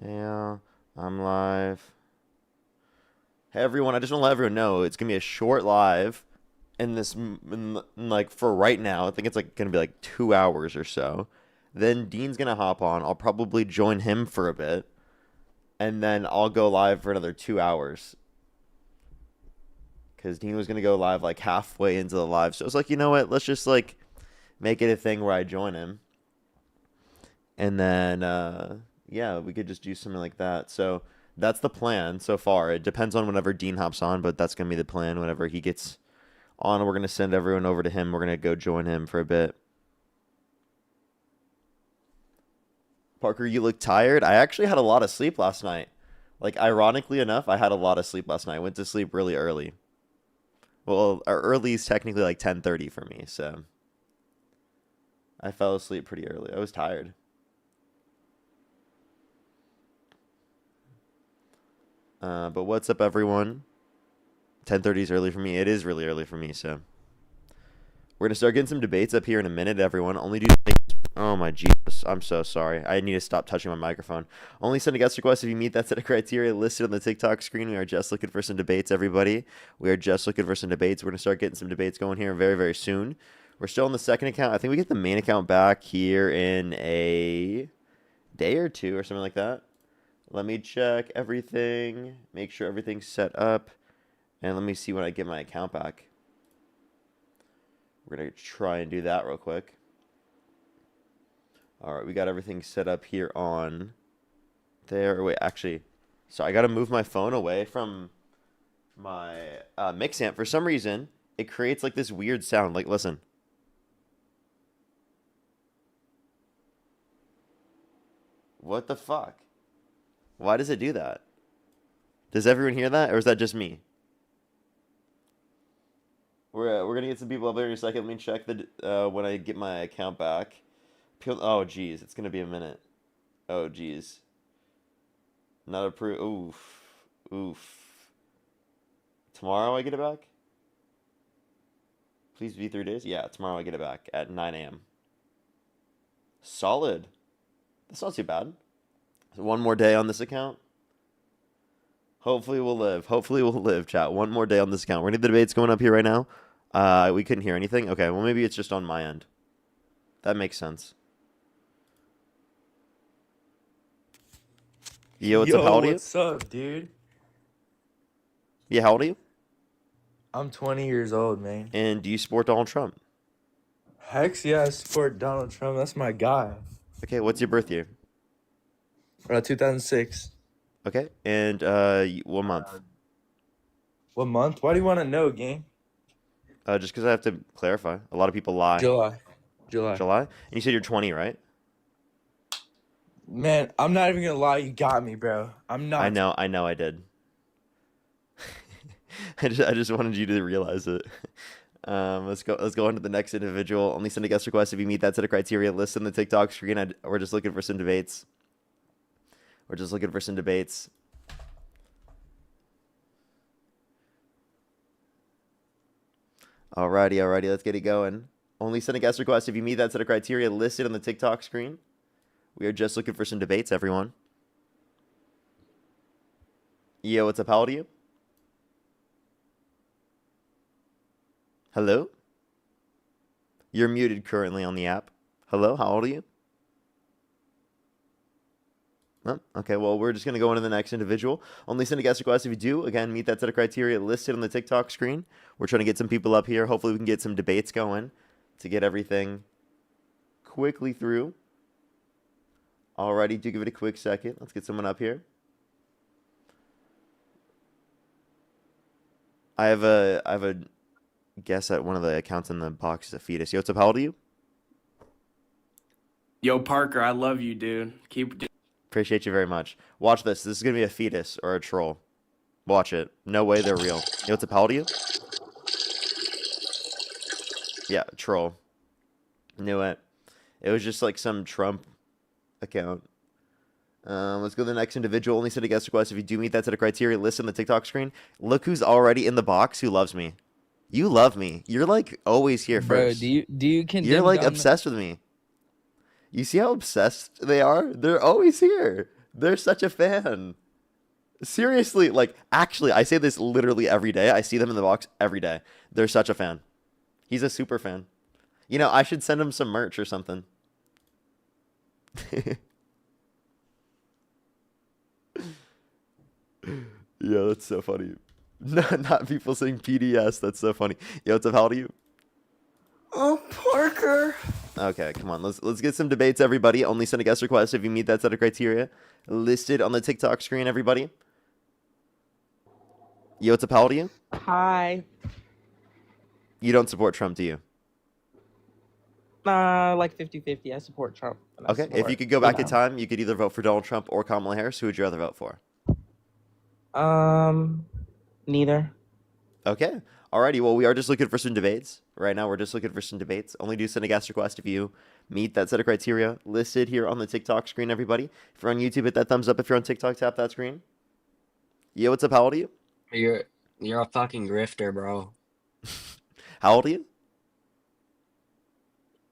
Yeah, I'm live. Hey everyone, I just want to let everyone know it's gonna be a short live, and like for right now, I think it's like gonna be like 2 hours or so. Then Dean's gonna hop on. I'll probably join him for a bit, and then I'll go live for another 2 hours. Because Dean was gonna go live like halfway into the live, so I was like, you know what? Let's just like make it a thing where I join him, and then yeah, we could just do something like that. So that's the plan so far. It depends on whenever Dean hops on, but that's gonna be the plan. Whenever he gets on, we're gonna send everyone over to him. We're gonna go join him for a bit. Parker, you look tired. I actually had a lot of sleep last night. Like ironically enough, I had a lot of sleep last night. I went to sleep really early. Well, early is technically like 10:30 for me, so I fell asleep pretty early. I was tired. But what's up, everyone? 10:30 is early for me. It is really early for me, so we're gonna start getting some debates up here in a minute, everyone. Only do. Oh my Jesus! I'm so sorry. I need to stop touching my microphone. Only send a guest request if you meet that set of criteria listed on the TikTok screen. We are just looking for some debates, everybody. We are just looking for some debates. We're gonna start getting some debates going here very, very soon. We're still on the second account. I think we get the main account back here in a day or two or something like that. Let me check everything, make sure everything's set up, and let me see when I get my account back. We're going to try and do that real quick. All right, we got everything set up here on there. Wait, actually, so I got to move my phone away from my mix amp. For some reason, it creates like this weird sound. Like, listen. What the fuck? Why does it do that? Does everyone hear that, or is that just me? We're gonna get some people up there in a second. Let me check the when I get my account back. Oh geez, it's gonna be a minute. Oh geez, not approved. Oof, oof. Tomorrow I get it back. Please be 3 days. Yeah, tomorrow I get it back at 9 a.m. Solid. That's not too bad. So one more day on this account. Hopefully we'll live. Hopefully we'll live, chat. One more day on this account. We're gonna get the debates going up here right now. We couldn't hear anything. Okay, well maybe it's just on my end. That makes sense. Yo, what's up? How Yo, old are you? what's up, dude? Yeah, how old are you? I'm 20 years old, man. And do you support Donald Trump? Heck yeah, I support Donald Trump. That's my guy. Okay, what's your birth year? 2006. Okay, and what month? What month? Why do you want to know, gang? Just because I have to clarify. A lot of people lie. July. July. July? And you said you're 20, right? Man, I'm not even gonna lie. You got me, bro. I'm I not. know, I did. I just wanted you to realize it. Let's go on to the next individual. Only send a guest request if you meet that set of criteria listed on the TikTok screen. We're just looking for some debates. We're just looking for some debates. Alrighty, let's get it going. Only send a guest request if you meet that set of criteria listed on the TikTok screen. We are just looking for some debates, everyone. Yo, what's up? How old are you? Hello? You're muted currently on the app. Hello, how old are you? Oh, okay, well, we're just going to go into the next individual. Only send a guest request if you do. Again, meet that set of criteria listed on the TikTok screen. We're trying to get some people up here. Hopefully we can get some debates going to get everything quickly through. Alrighty, do give it a quick second. Let's get someone up here. I have a guess at one of the accounts in the box is a fetus. Yo, what's up? How old are you? Yo, Parker, I love you, dude. Appreciate you very much. Watch this. This is going to be a fetus or a troll. Watch it. No way they're real. Yo, what's up? How old are you? Yeah, troll. Knew it. It was just like some Trump account. Let's go to the next individual. Only send a guest request if you do meet that set of criteria listed on the TikTok screen. Look who's already in the box who loves me. You love me. You're like always here Bro, first. do you condemn You're like gun? obsessed with me. You see how obsessed they are? They're always here. They're such a fan. Seriously, like, actually, I say this literally every day. I see them in the box every day. They're such a fan. He's a super fan. You know, I should send him some merch or something. Yeah, that's so funny. No, not people saying PDS. That's so funny. Yo, what's up? How old are you? Oh, Parker. Okay, come on. Let's get some debates, everybody. Only send a guest request if you meet that set of criteria listed on the TikTok screen, everybody. Yo, what's up? How old are you? Hi. You don't support Trump, do you? Like 50-50. I support Trump. And I Okay, if support, you could go back in know. time, you could either vote for Donald Trump or Kamala Harris. Who would you rather vote for? Neither. Okay. Alrighty, well, we are just looking for some debates. Right now, we're just looking for some debates. Only do send a guest request if you meet that set of criteria listed here on the TikTok screen, everybody. If you're on YouTube, hit that thumbs up. If you're on TikTok, tap that screen. Yo, what's up? How old are you? You're a fucking grifter, bro. How old are you?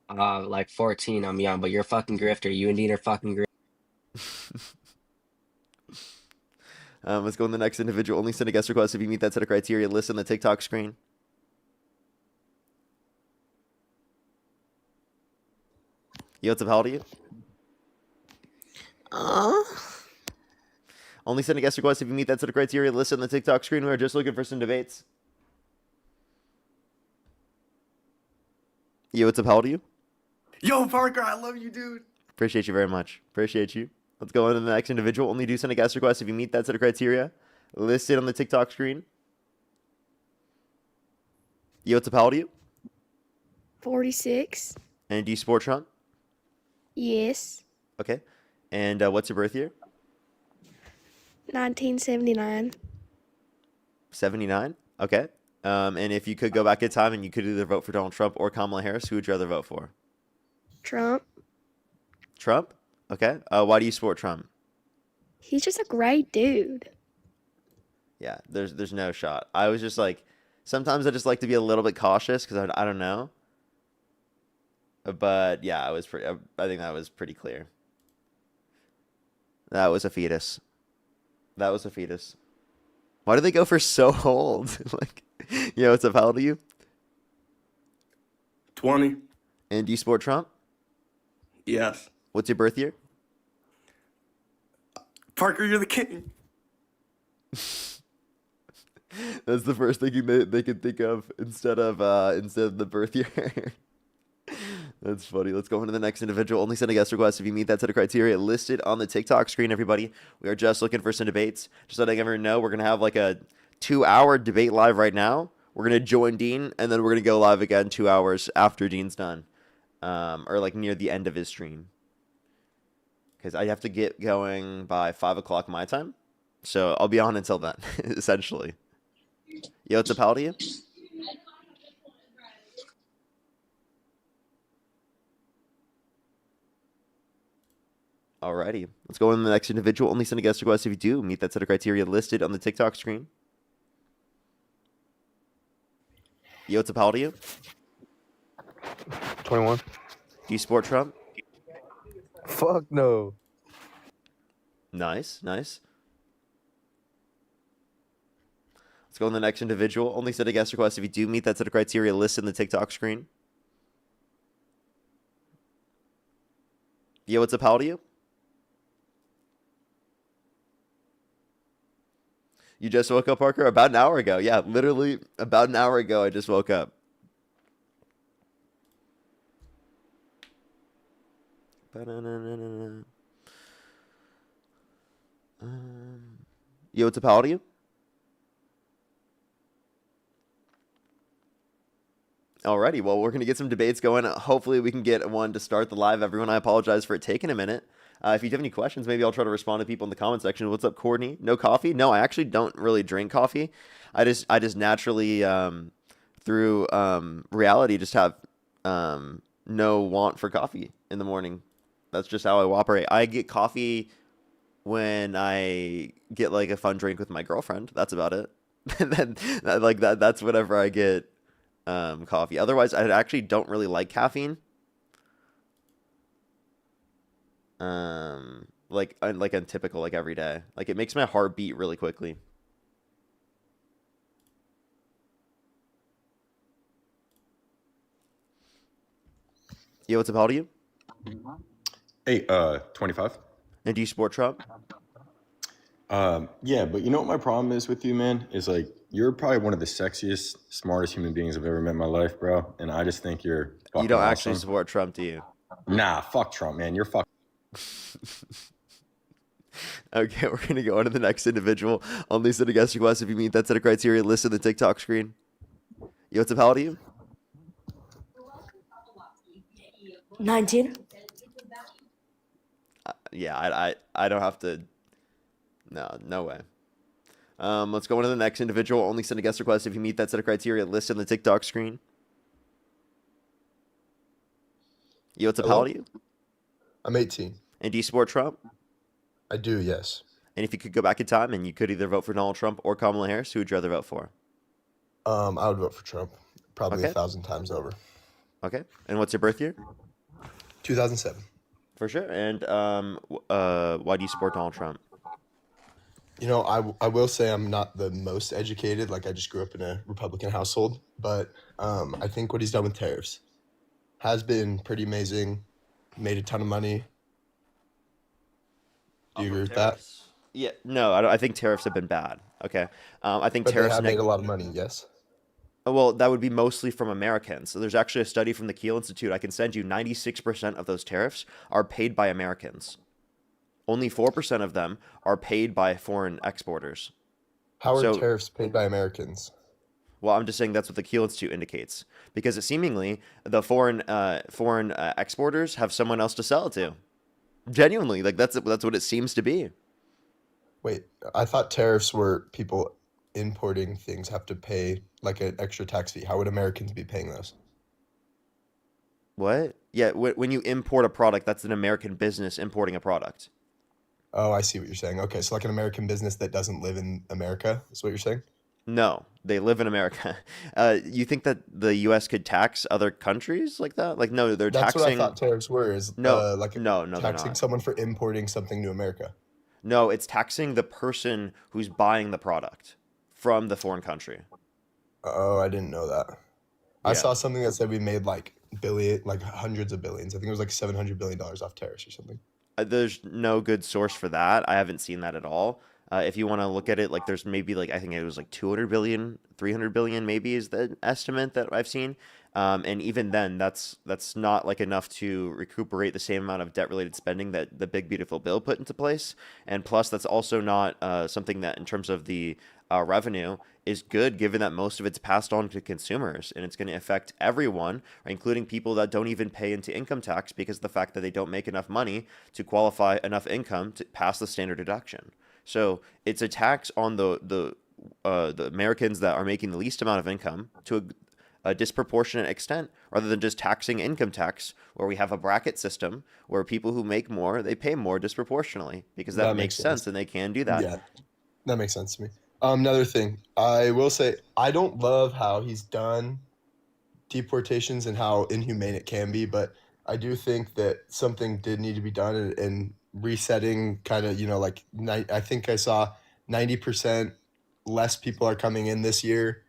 Like 14, I'm young, but you're a fucking grifter. You indeed are fucking Let's go on the next individual. Only send a guest request if you meet that set of criteria listed on the TikTok screen. Yo, what's up? How old are you? Only send a guest request if you meet that set of criteria listed on the TikTok screen. We're just looking for some debates. Yo, what's up? How old are you? Yo, Parker, I love you, dude. Appreciate you very much. Appreciate you. Let's go on to the next individual. Only do send a guest request if you meet that set of criteria listed on the TikTok screen. Yo, what's up? How old are you? 46. And do you support Trump? Yes. Okay. And what's your birth year? 1979. 79? Okay. And if you could go back in time and you could either vote for Donald Trump or Kamala Harris, who would you rather vote for? Trump. Trump? Okay. Why do you support Trump? He's just a great dude. Yeah, there's no shot. I was just like, sometimes I just like to be a little bit cautious because I don't know. But yeah, I think that was pretty clear. That was a fetus. That was a fetus. Why do they go for so old? Like, you know, what's up? How old are you? 20. And do you support Trump? Yes. What's your birth year? Parker, you're the king. That's the first thing they could think of instead of the birth year. That's funny. Let's go into the next individual. Only send a guest request if you meet that set of criteria listed on the TikTok screen, everybody. We are just looking for some debates. Just letting everyone know, we're going to have like a 2-hour debate live right now. We're going to join Dean, and then we're going to go live again 2 hours after Dean's done. Or like near the end of his stream. Because I have to get going by 5 o'clock my time. So I'll be on until then, essentially. Yo, what's up? How old are you? Alrighty. Let's go on to the next individual. Only send a guest request if you do meet that set of criteria listed on the TikTok screen. Yo, what's up? How old are you? 21. Do you support Trump? Fuck no. Nice, nice. Let's go on to the next individual. Only send a guest request if you do meet that set of criteria listed in the TikTok screen. Yo, what's up? How old are you? You just woke up, Parker? About an hour ago. Yeah, literally about an hour ago, I just woke up. Yo, what's up? How old are you? Alrighty, well, we're going to get some debates going. Hopefully, we can get one to start the live, everyone. I apologize for it taking a minute. If you have any questions, maybe I'll try to respond to people in the comment section. What's up, Courtney? No coffee? No, I actually don't really drink coffee. I just naturally, through reality, just have no want for coffee in the morning. That's just how I operate. I get coffee when I get like a fun drink with my girlfriend. That's about it. And then that's whenever I get coffee. Otherwise, I actually don't really like caffeine. like untypical, like every day. Like it makes my heart beat really quickly. Yo, what's up? How old are you? Hey, 25. And do you support Trump? Yeah, but you know what my problem is with you, man? Is like you're probably one of the sexiest, smartest human beings I've ever met in my life, bro. And I just think you're You fucking don't actually awesome. support Trump, do you? Nah, fuck Trump, man. You're fucking. Okay, we're gonna go on to the next individual. Only send a guest request if you meet that set of criteria listed in the TikTok screen. Yo, what's up? How old are you? 19. Yeah, I don't have to. No way. Let's go on to the next individual. Only send a guest request if you meet that set of criteria listed in the TikTok screen. Yo, what's up? How Hello? old are you? I'm 18. And do you support Trump? I do, yes. And if you could go back in time and you could either vote for Donald Trump or Kamala Harris, who would you rather vote for? I would vote for Trump, probably Okay. 1,000 times over. Okay. And what's your birth year? 2007. For sure. And why do you support Donald Trump? You know, I will say I'm not the most educated. Like, I just grew up in a Republican household. But I think what he's done with tariffs has been pretty amazing. Made a ton of money. Do you agree with that? Yeah. No, I think tariffs have been bad. Okay. I think But they tariffs have made a lot of money, yes? Well, that would be mostly from Americans. So there's actually a study from the Kiel Institute. I can send you 96% of those tariffs are paid by Americans. Only 4% of them are paid by foreign exporters. How are So- tariffs paid by Americans? Well, I'm just saying that's what the Kiel Institute indicates. Because it seemingly the foreign exporters have someone else to sell it to. Genuinely, like that's what it seems to be. Wait, I thought tariffs were people importing things have to pay like an extra tax fee. How would Americans be paying those? What? Yeah, when you import a product, that's an American business importing a product. Oh, I see what you're saying. Okay, so like an American business that doesn't live in America is what you're saying? No, they live in America. You think that the U.S. could tax other countries like that? Like, no, they're That's what I taxing. thought tariffs were, is No, like no, they're taxing not. someone for importing something to America. No, it's taxing the person who's buying the product from the foreign country. Oh, I didn't know that. I Yeah. saw something that said we made like hundreds of billions. I think it was like $700 billion off tariffs or something. There's no good source for that. I haven't seen that at all. If you want to look at it, like there's maybe like I think it was like 200 billion, 300 billion maybe is the estimate that I've seen. And even then, that's not like enough to recuperate the same amount of debt-related spending that the big beautiful bill put into place. And plus, that's also not something that, in terms of the revenue, is good, given that most of it's passed on to consumers, and it's going to affect everyone, including people that don't even pay into income tax because of the fact that they don't make enough money to qualify enough income to pass the standard deduction. So it's a tax on the Americans that are making the least amount of income to a disproportionate extent, rather than just taxing income tax, where we have a bracket system where people who make more, they pay more disproportionately, because that That makes makes sense sense. and they can do that. Yeah, that makes sense to me. Another thing, I will say I don't love how he's done deportations and how inhumane it can be, but I do think that something did need to be done in resetting kind of, like I think I saw 90% less people are coming in this year.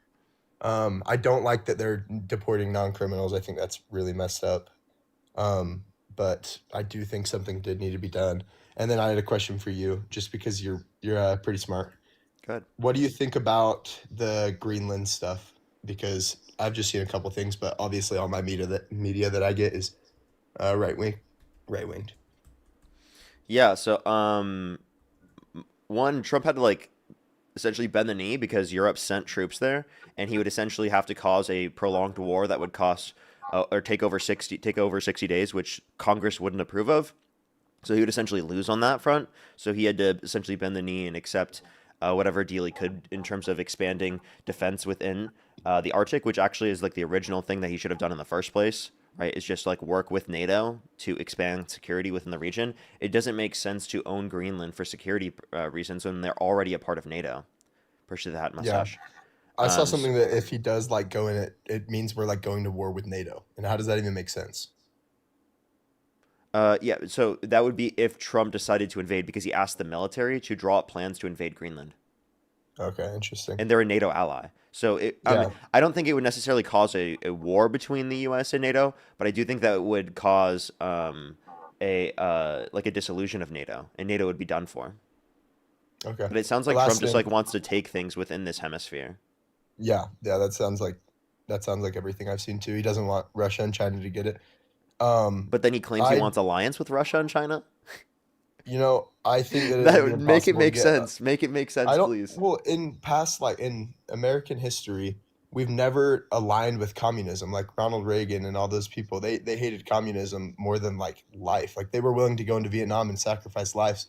I don't like that they're deporting non-criminals. I think that's really messed up. But I do think something did need to be done. And then I had a question for you, just because you're pretty smart. Good. What do you think about the Greenland stuff? Because I've just seen a couple things, but obviously all my media that I get is right winged. Yeah, so one, Trump had to like essentially bend the knee because Europe sent troops there, and he would essentially have to cause a prolonged war that would cost or take over 60 days, which Congress wouldn't approve of. So he would essentially lose on that front. So he had to essentially bend the knee and accept whatever deal he could in terms of expanding defense within the Arctic, which actually is like the original thing that he should have done in the first place, right? It's just like work with NATO to expand security within the region. It doesn't make sense to own Greenland for security reasons when they're already a part of NATO. Pursue that mustache. I saw Um, something that if he does like go in it means we're like going to war with NATO. And how does that even make sense? Yeah, so that would be if Trump decided to invade because he asked the military to draw up plans to invade Greenland. Okay, interesting. And they're a NATO ally. So Yeah. I don't think it would necessarily cause a war between the U.S. and NATO, but I do think that it would cause like a dissolution of NATO, and NATO would be done for. Okay. But it sounds like Last Trump just thing. like wants to take things within this hemisphere. Yeah, that sounds like everything I've seen too. He doesn't want Russia and China to get it. But then he claims he I wants alliance with Russia and China. I think that it That would would be make it impossible to make get. sense. Make it make sense, I don't. please. Well, in past, like in American history, we've never aligned with communism. Like Ronald Reagan and all those people, they hated communism more than like life. Like they were willing to go into Vietnam and sacrifice lives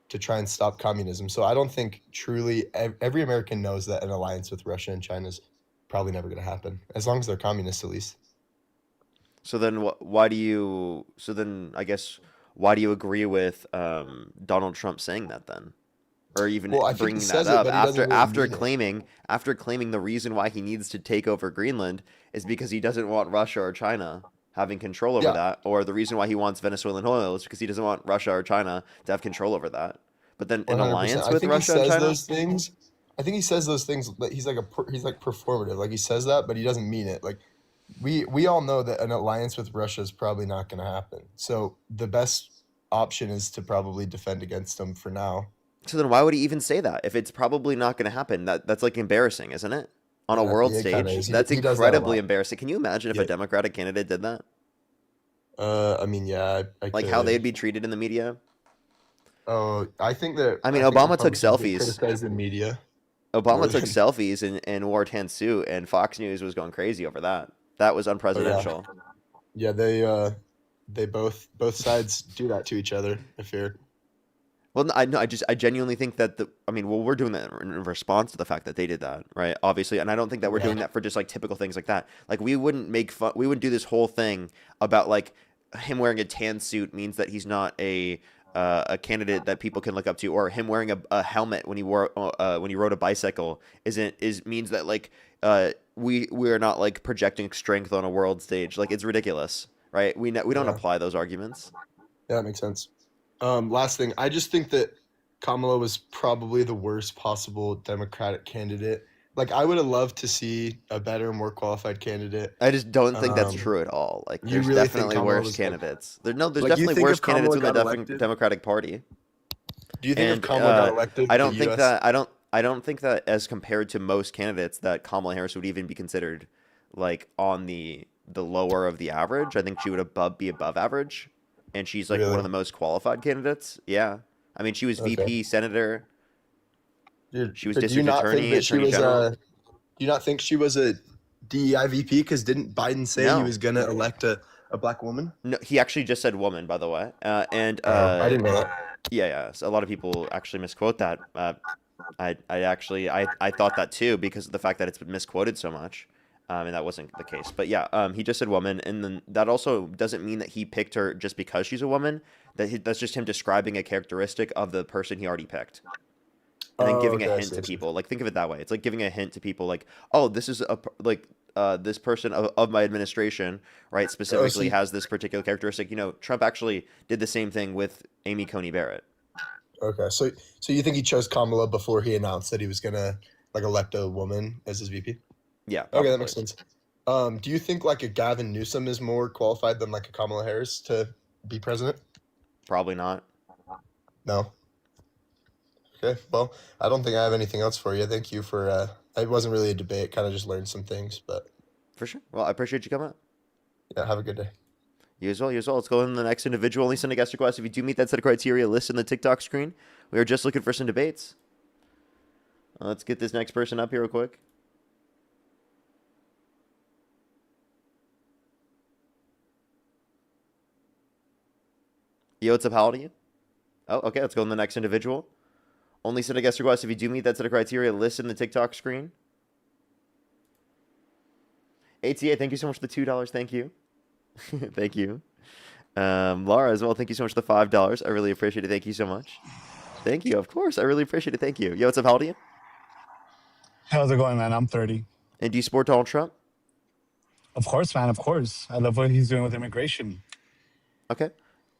to try and stop communism. So I don't think truly every American knows that an alliance with Russia and China is probably never going to happen, as long as they're communists at least. So then, why do you? So then, I guess, why do you agree with Donald Trump saying that then, or even Well, I think he bringing that says it, up but he doesn't after really mean it. after claiming the reason why he needs to take over Greenland is because he doesn't want Russia or China having control over Yeah, that, or the reason why he wants Venezuelan oil is because he doesn't want Russia or China to have control over that. But then an 100%. alliance I with think he Russia and says China? those things. I think he says those things, but he's like he's like performative. Like he says that, but he doesn't mean it. Like we all know that an alliance with Russia is probably not going to happen. So the best option is to probably defend against them for now. So then why would he even say that if it's probably not going to happen? That's like embarrassing, isn't it? On a Yeah, world yeah, it kind of stage, is. that's He does that a incredibly lot. embarrassing. Can you imagine if a Yeah. Democratic candidate did that? I mean, yeah, I Like how they'd could. be treated in the media? Oh, I think that I mean, I think Obama took Republicans get selfies. criticized in media Obama more took than. selfies in War suit, and Fox News was going crazy over that. That was Oh yeah, unpresidential. yeah. They both sides do that to each other. I fear. Well, no, I genuinely think that we're doing that in response to the fact that they did that, right? Obviously, and I don't think that we're Yeah. doing that for just like typical things like that. Like we wouldn't we wouldn't do this whole thing about like him wearing a tan suit means that he's not a candidate that people can look up to, or him wearing a helmet when he rode a bicycle means that like we're not like projecting strength on a world stage. Like it's ridiculous, right? We don't Yeah. apply those arguments. Yeah, that makes sense. Last thing, I just think that Kamala was probably the worst possible Democratic candidate. Like, I would have loved to see a better, more qualified candidate. I just don't think that's Um, true at all. Like, you there's really think definitely Kamala worse was like, candidates. There's like you definitely think worse if candidates Kamala in the got elected? Democratic Party. Do you think if And Kamala got elected, I the don't think U.S. that I don't think that as compared to most candidates that Kamala Harris would even be considered like on the lower of the average. I think she would be above average, and she's like one Really? of the most qualified candidates. Yeah, I mean she was Okay. VP, senator. Dude, She was but do you district not attorney, think that she attorney was general. do you not think she was a DEI VP? Because didn't Biden say he No, was gonna elect a black woman? no, he actually just said woman, by the way. I didn't know that. Yeah. So a lot of people actually misquote that. I thought that too because of the fact that it's been misquoted so much, and that wasn't the case. But yeah, he just said woman, and then that also doesn't mean that he picked her just because she's a woman. That's just him describing a characteristic of the person he already picked, and then Oh, giving a okay, I hint see, to I see. people. Like think of it that way. It's like giving a hint to people, like, oh, this is this person of my administration, right? Oh, so Specifically has this particular characteristic. Trump actually did the same thing with Amy Coney Barrett. okay, so you think he chose Kamala before he announced that he was gonna like elect a woman as his VP? Yeah, Okay, probably. that makes sense. Do you think like a Gavin Newsom is more qualified than like a Kamala Harris to be president? Probably not. No. Okay, well, I don't think I have anything else for you. Thank you for. It wasn't really a debate. Kind of just learned some things, but For sure. Well, I appreciate you coming out. yeah, have a good day. You as well. You as well. Let's go in the next individual. Only send a guest request if you do meet that set of criteria listed in the TikTok screen. We are just looking for some debates. Let's get this next person up here real quick. Yo, what's up? How old are you? Oh, okay. Let's go in the next individual. Only send a guest request if you do meet that set of criteria listed in the TikTok screen. ATA, thank you so much for the $2. Thank you. Thank you. Laura as well, thank you so much for the $5. I really appreciate it. Thank you so much. Thank you. Of course. I really appreciate it. Thank you. Yo, what's up? How old are you? How's it going, man? I'm 30. And do you support Donald Trump? Of course, man. Of course. I love what he's doing with immigration. Okay.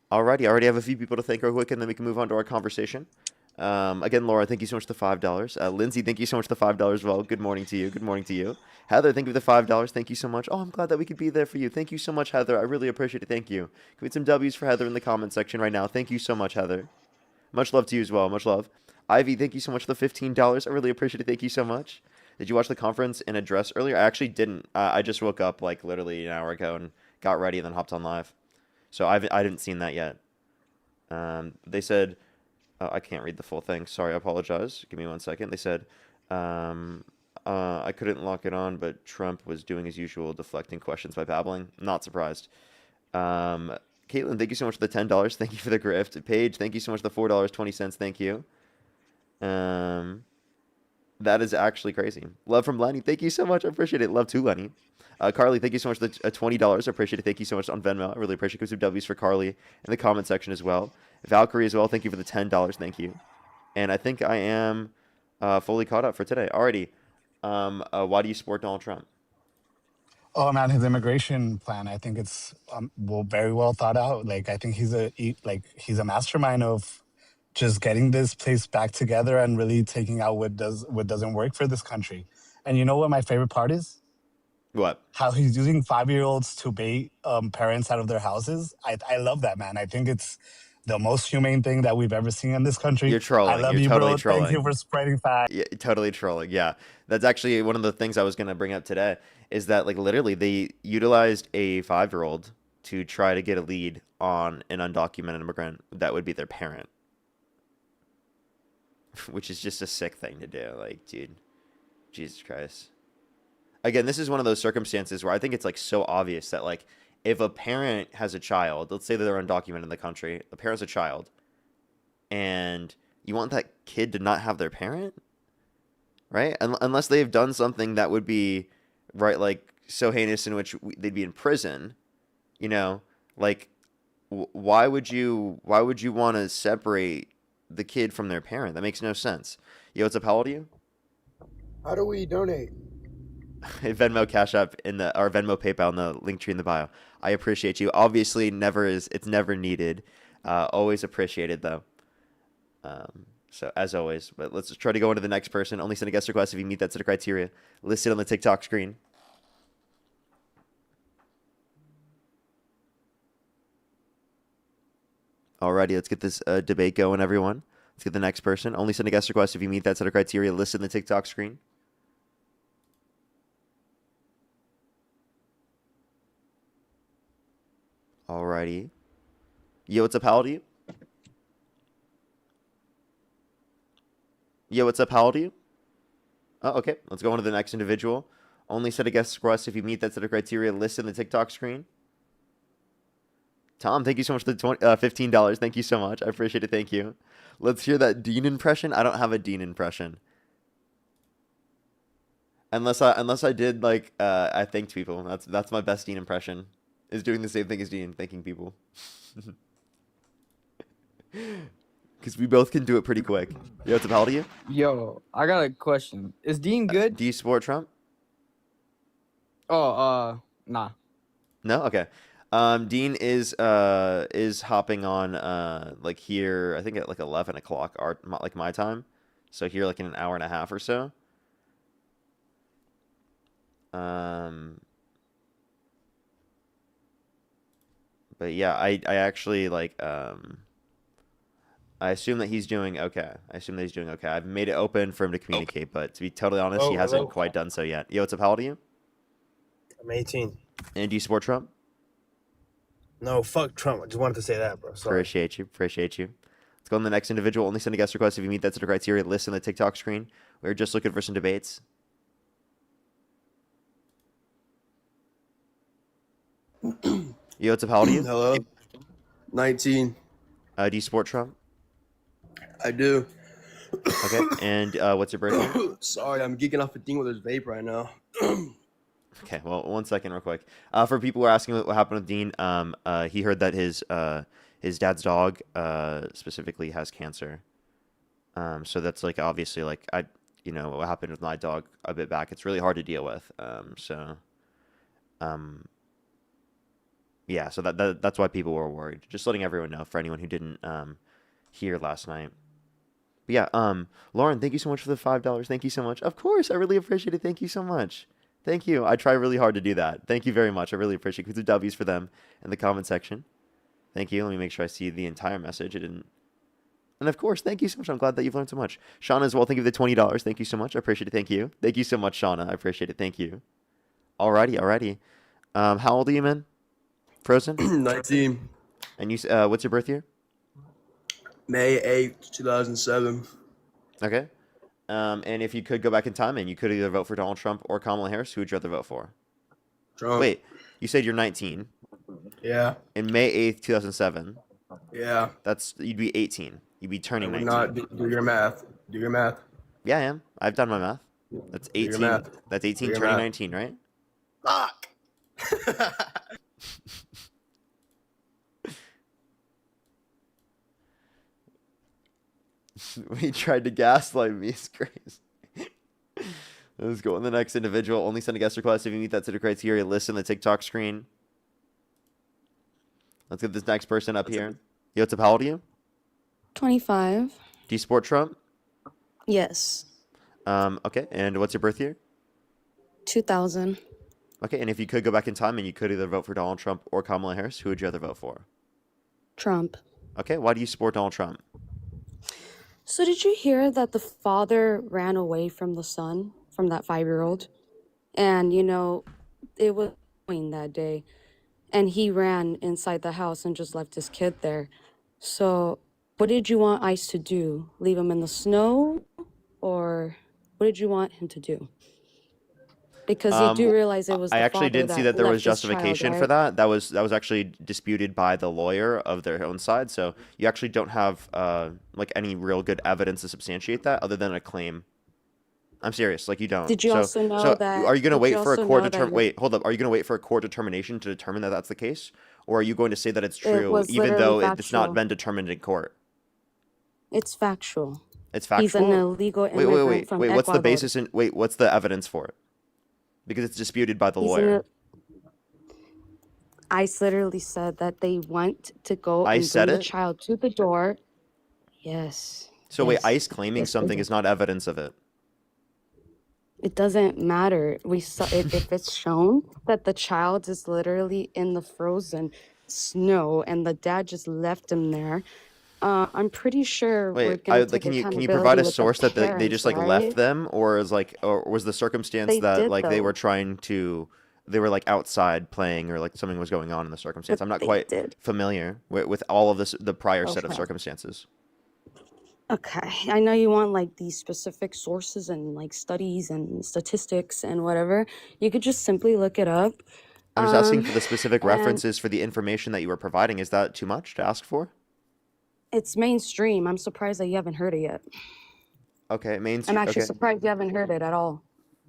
Alrighty, I already have a few people to thank real quick, and then we can move on to our conversation. Again, Laura, thank you so much for the $5. Lindsay, thank you so much for the $5 as well. Good morning to you. Good morning to you. Heather, thank you for the $5. Thank you so much. Oh, I'm glad that we could be there for you. Thank you so much, Heather. I really appreciate it. Thank you. Can we get some W's for Heather in the comment section right now? Thank you so much, Heather. Much love to you as well. Much love. Ivy, thank you so much for the $15. I really appreciate it. Thank you so much. Did you watch the conference in a dress earlier? I actually didn't. I just woke up like literally an hour ago and got ready and then hopped on live. So I didn't seen that yet. They said, I can't read the full thing. Sorry, I apologize. Give me 1 second. They said, I couldn't lock it on, but Trump was doing his usual deflecting questions by babbling. Not surprised. Caitlin, thank you so much for the $10. Thank you for the gift. Paige, thank you so much for the $4.20. Thank you. That is actually crazy. Love from Lenny. Thank you so much. I appreciate it. Love to Lenny. Carly, thank you so much for the $20. I appreciate it. Thank you so much on Venmo. I really appreciate it. Give some W's for Carly in the comment section as well. Valkyrie as well. Thank you for the $10. Thank you. And I think I am fully caught up for today. Alrighty. Why do you support Donald Trump? Oh man, his immigration plan. I think it's very well thought out. Like I think he's a mastermind of just getting this place back together and really taking out what doesn't work for this country. And you know what my favorite part is? What? How he's using 5-year-olds to bait parents out of their houses. I love that, man. I think it's the most humane thing that we've ever seen in this country. You're trolling. I love You're you, totally bro. trolling. Thank you for spreading facts. Yeah, totally trolling. Yeah, that's actually one of the things I was gonna bring up today. Is that like literally they utilized a 5-year-old to try to get a lead on an undocumented immigrant that would be their parent, which is just a sick thing to do. Like, dude, Jesus Christ. Again, this is one of those circumstances where I think it's like so obvious that like if a parent has a child, let's say that they're undocumented in the country, the parent's a child, and you want that kid to not have their parent, right? Unless they've done something that would be, right, like so heinous in which they'd be in prison, you know, like why would you want to separate the kid from their parent? That makes no sense. Yo, what's up? How old are you? How do we donate? Venmo, Cash App or Venmo, PayPal in the link tree in the bio. I appreciate you. Obviously, it's never needed. Always appreciated though. So as always, but let's just try to go into the next person. Only send a guest request if you meet that set of criteria listed on the TikTok screen. Alrighty, let's get this debate going, everyone. Let's get the next person. Only send a guest request if you meet that set of criteria listed in the TikTok screen. Alrighty. Yo, what's up? How old are you? Yo, what's up? How old are you? Oh, okay. Let's go on to the next individual. Only set a guest request if you meet that set of criteria listed in the TikTok screen. Tom, thank you so much for the $15. Thank you so much. I appreciate it. Thank you. Let's hear that Dean impression. I don't have a Dean impression. Unless I did like I thanked people. That's my best Dean impression. Is doing the same thing as Dean, thanking people. Because we both can do it pretty quick. Yo, what's up? How old are you? Yo, I got a question. Is Dean good? Do you support Trump? Oh, nah. No? Okay. Dean is hopping on like here, I think at like 11 o'clock like my time. So here like in an hour and a half or so. But yeah, I actually like I assume that he's doing okay. I've made it open for him to communicate, but to be totally honest, he hasn't quite done so yet. Yo, what's up? How old are you? I'm 18. And do you support Trump? No, fuck Trump. I just wanted to say that, bro. Sorry. Appreciate you. Let's go on to the next individual. Only send a guest request if you meet that set of criteria. List on the TikTok screen. We're just looking for some debates. Yo, what's up? How old are you? Hello. 19. Do you support Trump? I do. Okay. And what's your birthday? Sorry, I'm geeking off a thing with his vape right now. Okay, well, 1 second real quick. For people who are asking what happened with Dean, he heard that his dad's dog specifically has cancer. So that's like obviously like what happened with my dog a bit back. It's really hard to deal with. Yeah, so that's why people were worried. Just letting everyone know for anyone who didn't hear last night. But yeah, Lauren, thank you so much for the $5. Thank you so much. Of course, I really appreciate it. Thank you so much. Thank you. I try really hard to do that. Thank you very much. I really appreciate it. Put the W's for them in the comment section. Thank you. Let me make sure I see the entire message. It didn't. And of course, thank you so much. I'm glad that you've learned so much. Shauna as well, thank you for the $20. Thank you so much. I appreciate it. Thank you. Thank you so much, Shauna. I appreciate it. Thank you. Alrighty. How old are you, man? Frozen? 19. And you, what's your birth year? May 8th, 2007. Okay. And if you could go back in time and you could either vote for Donald Trump or Kamala Harris, who would you rather vote for? Trump. Wait, you said you're 19. Yeah. In May 8th, 2007. Yeah. You'd be 18. You'd be turning I would 19. not do your math. Do your math. Yeah, I am. I've done my math. That's Do your 18. math. That's 18 Do your turning math. 19, right? Fuck. He tried to gaslight me. It's crazy. Let's go on the next individual. Only send a guest request if you meet that set of criteria. List in the TikTok screen. Let's get this next person up here. Yo, what's up? How old are you? 25. Do you support Trump? Yes. Okay. And what's your birth year? 2000. Okay. And if you could go back in time and you could either vote for Donald Trump or Kamala Harris, who would you rather vote for? Trump. Okay. Why do you support Donald Trump? So did you hear that the father ran away from the son, from that 5-year-old? And, it was Halloween that day. And he ran inside the house and just left his kid there. So what did you want ICE to do? Leave him in the snow? Or what did you want him to do? Because you do realize it was the I actually father didn't see that there left was his child, justification for right? that. That was actually disputed by the lawyer of their own side. So you actually don't have like any real good evidence to substantiate that other than a claim. I'm serious, like you don't. Did you also know so that? are you going to Did you wait for a also court know that determination? your- Wait, hold up. Are you going to wait for a court determination to determine that that's the case, or are you going to say that it's It true was even though literally it's not factual. been determined in court? It's factual. It's He's an factual. illegal Wait, immigrant from What's the Ecuador. basis in? Wait, what's the evidence for it? Because it's disputed by the He's lawyer. ICE literally said that they went to go ICE and said bring the it? child to the door. Yes. So wait, Yes. ICE claiming Yes, they something did. is not evidence of it. It doesn't matter. We saw if it's shown that the child is literally in the frozen snow and the dad just left him there. I'm pretty sure we're Wait, gonna like, take can you accountability provide a with the source that they just parents, like left right? them, or was the circumstance They that did like they were though. trying to they were like outside playing or like something was going on in the circumstance? I'm not They quite did. familiar with all of this the prior set of Okay. circumstances. Okay, I know you want like these specific sources and like studies and statistics and whatever. You could just simply look it up. I'm just asking for the specific And references for the information that you were providing. Is that too much to ask for? it's mainstream. I'm surprised that you haven't heard it yet. Okay, I'm mainstream. actually Okay. surprised you haven't heard it at all.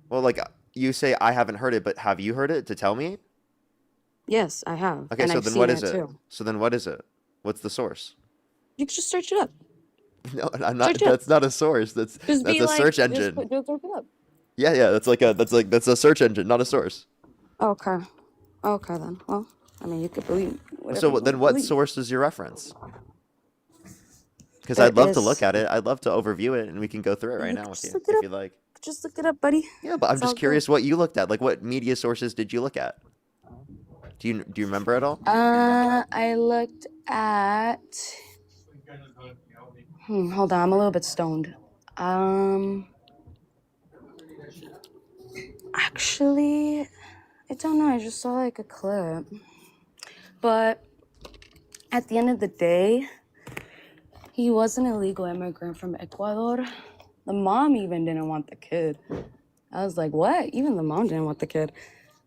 Well, like you say, I haven't heard it, but have you heard it to tell me? Yes, I have. Okay, And so I've then seen what it is it? too. So then what is it? What's the source? You can just search it up. No, I'm not. Search it up. That's not a source. That's Just be a like, search just engine. just look it up. Yeah. That's a search engine, not a source. Okay. Okay then. Well, I mean, you could believe whatever So you then, want to what believe. source is your reference? Because There I'd love to look is. at it. I'd love to overview it, and we can go through it right You now could with just you look it if up. you'd like. Just look it up, buddy. Yeah, but I'm It's all just good. curious what you looked at. Like, what media sources did you look at? Do you remember at all? I looked at. Hold on, I'm a little bit stoned. Actually, I don't know. I just saw like a clip. But at the end of the day, he was an illegal immigrant from Ecuador. The mom even didn't want the kid. I was like, what? Even the mom didn't want the kid.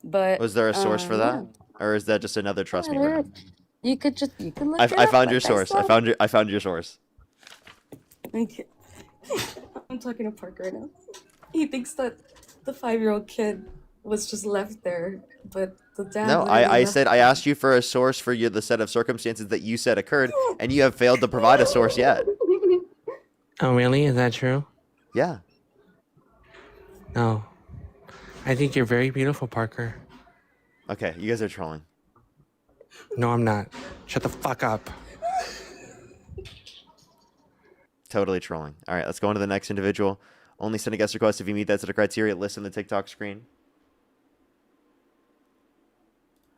But Was there a source for yeah. that, or is that just another trust me Yeah, room? you could look I it up found your like I source. said. I found your source. Okay. I'm talking to Parker right now. He thinks that the 5-year-old kid was just left there, but the dad No, literally I left said I him. asked you for a source for the set of circumstances that you said occurred, and you have failed to provide a source yet. Oh, really? Is that true? Yeah. No. I think you're very beautiful, Parker. Okay, you guys are trolling. No, I'm not. Shut the fuck up. Totally trolling. All right, let's go on to the next individual. Only send a guest request if you meet that set of criteria. List on the TikTok screen.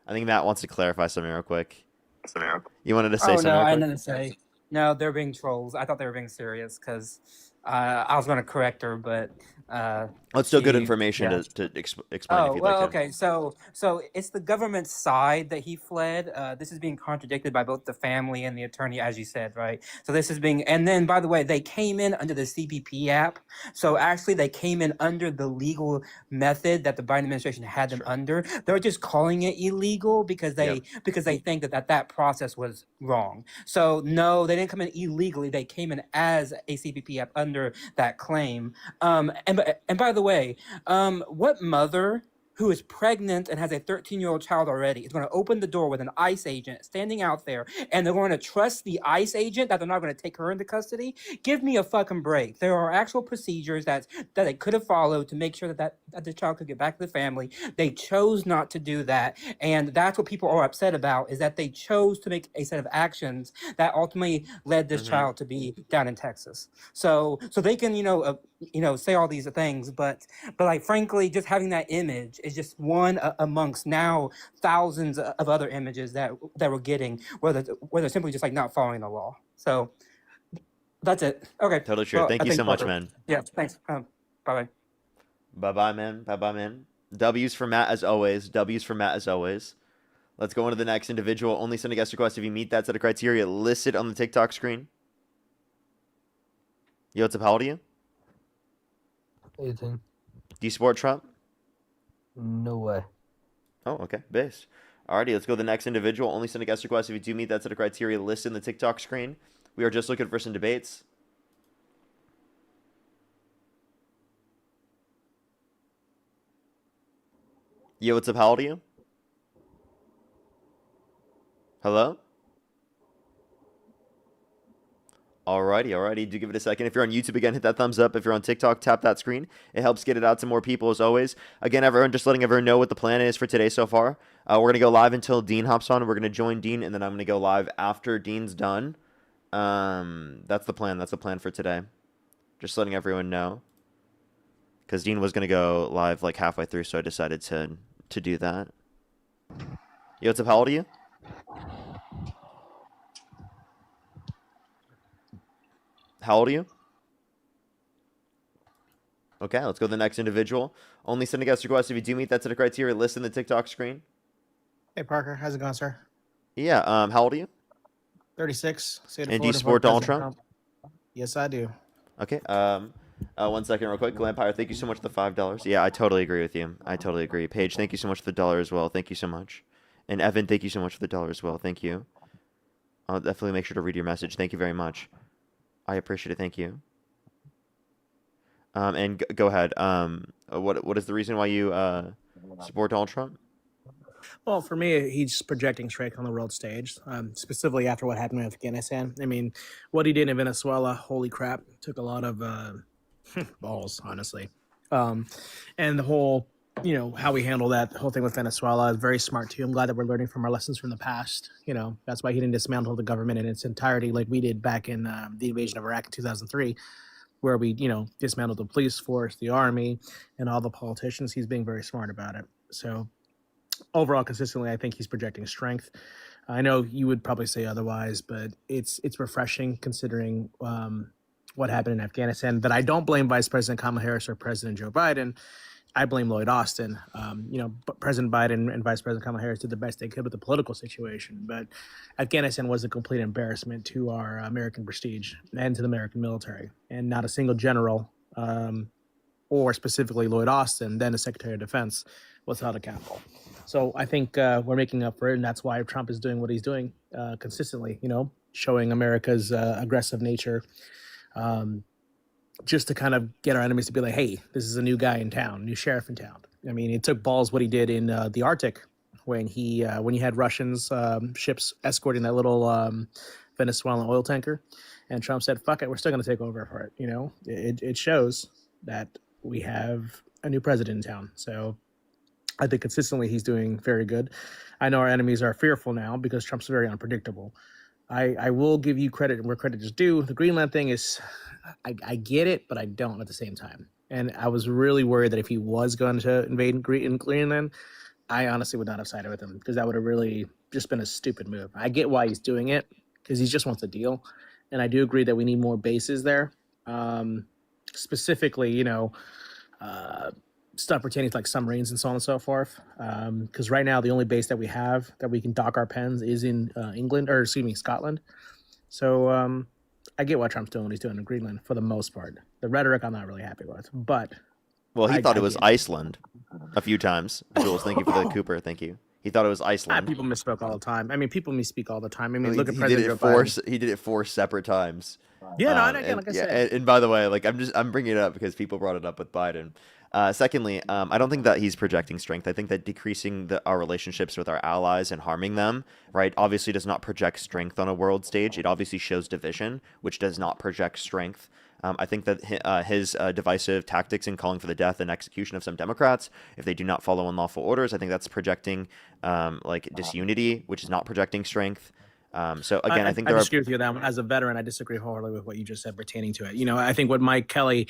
I think Matt wants to clarify something real quick. You wanted to say Oh something no, real I quick? didn't say. No, they're being trolls. I thought they were being serious because I was going to correct her, but Oh, it's still good information to explain if Oh you'd like well, to. okay. So it's the government's side that he fled. This is being contradicted by both the family and the attorney, as you said, right? So this is being, and then by the way, they came in under the CPP app. So actually, they came in under the legal method that the Biden administration had them under. They're just calling it illegal because they think that process was wrong. So no, they didn't come in illegally. They came in as a CPP app under that claim. And by the way. What mother who is pregnant and has a 13-year-old child already is going to open the door with an ICE agent standing out there, and they're going to trust the ICE agent that they're not going to take her into custody? Give me a fucking break. There are actual procedures that they could have followed to make sure that the child could get back to the family. They chose not to do that, and that's what people are upset about, is that they chose to make a set of actions that ultimately led this child to be down in Texas. So they can say all these things, but like frankly, just having that image is just one amongst now thousands of other images that we're getting where they're simply just like not following the law. So that's it. Okay. Totally true. Well, Thank I you think so much, Parker- man. Yeah. Thanks. Bye. Bye-bye, man. Bye-bye, man. W's for Matt as always. W's for Matt as always. Let's go on to the next individual. Only send a guest request if you meet that set of criteria listed on the TikTok screen. Yo, what's up? How old are you? 18. Do you support Trump? No way. Oh, okay. Base. Alrighty, let's go to the next individual. Only send a guest request if you do meet that set of criteria listed in the TikTok screen. We are just looking for some debates. Yo, what's up? How old are you? Hello? Alrighty. Do give it a second. If you're on YouTube, again, hit that thumbs up. If you're on TikTok, tap that screen. It helps get it out to more people as always. Again, everyone, just letting everyone know what the plan is for today so far. We're going to go live until Dean hops on. We're going to join Dean, and then I'm going to go live after Dean's done. That's the plan. That's the plan for today. Just letting everyone know. Because Dean was going to go live like halfway through, so I decided to do that. Yo, what's up? How old are you? How old are you? Okay, let's go to the next individual. Only send a guest request if you do meet that set of criteria listed in the TikTok screen. Hey, Parker. How's it going, sir? Yeah, how old are you? 36. State of And do you Florida, support Donald President Trump? Yes, I do. Okay, 1 second real quick. Glampire, thank you so much for the $5. Yeah, I totally agree with you. I totally agree. Paige, thank you so much for the $1 as well. Thank you so much. And Evan, thank you so much for the $1 as well. Thank you. I'll definitely make sure to read your message. Thank you very much. I appreciate it. Thank you. And go ahead. What is the reason why you support Donald Trump? Well, for me, he's projecting strength on the world stage, specifically after what happened in Afghanistan. I mean, what he did in Venezuela, holy crap, took a lot of balls, honestly. And the whole, how we handle that whole thing with Venezuela is very smart too. I'm glad that we're learning from our lessons from the past. That's why he didn't dismantle the government in its entirety like we did back in the invasion of Iraq in 2003, where we, dismantled the police force, the army, and all the politicians. He's being very smart about it. So overall, consistently, I think he's projecting strength. I know you would probably say otherwise, but it's refreshing considering what happened in Afghanistan. That I don't blame Vice President Kamala Harris or President Joe Biden. I blame Lloyd Austin. President Biden and Vice President Kamala Harris did the best they could with the political situation, but Afghanistan was a complete embarrassment to our American prestige and to the American military. And not a single general, or specifically Lloyd Austin, then the Secretary of Defense, was held accountable. So I think we're making up for it, and that's why Trump is doing what he's doing consistently, showing America's aggressive nature, just to kind of get our enemies to be like, hey, this is a new guy in town, new sheriff in town. I mean, it took balls what he did in the Arctic when he had Russians ships escorting that little Venezuelan oil tanker. And Trump said, fuck it, we're still going to take over for it. It shows that we have a new president in town. So I think consistently he's doing very good. I know our enemies are fearful now because Trump's very unpredictable. I will give you credit where credit is due. The Greenland thing is, I get it, but I don't at the same time. And I was really worried that if he was going to invade Greenland, I honestly would not have sided with him because that would have really just been a stupid move. I get why he's doing it because he just wants a deal. And I do agree that we need more bases there. Specifically, stuff pertaining to like submarines and so on and so forth. Because right now the only base that we have that we can dock our pens is in Scotland. So I get what Trump's doing. He's doing in Greenland for the most part. The rhetoric I'm not really happy with, but well, he thought it was Iceland a few times. Jules, thank you for the Cooper. Thank you. He thought it was Iceland. People misspoke all the time. I mean, people misspeak all the time. I mean, look at he President did it Joe Biden. He did it 4 separate times. Yeah, no, and again, like I said. And by the way, like I'm bringing it up because people brought it up with Biden. Secondly, I don't think that he's projecting strength. I think that decreasing our relationships with our allies and harming them, right, obviously does not project strength on a world stage. It obviously shows division, which does not project strength. I think that his divisive tactics in calling for the death and execution of some Democrats, if they do not follow unlawful orders, I think that's projecting like disunity, which is not projecting strength. So again, I think there I disagree with you on that. As a veteran, I disagree wholeheartedly with what you just said pertaining to it. I think what Mike Kelly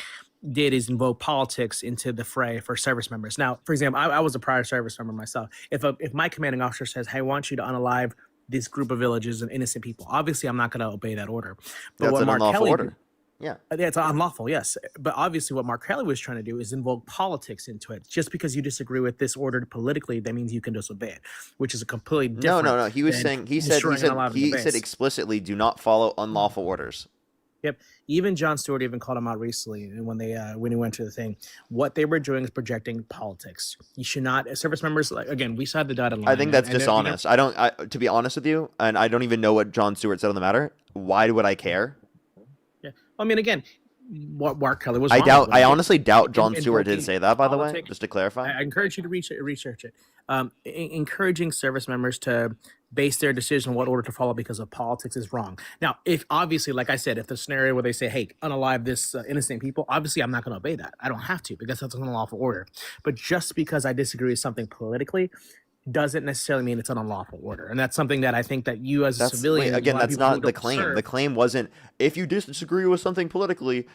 did is invoke politics into the fray for service members. Now, for example, I was a prior service member myself. If my commanding officer says, "Hey, I want you to unalive this group of villages and innocent people," obviously I'm not going to obey that order. But that's what an Mark unlawful Kelly order. Did, yeah, it's unlawful, yes. But obviously what Mark Kelly was trying to do is invoke politics into it. Just because you disagree with this order politically, that means you can disobey it, which is a completely different. No. He was saying he said explicitly, do not follow unlawful orders. Yep. Even Jon Stewart even called him out recently when he went to the thing. What they were doing is projecting politics. You should not, service members, again, we saw the dotted line. I think that's dishonest. To be honest with you, and I don't even know what Jon Stewart said on the matter. Why would I care? Yeah. I mean, again, what Mark Kelly was. I honestly doubt Jon Stewart did say that, by the way, just to clarify. I encourage you to research it. Encouraging service members to base their decision on what order to follow because of politics is wrong. Now, if obviously, like I said, if the scenario where they say, "Hey, unalive this innocent people," obviously I'm not going to obey that. I don't have to because that's an unlawful order. But just because I disagree with something politically doesn't necessarily mean it's an unlawful order. And that's something that I think that you as a civilian... Again, that's not the claim. The claim wasn't, if you disagree with something politically,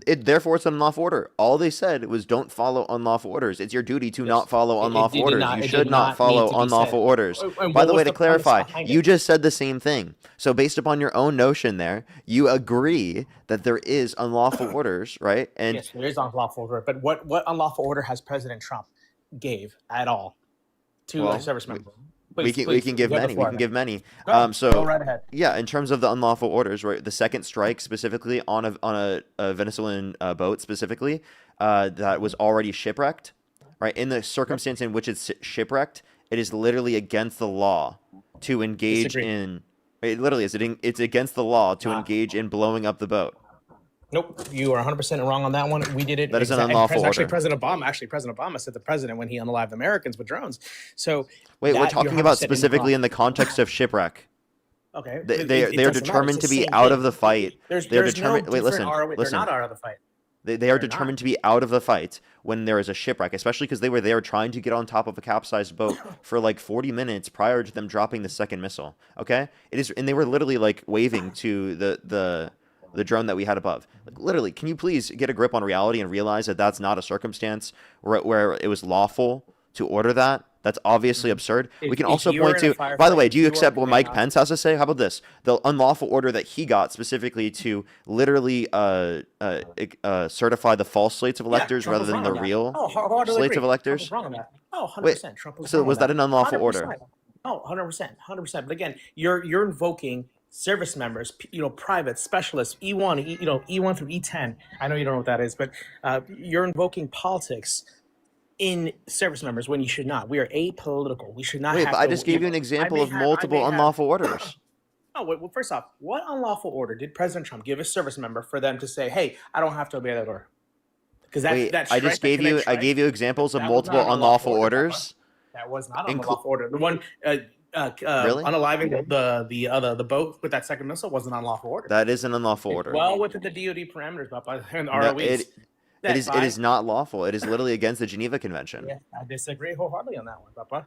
therefore it's an unlawful order. All they said was don't follow unlawful orders. It's your duty to not follow unlawful orders. You should not follow unlawful orders. By the way, to clarify, you just said the same thing. So based upon your own notion there, you agree that there is unlawful orders, right? And yes, there is unlawful order. But what unlawful order has President Trump gave at all to a service member? We can give many. We can give many. Go right ahead. Yeah, in terms of the unlawful orders, right? The second strike specifically on a Venezuelan boat specifically that was already shipwrecked, right? In the circumstance in which it's shipwrecked, it is literally against the law to engage in. It literally is. It's against the law to engage in blowing up the boat. Nope, you are 100% wrong on that one. We did it. That is an unlawful order. President Obama said the president when he unalived Americans with drones. So wait, we're talking about specifically in the context of shipwreck. Okay, they are determined to be out of the fight. They're determined. Wait, listen. They're not out of the fight. They are determined to be out of the fight when there is a shipwreck, especially because they were there trying to get on top of a capsized boat for like 40 minutes prior to them dropping the second missile. Okay, and they were literally like waving to the drone that we had above. Like, literally, can you please get a grip on reality and realize that that's not a circumstance where it was lawful to order that? That's obviously absurd. We can also point to, by the way, do you accept what Mike Pence has to say? How about this? The unlawful order that he got specifically to literally certify the false slates of electors rather than the real slates of electors? Trump was wrong on that. Oh, 100%. Wait, Trump was so wrong was on that an unlawful 100%. order? Oh, 100%. 100%. But again, you're invoking service members, private specialists, E1, E1 through E10. I know you don't know what that is, but you're invoking politics in service members when you should not. We are apolitical. We should not. Wait, but I just gave you an example of multiple unlawful orders. Oh, well, first off, what unlawful order did President Trump give a service member for them to say, "Hey, I don't have to obey that order"? Because I just gave you examples of multiple unlawful orders. That was not an unlawful order. The one. Really? Unaliving the boat with that second missile was an unlawful order. That is an unlawful order. Well, within the DoD parameters, but by the ROEs. It is not lawful. It is literally against the Geneva Convention. Yeah, I disagree wholeheartedly on that one, Papa.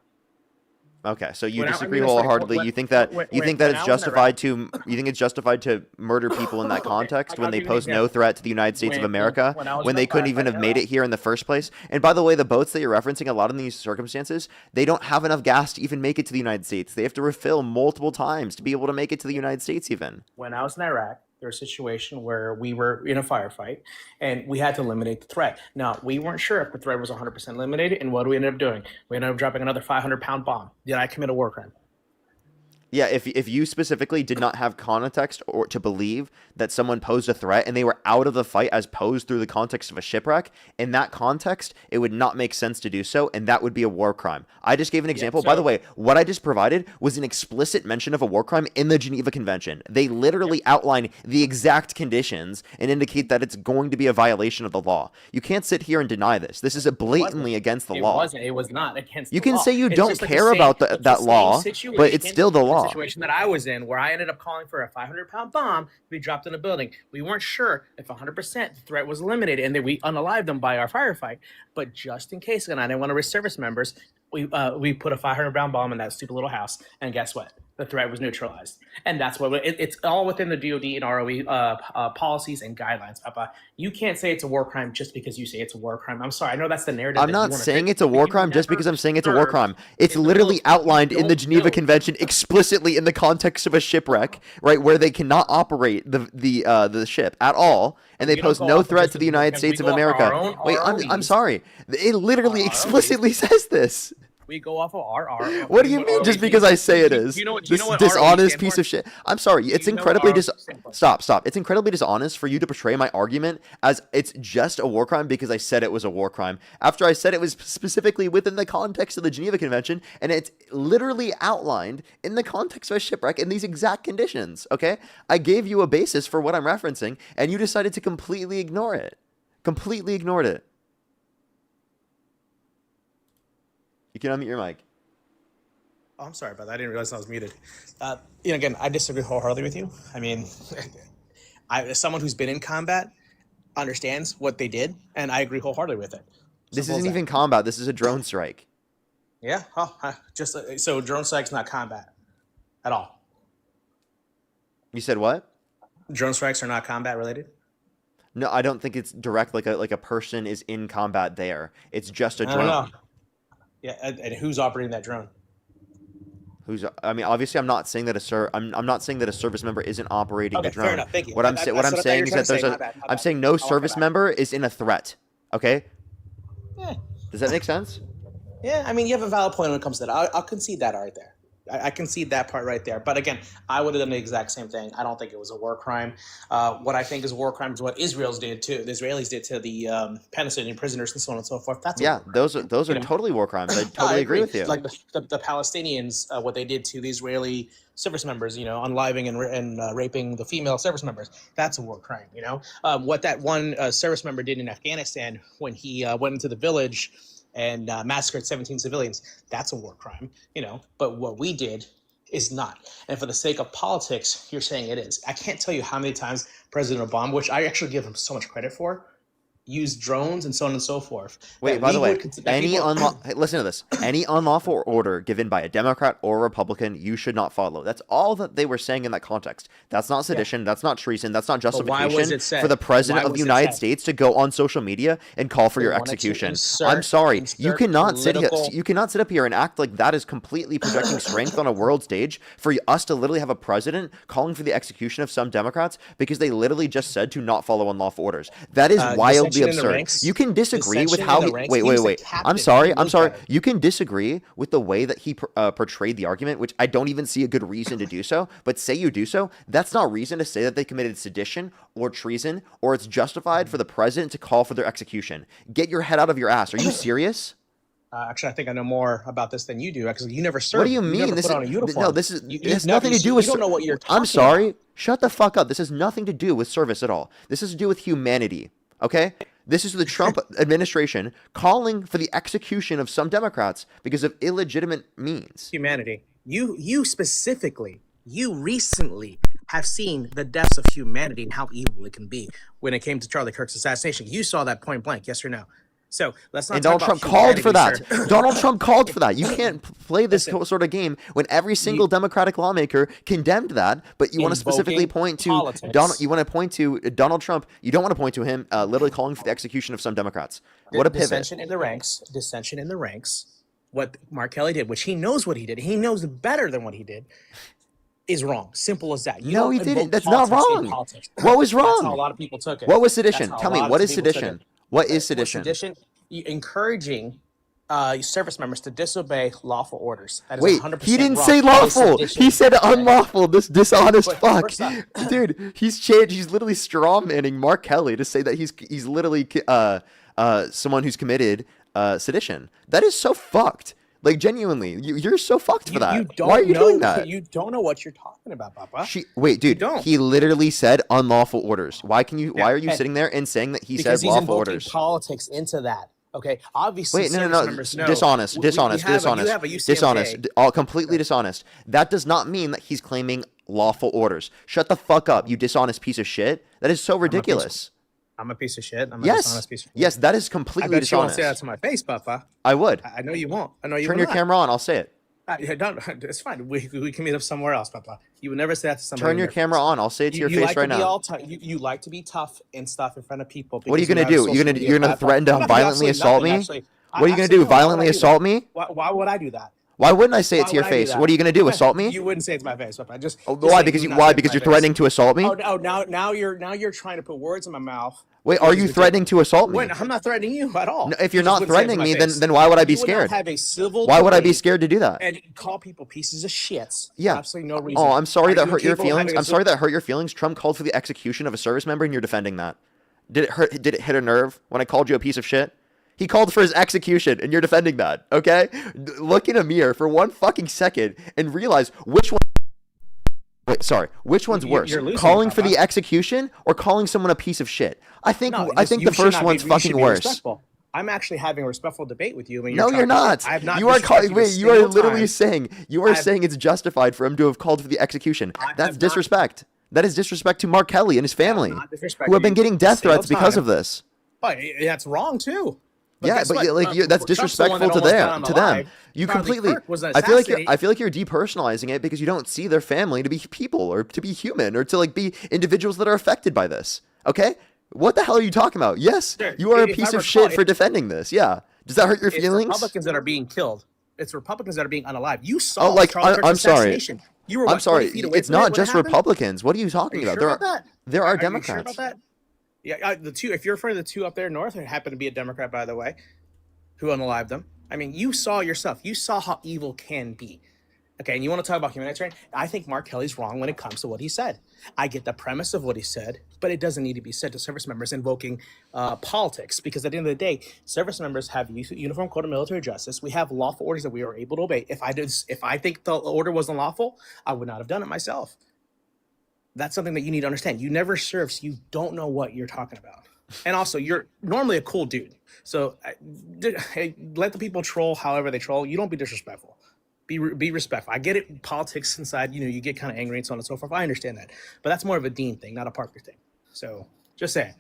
Okay, so you When I disagree mean, it's like, wholeheartedly. when- You think that when- you think when that I it's was in justified to you think it's justified to murder people in that context when I'll they give you an pose no example. threat to the United States of When- America when I was when in they the couldn't even have firefighting made era. it here in the first place? And by the way, the boats that you're referencing, a lot in these circumstances, they don't have enough gas to even make it to the United States. They have to refill multiple times to be able to make it to the United States even. When I was in Iraq, there was a situation where we were in a firefight and we had to eliminate the threat. Now, we weren't sure if the threat was 100% eliminated, and what do we end up doing? We ended up dropping another 500-pound bomb. Did I commit a war crime? Yeah, if you specifically did not have context or to believe that someone posed a threat and they were out of the fight as posed through the context of a shipwreck, in that context, it would not make sense to do so, and that would be a war crime. I just gave an example. By the way, what I just provided was an explicit mention of a war crime in the Geneva Convention. They literally outline the exact conditions and indicate that it's going to be a violation of the law. You can't sit here and deny this. This is blatantly against the law. It was not against You the can law. say you It's don't just like care the same- about it's the that same law, but situation- it's still the law. situation that I was in where I ended up calling for a 500-pound bomb to be dropped in a building. We weren't sure if 100% the threat was eliminated and that we unalived them by our firefight. But just in case, and I didn't want to risk service members, we put a 500-pound bomb in that stupid little house, and guess what? The threat was neutralized. And that's what it's all within the DoD and ROE policies and guidelines, Papa. You can't say it's a war crime just because you say it's a war crime. I'm sorry. I know that's the narrative. I'm not saying it's a war crime just because I'm saying it's a war crime. It's literally outlined in the Geneva Convention explicitly in the context of a shipwreck, right, where they cannot operate the ship at all, and they pose no threat to the United States of America. Wait, I'm sorry. It literally explicitly says this. We go off of our. What do you mean? Just because I say it is this dishonest piece of shit? I'm sorry. It's incredibly stop. It's incredibly dishonest for you to portray my argument as it's just a war crime because I said it was a war crime. After I said it was specifically within the context of the Geneva Convention, and it's literally outlined in the context of a shipwreck in these exact conditions. Okay, I gave you a basis for what I'm referencing, and you decided to completely ignore it. Completely ignored it. You can unmute your mic. Oh, I'm sorry about that. I didn't realize I was muted. Again, I disagree wholeheartedly with you. I mean, as someone who's been in combat, understands what they did, and I agree wholeheartedly with it. This isn't even combat. This is a drone strike. Yeah. So drone strike's not combat at all. You said what? Drone strikes are not combat related. No, I don't think it's direct. Like a person is in combat there. It's just a drone. I don't know. Yeah, and who's operating that drone? I mean, obviously, I'm not saying that I'm not saying that a service member isn't operating the drone. Fair enough. Thank you. What I'm saying is that I'm saying no service member is in a threat. Okay. Yeah. Does that make sense? Yeah, I mean, you have a valid point when it comes to that. I'll concede that right there. I concede that part right there. But again, I would have done the exact same thing. I don't think it was a war crime. What I think is a war crime is what Israel's did too. The Israelis did to the Palestinian prisoners and so on and so forth. That's those are totally war crimes. I totally agree with you. Like the Palestinians, what they did to the Israeli service members, unaliving and raping the female service members. That's a war crime. What that one service member did in Afghanistan when he went into the village and massacred 17 civilians. That's a war crime, but what we did is not. And for the sake of politics, you're saying it is. I can't tell you how many times President Obama, which I actually give him so much credit for, used drones and so on and so forth. Wait, by the way, listen to this. Any unlawful order given by a Democrat or a Republican, you should not follow. That's all that they were saying in that context. That's not sedition. Yeah. That's not treason. That's not justification for the president of the United States to go on social media and call for your execution. I'm sorry. You cannot sit up here and act like that is completely projecting strength on a world stage for us to literally have a president calling for the execution of some Democrats because they literally just said to not follow unlawful orders. That is wildly absurd. You can disagree with how he wait. I'm sorry. You can disagree with the way that he portrayed the argument, which I don't even see a good reason to do so, but say you do so, that's not reason to say that they committed sedition or treason or it's justified for the president to call for their execution. Get your head out of your ass. Are you serious? Actually, I think I know more about this than you do. Actually, you never served. What do you mean? This has nothing to do with. You don't know what you're talking I'm sorry. about. Shut the fuck up. This has nothing to do with service at all. This has to do with humanity. Okay? This is the Trump administration calling for the execution of some Democrats because of illegitimate means. Humanity. You specifically, you recently have seen the depths of humanity and how evil it can be when it came to Charlie Kirk's assassination. You saw that point blank, yes or no? So let's not And talk Donald about Trump called for humanity, that. sir. Donald Trump called for that. You can't play this Listen, sort of game when every single Democratic lawmaker condemned that, but you want to specifically invoking point to politics. Donald. You want to point to Donald Trump. You don't want to point to him literally calling for the execution of some Democrats. What a pivot! Dissension in the ranks. Dissension in the ranks. What Mark Kelly did, which he knows what he did, he knows better than what he did, is wrong. Simple as that. You No, don't he didn't. invoke That's not politics in wrong. politics. What was That's wrong? how a lot of people took it. What was That's sedition? how a Tell me, lot what of is people took it. sedition? What is What's sedition? sedition? Encouraging service members to disobey lawful orders. That is Wait, 100% he didn't wrong. say That is lawful. sedition. He said unlawful. This dishonest But fuck, first off- dude. He's changed. He's literally straw manning Mark Kelly to say that he's literally someone who's committed sedition. That is so fucked. Like genuinely, you're so fucked for that. You don't Why are you know, doing that? You don't know what you're talking about, Papa. Wait, dude. don't. He literally said unlawful orders. Why are you and- sitting there and saying that he because said he's lawful invoking orders? politics into that. Okay, obviously. Wait, no, service members know- dishonest, we dishonest, have you dishonest, have a UCMJ. dishonest, all completely dishonest. That does not mean that he's claiming lawful orders. Shut the fuck up, you dishonest piece of shit. That is so ridiculous. I'm a piece of shit. I'm a dishonest Yes, piece of shit. yes, that is I completely bet you won't dishonest. say that to my face, Papa. I would. I know you won't. I know you Turn will your not. camera on. I'll say it. Yeah, don't, it's fine. We can meet up somewhere else, Papa. You would never say that to somebody. Turn your camera on. I'll say it to your face like right to be now. all you like to be tough and stuff in front of people. What are you because gonna have do? social You're media gonna platform. threaten to I'm not gonna do violently absolutely assault me? nothing, actually. What are you gonna do? Violently assault me? Why would I do that? Why wouldn't I say it Why to your would I do face? that? What are you gonna do? Assault me? You wouldn't say it to my face, Papa. Just Why? say Because do you not why? say it to Because my you're face. threatening to assault me? Now you're trying to put words in my mouth. Wait, are you threatening to assault me? When I'm not threatening you at all. No, if you're You just not wouldn't say it to threatening my me, face. then why would I be You would not scared? have a civil Why would I be debate scared to do that? and call people pieces of shits. Yeah. Absolutely no reason. Oh, I'm sorry Are that you hurt your capable of feelings. having a I'm sorry that hurt your feelings. Trump called for the execution of a service member, and you're defending that. Did it hurt? Did it hit a nerve when I called you a piece of shit? He called for his execution, and you're defending that. Okay? Look in a mirror for one fucking second and realize which one. Wait, sorry. Which one's worse? you're losing, Calling for Papa. the execution or calling someone a piece of shit? I think No, I think you the should first not be- one's you should fucking be worse. respectful. I'm actually having a respectful debate with you. When No, you're talking- not. I have not. You are disrespected you a wait. You are single literally time. saying it's justified for him to have called for the execution. That's have disrespect. That is disrespect to Mark Kelly and his family, not disrespected who have been you getting a death single threats because time. of this. But that's wrong too. Yeah, guess but what? that's Trump's the one disrespectful that to almost got them. him To them, alive. you Charlie completely. Kirk was I feel like assassinated. you're depersonalizing it because you don't see their family to be people or to be human or to like be individuals that are affected by this. Okay, what the hell are you talking about? Yes, Sure, you are a if I piece of recall, shit for defending this. Yeah, does that hurt your It's feelings? Republicans that are being killed. It's Republicans that are being unalived. You saw Oh, like Charlie Kirk's I'm sorry. assassination. You were I'm what, sorry. 20 feet away It's from it not when it just happened? Republicans. What are you talking Are you about? sure about that? There are you Democrats. sure about that? Yeah, the two. If you're referring to the two up there north, who happen to be a Democrat, by the way, who unalived them. I mean, you saw yourself. You saw how evil can be. Okay, and you want to talk about humanitarian? I think Mark Kelly's wrong when it comes to what he said. I get the premise of what he said, but it doesn't need to be said to service members invoking politics, because at the end of the day, service members have uniform code of military justice. We have lawful orders that we are able to obey. If I think the order was unlawful, I would not have done it myself. That's something that you need to understand. You never served, so you don't know what you're talking about. And also, you're normally a cool dude. So hey, let the people troll however they troll. You don't be disrespectful. Be respectful. I get it. Politics inside, you get kind of angry and so on and so forth. I understand that. But that's more of a Dean thing, not a Parker thing. So just saying.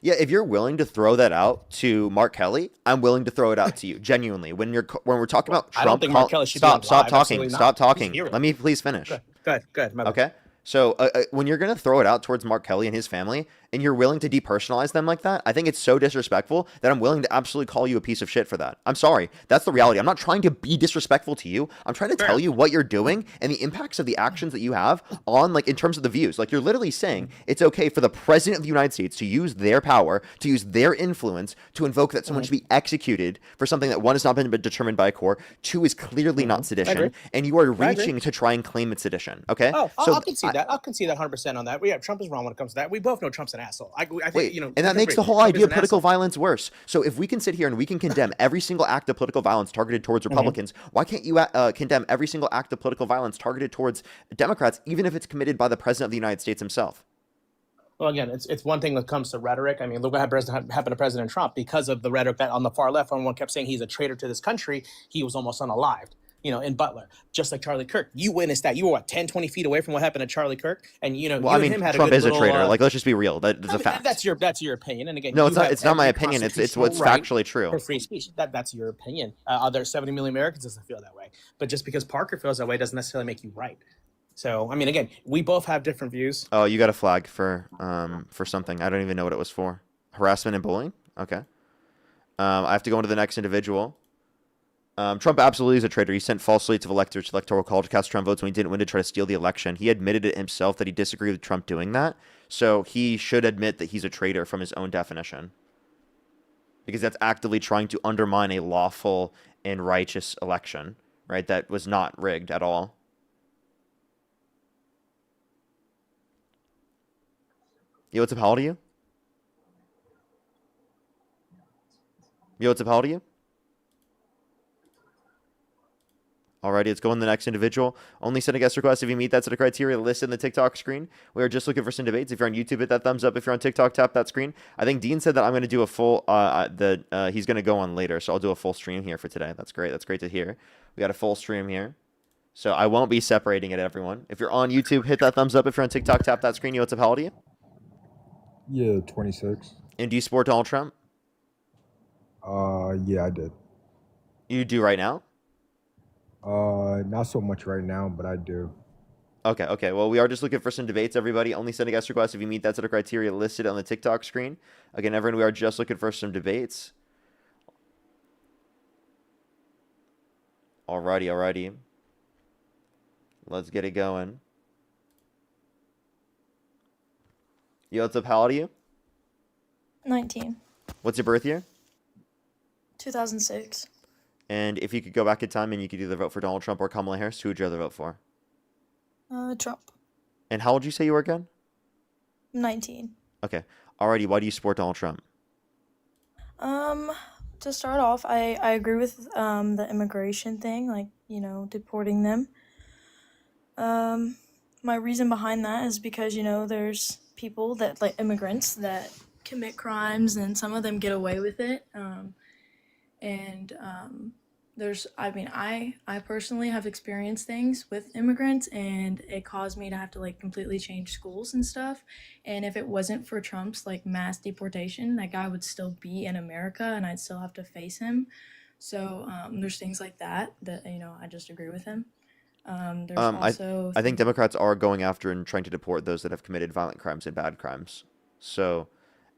Yeah, if you're willing to throw that out to Mark Kelly, I'm willing to throw it out to you. Genuinely, when we're talking about Trump, I don't think Mark Kelly should be stop alive. talking, Absolutely stop not. talking. He's a hero. Let me please finish. Good. My bad. Okay. So when you're going to throw it out towards Mark Kelly and his family, and you're willing to depersonalize them like that, I think it's so disrespectful that I'm willing to absolutely call you a piece of shit for that. I'm sorry. That's the reality. I'm not trying to be disrespectful to you. I'm trying to tell you what you're doing and the impacts of the actions that you have on, like, in terms of the views. Like, you're literally saying it's okay for the president of the United States to use their power, to use their influence to invoke that someone should be executed for something that, one, has not been determined by a court, two, is clearly not sedition, and you are reaching to try and claim it's sedition. Okay. Oh, so I'll concede that. I'll concede that 100% on that. Yeah, Trump is wrong when it comes to that. We both know Trump's an asshole. I think, Wait, and that makes the whole Trump idea is of an political asshole. violence worse. So if we can sit here and we can condemn every single act of political violence targeted towards Republicans, why can't you condemn every single act of political violence targeted towards Democrats, even if it's committed by the president of the United States himself? Well, again, it's one thing that comes to rhetoric. I mean, look what happened to President Trump because of the rhetoric that on the far left, when one kept saying he's a traitor to this country, he was almost unalived. in Butler, just like Charlie Kirk. You witnessed that. You were 10, 20 feet away from what happened to Charlie Kirk, and Well, you I and mean, him had Trump a good is a little. traitor. Like, let's just be real. That's I a mean, fact. that's your opinion, and again, No, you it's not. have It's not my every opinion. It's constitutional what's right factually true. for free speech. That's your opinion. There's 70 million Americans doesn't feel that way, but just because Parker feels that way doesn't necessarily make you right. So, I mean, again, we both have different views. Oh, you got a flag for something. I don't even know what it was for. Harassment and bullying. Okay. I have to go into the next individual. Trump absolutely is a traitor. He sent false slates of electors to electoral college to cast Trump votes when he didn't win to try to steal the election. He admitted it himself that he disagreed with Trump doing that. So he should admit that he's a traitor from his own definition. Because that's actively trying to undermine a lawful and righteous election, right? That was not rigged at all. Yo, what's up? How old are you? Yo, what's up? How old are you? Alrighty, let's go on the next individual. Only send a guest request if you meet that set of criteria listed in the TikTok screen. We are just looking for some debates. If you're on YouTube, hit that thumbs up. If you're on TikTok, tap that screen. I think Dean said that I'm going to do a full, he's going to go on later, so I'll do a full stream here for today. That's great. That's great to hear. We got a full stream here. So I won't be separating it, everyone. If you're on YouTube, hit that thumbs up. If you're on TikTok, tap that screen. Yo, what's up? How old are you? Yeah, 26. And do you support Donald Trump? Yeah, I did. You do right now? Not so much right now, but I do. Okay. Well, we are just looking for some debates, everybody. Only send a guest request if you meet that set of criteria listed on the TikTok screen. Again, everyone, we are just looking for some debates. Alrighty. Let's get it going. Yo, what's up? How old are you? 19. What's your birth year? 2006. And if you could go back in time and you could either vote for Donald Trump or Kamala Harris, who would you rather vote for? Trump. And how old did you say you were again? 19. Okay. Alrighty, why do you support Donald Trump? To start off, I agree with the immigration thing, like, deporting them. My reason behind that is because, there's people that, like immigrants, that commit crimes and some of them get away with it. I personally have experienced things with immigrants, and it caused me to have to completely change schools and stuff. And if it wasn't for Trump's mass deportation, that guy would still be in America and I'd still have to face him. So there's things like that I just agree with him. There's also I think Democrats are going after and trying to deport those that have committed violent crimes and bad crimes. So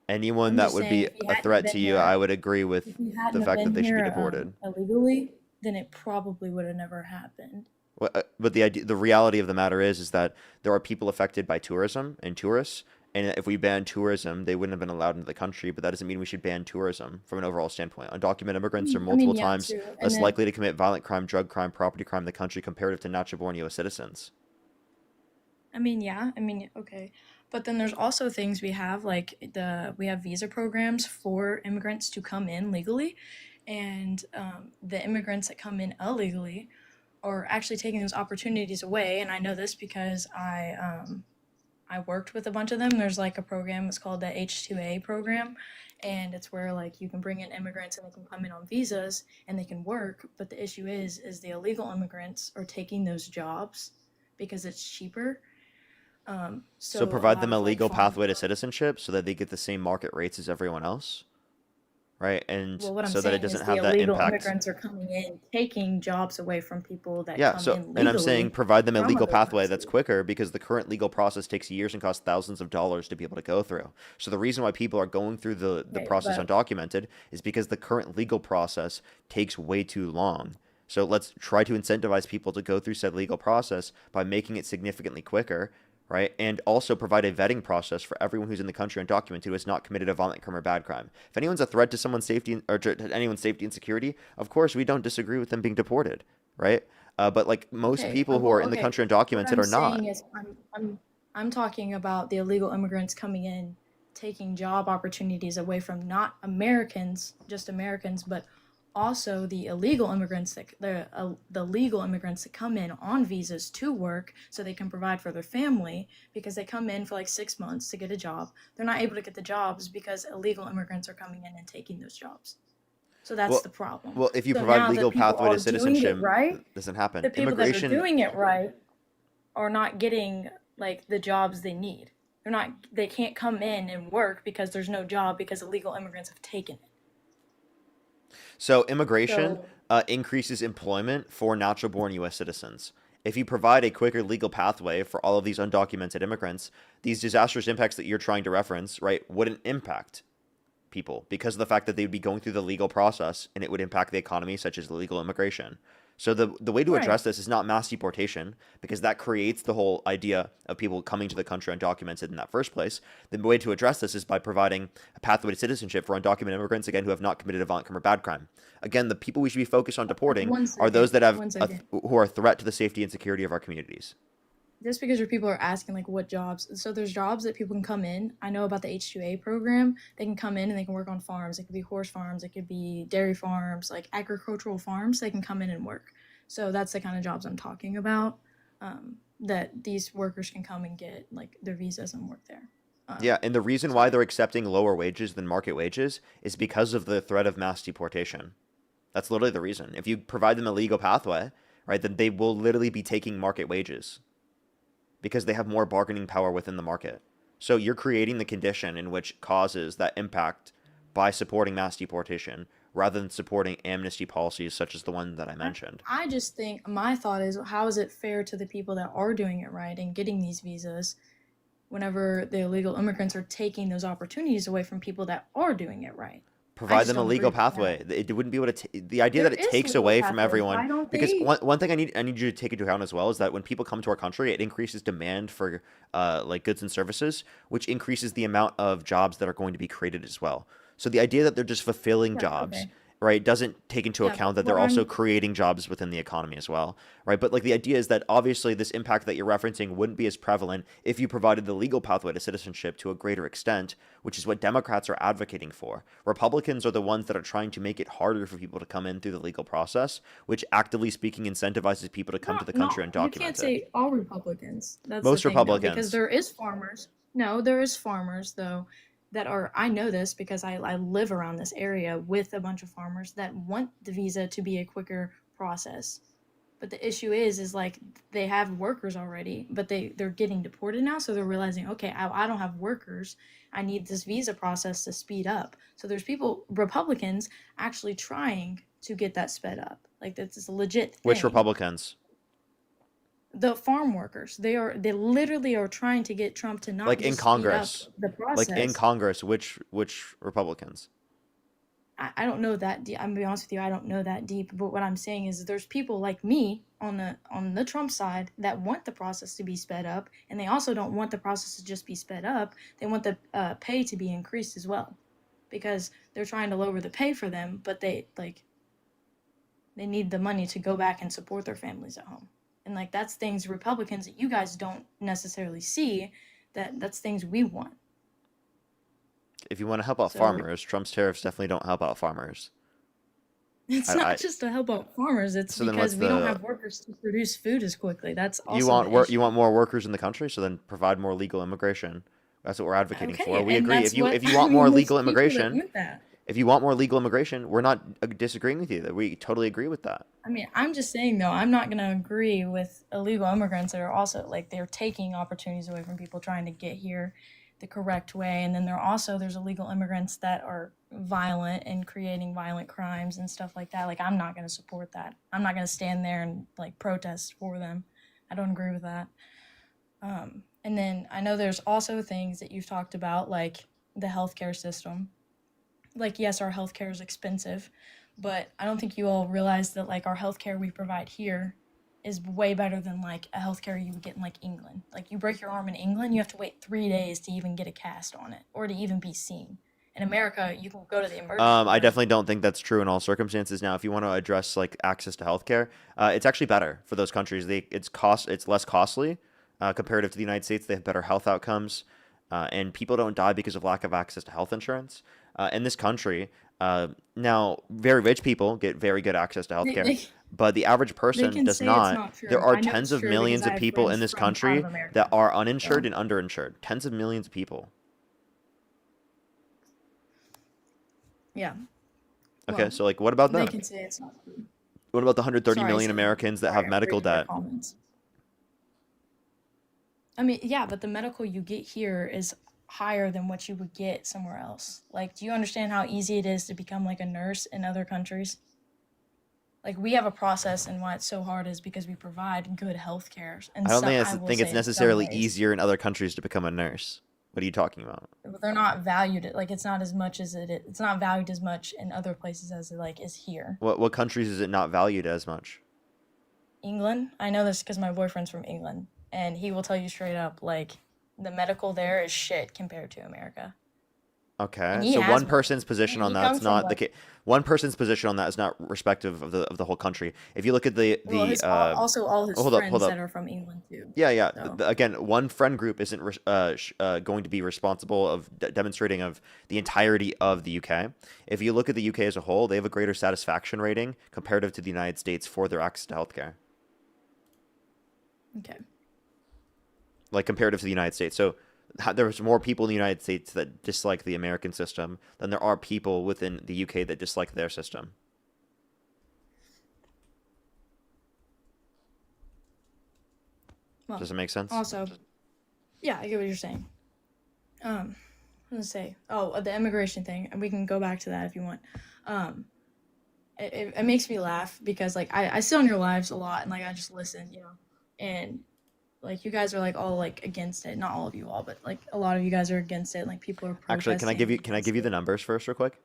anyone I'm that just would saying, be if he a hadn't threat been to you, here- I would agree with if he the hadn't fact that been they should be here, deported. illegally, then it probably would have never happened. But the reality of the matter is that there are people affected by tourism and tourists, and if we ban tourism, they wouldn't have been allowed into the country. But that doesn't mean we should ban tourism from an overall standpoint. Undocumented immigrants are multiple times true. And less then- likely to commit violent crime, drug crime, property crime in the country comparative to natural-born U.S. citizens. Okay. But then there's also things we have, we have visa programs for immigrants to come in legally, and the immigrants that come in illegally are actually taking those opportunities away. And I know this because I worked with a bunch of them. There's a program, it's called the H2A program, and it's where you can bring in immigrants and they can come in on visas and they can work. But the issue is the illegal immigrants are taking those jobs because it's cheaper. So provide them a legal pathway to citizenship so that they get the same market rates as everyone else, right? And Well, what I'm so that it saying is doesn't the have that illegal impact. immigrants are coming in, taking jobs away from people that Yeah, come so in legally. and I'm saying provide them a from legal other pathway countries. that's quicker because the current legal process takes years and costs thousands of dollars to be able to go through. So the reason why people are going through the Okay, process but- undocumented is because the current legal process takes way too long. So let's try to incentivize people to go through said legal process by making it significantly quicker, right? And also provide a vetting process for everyone who's in the country undocumented who has not committed a violent crime or bad crime. If anyone's a threat to someone's safety or to anyone's safety and security, of course we don't disagree with them being deported, right? But most Okay, people who are in the okay. country What undocumented I'm are not. saying is I'm talking about the illegal immigrants coming in, taking job opportunities away from not Americans, just Americans, but also the illegal immigrants the legal immigrants that come in on visas to work so they can provide for their family, because they come in for 6 months to get a job. They're not able to get the jobs because illegal immigrants are coming in and taking those jobs. So that's Well, the problem. well, if you So provide now that legal people pathway are to doing citizenship, it right, it doesn't happen. the people that are Immigration, doing it right are not getting like the jobs they need. They can't come in and work because there's no job because illegal immigrants have taken it. so immigration So increases employment for natural-born U.S. citizens. If you provide a quicker legal pathway for all of these undocumented immigrants, these disastrous impacts that you're trying to reference, right, wouldn't impact people because of the fact that they would be going through the legal process and it would impact the economy, such as illegal immigration. So the way to right. address this is not mass deportation because that creates the whole idea of people coming to the country undocumented in that first place. The way to address this is by providing a pathway to citizenship for undocumented immigrants, again, who have not committed a violent crime or bad crime. Again, the people we should be focused on deporting One are those that second. have One second. who are a threat to the safety and security of our communities. Just because your people are asking like what jobs, so there's jobs that people can come in. I know about the H2A program. They can come in and they can work on farms. It could be horse farms, it could be dairy farms, like agricultural farms. They can come in and work. So that's the kind of jobs I'm talking about, that these workers can come and get like their visas and work there. Yeah, and the reason why they're accepting lower wages than market wages is because of the threat of mass deportation. That's literally the reason. If you provide them a legal pathway, right, then they will literally be taking market wages because they have more bargaining power within the market. So you're creating the condition in which causes that impact by supporting mass deportation rather than supporting amnesty policies such as the one that I mentioned. I just think my thought is, how is it fair to the people that are doing it right and getting these visas whenever the illegal immigrants are taking those opportunities away from people that are doing it right? Provide them a legal pathway. It wouldn't be able to. The idea that it takes away from everyone, because one thing I need you to take into account as well is that when people come to our country, it increases demand for like goods and services, which increases the amount of jobs that are going to be created as well. So the idea that they're just fulfilling jobs, right, doesn't take into account that they're also creating jobs within the economy as well, right? But like the idea is that obviously this impact that you're referencing wouldn't be as prevalent if you provided the legal pathway to citizenship to a greater extent, which is what Democrats are advocating for. Republicans are the ones that are trying to make it harder for people to come in through the legal process, which actively speaking incentivizes people to come to the country undocumented. You can't say all Republicans. That's most the thing, Republicans. though, because there is farmers. No, there is farmers though that are, I know this because I live around this area with a bunch of farmers that want the visa to be a quicker process. But the issue is like they have workers already, but they're getting deported now, so they're realizing, okay, I don't have workers. I need this visa process to speed up. So there's people, Republicans, actually trying to get that sped up. Like that's a legit thing. Which Republicans? The farm workers. They literally are trying to get Trump to not like just in Congress. speed up the process. Like in Congress, which Republicans? I don't know that deep. I'm gonna be honest with you, I don't know that deep. But what I'm saying is there's people like me on the Trump side that want the process to be sped up, and they also don't want the process to just be sped up. They want the pay to be increased as well, because they're trying to lower the pay for them, but they need the money to go back and support their families at home. And like that's things Republicans that you guys don't necessarily see, that's things we want. If you want to help out farmers, Trump's tariffs definitely don't help out farmers. It's not just to help out farmers. It's so because we don't have workers to produce food as quickly. That's also you want more workers in the country, so then provide more legal immigration. That's what we're advocating for. We agree. If you want more legal immigration, we're not disagreeing with you. That we totally agree with that. I mean, I'm just saying though, I'm not gonna agree with illegal immigrants that are also like they're taking opportunities away from people trying to get here the correct way, and then there's illegal immigrants that are violent and creating violent crimes and stuff like that. Like I'm not going to support that. I'm not going to stand there and like protest for them. I don't agree with that. And then I know there's also things that you've talked about, like the healthcare system. Like yes, our healthcare is expensive, but I don't think you all realize that like our healthcare we provide here is way better than like a healthcare you would get in like England. Like you break your arm in England, you have to wait 3 days to even get a cast on it or to even be seen. In America, you can go to the emergency room. I definitely don't think that's true in all circumstances. Now, if you want to address like access to healthcare, it's actually better for those countries. It's less costly comparative to the United States. They have better health outcomes, and people don't die because of lack of access to health insurance. In this country, now very rich people get very good access to healthcare. But the average person does not. There are tens of millions of people in this country that are uninsured and underinsured. Tens of millions of people. Yeah. Okay, Well, so like, what about they them? can say it's not true. What about the 130 Sorry, million Sam. Americans that Sorry, have I'm medical reading your debt? comments. I mean, yeah, but the medical you get here is higher than what you would get somewhere else. Like, do you understand how easy it is to become like a nurse in other countries? Like, we have a process, and why it's so hard is because we provide good health care. And I don't some, think I will think it's say, in some necessarily ways, easier in other countries to become a nurse. What are you talking about? but they're not valued. Like, it's not as much as it's not valued as much in other places as it like is here. What countries is it not valued as much? England. I know this because my boyfriend's from England, and he will tell you straight up, like, the medical there is shit compared to America. Okay, And he so has one one. person's position on He that's comes from not the like, case. One person's position on that is not respective of the whole country. If you look at well, his also all his hold friends up. that are from England too. Yeah, yeah. So Again, one friend group isn't going to be responsible of demonstrating of the entirety of the UK. If you look at the UK as a whole, they have a greater satisfaction rating comparative to the United States for their access to healthcare. okay. Like comparative to the United States. So there's more people in the United States that dislike the American system than there are people within the UK that dislike their system. Well, Does it make sense? Also, yeah, I get what you're saying. I'm gonna say, the immigration thing, and we can go back to that if you want. It makes me laugh because like I sit on your lives a lot, and like I just listen, and like you guys are like all like against it. Not all of you all, but like a lot of you guys are against it. Like people are protesting. Actually, can I give you the numbers first real quick?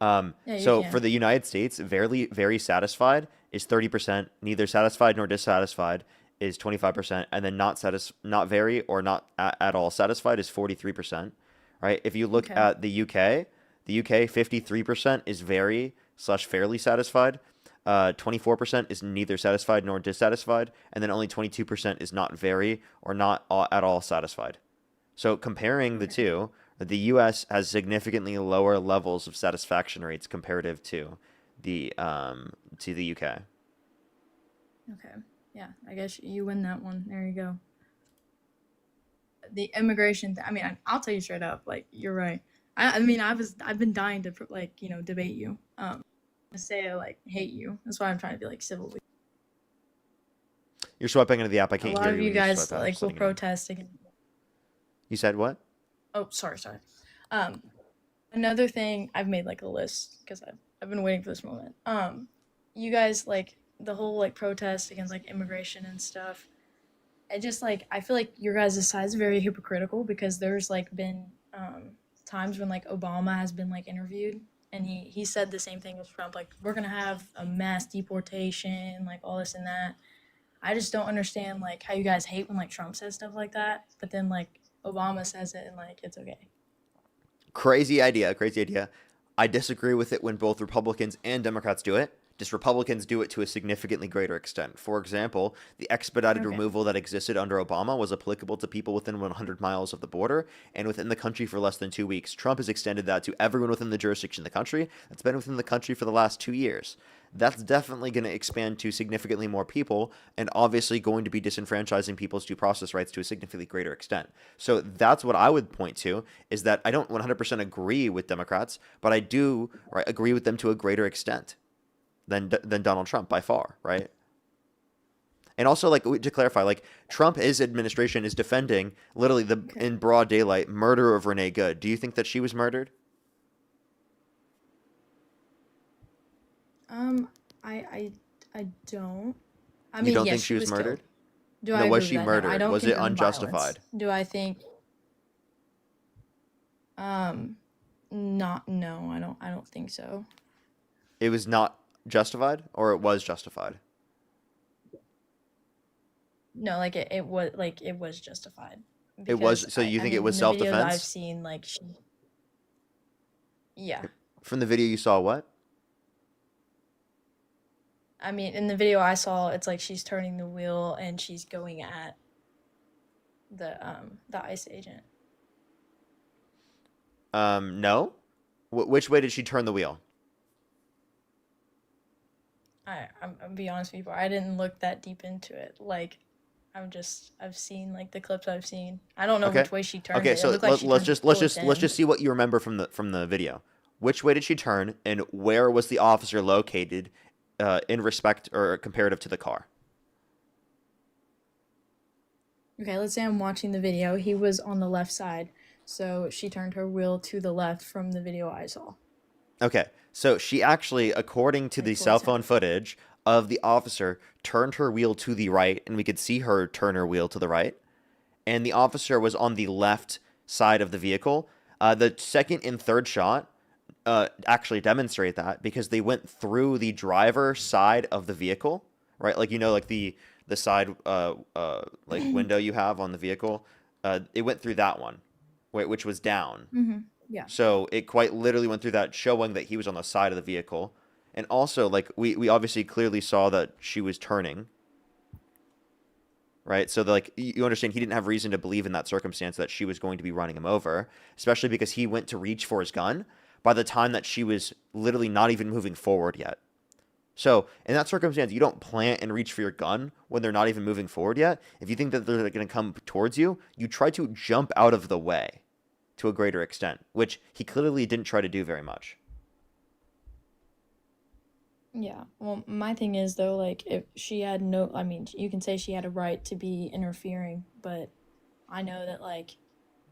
Yeah, you So can. for the United States, very satisfied is 30%, neither satisfied nor dissatisfied is 25%, and then not very or not at all satisfied is 43%, right? If you look Okay. at the UK, 53% is very/fairly satisfied. 24% is neither satisfied nor dissatisfied, and then only 22% is not very or not at all satisfied. So comparing the two, the U.S. has significantly lower levels of satisfaction rates comparative to the UK. Okay. Yeah, I guess you win that one. There you go. The immigration I mean, I'll tell you straight up, like you're right. I mean, I've been dying to like, debate you. To say I like hate you. That's why I'm trying to be like civil with You're swiping into the app. I you. A can't lot hear of you you when you guys swipe out. like Just will letting you know. protest against. You said what? Oh, sorry. Another thing, I've made like a list because I've been waiting for this moment. You guys like the whole like protest against like immigration and stuff. It just like I feel like your guys' side is very hypocritical because there's like been times when like Obama has been like interviewed and he said the same thing as Trump, like we're gonna have a mass deportation, like all this and that. I just don't understand like how you guys hate when like Trump says stuff like that, but then like Obama says it and like it's okay. Crazy idea. I disagree with it when both Republicans and Democrats do it. Just Republicans do it to a significantly greater extent. For example, the expedited Okay. removal that existed under Obama was applicable to people within 100 miles of the border and within the country for less than 2 weeks. Trump has extended that to everyone within the jurisdiction of the country that's been within the country for the last 2 years. That's definitely going to expand to significantly more people and obviously going to be disenfranchising people's due process rights to a significantly greater extent. So that's what I would point to, is that I don't 100% agree with Democrats, but I do agree with them to a greater extent than Donald Trump by far, right? And also, like, to clarify, like, his administration is defending literally in broad daylight murder of Renee Good. Do you think that she was murdered? I don't. I You mean, don't yes, think she was murdered? killed. Do No, I was agree she with that? No, I murdered? don't Was it condone violence. unjustified? Do I think not no, I don't think so. It was not justified, or it was justified? No, like it was justified. It was. Because So you I think it mean, was in the videos I've self-defense? seen, like yeah. From the video you saw, what? I mean, in the video I saw, it's like she's turning the wheel and she's going at the ICE agent. No. Which way did she turn the wheel? I'm be honest with you, I didn't look that deep into it. Like, I've seen like the clips I've seen. I don't know Okay. which way she turned Okay, it. so It looked like she let's turned just it let's in. just see what you remember from the video. which way did she turn, and where was the officer located in respect or comparative to the car? Okay, let's say I'm watching the video. He was on the left side, so she turned her wheel to the left from the video I saw. Okay, so she actually, according to the cell phone footage of the officer, turned her wheel to the right, and we could see her turn her wheel to the right. And the officer was on the left side of the vehicle. The second and third shot actually demonstrate that because they went through the driver side of the vehicle, right? Like, like the side like window you have on the vehicle. It went through that one, which was down. Mm-hmm. Yeah. So it quite literally went through that, showing that he was on the side of the vehicle. And also, like, we obviously clearly saw that she was turning. Right? So, like, you understand he didn't have reason to believe in that circumstance that she was going to be running him over, especially because he went to reach for his gun by the time that she was literally not even moving forward yet. So, in that circumstance, you don't plant and reach for your gun when they're not even moving forward yet. If you think that they're going to come towards you, you try to jump out of the way to a greater extent, which he clearly didn't try to do very much. Yeah. Well, my thing is, though, like, if she had no, I mean, you can say she had a right to be interfering, but I know that, like,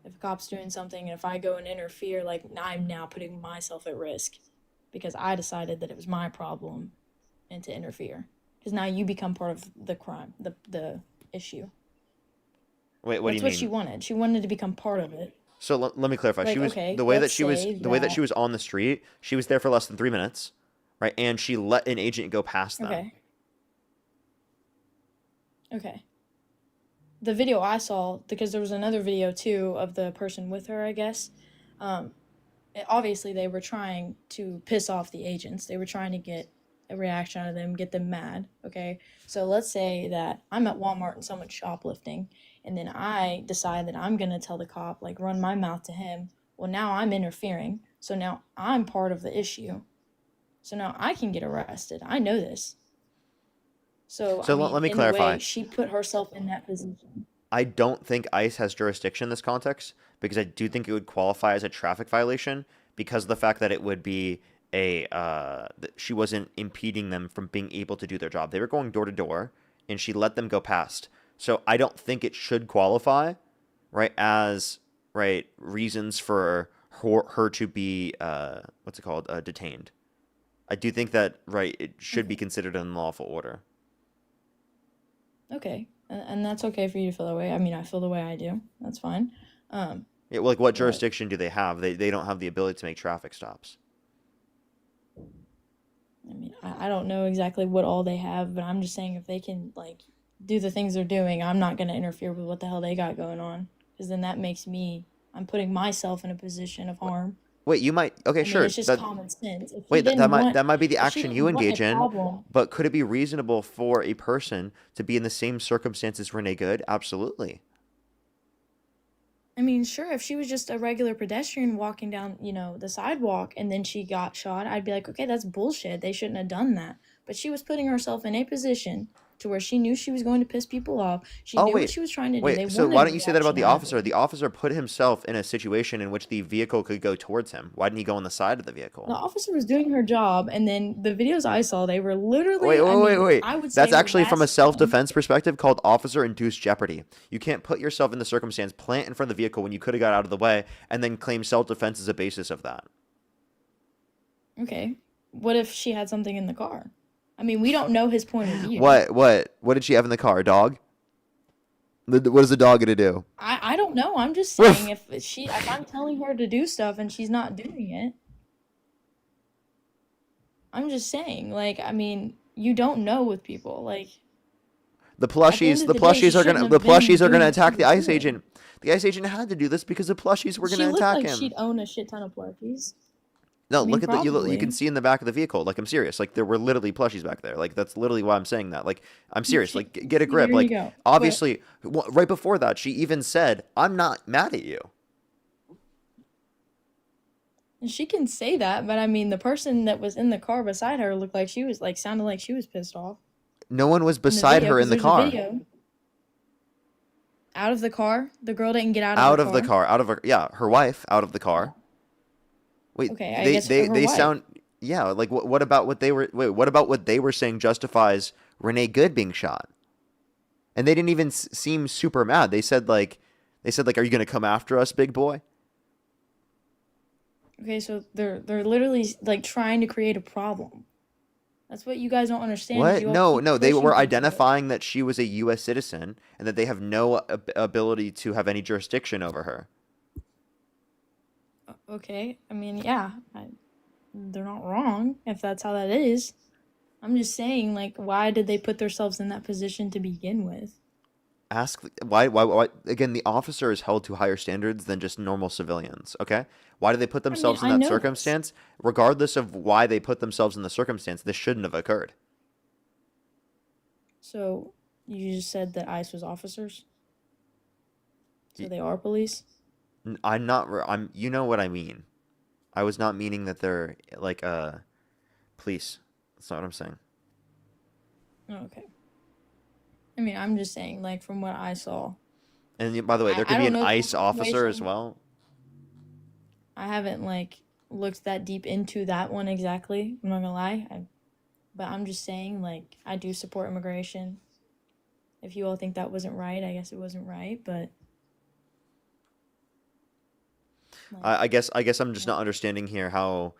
if a cop's doing something and if I go and interfere, like, I'm now putting myself at risk because I decided that it was my problem and to interfere. Because now you become part of the crime, the issue. Wait, what do you mean? That's what she wanted. She wanted to become part of it. So let me clarify. Like, She was okay, the way that let's she was say the way that she that- was on the street. She was there for less than 3 minutes, right? And she let an agent go past them. Okay. Okay. The video I saw, because there was another video too of the person with her, I guess. Obviously, they were trying to piss off the agents. They were trying to get a reaction out of them, get them mad. Okay. So let's say that I'm at Walmart and someone's shoplifting, and then I decide that I'm going to tell the cop, like, run my mouth to him. Well, now I'm interfering. So now I'm part of the issue. So now I can get arrested. I know this. So I mean, let me in a way, clarify. she put herself in that position. I don't think ICE has jurisdiction in this context because I do think it would qualify as a traffic violation because of the fact that it would be she wasn't impeding them from being able to do their job. They were going door to door, and she let them go past. So I don't think it should qualify, right, as reasons for her to be detained. I do think that it should be considered an unlawful order. Okay. And that's okay for you to feel that way. I mean, I feel the way I do. That's fine. Yeah, well, like, what jurisdiction do they have? They don't have the ability to make traffic stops. I mean, I don't know exactly what all they have, but I'm just saying if they can, like, do the things they're doing, I'm not going to interfere with what the hell they got going on. Because then that makes I'm putting myself in a position of harm. Wait, you might. Okay, I mean, sure. it's just common sense. If Wait, he didn't that might be the if she action didn't you want a engage in. problem- But could it be reasonable for a person to be in the same circumstances Renee Good? Absolutely. I mean, sure, if she was just a regular pedestrian walking down, the sidewalk and then she got shot, I'd be like, okay, that's bullshit. They shouldn't have done that. But she was putting herself in a position to where she knew she was going to piss people off. She knew what she was trying to do. Wait, so why don't you say that about the officer? The officer put himself in a situation in which the vehicle could go towards him. Why didn't he go on the side of the vehicle? The officer was doing her job, and then the videos I saw, they were literally. Wait. I would say That's actually from a that's- self-defense perspective called officer-induced jeopardy. You can't put yourself in the circumstance, plant in front of the vehicle when you could have got out of the way, and then claim self-defense as a basis of that. Okay. What if she had something in the car? I mean, we don't know his point of view. What did she have in the car? A dog? What is the dog gonna do? I don't know. I'm just saying if I'm telling her to do stuff and she's not doing it. I'm just saying, like, I mean, you don't know with people, like. The plushies are gonna attack the ICE agent. The ICE agent had to do this because the plushies were gonna attack him. She'd own a shit ton of plushies. No, I mean, look at you probably. can see in the back of the vehicle. Like, I'm serious. Like, there were literally plushies back there. Like, that's literally why I'm saying that. Like, I'm serious. Like, get a grip. Here Like, you go. obviously, right before that, she even said, "I'm not mad at you." And she can say that, but I mean, the person that was in the car beside her looked like sounded like she was pissed off. No one was beside her in the car. Out of the car? The girl didn't get out Out of of the the car? car. Out of her. Yeah, her wife out of the car. Wait, Okay, I guess her they wife. sound yeah. Like what about what they were? Wait, what about what they were saying justifies Renee Good being shot? And they didn't even seem super mad. They said like, "Are you gonna come after us, big boy?" Okay, so they're literally like trying to create a problem. That's what you guys don't understand is What? you all No, keep no. They pushing were things away. identifying that she was a U.S. citizen and that they have no ability to have any jurisdiction over her. Okay, I mean, yeah, they're not wrong if that's how that is. I'm just saying, like, why did they put themselves in that position to begin with? Ask why again, the officer is held to higher standards than just normal civilians, okay? Why do they put I mean, themselves in I that know this. circumstance? Regardless of why they put themselves in the circumstance, this shouldn't have occurred. So you just said that ICE was officers, so Y- they are police. I'm not I'm you know what I mean. I was not meaning that they're like police. That's not what I'm saying. Oh, okay. I mean, I'm just saying, like, from what I saw. And by the way, there I could be don't an know the ICE whole officer as situation. well. I haven't like looked that deep into that one exactly. I'm not gonna lie. But I'm just saying, like, I do support immigration. If you all think that wasn't right, I guess it wasn't right. But like, I guess I'm just not understanding here how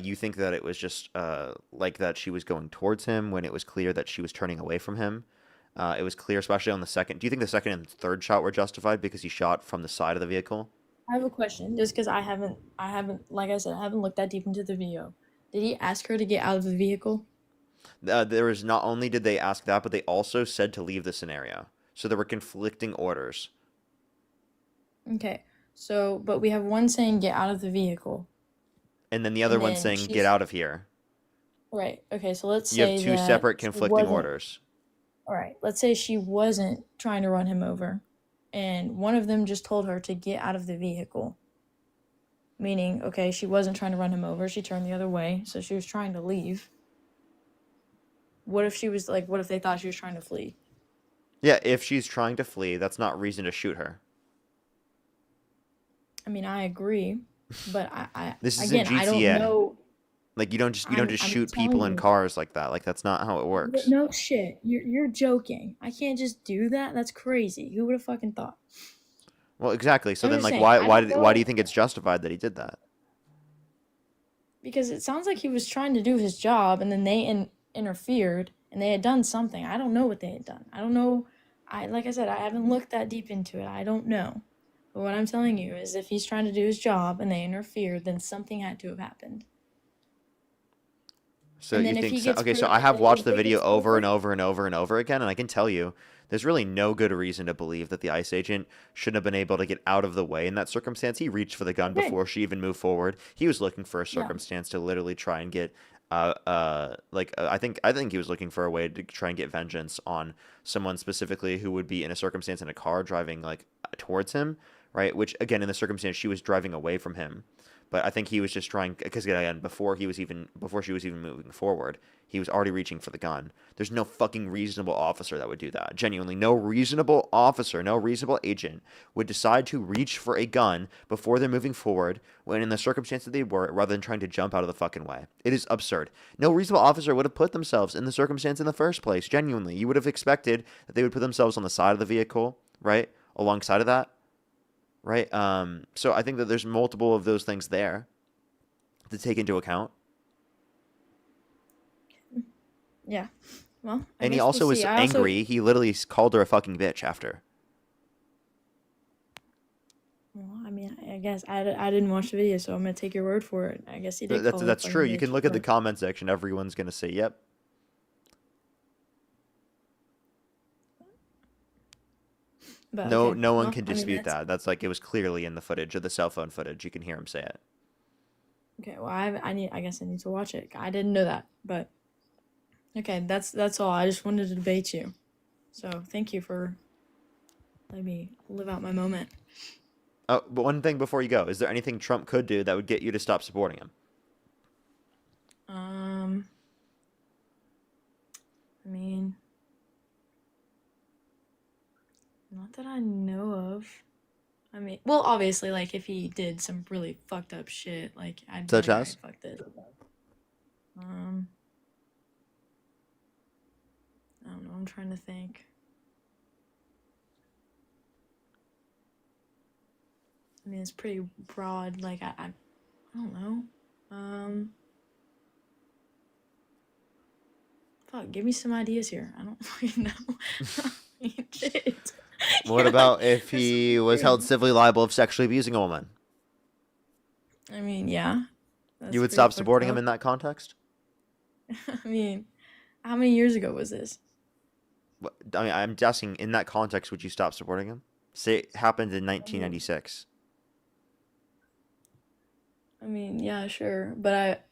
you think that it was just like that she was going towards him when it was clear that she was turning away from him. It was clear, especially on the second. Do you think the second and third shot were justified because he shot from the side of the vehicle? I have a question. Just because I haven't, like I said, I haven't looked that deep into the video. Did he ask her to get out of the vehicle? There was not only did they ask that, but they also said to leave the scenario. So there were conflicting orders. Okay. So, but we have one saying get out of the vehicle, And then the other and one then saying, get she's out of here. right. Okay. So let's You have say two that separate she conflicting wasn't. orders. All right. Let's say she wasn't trying to run him over, and one of them just told her to get out of the vehicle. Meaning, okay, she wasn't trying to run him over. She turned the other way, so she was trying to leave. What if she was like, what if they thought she was trying to flee? Yeah, if she's trying to flee, that's not reason to shoot her. I mean, I agree, but This isn't again, I don't GTA. know. Like you don't just I'm shoot telling people in you. cars like that. Like that's not how it works. No shit. You're joking. I can't just do that. That's crazy. Who would have fucking thought? Well, exactly. So I'm then just like saying, I don't why do you know. think it's justified that he did that? Because it sounds like he was trying to do his job, and then they interfered, and they had done something. I don't know what they had done. I don't know. Like I said, I haven't looked that deep into it. I don't know. But what I'm telling you is, if he's trying to do his job and they interfered, then something had to have happened. So And you then if think he so? gets Okay, so hurt, I have watched if the it video gets over and over, over and over and over again, and I can tell you there's really no good reason to believe that the ICE agent shouldn't have been able to get out of the way in that circumstance. He reached for the gun okay, before she even moved forward. He was looking for a yeah, circumstance to literally try and get I think he was looking for a way to try and get vengeance on someone specifically who would be in a circumstance in a car driving like towards him, right? Which again in the circumstance she was driving away from him. But I think he was just trying because again before she was even moving forward, he was already reaching for the gun. There's no fucking reasonable officer that would do that. Genuinely, no reasonable officer, no reasonable agent would decide to reach for a gun before they're moving forward when in the circumstance that they were, rather than trying to jump out of the fucking way. It is absurd. No reasonable officer would have put themselves in the circumstance in the first place. Genuinely, you would have expected that they would put themselves on the side of the vehicle, right, alongside of that, right? So I think that there's multiple of those things there to take into account. yeah. Well, I And he guess we'll also was see. I also, angry. He literally called her a fucking bitch after. well, I mean, I guess I didn't watch the video, so I'm gonna take your word for it. I guess he did call her a That's fucking true. You bitch, can look at the but comment section. Everyone's gonna say, "Yep." No, okay. no one Well, can I mean, dispute that's that. That's like it was clearly in the footage of the cell phone footage. You can hear him say it. okay. Well, I guess I need to watch it. I didn't know that, but okay. That's all. I just wanted to debate you. So thank you for letting me live out my moment. Oh, but one thing before you go, is there anything Trump could do that would get you to stop supporting him? I mean, not that I know of. I mean, well, obviously, like if he did some really fucked up shit, like I'd be Such like, as? alright, fuck this. Um, I don't know. I'm trying to think. I mean, it's pretty broad. Like I don't know. Fuck, give me some ideas here. I don't fucking know. Shit. What about if he was held civilly liable of sexually abusing a woman? I mean, yeah. You would stop supporting him in that context? I mean, how many years ago was this? I mean, I'm asking, in that context, would you stop supporting him? Say it happened in 1996. I mean, yeah, sure, but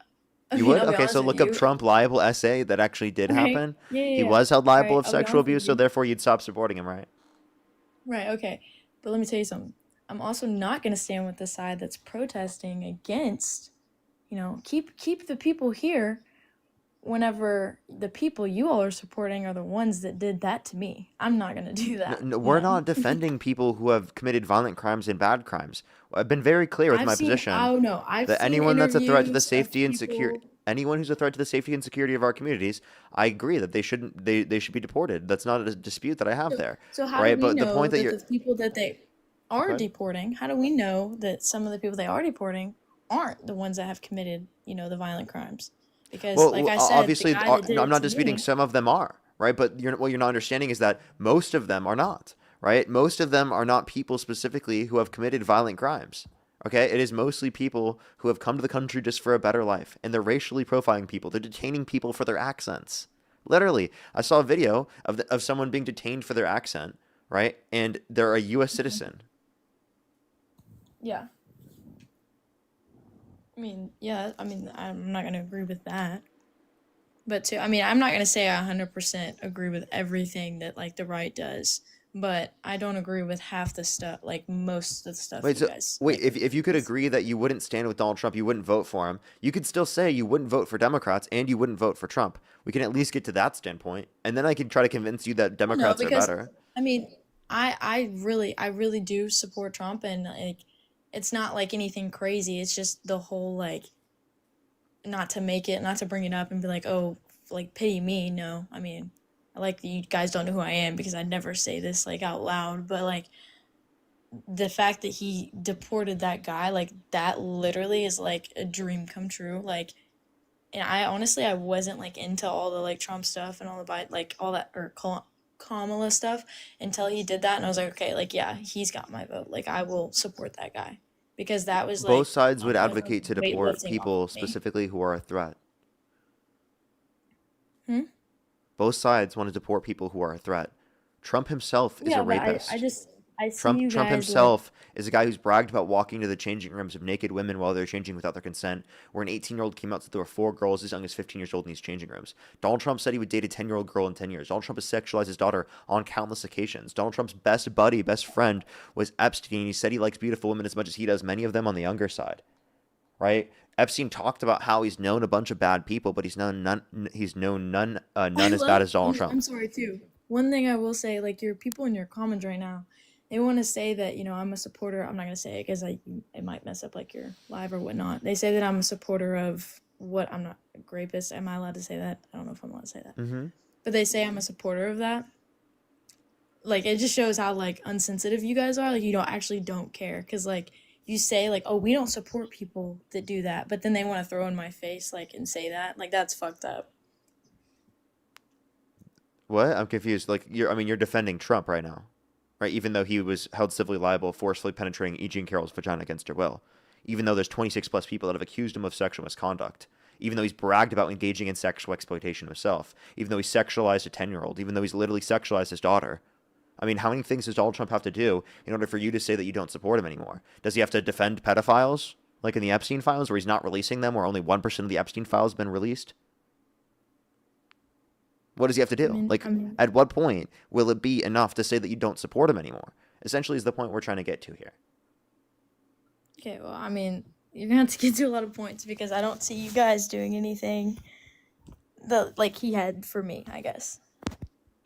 I You mean, would? I'll be Okay, honest so with look you. up Trump liable essay that actually did Right. happen. Yeah, He yeah. was held liable Right, of I'll be sexual honest with abuse, so you. therefore you'd stop supporting him, right? Right, okay. But let me tell you something. I'm also not going to stand with the side that's protesting against, keep the people here whenever the people you all are supporting are the ones that did that to me. I'm not going to do that. No, we're not defending people who have committed violent crimes and bad crimes. I've been very clear with I've my seen, position oh no, I've that seen anyone that's a threat to the interviews of safety and security, people. anyone who's a threat to the safety and security of our communities, I agree that they shouldn't, they should be deported. That's not a dispute that I have there, So how do right? we But the know point that that you're, the people that they are ahead. deporting, how do we know that some of the people they are deporting aren't the ones that have committed, the violent crimes? Because, like I said, the obviously, guy that did I'm it not to disputing me, some of them are, right? But what you're not understanding is that most of them are not, right? Most of them are not people specifically who have committed violent crimes. Okay, it is mostly people who have come to the country just for a better life, and they're racially profiling people. They're detaining people for their accents. Literally, I saw a video of someone being detained for their accent, right? And they're a U.S. citizen. yeah. I mean, yeah, I mean, I'm not going to agree with that. But I mean, I'm not going to say I 100% agree with everything that, like, the right does. But I don't agree with half the stuff, like, most of the stuff Wait, you so guys, wait, like, if you could agree that you wouldn't stand with Donald Trump, you wouldn't vote for him, you could still say you wouldn't vote for Democrats and you wouldn't vote for Trump. We can at least get to that standpoint, and then I can try to convince you that no, Democrats are because, better. I mean, I really do support Trump, and, like, it's not, like, anything crazy. It's just the whole, like, not to bring it up and be like, oh, like, pity me. No, I mean, I like that you guys don't know who I am because I'd never say this, like, out loud, but, like, the fact that he deported that guy, like, that literally is, like, a dream come true. Like, and I honestly, I wasn't, like, into all the, like, Trump stuff and all the, like, all that, or Kamala stuff until he did that, and I was like, okay, like, yeah, he's got my vote. Like, I will support that guy. Because that was, like, Both sides would almost like advocate to weightlifting deport off people of me. specifically who are a threat. Hmm? Both sides want to deport people who are a threat. Trump himself is Yeah, a but rapist. I see Trump you Trump guys, like, himself is a guy who's bragged about walking to the changing rooms of naked women while they're changing without their consent, where an 18-year-old came out that there were 4 girls as young as 15 years old in these changing rooms. Donald Trump said he would date a 10-year-old girl in 10 years. Donald Trump has sexualized his daughter on countless occasions. Donald Trump's best buddy, best friend, was Epstein. He said he likes beautiful women as much as he does, many of them on the younger side. Right? Epstein talked about how he's known a bunch of bad people, but he's known none as bad as Donald Trump. I'm sorry too. One thing I will say, like, your people in your comments right now, they want to say that, I'm a supporter. I'm not gonna say it because it might mess up, like, your live or whatnot. They say that I'm a supporter of what? I'm not a rapist. Am I allowed to say that? I don't know if I'm allowed to say that. Mm-hmm. But they say I'm a supporter of that. Like, it just shows how, like, unsensitive you guys are. Like, you don't care because, like, you say, like, oh, we don't support people that do that, but then they want to throw in my face, like, and say that. Like, that's fucked up. What? I'm confused. Like, you're defending Trump right now, right? Even though he was held civilly liable, forcefully penetrating E. Jean Carroll's vagina against her will. Even though there's 26 plus people that have accused him of sexual misconduct. Even though he's bragged about engaging in sexual exploitation himself. Even though he sexualized a 10-year-old. Even though he's literally sexualized his daughter. I mean, how many things does Donald Trump have to do in order for you to say that you don't support him anymore? Does he have to defend pedophiles, like in the Epstein files, where he's not releasing them, where only 1% of the Epstein files have been released? What does he have to do? At what point will it be enough to say that you don't support him anymore? Essentially is the point we're trying to get to here. Okay, well, I mean, you're gonna have to get to a lot of points because I don't see you guys doing anything that, like, he had for me, I guess.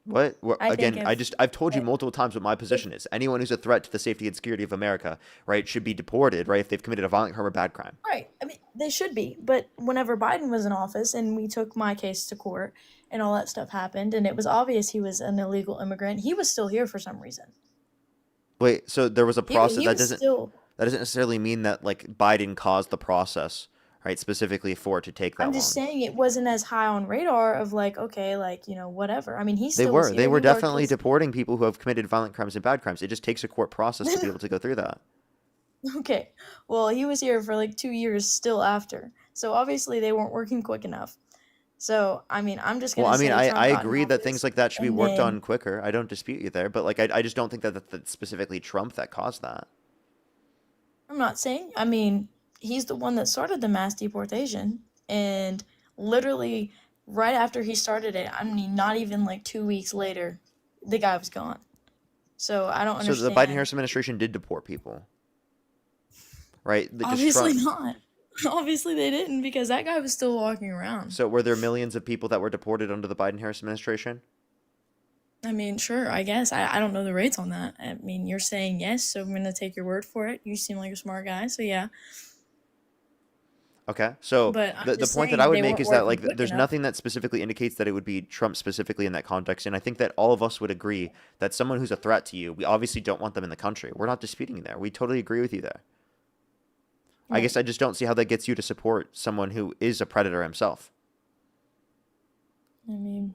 What? I think Again, if I've told you multiple times what my position is. Anyone who's a threat to the safety and security of America, right, should be deported, right, if they've committed a violent crime or bad crime. right, I mean they should be, but whenever Biden was in office and we took my case to court and all that stuff happened and it was obvious he was an illegal immigrant, he was still here for some reason. Wait, so there was a He process he was still. that doesn't necessarily mean that like Biden caused the process, right, specifically for it to take that I'm long. just saying it wasn't as high on radar of like, okay, like, whatever. I mean, he They still was were. here. They were He worked definitely with. deporting people who have committed violent crimes and bad crimes. It just takes a court process to be able to go through that. Okay, well, he was here for like 2 years still after. So obviously they weren't working quick enough. So, I mean, I'm just Well, gonna I mean, say Trump I got in agree that office things like that should be and worked then on quicker. I don't dispute you there, but like I just don't think that's specifically Trump that caused that. I'm not saying, I mean, he's the one that started the mass deportation and literally right after he started it, I mean, not even like 2 weeks later, the guy was gone. So I don't So the understand. Biden-Harris administration did deport people, right? Obviously not. Obviously they didn't because that guy was still walking around. So were there millions of people that were deported under the Biden-Harris administration? I mean, sure, I guess. I don't know the rates on that. I mean, you're saying yes, so I'm going to take your word for it. You seem like a smart guy, so yeah. Okay, so But I'm the just point that saying I would they make weren't is that working like quick there's enough. nothing that specifically indicates that it would be Trump specifically in that context, and I think that all of us would agree that someone who's a threat to you, we obviously don't want them in the country. We're not disputing there. We totally agree with you there. I guess I just don't see how that gets you to support someone who is a predator himself. I mean,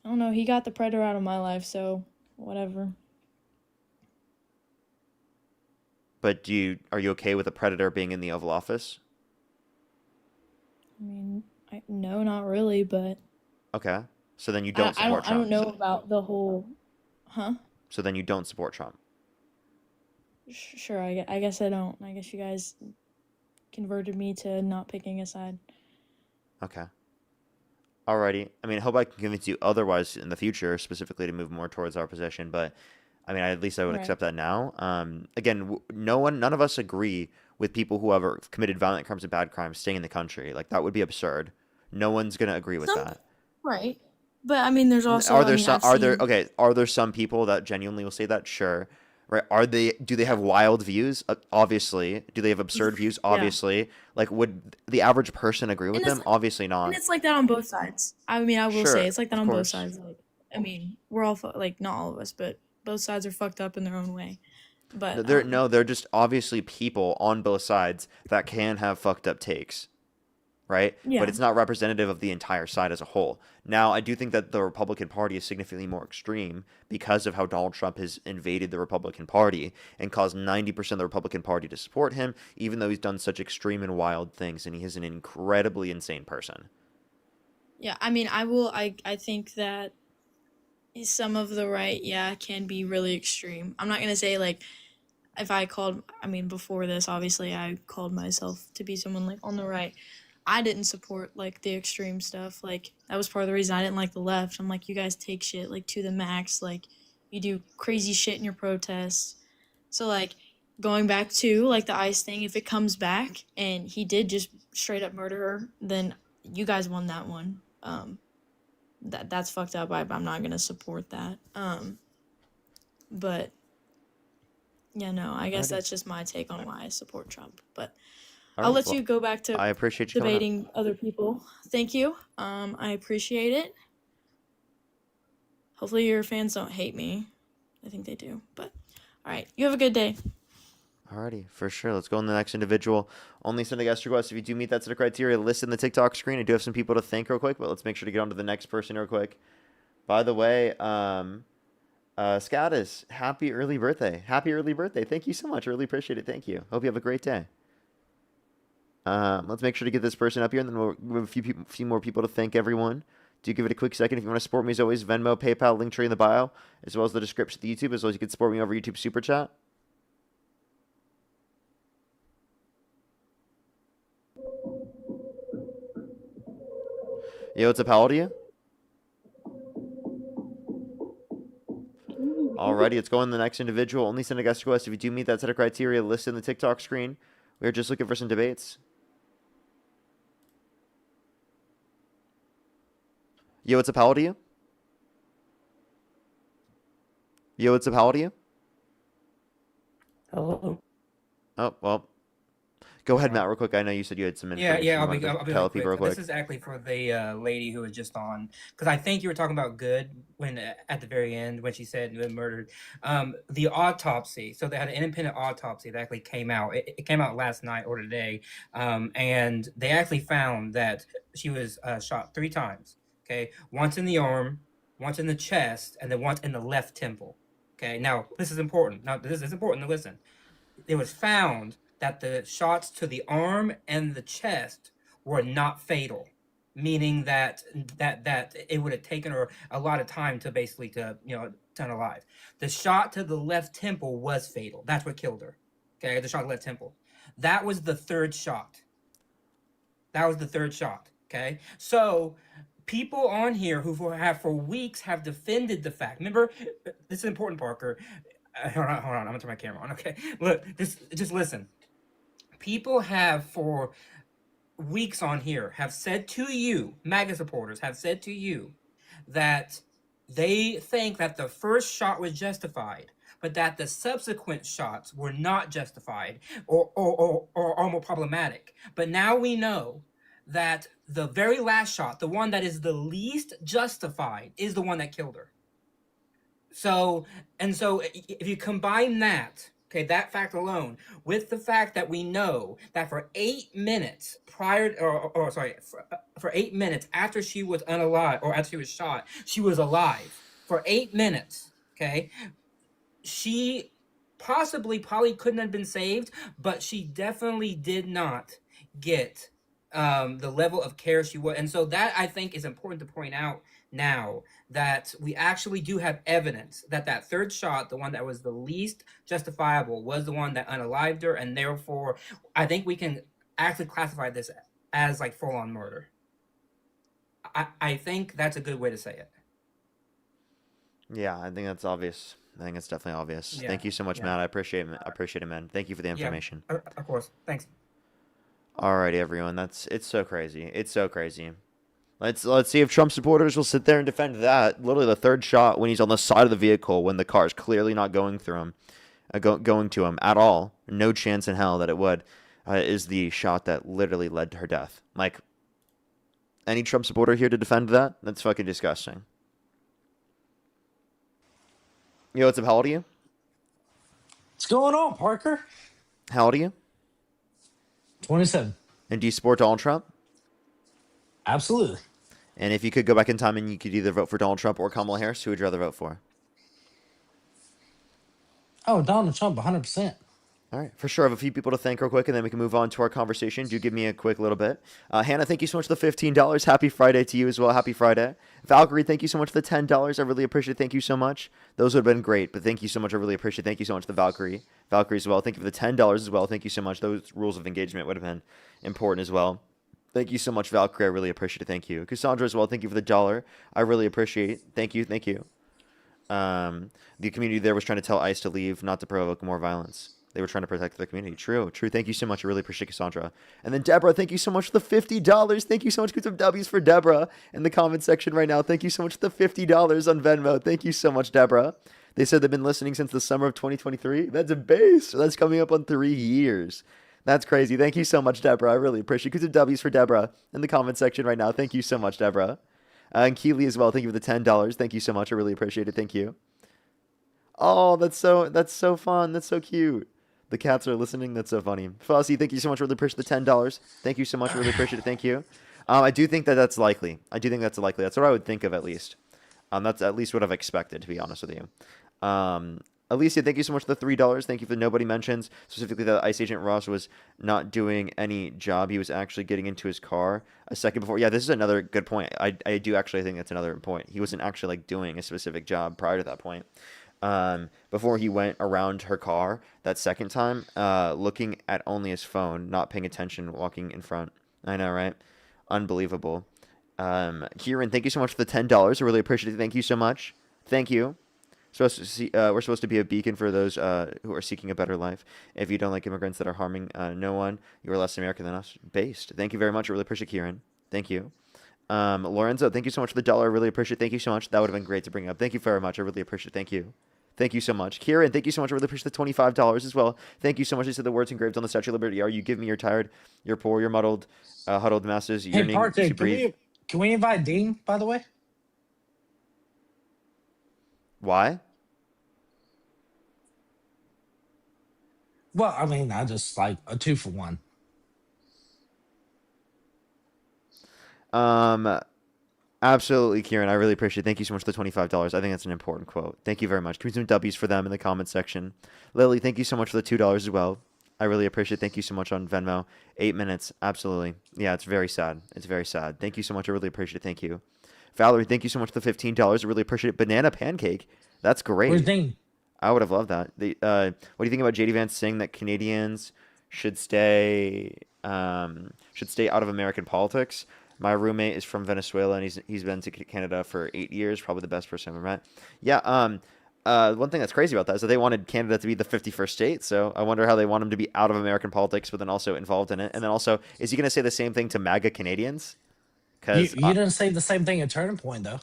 I don't know. He got the predator out of my life, so whatever. But are you okay with a predator being in the Oval Office? I mean, no, not really, but Okay, so then you don't support I don't Trump. know about the whole, huh? So then you don't support Trump. Sure, I guess I don't. I guess you guys converted me to not picking a side. Okay. Alrighty. I mean, I hope I can convince you otherwise in the future, specifically to move more towards our position. But I mean, at least I would Right. accept that now. Again, none of us agree with people who have committed violent crimes and bad crimes staying in the country. Like that would be absurd. No one's gonna agree with that. Right. But I mean, there's also. Are there I mean, some? I've Are there seen- okay? Are there some people that genuinely will say that? Sure. Right? Do they have wild views? Obviously. Do they have absurd views? Yeah. Obviously. Like, would the average person agree with And it's them? Obviously not. And it's like that on both sides. I mean, I will Sure, say it's like that of on both course. sides. Like, I mean, we're all like not all of us, but both sides are fucked up in their own way. But They're just obviously people on both sides that can have fucked up takes, right? Yeah. But it's not representative of the entire side as a whole. Now, I do think that the Republican Party is significantly more extreme because of how Donald Trump has invaded the Republican Party and caused 90% of the Republican Party to support him, even though he's done such extreme and wild things, and he is an incredibly insane person. yeah, I mean, I think that some of the right, yeah, can be really extreme. I'm not gonna say like if I mean, before this, obviously, I called myself to be someone like on the right. I didn't support like the extreme stuff. Like that was part of the reason I didn't like the left. I'm like, you guys take shit like to the max. Like you do crazy shit in your protests. So like going back to like the ICE thing, if it comes back and he did just straight up murder her, then you guys won that one. That's fucked up. I'm not gonna support that. But yeah, no, I guess Alrighty. that's just my take on why I support Trump. But All I'll right, let well, you go back to I appreciate you coming up. debating other people. Thank you. I appreciate it. Hopefully your fans don't hate me. I think they do. But all right, you have a good day. Alrighty, for sure. Let's go on the next individual. Only send a guest request if you do meet that set of criteria. List in the TikTok screen. I do have some people to thank real quick, but let's make sure to get on to the next person real quick. By the way, Scatus, happy early birthday. Happy early birthday. Thank you so much. Really appreciate it. Thank you. Hope you have a great day. Let's make sure to get this person up here, and then we'll have a few more people to thank everyone. Do give it a quick second. If you want to support me, as always, Venmo, PayPal, Linktree in the bio, as well as the description of the YouTube, as well as you can support me over YouTube Super Chat. Yo, what's up? How old are you? Alrighty, let's go on to the next individual. Only send a guest request if you do meet that set of criteria listed in the TikTok screen. We're just looking for some debates. Yo, what's up? How old are you? Yo, what's up? How old are you? Hello. Oh, well. Go ahead, Matt, real quick. I know you said you had some information Yeah, you I'll wanted be, to I'll be tell really people quick. real This quick. is actually for the lady who was just on, because I think you were talking about Good when at the very end when she said murdered. The autopsy. So they had an independent autopsy that actually came out. It came out last night or today, and they actually found that she was shot 3 times. Okay, once in the arm, once in the chest, and then once in the left temple. Okay, now this is important. Now this is important to listen. It was found that the shots to the arm and the chest were not fatal, meaning that it would have taken her a lot of time to basically to turn alive. The shot to the left temple was fatal. That's what killed her. Okay, the shot to the left temple. That was the third shot. That was the third shot. Okay, so people on here who have for weeks have defended the fact. Remember, this is important, Parker. Hold on. I'm gonna turn my camera on. Okay, look, just listen. People have for weeks on here have said to you, MAGA supporters have said to you, that they think that the first shot was justified, but that the subsequent shots were not justified or more problematic. But now we know that the very last shot, the one that is the least justified, is the one that killed her. So if you combine that, okay, that fact alone, with the fact that we know that for 8 minutes prior, or sorry, for 8 minutes after she was unalive, or after she was shot, she was alive for 8 minutes. Okay, she probably couldn't have been saved, but she definitely did not get the level of care she was. And so that, I think, is important to point out now, that we actually do have evidence that that third shot, the one that was the least justifiable, was the one that unalived her, and therefore I think we can actually classify this as like full-on murder. I think that's a good way to say it. Yeah, I think that's obvious. I think it's definitely obvious. Yeah, Thank you so much, yeah. Matt. I appreciate it, man. Thank you for the information. Yeah, of course. Thanks. Alrighty, everyone. It's so crazy. It's so crazy. Let's see if Trump supporters will sit there and defend that. Literally the third shot when he's on the side of the vehicle when the car is clearly not going through him, going to him at all. No chance in hell that it would. Is the shot that literally led to her death. Like, any Trump supporter here to defend that? That's fucking disgusting. Yo, what's up? How old are you? What's going on, Parker? How old are you? 27. And do you support Donald Trump? Absolutely. And if you could go back in time and you could either vote for Donald Trump or Kamala Harris, who would you rather vote for? Oh, Donald Trump, 100%. All right, for sure. I have a few people to thank real quick, and then we can move on to our conversation. Do give me a quick little bit. Hannah, thank you so much for the $15. Happy Friday to you as well. Happy Friday. Valkyrie, thank you so much for the $10. I really appreciate it. Thank you so much. Those would have been great, but thank you so much. I really appreciate it. Thank you so much to Valkyrie. Valkyrie as well. Thank you for the $10 as well. Thank you so much. Those rules of engagement would have been important as well. Thank you so much, Valkyrie. I really appreciate it. Thank you. Cassandra as well. Thank you for the $1. I really appreciate it. Thank you. Thank you. The community there was trying to tell ICE to leave, not to provoke more violence. They were trying to protect the community. True. Thank you so much. I really appreciate Cassandra. And then Deborah, thank you so much for the $50. Thank you so much. Put some W's for Deborah in the comment section right now. Thank you so much for the $50 on Venmo. Thank you so much, Deborah. They said they've been listening since the summer of 2023. That's a base. That's coming up on 3 years. That's crazy. Thank you so much, Deborah. I really appreciate it. Put some W's for Deborah in the comment section right now. Thank you so much, Deborah. And Keely as well. Thank you for the $10. Thank you so much. I really appreciate it. Thank you. Oh, that's so fun. That's so cute. The cats are listening. That's so funny. Fossey, thank you so much. Really appreciate the $10. Thank you so much. Really appreciate it. Thank you. I do think that's likely. That's what I would think of at least. That's at least what I've expected, to be honest with you. Alicia, thank you so much for the $3. Thank you for the nobody mentions. Specifically that ICE Agent Ross was not doing any job. He was actually getting into his car a second before. Yeah, this is another good point. I do actually think that's another point. He wasn't actually like doing a specific job prior to that point. Before he went around her car that second time, looking at only his phone, not paying attention, walking in front. I know, right? Unbelievable. Kieran, thank you so much for the $10. I really appreciate it. Thank you so much. Thank you. We're supposed to be a beacon for those who are seeking a better life. If you don't like immigrants that are harming no one, you are less American than us. Based. Thank you very much. I really appreciate Kieran. Thank you. Lorenzo, thank you so much for the $1. I really appreciate it. Thank you so much. That would have been great to bring up. Thank you very much. I really appreciate it. Thank you. Thank you so much. Kieran, thank you so much. I really appreciate the $25 as well. Thank you so much. They said the words engraved on the Statue of Liberty are, "You give me, you're tired, you're poor, you're muddled, huddled masses, Hey, yearning Parker, to breathe." can we invite Dean, by the way? Why? Well, I mean, I just like a 2-for-1. Absolutely, Kieran. I really appreciate it. Thank you so much for the $25. I think that's an important quote. Thank you very much. Can we do some W's for them in the comment section? Lily, thank you so much for the $2 as well. I really appreciate it. Thank you so much on Venmo. 8 minutes. Absolutely. Yeah, it's very sad. It's very sad. Thank you so much. I really appreciate it. Thank you. Valerie, thank you so much for the $15. I really appreciate it. Banana pancake. That's great. Where's Dean? I would have loved that. What do you think about JD Vance saying that Canadians should stay out of American politics? My roommate is from Venezuela and he's been to Canada for 8 years. Probably the best person I've ever met. Yeah. One thing that's crazy about that is that they wanted Canada to be the 51st state. So I wonder how they want him to be out of American politics, but then also involved in it. And then also, is he going to say the same thing to MAGA Canadians? You didn't say the same thing at Turning Point, though.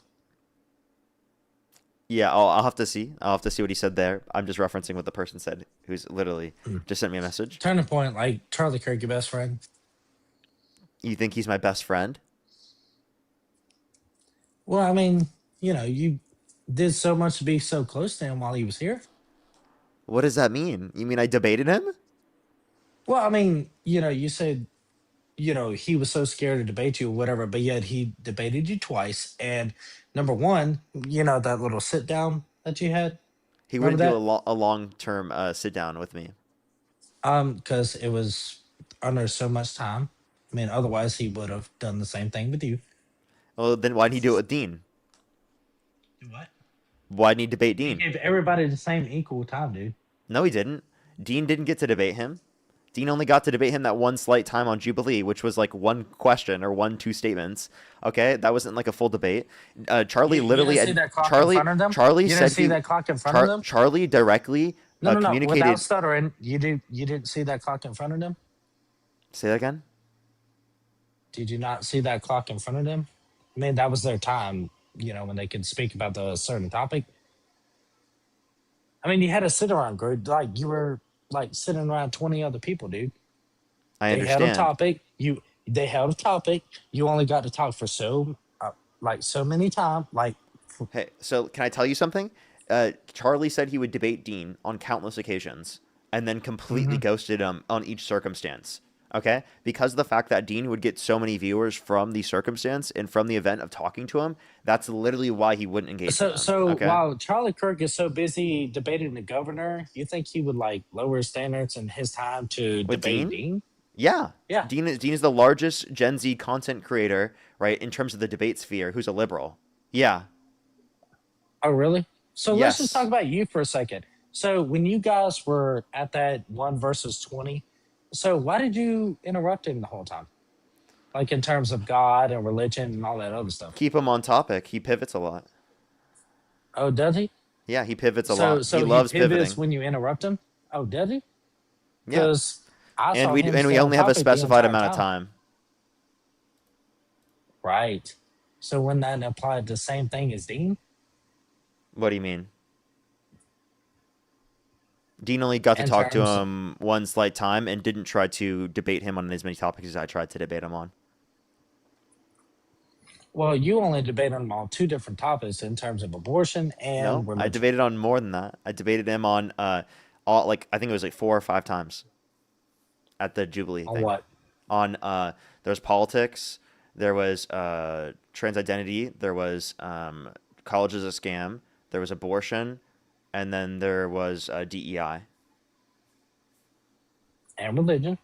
Yeah, I'll have to see. I'll have to see what he said there. I'm just referencing what the person said, who's literally just sent me a message. Turning Point, like Charlie Kirk, your best friend. You think he's my best friend? Well, I mean, you did so much to be so close to him while he was here. What does that mean? You mean I debated him? Well, I mean, you said, he was so scared to debate you or whatever, but yet he debated you twice. And number one, that little sit down that you had. He wouldn't do a long-term sit down with me. Because it was under so much time. I mean, otherwise he would have done the same thing with you. Well, then why'd he do it with Dean? Do what? Why'd he debate Dean? He gave everybody the same equal time, dude. No, he didn't. Dean didn't get to debate him. Dean only got to debate him that one slight time on Jubilee, which was like one question or two statements. Okay, that wasn't like a full debate. Charlie literally, you didn't see that clock Charlie, in front of them? Charlie You said didn't see that clock in front of them? Charlie directly No, communicated. without stuttering, you didn't see that clock in front of them? Say that again. Did you not see that clock in front of them? I mean, that was their time, when they could speak about the certain topic. I mean, you had a sit around group, like you were like sitting around 20 other people, dude. I understand. They held a topic. They held a topic. You only got to talk for so many times. Hey, so can I tell you something? Charlie said he would debate Dean on countless occasions, and then completely ghosted him on each circumstance. Okay, because of the fact that Dean would get so many viewers from the circumstance and from the event of talking to him, that's literally why he wouldn't engage. So okay? While Charlie Kirk is so busy debating the governor, you think he would lower standards in his time to debate Dean? Yeah. Yeah. Dean is the largest Gen Z content creator, right, in terms of the debate sphere, who's a liberal. Yeah. Oh, really? So Yes. let's just talk about you for a second. So when you guys were at that 1 versus 20, so why did you interrupt him the whole time? Like in terms of God and religion and all that other stuff. Keep him on topic. He pivots a lot. Oh, does he? Yeah, he pivots a lot. So he loves pivots pivoting. when you interrupt him? Oh, does he? Yeah. Because And we only have a specified amount of time. Right. So wouldn't that apply the same thing as Dean? What do you mean? Dean only got to In talk to terms of- him one slight time and didn't try to debate him on as many topics as I tried to debate him on. Well, you only debated him on 2 different topics in terms of abortion and No, religion. I debated on more than that. I debated him on I think it was 4 or 5 times at the Jubilee On thing. what? On there's politics, there was trans identity, there was college is a scam, there was abortion, and then there was DEI. And religion.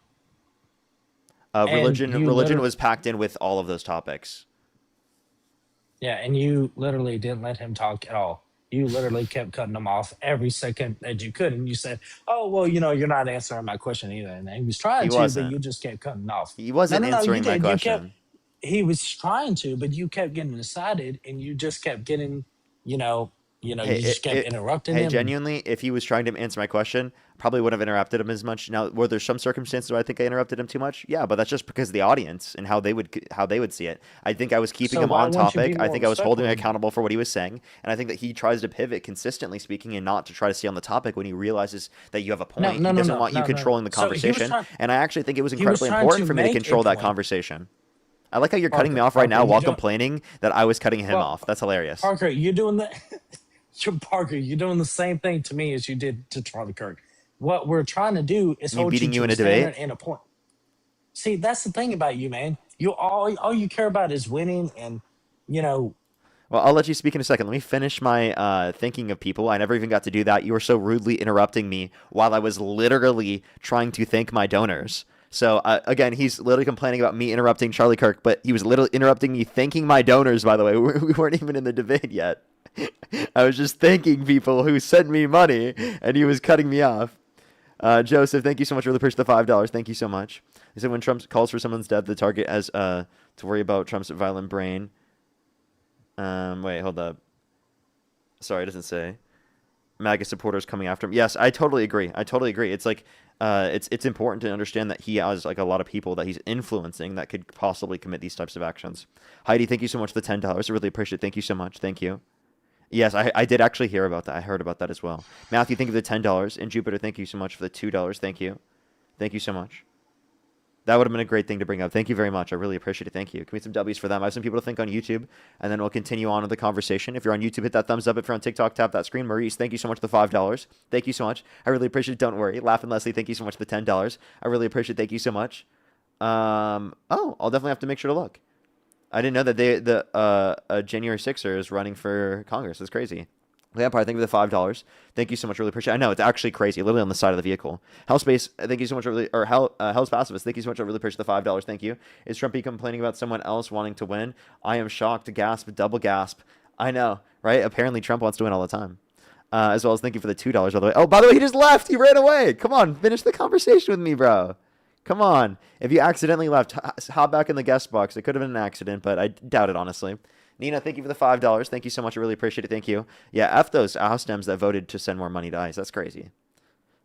Religion you literally- was packed in with all of those topics. Yeah, and you literally didn't let him talk at all. You literally kept cutting him off every second that you could. And you said, oh, well, you're not answering my question either. And he was trying to, wasn't. but you just kept cutting off. He wasn't answering you my did. question. He was trying to, but you kept getting excited and you just kept getting, You know, Hey, you just kept interrupting hey, him. And genuinely, if he was trying to answer my question, probably wouldn't have interrupted him as much. Now, were there some circumstances where I think I interrupted him too much? Yeah, but that's just because of the audience and how they would see it. I think I was keeping so him why on wouldn't you be topic. I more think I was holding him respectful? accountable for what he was saying, and I think that he tries to pivot consistently speaking and not to try to stay on the topic when he realizes that you have a No, point. no, He no, doesn't no, want you no, no. controlling the So conversation, and I actually think it was he was incredibly trying to important for me to make a control that point. conversation. I like how you're cutting me Parker, off right Parker, now you while don't. complaining that I was cutting him Well, off. That's hilarious. Parker, you're doing the. Parker, you're doing the same thing to me as you did to Charlie Kirk. What we're trying to do is Me hold you beating you to in a a debate? standard and a point. See, that's the thing about you, man. You all you care about is winning, and you know. Well, I'll let you speak in a second. Let me finish my thinking of people. I never even got to do that. You were so rudely interrupting me while I was literally trying to thank my donors. So, again, he's literally complaining about me interrupting Charlie Kirk, but he was literally interrupting me thanking my donors, by the way. We weren't even in the debate yet. I was just thanking people who sent me money, and he was cutting me off. Joseph, thank you so much. Really appreciate the $5. Thank you so much. He said when Trump calls for someone's death, the target has to worry about Trump's violent brain. Wait, hold up. Sorry, it doesn't say. MAGA supporters coming after him. Yes, I totally agree. It's like, it's important to understand that he has like a lot of people that he's influencing that could possibly commit these types of actions. Heidi, thank you so much for the $10. I really appreciate it. Thank you so much. Thank you. Yes, I did actually hear about that. I heard about that as well. Matthew, thank you for the $10. And Jupiter, thank you so much for the $2. Thank you. Thank you so much. That would have been a great thing to bring up. Thank you very much. I really appreciate it. Thank you. Can we have some W's for them? I have some people to think on YouTube, and then we'll continue on with the conversation. If you're on YouTube, hit that thumbs up. If you're on TikTok, tap that screen. Maurice, thank you so much for the $5. Thank you so much. I really appreciate it. Don't worry. Laugh and Leslie, thank you so much for the $10. I really appreciate it. Thank you so much. Oh, I'll definitely have to make sure to look. I didn't know that the January 6er is running for Congress. That's crazy. Vampire, thank you for the $5. Thank you so much. Really appreciate it. I know, it's actually crazy. Literally on the side of the vehicle. Hellspace, thank you so much. Hell's Pacifist, thank you so much. I really appreciate the $5. Thank you. Is Trumpy complaining about someone else wanting to win? I am shocked. Gasp. Double gasp. I know, right? Apparently Trump wants to win all the time. As well as thank you for the $2, by the way. Oh, by the way, he just left. He ran away. Come on. Finish the conversation with me, bro. Come on. If you accidentally left, hop back in the guest box. It could have been an accident, but I doubt it, honestly. Nina, thank you for the $5. Thank you so much. I really appreciate it. Thank you. Yeah, F those House Dems that voted to send more money to ICE. That's crazy.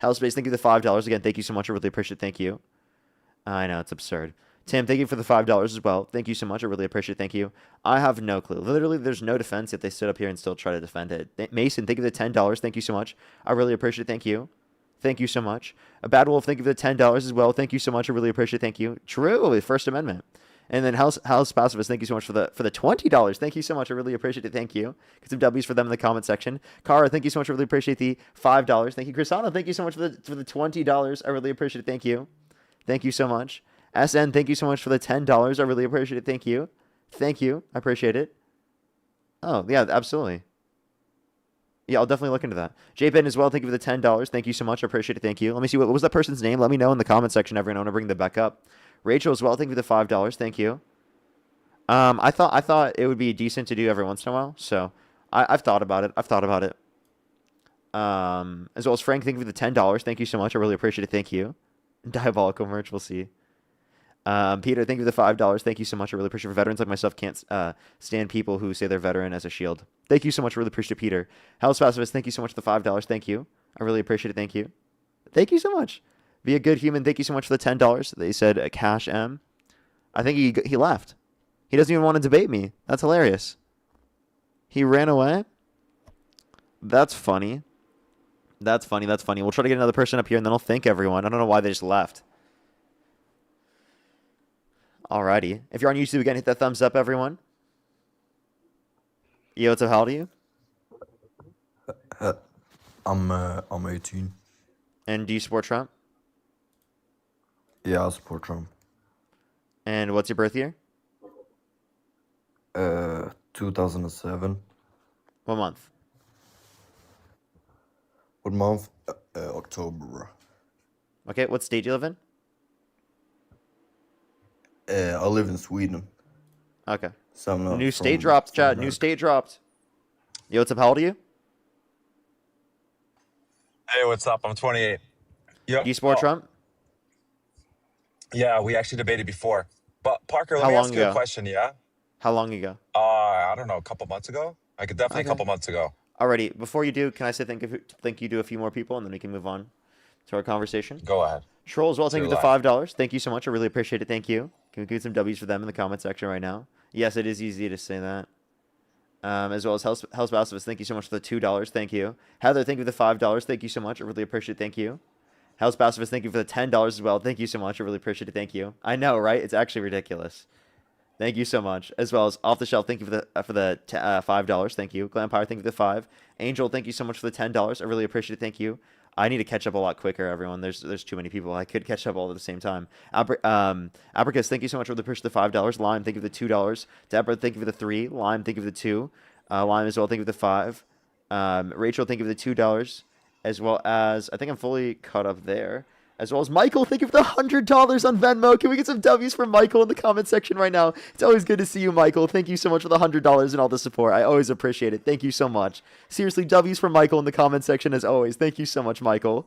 Hellspace, thank you for the $5. Again, thank you so much. I really appreciate it. Thank you. I know, it's absurd. Tim, thank you for the $5 as well. Thank you so much. I really appreciate it. Thank you. I have no clue. Literally, there's no defense if they stood up here and still try to defend it. Mason, thank you for the $10. Thank you so much. I really appreciate it. Thank you. Thank you so much. A Bad Wolf, thank you for the $10 as well. Thank you so much. I really appreciate it. Thank you. True, First Amendment. And then House Pacifist, thank you so much for the $20. Thank you so much. I really appreciate it. Thank you. Get some W's for them in the comment section. Kara, thank you so much. I really appreciate the $5. Thank you. Chrisana, thank you so much for the $20. I really appreciate it. Thank you. Thank you so much. SN, thank you so much for the $10. I really appreciate it. Thank you. Thank you. I appreciate it. Oh, yeah, absolutely. Yeah, I'll definitely look into that. JPen as well, thank you for the $10. Thank you so much. I appreciate it. Thank you. Let me see, what was that person's name? Let me know in the comment section, everyone. I want to bring them back up. Rachel as well, thank you for the $5. Thank you. I thought it would be decent to do every once in a while, so I've thought about it. As well as Frank, thank you for the $10. Thank you so much. I really appreciate it. Thank you. Diabolical merch, we'll see. Peter, thank you for the $5. Thank you so much. I really appreciate it. Veterans like myself can't stand people who say they're veteran as a shield. Thank you so much. I really appreciate it, Peter. House Pacifist, thank you so much for the $5. Thank you. I really appreciate it. Thank you. Thank you so much. Be a good human. Thank you so much for the $10. They said Cash M. I think he left. He doesn't even want to debate me. That's hilarious. He ran away? That's funny. That's funny. We'll try to get another person up here, and then I'll thank everyone. I don't know why they just left. Alrighty. If you're on YouTube again, hit that thumbs up, everyone. Yo, what's up? How old are you? I'm 18. And do you support Trump? Yeah, I support Trump. And what's your birth year? 2007. What month? What month? October. Okay, what state do you live in? I live in Sweden. Okay. So I'm not New state from dropped, chat. New America. state dropped. Yo, what's up? How old are you? Hey, what's up? I'm 28. Yep. Do you support Trump? Yeah, we actually debated before. But Parker, let How me long ask you a ago? question, yeah? How long ago? I don't know, a couple months ago? Definitely a Okay. couple months ago. Alrighty, before you do, can I say thank you to a few more people, and then we can move on to our conversation? Go ahead. Troll as well, thank Say you for the live. $5. Thank you so much. I really appreciate it. Thank you. Can we get some W's for them in the comment section right now? Yes, it is easy to say that. As well as Hell's Bastivus, thank you so much for the $2. Thank you. Heather, thank you for the $5. Thank you so much. I really appreciate it. Thank you. Hell's Bastivus, thank you for the $10 as well. Thank you so much. I really appreciate it. Thank you. I know, right? It's actually ridiculous. Thank you so much. As well as Off the Shelf, thank you for the $5. Thank you. Glampire, thank you for the 5. Angel, thank you so much for the $10. I really appreciate it. Thank you. I need to catch up a lot quicker, everyone. There's too many people. I could catch up all at the same time. Abricus, thank you so much for the push the $5. Lime, thank you for the $2. Deborah, thank you for the 3. Lime, thank you for the 2. Lime as well, thank you for the 5. Rachel, thank you for the $2. As well as, I think I'm fully caught up there. As well as Michael, thank you for the $100 on Venmo. Can we get some W's from Michael in the comment section right now? It's always good to see you, Michael. Thank you so much for the $100 and all the support. I always appreciate it. Thank you so much. Seriously, W's from Michael in the comment section as always. Thank you so much, Michael.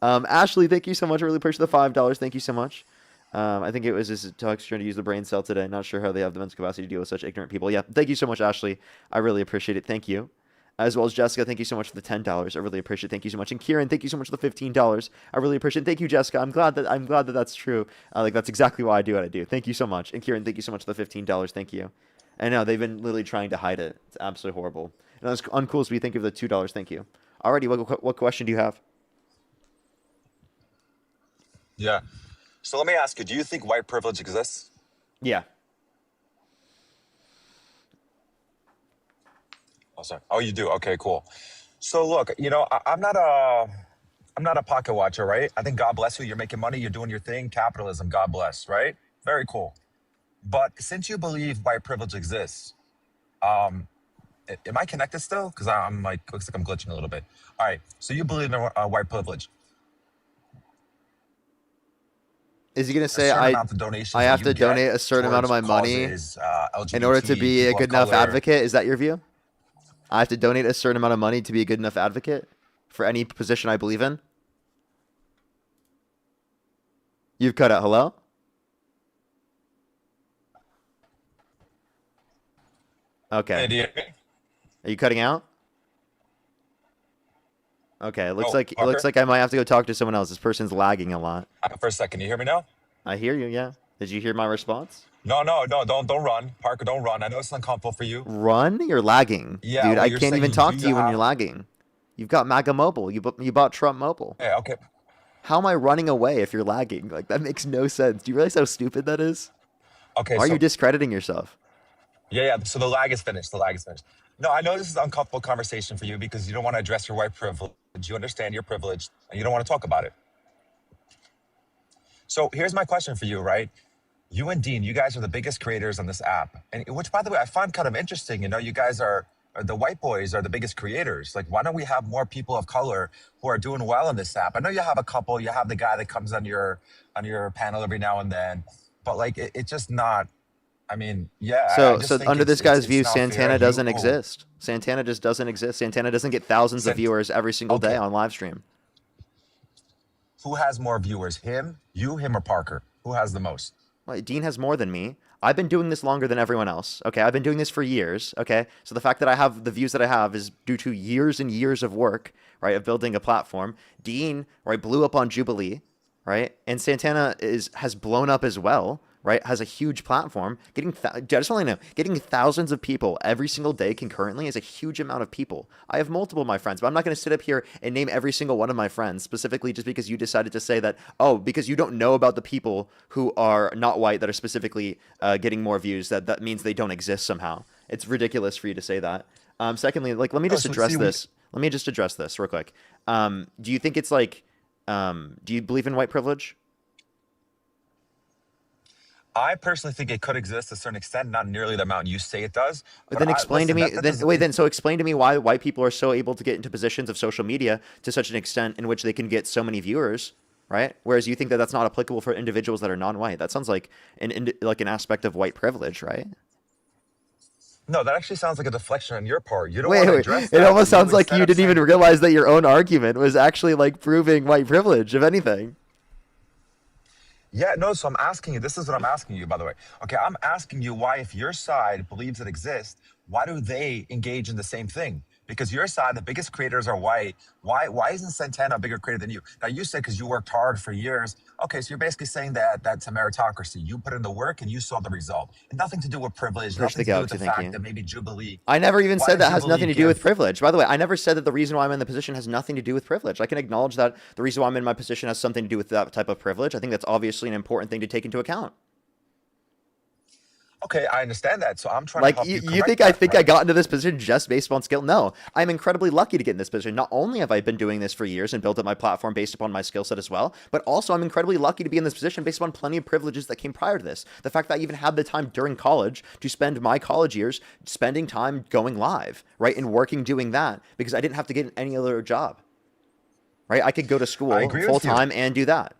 Ashley, thank you so much. I really appreciate the $5. Thank you so much. I think it was just Tux trying to use the brain cell today. Not sure how they have the mental capacity to deal with such ignorant people. Yeah, thank you so much, Ashley. I really appreciate it. Thank you. As well as Jessica, thank you so much for the $10. I really appreciate it. Thank you so much. And Kieran, thank you so much for the $15. I really appreciate it. Thank you, Jessica. I'm glad that that's true. That's exactly why I do what I do. Thank you so much. And Kieran, thank you so much for the $15. Thank you. And no, they've been literally trying to hide it. It's absolutely horrible. And that's uncool as we thank you for the $2. Thank you. Alrighty, what question do you have? Yeah. So let me ask you, do you think white privilege exists? Yeah. Oh, sorry. Oh, you do? Okay, cool. So look, I'm not a pocket watcher, right? I think God bless you. You're making money. You're doing your thing. Capitalism. God bless, right? Very cool. But since you believe white privilege exists, am I connected still? Because I'm like, looks like I'm glitching a little bit. All right. So you believe in white privilege. Is he going to say certain I amount of donations have that you to donate get a certain amount of my towards money causes, in order to LGBT, be a people of good enough color? advocate? Is that your view? I have to donate a certain amount of money to be a good enough advocate for any position I believe in? You've cut out. Hello? Okay. Hey, do you hear me? Are you cutting out? Okay, it looks Oh, like I might have to go talk to someone else. This person's lagging a lot. For a second, you hear me now? I hear you, yeah. Did you hear my response? No, don't run, Parker. Don't run. I know it's uncomfortable for you. Run? You're lagging. Yeah, dude, well, I you're can't even saying talk do to you when have- you're lagging. You've got MAGA Mobile. You bought Trump Mobile. Yeah, okay. How am I running away if you're lagging? Like, that makes no sense. Do you realize how stupid that is? Okay. Why are so, you discrediting yourself? Yeah. So the lag is finished. No, I know this is an uncomfortable conversation for you because you don't want to address your white privilege. You understand your privilege, and you don't want to talk about it. So here's my question for you, right? You and Dean, you guys are the biggest creators on this app, and which, by the way, I find kind of interesting. You guys are the white boys are the biggest creators. Like, why don't we have more people of color who are doing well on this app? I know you have a couple. You have the guy that comes on your panel every now and then, but like, it's just not. I mean, yeah. I So, just so think under this guy's it's view, not fair. Santana doesn't exist. Santana just doesn't exist. Santana doesn't get thousands of viewers every single day on live stream. Who has more viewers, him, or Parker? Who has the most? Well, Dean has more than me. I've been doing this longer than everyone else. Okay, I've been doing this for years. Okay, so the fact that I have the views that I have is due to years and years of work, right, of building a platform. Dean, right, blew up on Jubilee, right, and Santana has blown up as well, right, has a huge platform. I just want to know, getting thousands of people every single day concurrently is a huge amount of people. I have multiple of my friends, but I'm not going to sit up here and name every single one of my friends specifically just because you decided to say that, oh, because you don't know about the people who are not white that are specifically getting more views, that means they don't exist somehow. It's ridiculous for you to say that. Secondly, like, let me just address this. Let me just address this real quick. Do you think it's like, do you believe in white privilege? I personally think it could exist to a certain extent, not nearly the amount you say it does. But then explain to me. So explain to me why white people are so able to get into positions of social media to such an extent in which they can get so many viewers, right? Whereas you think that that's not applicable for individuals that are non-white. That sounds like an aspect of white privilege, right? No, that actually sounds like a deflection on your part. You don't want to address It that. almost sounds like instead you of didn't even saying- realize that your own argument was actually like proving white privilege, if anything. Yeah, no, so I'm asking you, this is what I'm asking you, by the way. Okay, I'm asking you why, if your side believes it exists, why do they engage in the same thing? Because your side, the biggest creators are white. Why isn't Santana a bigger creator than you? Now you said because you worked hard for years. Okay, so you're basically saying that that's a meritocracy. You put in the work and you saw the result. And nothing to do with privilege, Appreciate nothing the to do with galaxy. the Thank fact you. that maybe Jubilee. I never even Why said did that has Jubilee nothing to do with give? privilege. By the way, I never said that the reason why I'm in the position has nothing to do with privilege. I can acknowledge that the reason why I'm in my position has something to do with that type of privilege. I think that's obviously an important thing to take into account. Okay, I understand that. So I'm trying to Like, help you you correct think I that, think I right? got into this position just based on skill? No, I'm incredibly lucky to get in this position. Not only have I been doing this for years and built up my platform based upon my skill set as well, but also I'm incredibly lucky to be in this position based upon plenty of privileges that came prior to this. The fact that I even had the time during college to spend my college years spending time going live, right, and working doing that because I didn't have to get any other job, right? I could go to I school agree full with you. time and do that.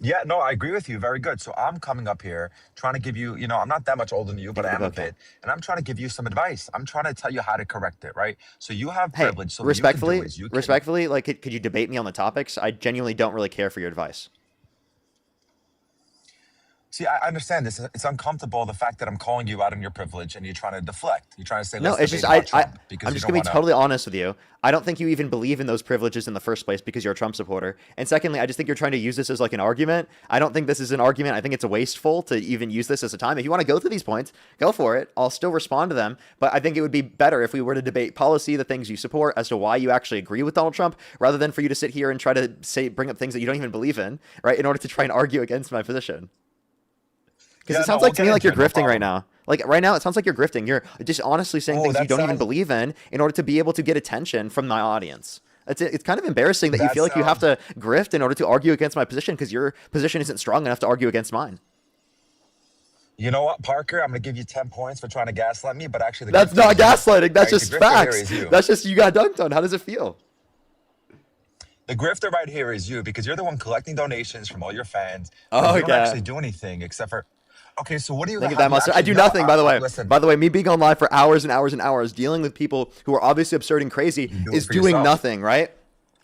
Yeah, no, I agree with you. Very good. So I'm coming up here trying to give you, I'm not that much older than you, but Thank I you am for a the bokeh. bit. And I'm trying to give you some advice. I'm trying to tell you how to correct it, right? So you have Hey, privilege. So what you can do is you can. respectfully, like, could you debate me on the topics? I genuinely don't really care for your advice. See, I understand this. It's uncomfortable, the fact that I'm calling you out on your privilege and you're trying to deflect. You're trying to say, No, let's it's debate just about Trump because I'm you just don't gonna be want to. totally honest with you. I don't think you even believe in those privileges in the first place because you're a Trump supporter. And secondly, I just think you're trying to use this as like an argument. I don't think this is an argument. I think it's wasteful to even use this as a time. If you want to go through these points, go for it. I'll still respond to them. But I think it would be better if we were to debate policy, the things you support, as to why you actually agree with Donald Trump, rather than for you to sit here and try to bring up things that you don't even believe in, right, in order to try and argue against my position. Because Yeah, it no, sounds we'll like to get me like into you're it. No grifting right problem. now. Like right now, it sounds like you're grifting. You're just honestly saying Oh, things you that don't even sounds. believe in order to be able to get attention from my audience. It's kind of embarrassing that you That feel like you have sounds. to grift in order to argue against my position because your position isn't strong enough to argue against mine. You know what, Parker? I'm going to give you 10 points for trying to gaslight me, but actually the That's grifter not is you, gaslighting. That's right? The just grifter here facts. is you. That's just you got dunked on. How does it feel? The grifter right here is you because you're the one collecting donations from all your fans, but Oh you don't yeah. actually do anything except for. Okay, so what do you Thank you, have that you monster. I actually do done? nothing, by the way. Listen, By the way, me being on live for hours and hours and hours, dealing with people who are obviously absurd and crazy, you do it is for doing yourself. nothing, right?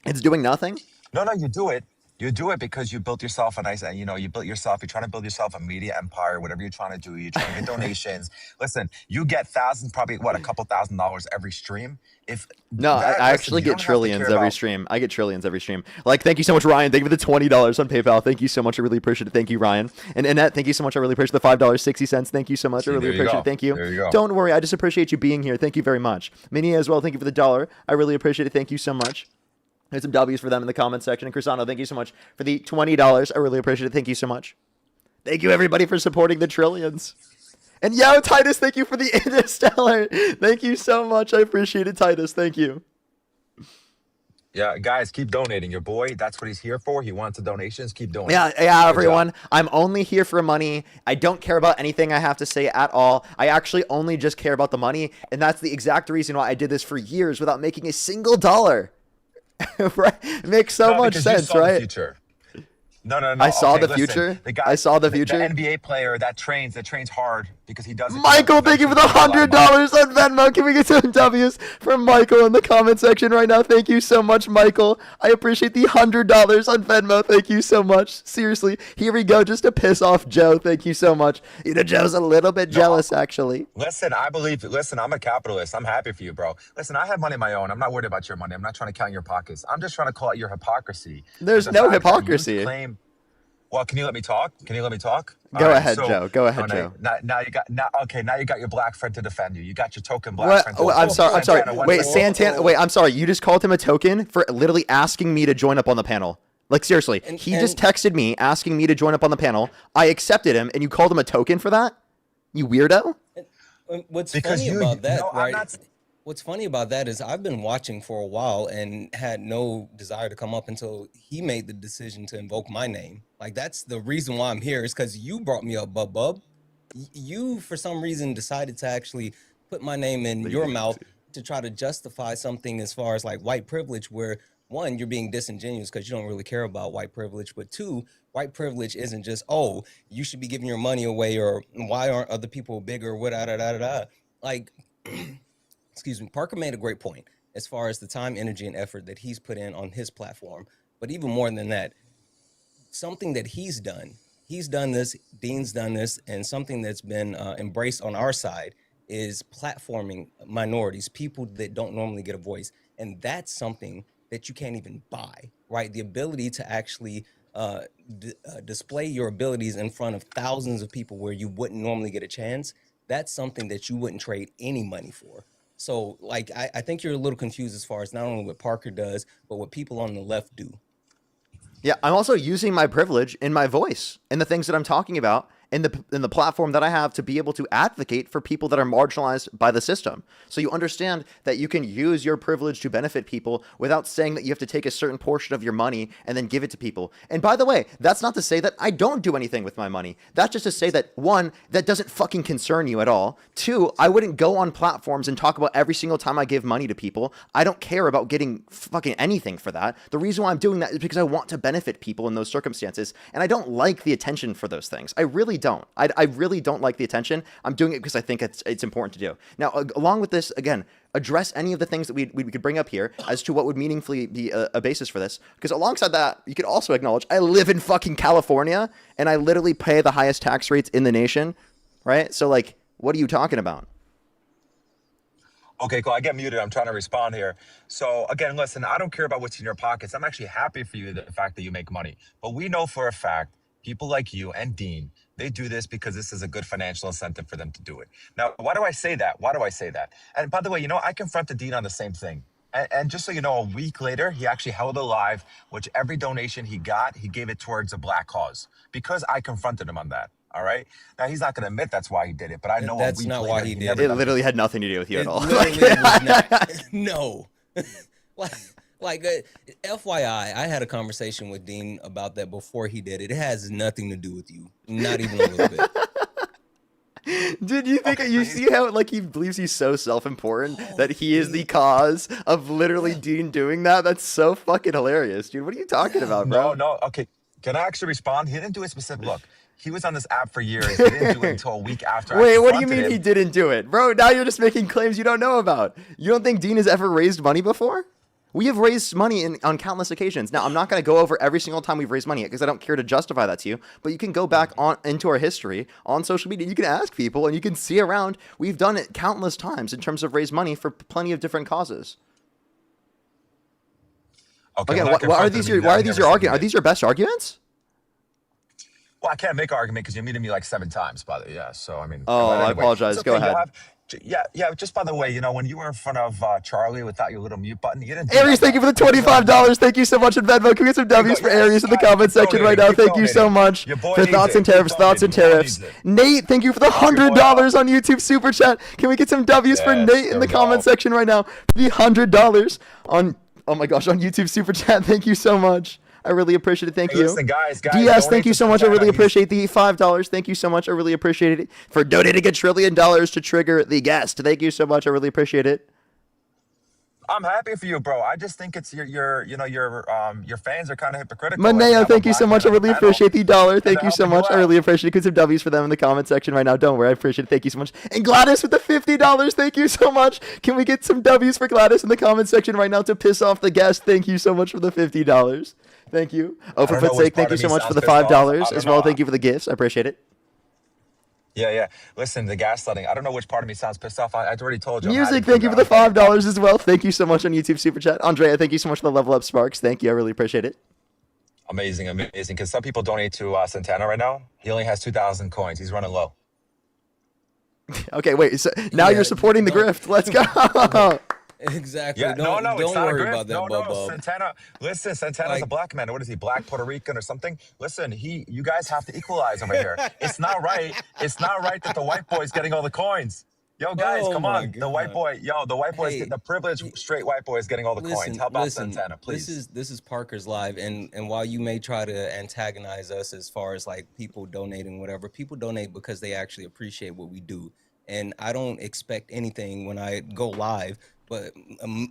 It's doing nothing. No, you do it. You do it because you built yourself a nice, you built yourself, you're trying to build yourself a media empire, whatever you're trying to do. You're trying to get donations. Listen, you get thousands, probably what, a couple $1,000s every stream. If No, that, I listen, actually you get don't have to care trillions every about. stream. I get trillions every stream. Like, thank you so much, Ryan. Thank you for the $20 on PayPal. Thank you so much. I really appreciate it. Thank you, Ryan. And Annette, thank you so much. I really appreciate the $5.60. Thank you so much. I See, really there you appreciate go. it. Thank you. There you go. Don't worry. I just appreciate you being here. Thank you very much. Minnie as well. Thank you for the $1. I really appreciate it. Thank you so much. There's some W's for them in the comment section. And Crisano, thank you so much for the $20. I really appreciate it. Thank you so much. Thank you, everybody, for supporting the trillions. And yo, Titus, thank you for the Interstellar. Thank you so much. I appreciate it, Titus. Thank you. Yeah, guys, keep donating. Your boy, that's what he's here for. He wants the donations. Keep doing it. Yeah, Good job. everyone. I'm only here for money. I don't care about anything I have to say at all. I actually only just care about the money, and that's the exact reason why I did this for years without making a single dollar. Right? It makes so much because you sense, saw the right? future. No. I saw Okay, the listen, future. the guy, I saw the the future. NBA player that trains hard because he does it. Michael, thank you for the $100 on Venmo. Can we get some W's from Michael in the comment section right now? Thank you so much, Michael. I appreciate the $100 on Venmo. Thank you so much. Seriously, here we go, just to piss off Joe. Thank you so much. You know, Joe's a little bit jealous, actually. Listen, I'm a capitalist. I'm happy for you, bro. Listen, I have money of my own. I'm not worried about your money. I'm not trying to count your pockets. I'm just trying to call out your hypocrisy. There's The no fact that you hypocrisy. claim. Well, can you let me talk? Go ahead, Joe. Go ahead, Joe. Now you got your black friend to defend you. You got your token black What? friend. Oh, I'm sorry. Wait, Santana. Wait, I'm sorry. You just called him a token for literally asking me to join up on the panel. Like, seriously, he just texted me asking me to join up on the panel. I accepted him, and you called him a token for that? You weirdo? What's Because funny you- about that, no, I'm right? not- What's funny about that is I've been watching for a while and had no desire to come up until he made the decision to invoke my name. Like, that's the reason why I'm here, is because you brought me up, Bub. You, for some reason, decided to actually put my name in your mouth to try to justify something as far as like white privilege, where one, you're being disingenuous because you don't really care about white privilege, but two, white privilege isn't just, oh, you should be giving your money away, or why aren't other people bigger, what da da da da. Like, excuse me, Parker made a great point as far as the time, energy, and effort that he's put in on his platform. But even more than that, something that he's done this, Dean's done this, and something that's been embraced on our side is platforming minorities, people that don't normally get a voice. And that's something that you can't even buy, right? The ability to actually display your abilities in front of thousands of people where you wouldn't normally get a chance. That's something that you wouldn't trade any money for. So, like, I think you're a little confused as far as not only what Parker does, but what people on the left do. Yeah, I'm also using my privilege in my voice and the things that I'm talking about in the platform that I have to be able to advocate for people that are marginalized by the system. So you understand that you can use your privilege to benefit people without saying that you have to take a certain portion of your money and then give it to people. And by the way, that's not to say that I don't do anything with my money. That's just to say that, one, that doesn't fucking concern you at all. Two, I wouldn't go on platforms and talk about every single time I give money to people. I don't care about getting fucking anything for that. The reason why I'm doing that is because I want to benefit people in those circumstances, and I don't like the attention for those things. I really don't. I really don't like the attention. I'm doing it because I think it's important to do. Now, along with this, again, address any of the things that we could bring up here as to what would meaningfully be a basis for this. Because alongside that, you could also acknowledge I live in fucking California, and I literally pay the highest tax rates in the nation, right? So, like, what are you talking about? Okay, cool. I get muted. I'm trying to respond here. So again, listen, I don't care about what's in your pockets. I'm actually happy for you, the fact that you make money. But we know for a fact, people like you and Dean, they do this because this is a good financial incentive for them to do it. Now, why do I say that? Why do I say that? And by the way, you know, I confronted Dean on the same thing. And just so you know, a week later, he actually held a live, which every donation he got, he gave it towards a black cause because I confronted him on that. All right. Now he's not going to admit that's why he did it, but I know That's not why he did it. It literally had nothing to do with you at all. Literally was not. No. FYI, I had a conversation with Dean about that before he did it. It has nothing to do with you. Not even a little bit. Did you think you see how like he believes he's so self-important that he is the cause of literally Dean doing that? That's so fucking hilarious, dude. What are you talking about, bro? No. Okay. Can I actually respond? He didn't do a specific look. He was on this app for years. He didn't do it until a week after. Wait, what do you mean he didn't do it? Bro, now you're just making claims you don't know about. You don't think Dean has ever raised money before? We have raised money on countless occasions. Now, I'm not going to go over every single time we've raised money because I don't care to justify that to you, but you can go back into our history on social media. You can ask people and you can see around. We've done it countless times in terms of raise money for plenty of different causes. Okay, why are these your arguments? Are these your best arguments? Well, I can't make an argument because you muted me like 7 times, by the way. Yeah, so I mean. Oh, anyway, I apologize. okay, Go ahead. Yeah. Just by the way, you know, when you were in front of Charlie without your little mute button, you didn't. Aries, thank you for the $25. Thank you so much in Venmo. Can we get some W's for Aries in the comment section right now? Thank you so much for thoughts and tariffs. Nate, thank you for the $100 on YouTube super chat. Can we get some W's for Nate in the comment section right now? The $100 on YouTube super chat. Thank you so much. I really appreciate it. Thank you. Listen, guys, DS, thank you so much. I really appreciate the $5. Thank you so much. I really appreciate it for donating $1 trillion to trigger the guest. Thank you so much. I really appreciate it. I'm happy for you, bro. I just think it's your fans are kind of hypocritical. Manea, thank you so much. I really appreciate the $1. Thank you so much. I really appreciate it. Get some W's for them in the comment section right now. Don't worry. I appreciate it. Thank you so much. And Gladys with the $50. Thank you so much. Can we get some W's for Gladys in the comment section right now to piss off the guest? Thank you so much for the $50. Thank you. Oh, for foot's sake, thank you so much for the $5 as well. Thank you for the gifts. I appreciate it. Yeah. Listen, the gaslighting. I don't know which part of me sounds pissed off. I already told you. Music, thank you for the $5 as well. Thank you so much on YouTube Super Chat. Andrea, thank you so much for the level up sparks. Thank you. I really appreciate it. Amazing. Because some people donate to Santana right now. He only has 2,000 coins. He's running low. Okay, wait. So now you're supporting the grift. Let's go. Exactly. Yeah, don't it's not worry a grift. about that, No. Santana, listen, Santana's a black man. What is he, black Puerto Rican or something? Listen, you guys have to equalize over here. It's not right. It's not right that the white boy's getting all the coins. Yo, guys, come on. The white boy, the privileged straight white boy is getting all the coins. How about Santana, please? This is Parker's live, and while you may try to antagonize us as far as like people donating whatever, people donate because they actually appreciate what we do. And I don't expect anything when I go live, but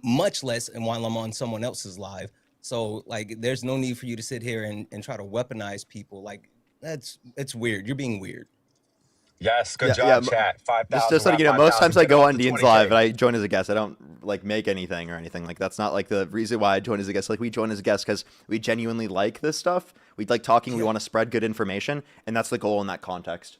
much less and while I'm on someone else's live. So like, there's no need for you to sit here and try to weaponize people. Like it's weird. You're being weird. Yes, good job, chat. 5,000. Just so you know, most times I go on Dean's live and I join as a guest. I don't like make anything or anything. Like that's not like the reason why I join as a guest. Like we join as a guest because we genuinely like this stuff. We like talking. We want to spread good information, and that's the goal in that context.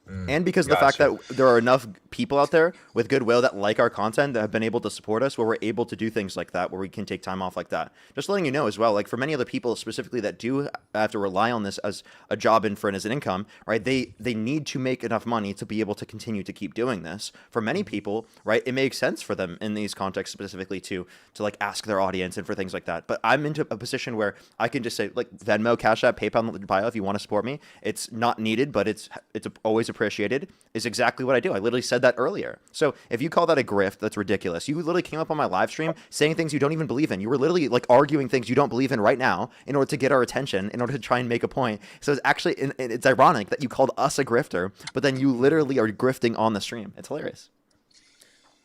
And because of the fact Gotcha. that there are enough people out there with goodwill that like our content that have been able to support us, where we're able to do things like that, where we can take time off like that. Just letting you know as well, like for many other people specifically that do have to rely on this as a job and for it as an income, right? They need to make enough money to be able to continue to keep doing this. For many people, right, it makes sense for them in these contexts specifically to like ask their audience and for things like that. But I'm into a position where I can just say like Venmo, Cash App, PayPal in the bio if you want to support me. It's not needed, but it's always appreciated, is exactly what I do. I literally said that earlier. So if you call that a grift, that's ridiculous. You literally came up on my live stream saying things you don't even believe in. You were literally like arguing things you don't believe in right now in order to get our attention, in order to try and make a point. So it's actually, it's ironic that you called us a grifter, but then you literally are grifting on the stream. It's hilarious.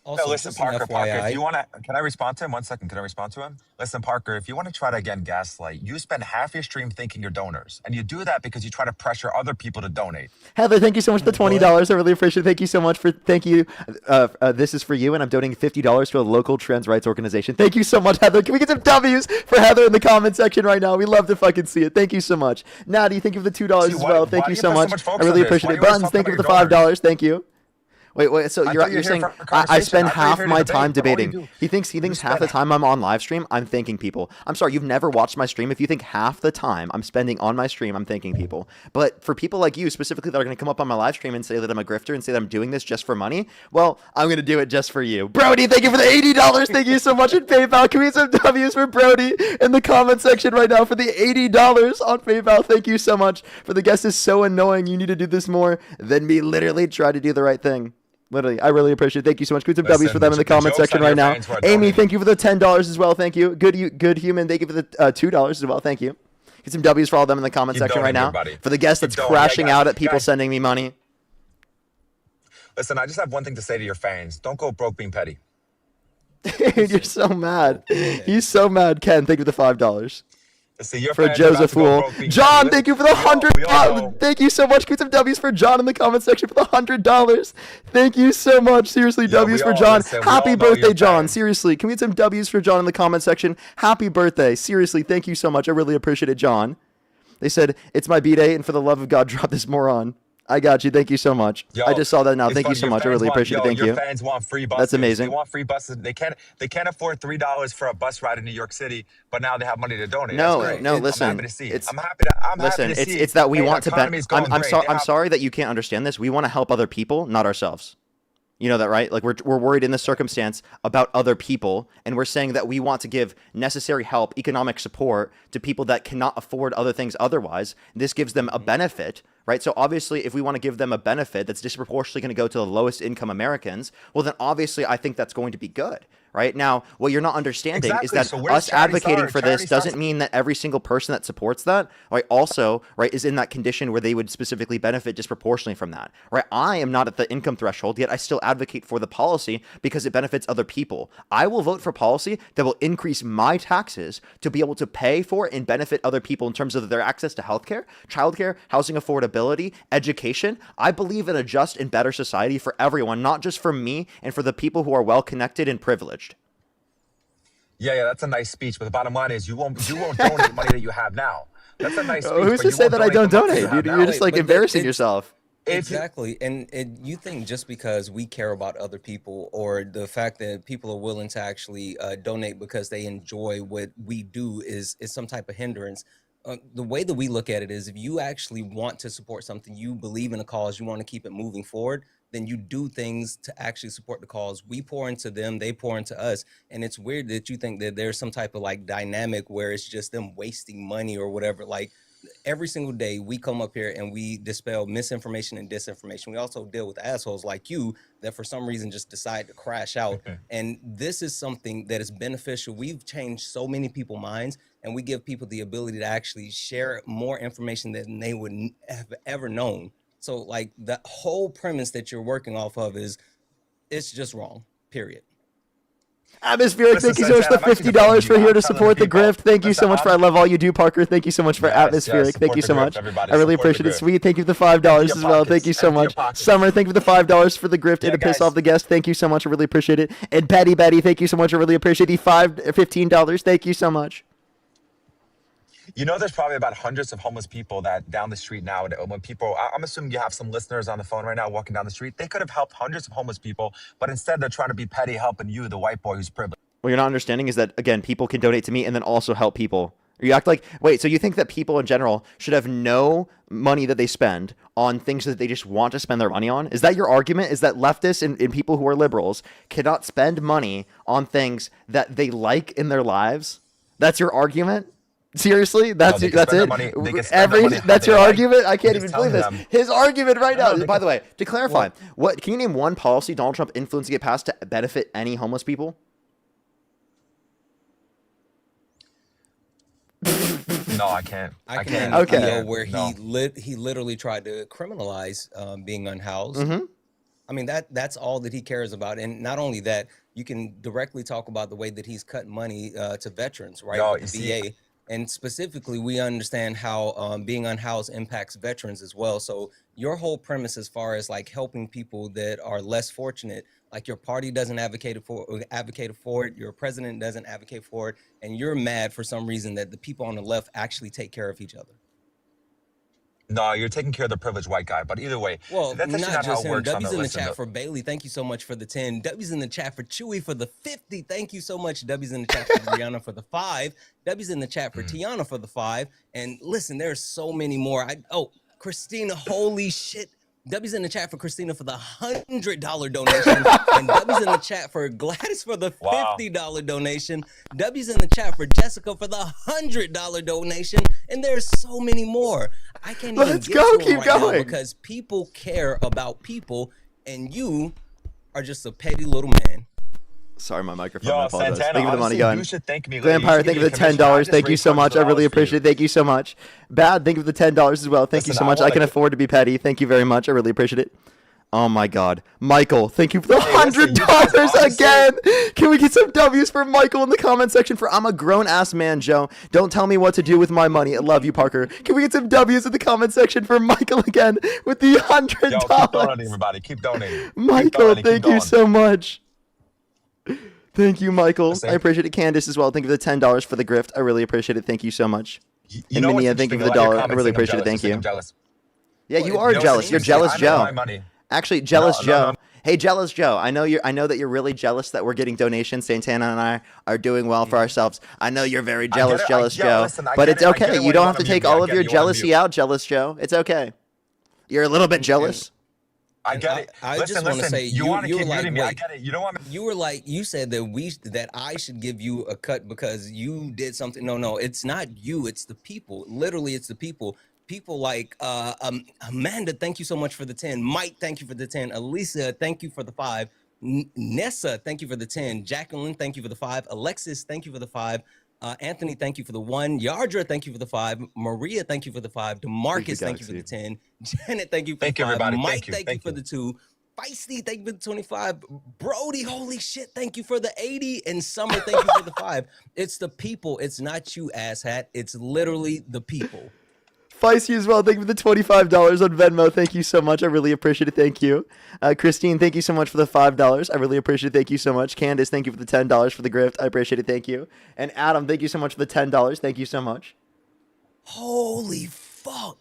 No, listen, Parker, if you want to, can I respond to him? 1 second, can I respond to him? Listen, Parker, if you want to try to, again, gaslight, you spend half your stream thinking you're donors. And you do that because you try to pressure other people to donate. Heather, thank you so much for the $20. I really appreciate it. Thank you so much thank you. This is for you, and I'm donating $50 to a local trans rights organization. Thank you so much, Heather. Can we get some W's for Heather in the comment section right now? We love to fucking see it. Thank you so much. Natty, thank you for the $2 as well. Thank you so much. I really appreciate it. Buns, thank you for the $5. Thank you. Wait. So you're saying I spend half my time debating? He thinks half the time I'm on live stream, I'm thanking people. I'm sorry, you've never watched my stream. If you think half the time I'm spending on my stream, I'm thanking people. But for people like you specifically that are going to come up on my live stream and say that I'm a grifter and say that I'm doing this just for money, well, I'm going to do it just for you. Brody, thank you for the $80. Thank you so much in PayPal. Can we get some W's for Brody in the comment section right now for the $80 on PayPal? Thank you so much. For the guest is so annoying. You need to do this more than me literally try to do the right thing. Literally, I really appreciate it. Thank you so much. Put some W's for them in the comment section right now. Amy, thank you for the $10 as well. Thank you. Good human. Thank you for the $2 as well. Thank you. Get some W's for all of them in the comment section right now. For the guest that's crashing out at people sending me money. Listen, I just have one thing to say to your fans. Don't go broke being petty. Dude, you're so mad. He's so mad. Ken, thank you for the $5. See, for Joseph Fool. John, thank you for the $100. Thank you so much. Get some W's for John in the comment section for the $100. Thank you so much. Seriously, W's for John. Happy birthday, John. Seriously, can we get some W's for John in the comment section? Happy birthday. Seriously, thank you so much. I really appreciate it, John. They said, it's my B-day, and for the love of God, drop this moron. I got you. Thank you so much. I just saw that now. Thank you so much. I really appreciate it. Thank you. Your fans want free buses. That's amazing. They want free buses. They can't afford $3 for a bus ride in New York City, but now they have money to donate. No, listen. I'm happy to see it. I'm happy to see it's that we want to benefit. I'm sorry that you can't understand this. We want to help other people, not ourselves. You know that, right? Like we're worried in this circumstance about other people, and we're saying that we want to give necessary help, economic support to people that cannot afford other things otherwise. This gives them a benefit, right? So obviously, if we want to give them a benefit that's disproportionately going to go to the lowest income Americans, well, then obviously I think that's going to be good. Right now, what you're not understanding is that us advocating for this doesn't mean that every single person that supports that, right, also, right, is in that condition where they would specifically benefit disproportionately from that, right? I am not at the income threshold, yet I still advocate for the policy because it benefits other people. I will vote for policy that will increase my taxes to be able to pay for and benefit other people in terms of their access to healthcare, childcare, housing affordability, education. I believe in a just and better society for everyone, not just for me and for the people who are well connected and privileged. Yeah, that's a nice speech. But the bottom line is you won't donate money that you have now. That's a nice speech. Who's to say that I don't donate, dude? You're just like embarrassing yourself. Exactly. And you think just because we care about other people or the fact that people are willing to actually donate because they enjoy what we do is some type of hindrance. The way that we look at it is if you actually want to support something, you believe in a cause, you want to keep it moving forward, then you do things to actually support the cause. We pour into them, they pour into us. And it's weird that you think that there's some type of like dynamic where it's just them wasting money or whatever. Like every single day we come up here and we dispel misinformation and disinformation. We also deal with assholes like you that for some reason just decide to crash out. And this is something that is beneficial. We've changed so many people's minds and we give people the ability to actually share more information than they would have ever known. So like the whole premise that you're working off of it's just wrong, period. Atmospheric, thank you so much for the $50 for here to support the grift. Thank you so much for I love all you do, Parker. Thank you so much for Atmospheric. Thank you so much. I really appreciate it. Sweet. Thank you for the $5 as well. Thank you so much. Summer, thank you for the $5 for the grift and to piss off the guest. Thank you so much. I really appreciate it. And Betty, thank you so much. I really appreciate the $15. Thank you so much. You know, there's probably about hundreds of homeless people that down the street now. And when people, I'm assuming you have some listeners on the phone right now walking down the street. They could have helped hundreds of homeless people, but instead they're trying to be petty, helping you, the white boy who's privileged. What you're not understanding is that, again, people can donate to me and then also help people. You act like, wait, so you think that people in general should have no money that they spend on things that they just want to spend their money on? Is that your argument? Is that leftists and people who are liberals cannot spend money on things that they like in their lives? That's your argument? Seriously? That's it? That's your argument? I can't even believe this. His argument right now. By the way, to clarify, what can you name one policy Donald Trump influenced to get passed to benefit any homeless people? No, I can't. I can't. Okay. You know, where he literally tried to criminalize being unhoused. Mm-hmm. I mean, that's all that he cares about. And not only that, you can directly talk about the way that he's cut money to veterans, right? Yo, With the VA. And specifically, we understand how being unhoused impacts veterans as well. So your whole premise as far as like helping people that are less fortunate, like your party doesn't advocate for it, your president doesn't advocate for it, and you're mad for some reason that the people on the left actually take care of each other. No, you're taking care of the privileged white guy. But either way, well, that's actually not just how it him. works. W's in the chat for Bailey. Thank you so much for the 10. W's in the chat for Chewy for the 50. Thank you so much. W's in the chat for Brianna for the 5. W's in the chat for Tiana for the 5. And listen, there's so many more. Christina, holy shit. W's in the chat for Christina for the $100 donation. And W's in the chat for Gladys for the $50 donation. W's in the chat for Jessica for the $100 donation. And there's so many more. I can't even get to them right now because people care about people, and you are just a petty little man. Sorry, my microphone. Yo, I apologize. Santana, thank you for the money, gun. You should thank me. Vampire, thank you for the $10. Thank you so much. I really appreciate it. Thank you so much. Bad, thank you for the $10 as well. Thank you so much. I can afford to be petty. Thank you very much. I really appreciate it. Oh my God, Michael, thank you for the $100 again. Can we get some W's for Michael in the comment section for I'm a grown ass man, Joe. Don't tell me what to do with my money. I love you, Parker. Can we get some W's in the comment section for Michael again with the $100? Yo, keep donating, everybody. Keep donating. Michael, thank you so much. Thank you, Michael. I appreciate it. Candace as well. Thank you for the $10 for the grift. I really appreciate it. Thank you so much. You know Minia, thank you for the $1. I really appreciate it. Thank you. Yeah, you are jealous. You're jealous, Joe. Actually, jealous Joe. Hey, jealous Joe. I know that you're really jealous that we're getting donations. Santana and I are doing well for ourselves. I know you're very jealous, Joe. But it's okay. You don't have to take all of your jealousy out, jealous Joe. It's okay. You're a little bit jealous. I get it. I just want to say you want to keep like, muting me. I get it. You don't want me. You were like, you said that I should give you a cut because you did something. No, it's not you. It's the people. Literally, it's the people. People like Amanda, thank you so much for the 10. Mike, thank you for the 10. Elisa, thank you for the 5. Nessa, thank you for the 10. Jacqueline, thank you for the 5. Alexis, thank you for the 5. Anthony, thank you for the 1. Yardra, thank you for the 5. Maria, thank you for the 5. DeMarcus, thank you for the 10. Janet, thank you for the 5. Everybody. Mike, thank you for the 2. Feisty, thank you for the 25. Brody, holy shit, thank you for the 80. And Summer, thank you for the 5. It's the people. It's not you, asshat. It's literally the people. Feisty as well. Thank you for the $25 on Venmo. Thank you so much. I really appreciate it. Thank you. Christine, thank you so much for the $5. I really appreciate it. Thank you so much. Candace, thank you for the $10 for the grift. I appreciate it. Thank you. And Adam, thank you so much for the $10. Thank you so much. Holy fuck.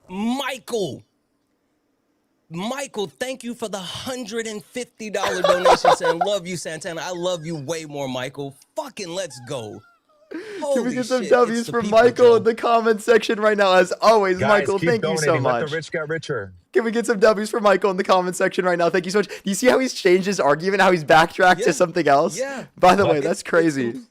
Michael, thank you for the $150 donation saying, love you, Santana. I love you way more, Michael. Fucking let's go. Can we get some W's for Michael in the comment section right now? As always, Guys, Michael, keep thank you so donating. Let much. the rich get richer. Can we get some W's for Michael in the comment section right now? Thank you so much. Do you see how he's changed his argument, how he's backtracked to something else? Yeah. By the way, that's crazy.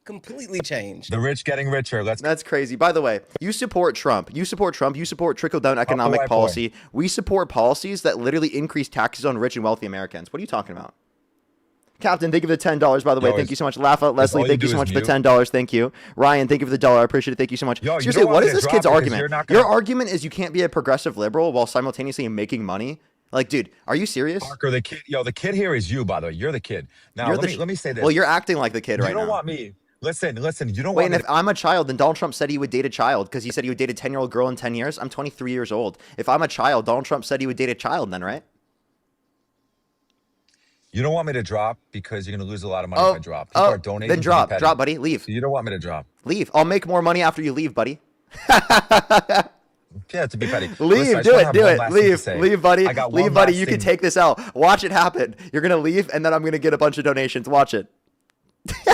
Completely changed. The rich getting richer. That's crazy. By the way, you support Trump. You support trickle-down economic policy. We support policies that literally increase taxes on rich and wealthy Americans. What are you talking about? Captain, thank you for the $10, by the way. Thank you so much. Laugh out, Leslie. Thank you so much for the $10. Thank you. Ryan, thank you for the $1. I appreciate it. Thank you so much. Seriously, what is this kid's argument? Your argument is you can't be a progressive liberal while simultaneously making money? Like, dude, are you serious? Parker, the kid here is you, by the way. You're the kid. Now, let me say this. Well, you're acting like the kid right now. You don't want me. Listen, you don't Wait, want and if I'm a child, then Donald Trump said he would date a child because he said he would date a 10-year-old girl in 10 years. I'm 23 years old. If I'm a child, Donald Trump said he would date a child then, right? You don't want me to drop because you're gonna lose a lot of money if I drop. People are donating. Then to be drop, petty. drop, buddy. Leave. So you don't want me to drop. Leave. I'll make more money after you leave, buddy. Yeah, to be petty. Leave, Listen, I just do wanna it, have do one it. last thing to Leave, say. leave, buddy. I got Leave, one buddy. last You can thing. take this out. Watch it happen. You're gonna leave, and then I'm gonna get a bunch of donations. Watch it.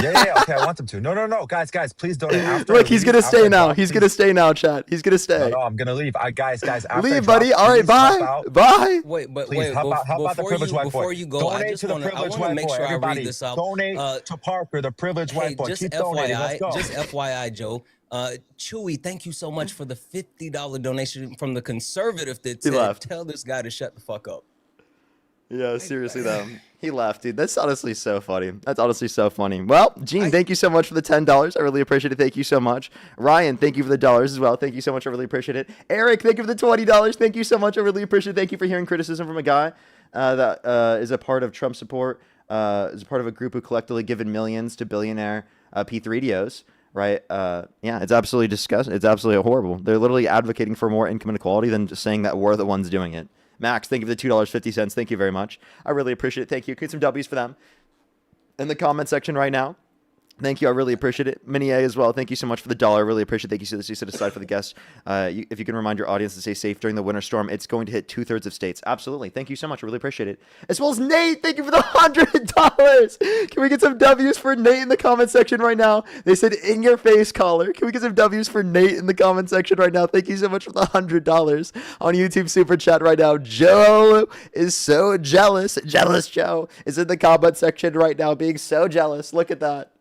Yeah. Okay, I want them to. No, guys, please donate. After I Look, he's leave, gonna after I stay now. drop, He's please- gonna stay now, chat. He's gonna stay. No, I'm gonna leave. Guys, after I Leave, drop, buddy. All right, please help bye. out. Bye. Wait, but Please, wait. how about the before privileged you white boy? before you go, I Donate just to the want to privileged make white boy. sure I Everybody, read this out. donate to Parker, the privileged Hey, white boy. just Keep donating. Let's go. just FYI, Joe. Chewy, thank you so much for the $50 donation from the conservative that He said, left. "Tell this guy to shut the fuck up." Yeah, seriously though. He left, dude. That's honestly so funny. That's honestly so funny. Well, Gene, thank you so much for the $10. I really appreciate it. Thank you so much. Ryan, thank you for the dollars as well. Thank you so much. I really appreciate it. Eric, thank you for the $20. Thank you so much. I really appreciate it. Thank you for hearing criticism from a guy that is a part of Trump support, is a part of a group who collectively given millions to billionaire P3DOs. Right? Yeah, it's absolutely disgusting. It's absolutely horrible. They're literally advocating for more income inequality than just saying that we're the ones doing it. Max, thank you for the $2.50. Thank you very much. I really appreciate it. Thank you. Get some W's for them in the comment section right now. Thank you. I really appreciate it. Minnie A as well. Thank you so much for the dollar. I really appreciate it. Thank you so much. You set aside for the guests. If you can remind your audience to stay safe during the winter storm, it's going to hit 2/3 of states. Absolutely. Thank you so much. I really appreciate it. As well as Nate. Thank you for the $100. Can we get some W's for Nate in the comment section right now? They said in your face caller. Can we get some W's for Nate in the comment section right now? Thank you so much for the $100 on YouTube super chat right now. Joe is so jealous. Jealous Joe is in the comment section right now being so jealous. Look at that.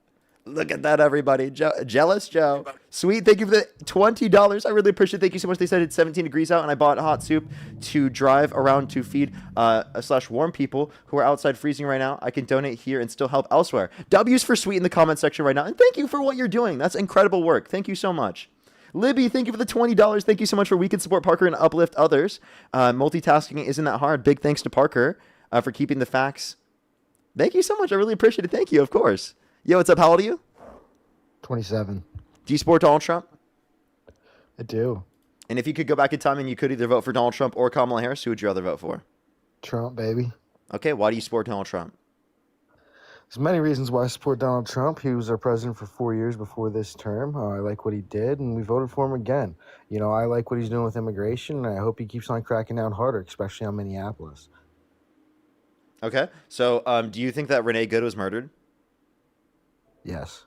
Look at that, everybody. Jealous Joe. Sweet. Thank you for the $20. I really appreciate it. Thank you so much. They said it's 17 degrees out, and I bought hot soup to drive around to feed / warm people who are outside freezing right now. I can donate here and still help elsewhere. W's for Sweet in the comment section right now. And thank you for what you're doing. That's incredible work. Thank you so much. Libby, thank you for the $20. Thank you so much for We Can Support Parker and Uplift Others. Multitasking isn't that hard. Big thanks to Parker for keeping the facts. Thank you so much. I really appreciate it. Thank you, of course. Yo, what's up? How old are you? 27. Do you support Donald Trump? I do. And if you could go back in time and you could either vote for Donald Trump or Kamala Harris, who would you rather vote for? Trump, baby. Okay, why do you support Donald Trump? There's many reasons why I support Donald Trump. He was our president for 4 years before this term. I like what he did, and we voted for him again. You know, I like what he's doing with immigration, and I hope he keeps on cracking down harder, especially on Minneapolis. Okay, so do you think that Renee Good was murdered? Yes.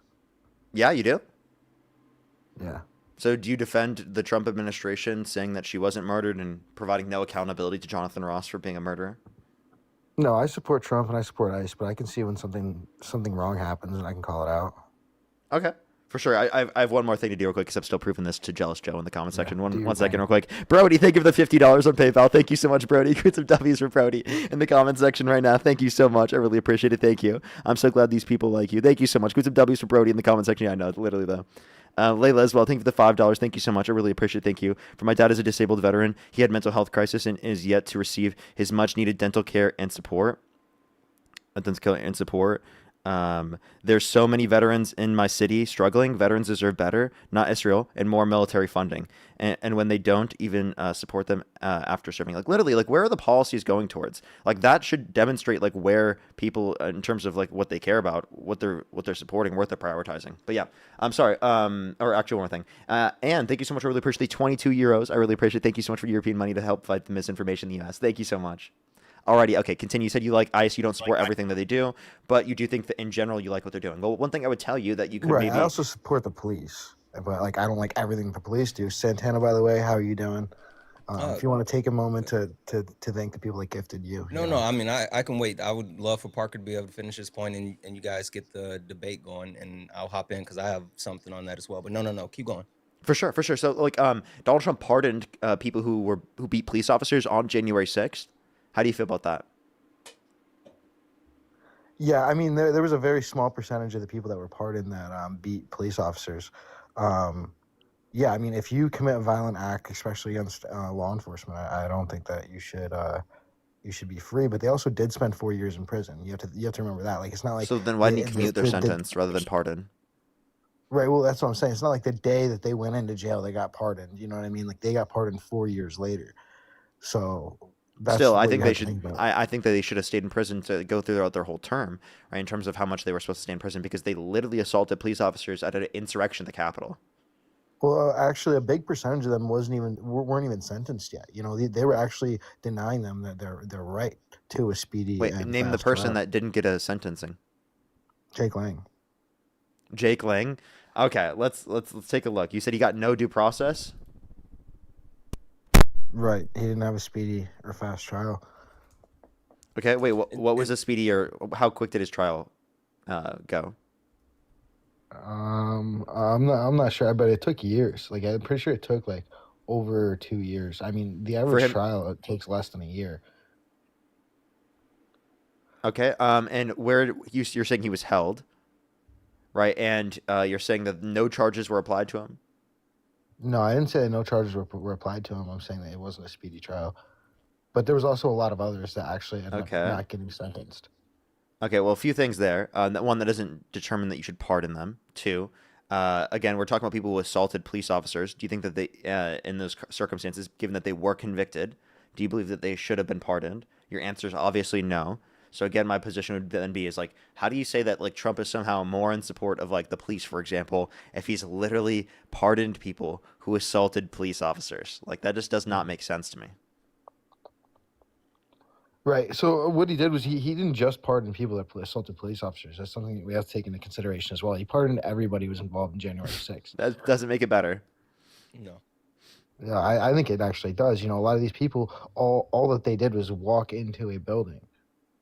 Yeah, you do? Yeah. So do you defend the Trump administration saying that she wasn't murdered and providing no accountability to Jonathan Ross for being a murderer? No, I support Trump and I support ICE, but I can see when something wrong happens and I can call it out. Okay. For sure. I have one more thing to do real quick because I'm still proving this to Jealous Joe in the comment section. do One your second thing. real quick. Brody, thank you for the $50 on PayPal. Thank you so much, Brody. Get some W's for Brody in the comment section right now. Thank you so much. I really appreciate it. Thank you. I'm so glad these people like you. Thank you so much. Get some W's for Brody in the comment section. Yeah, I know. Literally, though. Layla as well. Thank you for the $5. Thank you so much. I really appreciate it. Thank you. For my dad is a disabled veteran. He had mental health crisis and is yet to receive his much needed dental care and support. There's so many veterans in my city struggling. Veterans deserve better, not Israel, and more military funding. And when they don't even support them after serving, like literally, like where are the policies going towards? Like that should demonstrate like where people, in terms of like what they care about, what they're supporting, what they're prioritizing. But yeah, I'm sorry. Or actually one more thing. And thank you so much. I really appreciate the 22 euros. I really appreciate it. Thank you so much for European money to help fight the misinformation in the U.S. Thank you so much. Alrighty, okay, continue. You said you like ICE, you don't support everything that they do, but you do think that in general you like what they're doing. Well, one thing I would tell you that you could Right. maybe... I also support the police, but like I don't like everything the police do. Santana, by the way, how are you doing? If you want to take a moment to thank the people that gifted you. No, I mean, I can wait. I would love for Parker to be able to finish this point and you guys get the debate going, and I'll hop in because I have something on that as well. But no, keep going. For sure. So, like, Donald Trump pardoned people who beat police officers on January 6th. How do you feel about that? Yeah, I mean, there was a very small percentage of the people that were pardoned that beat police officers. Yeah, I mean, if you commit a violent act, especially against law enforcement, I don't think that you should be free. But they also did spend 4 years in prison. You have to remember that. Like, it's not like So then why didn't he commute their sentence rather than pardon? Right. Well, that's what I'm saying. It's not like the day that they went into jail they got pardoned. You know what I mean? Like they got pardoned 4 years later. So That's Still, I what think you they have to should. think about. I think that they should have stayed in prison to go throughout their whole term, right? In terms of how much they were supposed to stay in prison, because they literally assaulted police officers at an insurrection at the Capitol. Well, actually, a big percentage of them weren't even sentenced yet. They were actually denying them that their right to a speedy Wait, and name the fast person trial. that didn't get a sentencing. Jake Lang. Jake Lang. Okay, let's take a look. You said he got no due process. Right. He didn't have a speedy or fast trial. Okay, wait. What was a speedy or how quick did his trial go? I'm not sure, but it took years. Like I'm pretty sure it took like over 2 years. I mean, the For average him. trial it takes less than a year. Okay. And where you're saying he was held, right? And you're saying that no charges were applied to him. No, I didn't say that no charges were applied to him. I'm saying that it wasn't a speedy trial. But there was also a lot of others that actually ended up Okay. not getting sentenced. Okay, well, a few things there. That one, that doesn't determine that you should pardon them. Two, again, we're talking about people who assaulted police officers. Do you think that they, in those circumstances, given that they were convicted, do you believe that they should have been pardoned? Your answer is obviously no. So again, my position would then be is like, how do you say that like Trump is somehow more in support of like the police, for example, if he's literally pardoned people who assaulted police officers? Like that just does not make sense to me. Right. So what he did was he didn't just pardon people that assaulted police officers. That's something that we have to take into consideration as well. He pardoned everybody who was involved in January 6th. That doesn't make it better. No. Yeah, I think it actually does. A lot of these people, all that they did was walk into a building,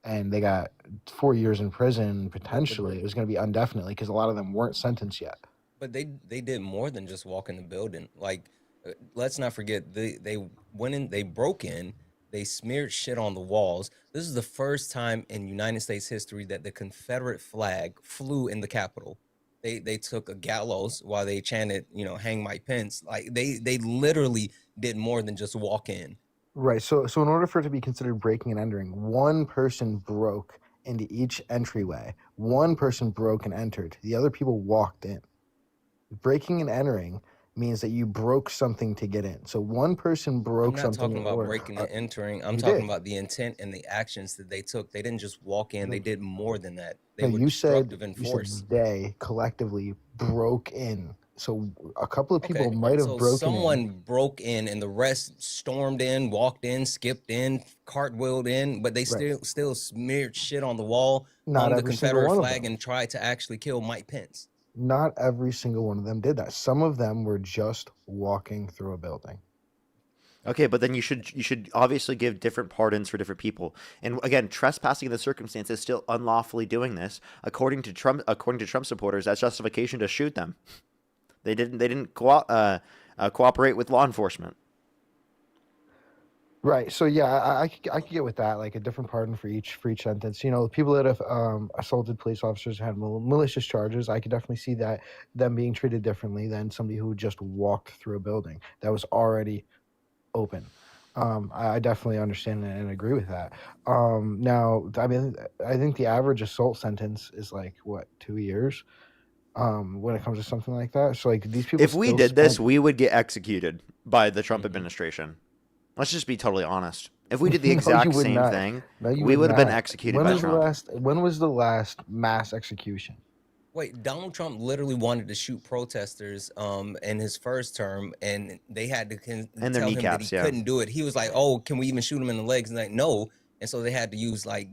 and they got 4 years in prison. Potentially, it was going to be indefinitely because a lot of them weren't sentenced yet. But they did more than just walk in the building. Like, let's not forget they went in, they broke in, they smeared shit on the walls. This is the first time in United States history that the Confederate flag flew in the Capitol. They took a gallows while they chanted, hang Mike Pence. Like they literally did more than just walk in. Right. So in order for it to be considered breaking and entering, one person broke into each entryway. One person broke and entered. The other people walked in. Breaking and entering means that you broke something to get in. So one person broke I'm not something. talking about breaking and entering. I'm you talking did. about the intent and the actions that they took. They didn't just walk in. They did more than that. They No, were you said destructive and force. they collectively broke in. So a couple of people Okay, might have so broken someone in. broke in and the rest stormed in, walked in, skipped in, cartwheeled in, but they Right. still smeared shit on the wall, Not hung the every single Confederate one of flag, them. and tried to actually kill Mike Pence. Not every single one of them did that. Some of them were just walking through a building. Okay, but then you should obviously give different pardons for different people. And again, trespassing in the circumstance is still unlawfully doing this. According to Trump supporters, that's justification to shoot them. They didn't cooperate with law enforcement. Right. So yeah, I could get with that, like a different pardon for each sentence. People that have assaulted police officers had malicious charges. I could definitely see that them being treated differently than somebody who just walked through a building that was already open. I definitely understand and agree with that. Now, I mean, I think the average assault sentence is like what, 2 years, when it comes to something like that. So like these people. If we still did this, spent- we would get executed by the Trump administration. Let's just be totally honest. If we did the No, you exact would same not. thing, No, you we would have been not. executed by Trump. When was the last mass execution? Wait, Donald Trump literally wanted to shoot protesters in his first term, and they had to And tell their him that kneecaps, he yeah. couldn't do it. He was like, "Oh, can we even shoot him in the legs?" And like, no. And so they had to use like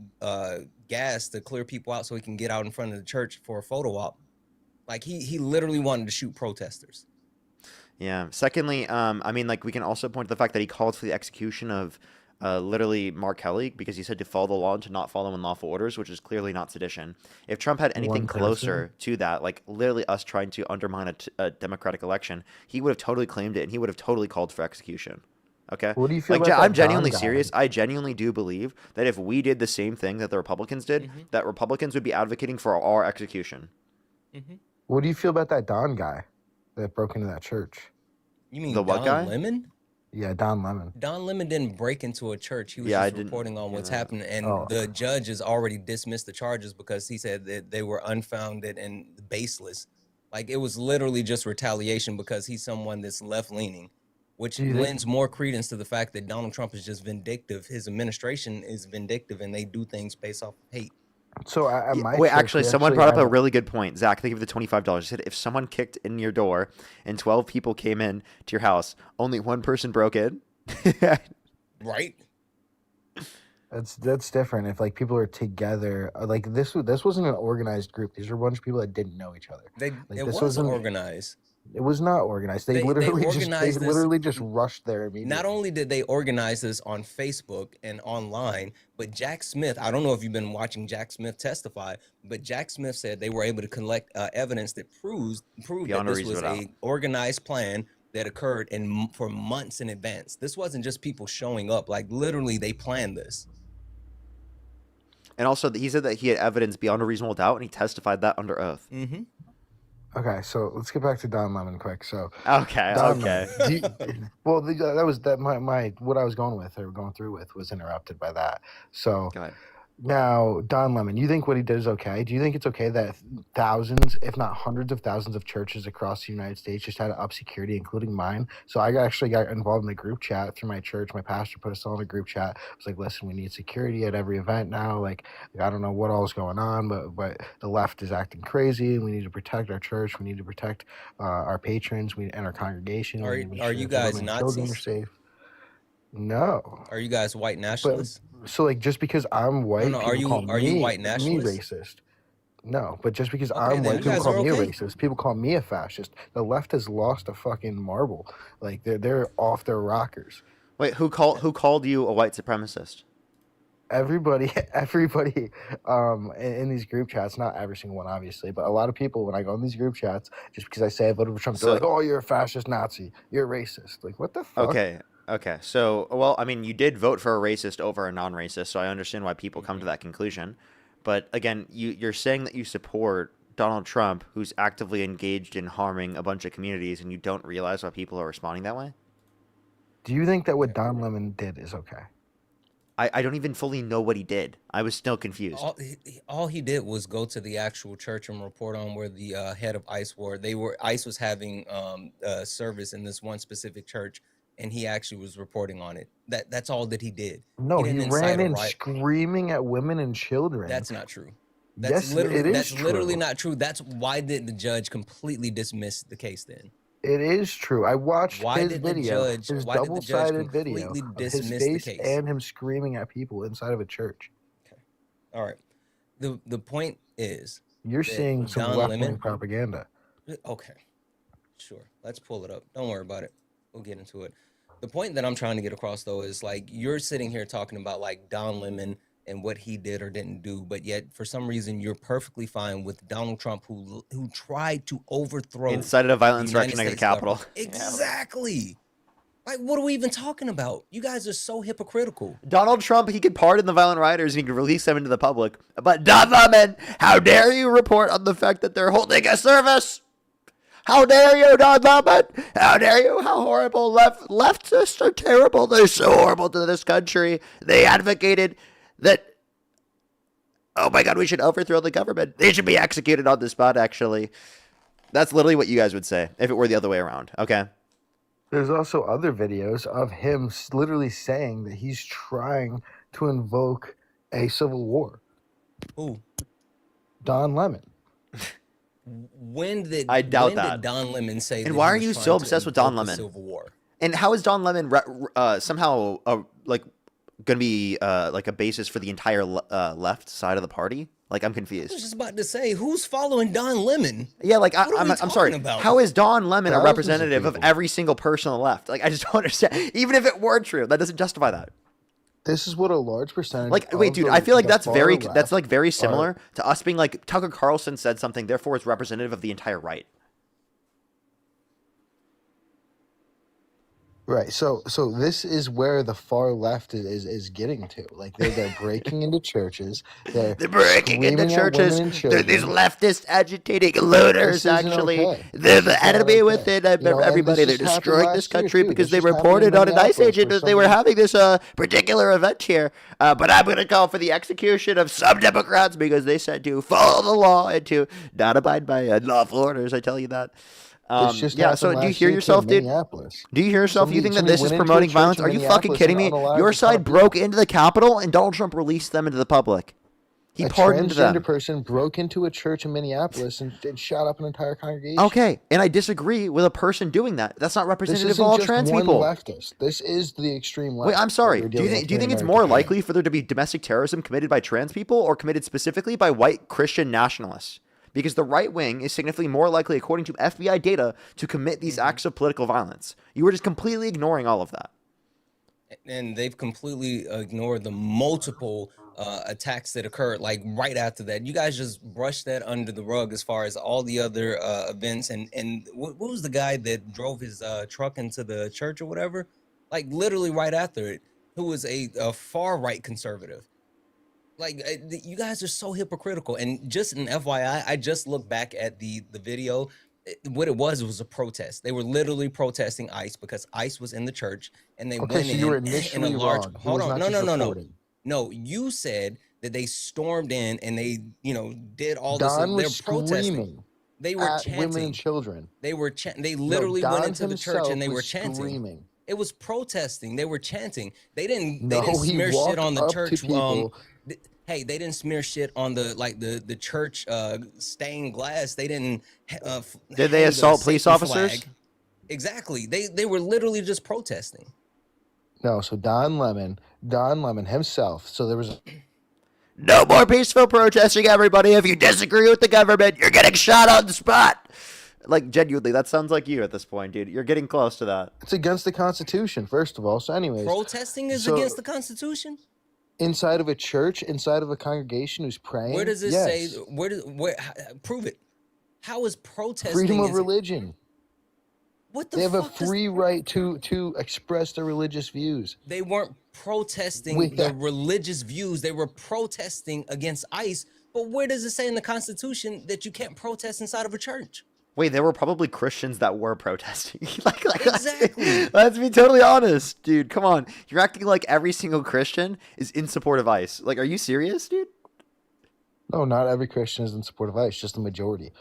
gas to clear people out so he can get out in front of the church for a photo op. Like he literally wanted to shoot protesters. Yeah. Secondly, I mean, like we can also point to the fact that he called for the execution of literally Mark Kelly because he said to follow the law and to not follow unlawful orders, which is clearly not sedition. If Trump had anything One person? closer to that, like literally us trying to undermine a democratic election, he would have totally claimed it and he would have totally called for execution. Okay. What do you feel Like, about I'm that Don genuinely guy? serious. I genuinely do believe that if we did the same thing that the Republicans did, that Republicans would be advocating for our execution. What do you feel about that Don guy that broke into that church? You mean The what Don guy? Lemon? Yeah, Don Lemon. Don Lemon didn't break into a church. He was Yeah, I just didn't reporting on hear what's that. happening. And Oh. the judge has already dismissed the charges because he said that they were unfounded and baseless. Like it was literally just retaliation because he's someone that's left leaning. which Do you think? lends more credence to the fact that Donald Trump is just vindictive. His administration is vindictive, and they do things based off of hate. So at my Wait, church, actually, we someone actually brought up had a really good point. Zach, thank you for the $25. He said if someone kicked in your door and 12 people came in to your house, only one person broke in. Right? That's different. If like people are together, like this wasn't an organized group. These were a bunch of people that didn't know each other. Like It this was wasn't. organized. It was not organized. They They organized this. literally just rushed there immediately. Not only did they organize this on Facebook and online, but Jack Smith, I don't know if you've been watching Jack Smith testify, but Jack Smith said they were able to collect evidence that proved that Beyond a this was reasonable a doubt. organized plan that occurred for months in advance. This wasn't just people showing up. Like, literally, they planned this. And also, he said that he had evidence beyond a reasonable doubt, and he testified that under oath. Mm-hmm. Okay, so let's get back to Don Lemon quick. So Okay, Don okay. Lemon, well, that was my what I was going with or going through with was interrupted by that. So Go ahead. now Don Lemon, you think what he did is okay? Do you think it's okay that thousands, if not hundreds of thousands of churches across the United States just had to up security, including mine? So I actually got involved in a group chat through my church. My pastor put us all in a group chat. It was like, listen, we need security at every event now. Like, I don't know what all is going on, but the left is acting crazy. We need to protect our church. We need to protect our patrons and our congregation. Are We need to make you sure that guys women and children are Nazis? safe. No. Are you guys white But nationalists? so like just because I'm white, No, people call are you white me nationalists? racist. No, but just because Okay, I'm then white, you people guys call are me a okay. racist. People call me a fascist. The left has lost a fucking marble. Like they're off their rockers. Wait, who called you a white supremacist? Everybody in these group chats, not every single one obviously, but a lot of people when I go in these group chats, just because I say I voted for Trump, they're So like, oh, you're a fascist Nazi, you're a racist. Like what the fuck? Okay. So, well, I mean, you did vote for a racist over a non-racist, so I understand why people come Mm-hmm. to that conclusion. But again, you're saying that you support Donald Trump, who's actively engaged in harming a bunch of communities, and you don't realize why people are responding that way? Do you think that what Don Lemon did is okay? I don't even fully know what he did. I was still confused. All he did was go to the actual church and report on where the head of ICE were. ICE was having service in this one specific church, and he actually was reporting on it. That's all that he did. No, he didn't ran incite a in riot. screaming at women and children. That's not true. Yes, it is That's literally true. not true. That's why did the judge completely dismiss the case then? It is true. I watched Why his did the video, judge? his Why did the judge double-sided video completely of his dismiss the face case? and him screaming at people inside of a church. All right. The point is You're that seeing some Don left-wing Lemon. propaganda. Okay, sure. Let's pull it up. Don't worry about it. We'll get into it. The point that I'm trying to get across though is like you're sitting here talking about like Don Lemon and what he did or didn't do, but yet for some reason you're perfectly fine with Donald Trump who tried to overthrow Incited a violent the United insurrection against the States Capitol. government. Exactly. Like, what are we even talking about? You guys are so hypocritical. Donald Trump, he could pardon the violent rioters and he could release them into the public. But Don Lemon, how dare you report on the fact that they're holding a service? How dare you, Don Lemon? How dare you? How horrible. Leftists are terrible. They're so horrible to this country. They advocated that, oh my God, we should overthrow the government. They should be executed on the spot, actually. That's literally what you guys would say if it were the other way around, okay? There's also other videos of him literally saying that he's trying to invoke a civil war. Who? Don Lemon. When did I doubt when that. did Don Lemon say that And he why are was you trying so to obsessed with Don invoke the Lemon? Civil War? And how is Don Lemon somehow like going to be like a basis for the entire left side of the party? Like, I'm I was confused. just about to say, who's following Don Lemon? Yeah, like What are we I'm sorry. talking about? How is Don Lemon a Thousands of representative of people. every single person on the left? Like, I just don't understand. Even if it were true, that doesn't justify that. This is what a large percentage. Like, wait, of dude, the- I feel like the that's far very left that's like very are- similar to us being like Tucker Carlson said something, therefore it's representative of the entire right. Right. So this is where the far left is getting to. Like they're breaking into churches. They're breaking into screaming at churches. women and They're these children. leftist agitating looters, This isn't actually. okay. They're This the is not enemy okay. within You know, and everybody. They're this just happened destroying this last year, country too. because This they just happened in reported on an ICE Minneapolis agent where that they were somebody- having this particular event here. But I'm going to call for the execution of some Democrats because they said to follow the law and to not abide by lawful orders. I tell you that. This just Yeah, happened so do you last hear year too yourself, in dude? Minneapolis. Do you hear yourself? You think that this is went into a promoting church violence? in Are you fucking Minneapolis kidding and me? unalived Your a ton side of people. broke into the Capitol and Donald Trump released them into the public. He A pardoned transgender them. person broke into a church in Minneapolis and shot up an entire congregation. Okay, and I disagree with a person doing that. That's not This representative of isn't all just trans one people. leftist. This is the extreme left. Wait, I'm that sorry. we're Do you dealing with think here in it's America more today. likely for there to be domestic terrorism committed by trans people or committed specifically by white Christian nationalists? Because the right wing is significantly more likely, according to FBI data, to commit these acts of political violence. You were just completely ignoring all of that. And they've completely ignored the multiple attacks that occurred like right after that. You guys just brushed that under the rug as far as all the other events. And what was the guy that drove his truck into the church or whatever? Like literally right after it, who was a far right conservative. Like you guys are so hypocritical. And just an FYI, I just looked back at the video. What it was a protest. They were literally protesting ICE because ICE was in the church and they Okay, went so you were in a initially large. wrong. It Hold was on, not no, just no, no, no, reporting. no. You said that they stormed in and they, did all this. Don They're was protesting. screaming They were at chanting. women and children. They were they No, literally went Don into the church and himself they were was chanting. screaming. It was protesting. They were chanting. They didn't No, he smear shit walked on the up to church. people. Hey, they didn't smear shit on the church stained glass. They didn't. Did they hang the assault police Satan officers? flag. Exactly. They were literally just protesting. No, so Don Lemon himself. So there was No more peaceful protesting, everybody. If you disagree with the government, you're getting shot on the spot. Like, genuinely, that sounds like you at this point, dude. You're getting close to that. it's against the Constitution, first of all. So, anyways, Protesting is so against the Constitution. inside of a church, inside of a congregation who's praying. Where does it yes. say? Where? Prove it. How is protesting? Freedom of religion. What the They have a fuck does- free right to express their religious views. They weren't protesting With the that- religious views. They were protesting against ICE. But where does it say in the Constitution that you can't protest inside of a church? Wait, there were probably Christians that were protesting. Exactly. Let's be totally honest, dude. Come on. You're acting like every single Christian is in support of ICE. Like, are you serious, dude? No, not every Christian is in support of ICE, just the majority.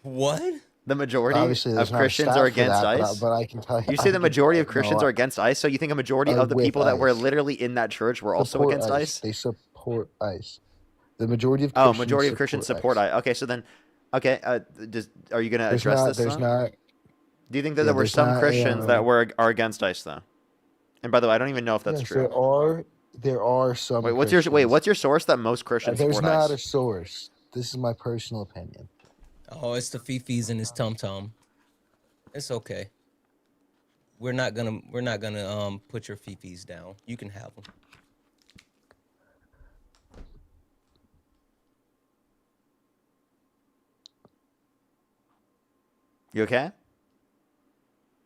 What? The majority Obviously, there's of not a Christians stat are for against that, ICE? but I can tell you. You say the majority of Christians no, are against ICE, so you think a majority of the with people that were ICE. literally in that church were also support against ICE? They support ICE. The majority of Oh, Christians majority of Christians support ICE. Okay, so then, okay, are you going to There's address not- this? there's though? not- Do you think that yeah, there were there's some not a, Christians that are against ICE though? And by the way, I don't even know if that's yes, true. there are some. Wait, what's Christians. your source that most Christians There's support not ICE? a source. This is my personal opinion. Oh, it's the fifis and his tum tum. It's okay. We're not gonna put your fifis down. You can have them. You okay?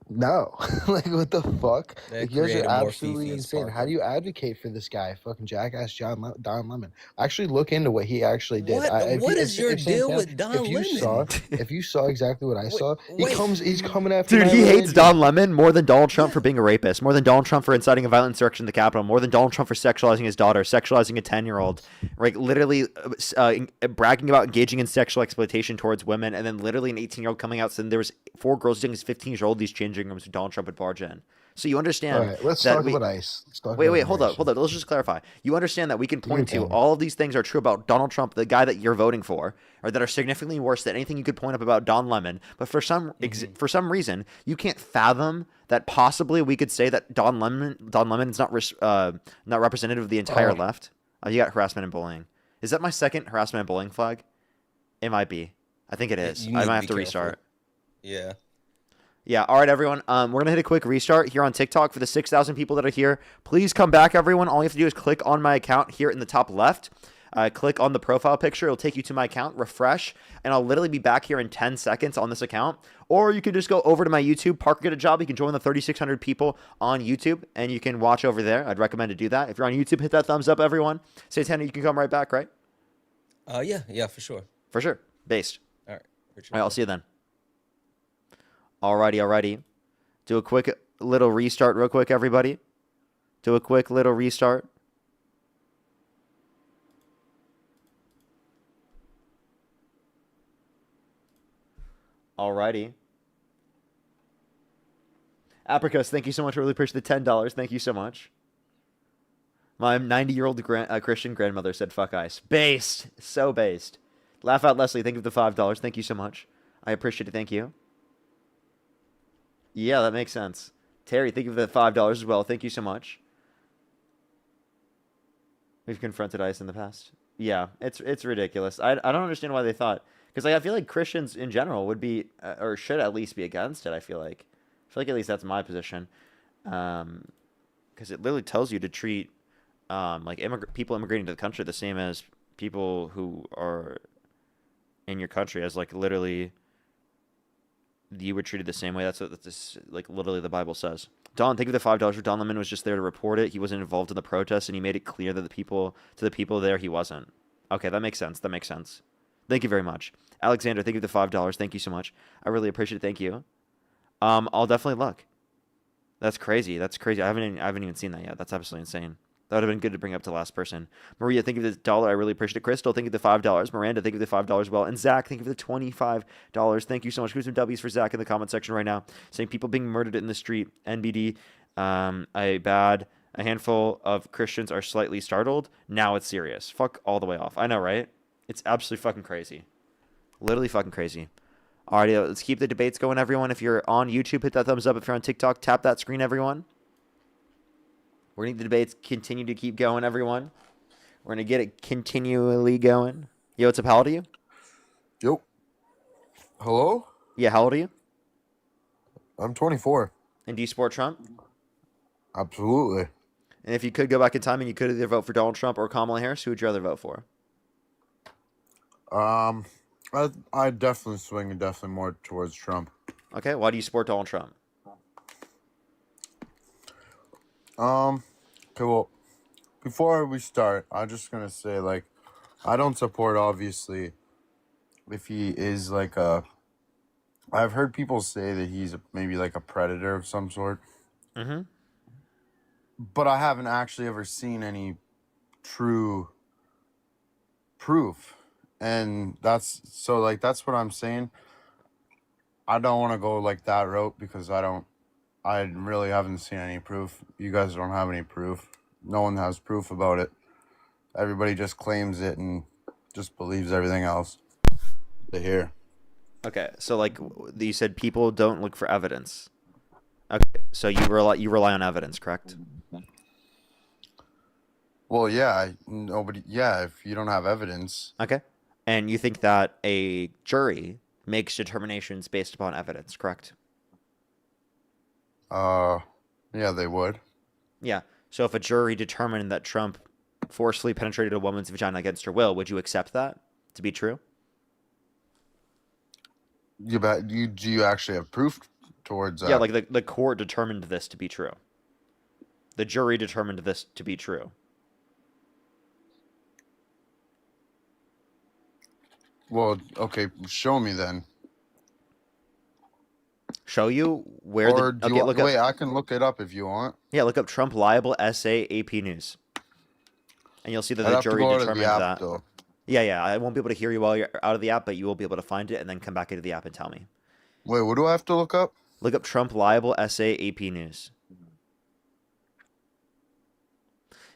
No, like what the fuck? That Like, you guys created are more absolutely fifis, insane. How Parker. do you advocate for this guy, fucking jackass Don Lemon? Actually, look into what he actually did. What is your deal with Don if you Lemon? if you saw exactly what I saw, he's coming after. Dude, my he hates religion. Don Lemon more than Donald Trump for being a rapist, more than Donald Trump for inciting a violent insurrection in the Capitol, more than Donald Trump for sexualizing his daughter, sexualizing a 10-year-old, like literally bragging about engaging in sexual exploitation towards women, and then literally an 18-year-old coming out saying there was 4 girls doing his 15-year-old these changing rooms with Donald Trump would barge in. So you understand. All right, let's that talk about ICE. Let's talk wait, about hold up. Let's just clarify. You understand that we can point to thing. all of these things are true about Donald Trump, the guy that you're voting for, or that are significantly worse than anything you could point up about Don Lemon. But for some reason, you can't fathom that possibly we could say that Don Lemon is not representative of the entire left. You got harassment and bullying. Is that my second harassment and bullying flag? It might be. I think it is. I might have to restart. Yeah. Yeah, all right, everyone. We're going to hit a quick restart here on TikTok for the 6,000 people that are here. Please come back, everyone. All you have to do is click on my account here in the top left. Click on the profile picture. It'll take you to my account. Refresh, and I'll literally be back here in 10 seconds on this account. Or you could just go over to my YouTube. Parker Get a Job. You can join the 3,600 people on YouTube, and you can watch over there. I'd recommend to do that. If you're on YouTube, hit that thumbs up, everyone. Santana, you can come right back, right? Yeah, for sure. For sure. Based. All right. All right, I'll see you then. Alrighty. Do a quick little restart real quick, everybody. Do a quick little restart. Alrighty. Apricos, thank you so much. I really appreciate the $10. Thank you so much. My 90-year-old Christian grandmother said fuck ice. Based. So based. Laugh out Leslie, thank you for the $5. Thank you so much. I appreciate it. Thank you. Yeah, that makes sense. Terry, thank you for the $5 as well. Thank you so much. We've confronted ICE in the past. Yeah, it's ridiculous. I don't understand why they thought, because like I feel like Christians in general would be or should at least be against it. I feel like at least that's my position, because it literally tells you to treat like people immigrating to the country the same as people who are in your country, as like literally you were treated the same way. That's what this like literally the Bible says. Don, thank you for the $5. Don Lemon was just there to report it. He wasn't involved in the protest, and he made it clear that the people there he wasn't. Okay, that makes sense. That makes sense. Thank you very much, Alexander. Thank you for the $5. Thank you so much. I really appreciate it. Thank you. I'll definitely look. That's crazy. That's crazy. I haven't even seen that yet. That's absolutely insane. That would have been good to bring up to the last person. Maria, thank you for the $1. I really appreciate it. Crystal, thank you for the $5. Miranda, thank you for the $5 well. And Zach, thank you for the $25. Thank you so much. Give some W's for Zach in the comment section right now. Saying people being murdered in the street. NBD, a handful of Christians are slightly startled. Now it's serious. Fuck all the way off. I know, right? It's absolutely fucking crazy. Literally fucking crazy. Alrighty, let's keep the debates going, everyone. If you're on YouTube, hit that thumbs up. If you're on TikTok, tap that screen, everyone. We're going to the debates continue to keep going, everyone. We're going to get it continually going. Yo, what's up? How old are you? Yo. Hello? Yeah, how old are you? I'm 24. And do you support Trump? Absolutely. And if you could go back in time and you could either vote for Donald Trump or Kamala Harris, who would you rather vote for? I definitely swing more towards Trump. Okay, why do you support Donald Trump? Okay, well, before we start, I'm just gonna say, like, I don't support, obviously, if he is like I've heard people say that he's maybe like a predator of some sort. Mm-hmm. But I haven't actually ever seen any true proof. And that's what I'm saying. I don't want to go like that route because I really haven't seen any proof. You guys don't have any proof. No one has proof about it. Everybody just claims it and just believes everything else they hear. Okay, so like you said, people don't look for evidence. Okay, so you rely on evidence, correct? Well, yeah, if you don't have evidence. Okay. And you think that a jury makes determinations based upon evidence, correct? Yeah, they would. Yeah. So if a jury determined that Trump forcefully penetrated a woman's vagina against her will, would you accept that to be true? Do you actually have proof towards that? Yeah, like the court determined this to be true. The jury determined this to be true. Well, okay, show me then. Show you where wait, I can look it up if you want. Yeah, look up Trump libel essay AP News. And you'll see that I'd the have to jury go out of determined the app, that. though. Yeah, I won't be able to hear you while you're out of the app, but you will be able to find it and then come back into the app and tell me. Wait, what do I have to look up? Look up Trump libel essay AP News.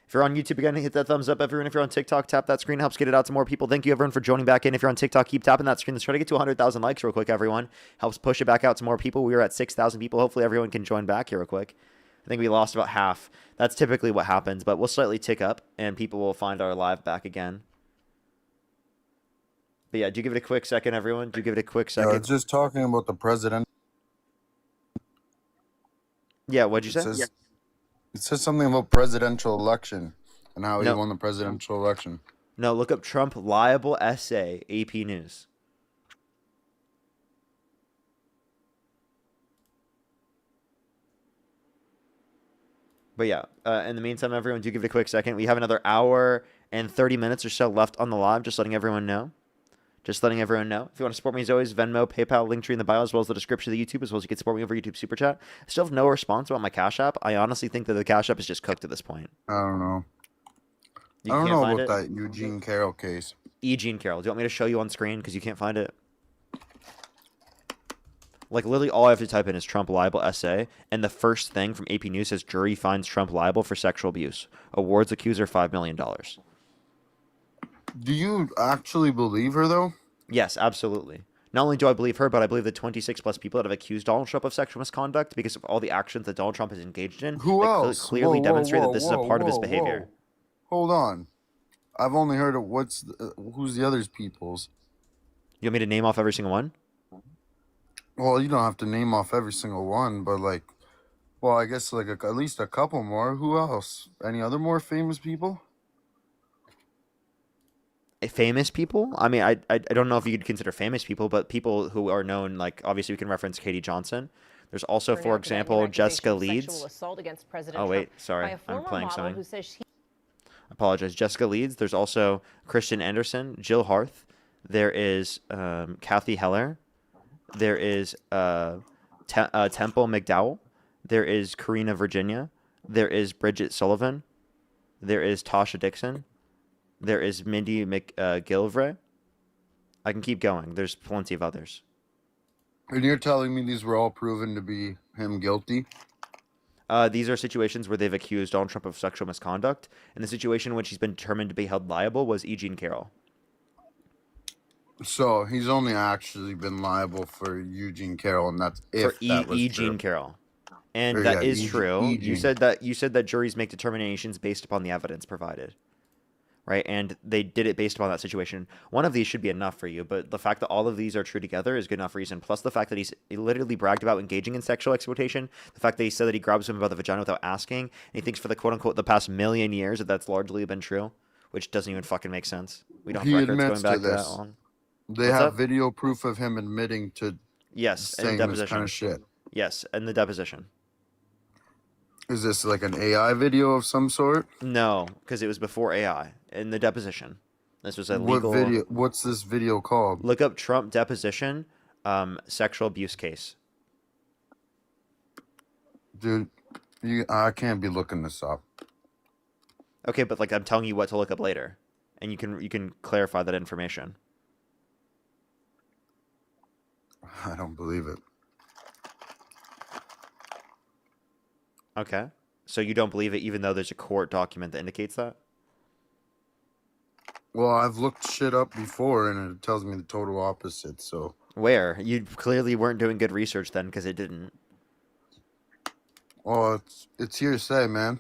If you're on YouTube again, hit that thumbs up, everyone. If you're on TikTok, tap that screen. It helps get it out to more people. Thank you, everyone, for joining back in. If you're on TikTok, keep tapping that screen. Let's try to get to 100,000 likes real quick, everyone. Helps push it back out to more people. We are at 6,000 people. Hopefully, everyone can join back here real quick. I think we lost about half. That's typically what happens, but we'll slightly tick up, and people will find our live back again. But yeah, do give it a quick second, everyone. Do give it a quick second. It's just talking about the president. Yeah, what'd you say? It says something about presidential election and how he won the presidential election. No, look up Trump libel essay AP News. But yeah, in the meantime, everyone, do give it a quick second. We have another hour and 30 minutes or so left on the live, just letting everyone know. Just letting everyone know. If you want to support me as always, Venmo, PayPal, Linktree in the bio, as well as the description of the YouTube, as well as you can support me over YouTube Super Chat. I still have no response about my Cash App. I honestly think that the Cash App is just cooked at this point. I don't know. I don't know about that Eugene Carroll case. Eugene Carroll. Do you want me to show you on screen because you can't find it? Like, literally all I have to type in is Trump liable essay, and the first thing from AP News says jury finds Trump liable for sexual abuse. Awards accuser $5 million. Do you actually believe her, though? Yes, absolutely. Not only do I believe her, but I believe the 26 plus people that have accused Donald Trump of sexual misconduct because of all the actions that Donald Trump has engaged in. Who else? Clearly demonstrate that this is a part of his behavior. Hold on. I've only heard of who's the others people's? You want me to name off every single one? Well, you don't have to name off every single one, but like, well, I guess like at least a couple more. Who else? Any other more famous people? Famous people? I mean, I don't know if you could consider famous people, but people who are known, like, obviously we can reference Katie Johnson. There's also, for example, Jessica Leeds. Oh, wait, sorry. I'm playing something. I apologize. Jessica Leeds. There's also Christian Anderson, Jill Harth. There is Kathy Heller. There is Temple McDowell. There is Karina Virginia. There is Bridget Sullivan. There is Tasha Dixon. There is Mindy McGillivray. I can keep going. There's plenty of others. And you're telling me these were all proven to be him guilty? These are situations where they've accused Donald Trump of sexual misconduct. And the situation in which he's been determined to be held liable was E. Jean Carroll. So he's only actually been liable for Eugene Carroll, and that's if for that was E. true. Jean Carroll. And Or, that yeah, is true. E. You Jean. said that juries make determinations based upon the evidence provided. Right? And they did it based upon that situation. One of these should be enough for you, but the fact that all of these are true together is good enough reason. Plus the fact that he literally bragged about engaging in sexual exploitation, the fact that he said that he grabs women by the vagina without asking, and he thinks for the quote-unquote the past million years that that's largely been true, which doesn't even fucking make sense. We don't have He records going admits back to to that this. long. They What's have up? video proof of him admitting to Yes, in the saying this deposition. kind of shit. Yes, in the deposition. Is this like an AI video of some sort? No, because it was before AI. In the deposition. This was a What legal... video? What's this video called? Look up Trump deposition, sexual abuse case. Dude, I can't be looking this up. Okay, but like I'm telling you what to look up later, and you can clarify that information. I don't believe it. Okay, so you don't believe it, even though there's a court document that indicates that. Well, I've looked shit up before, and it tells me the total opposite. So Where you clearly weren't doing good research then, because it didn't. well, it's hearsay, man.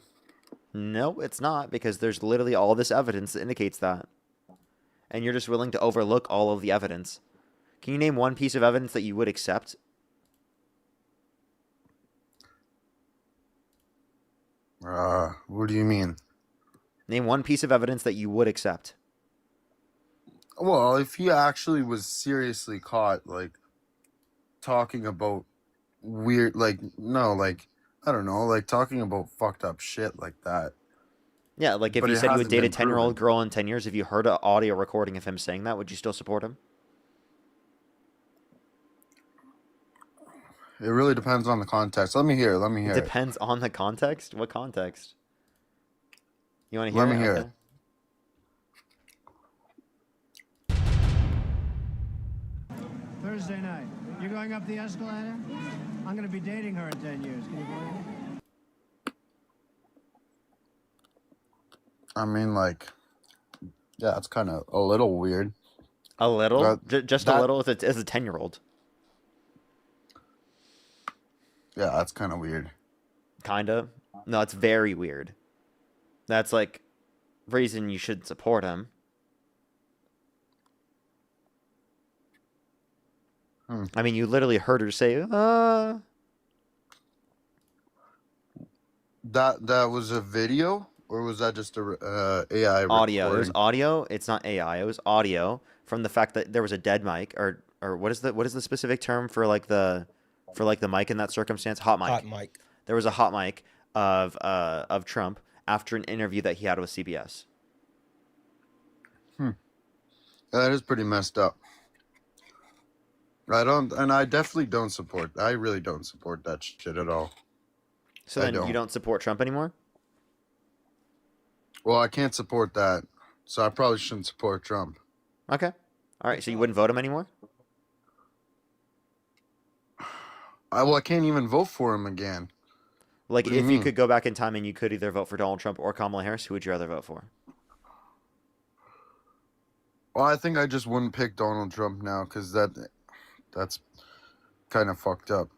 No, it's not, because there's literally all this evidence that indicates that, and you're just willing to overlook all of the evidence. Can you name one piece of evidence that you would accept? What do you mean? Name one piece of evidence that you would accept. Well, if he actually was seriously caught, like, talking about weird, like, no, like, I don't know, like, talking about fucked up shit like that. Yeah, like if But you it said you would hasn't date a been 10-year-old girl in 10 years, if you heard an audio recording of him saying that, would you still support him? It really depends on the context. Let me hear it. Let me hear It it. depends on the context? What context? You want to hear Let it? me hear Okay. it. Thursday night. You're going up the escalator? I'm going to be dating her in 10 years. Can you believe it? I mean, like, yeah, it's kind of a little weird. A little? That- Just that- a little as a 10-year-old. Yeah, that's kind of weird. Kinda. No, it's very weird. That's like reason you should support him. I mean, you literally heard her say, That was a video, or was that just a AI audio. It was recording? audio. It's not AI. It was audio from the fact that there was a dead mic, or what is the specific term for like the mic in that circumstance? Hot mic. Hot mic. There was a hot mic of Trump after an interview that he had with CBS. That is pretty messed up. I definitely don't support. I really don't support that shit at all. So I then you don't support Trump anymore? Well, I can't support that, so I probably shouldn't support Trump. Okay. All right. So you wouldn't vote him anymore? I can't even vote for him again. Like, What do you if you mean? could go back in time and you could either vote for Donald Trump or Kamala Harris, who would you rather vote for? Well, I think I just wouldn't pick Donald Trump now because that's kind of fucked up.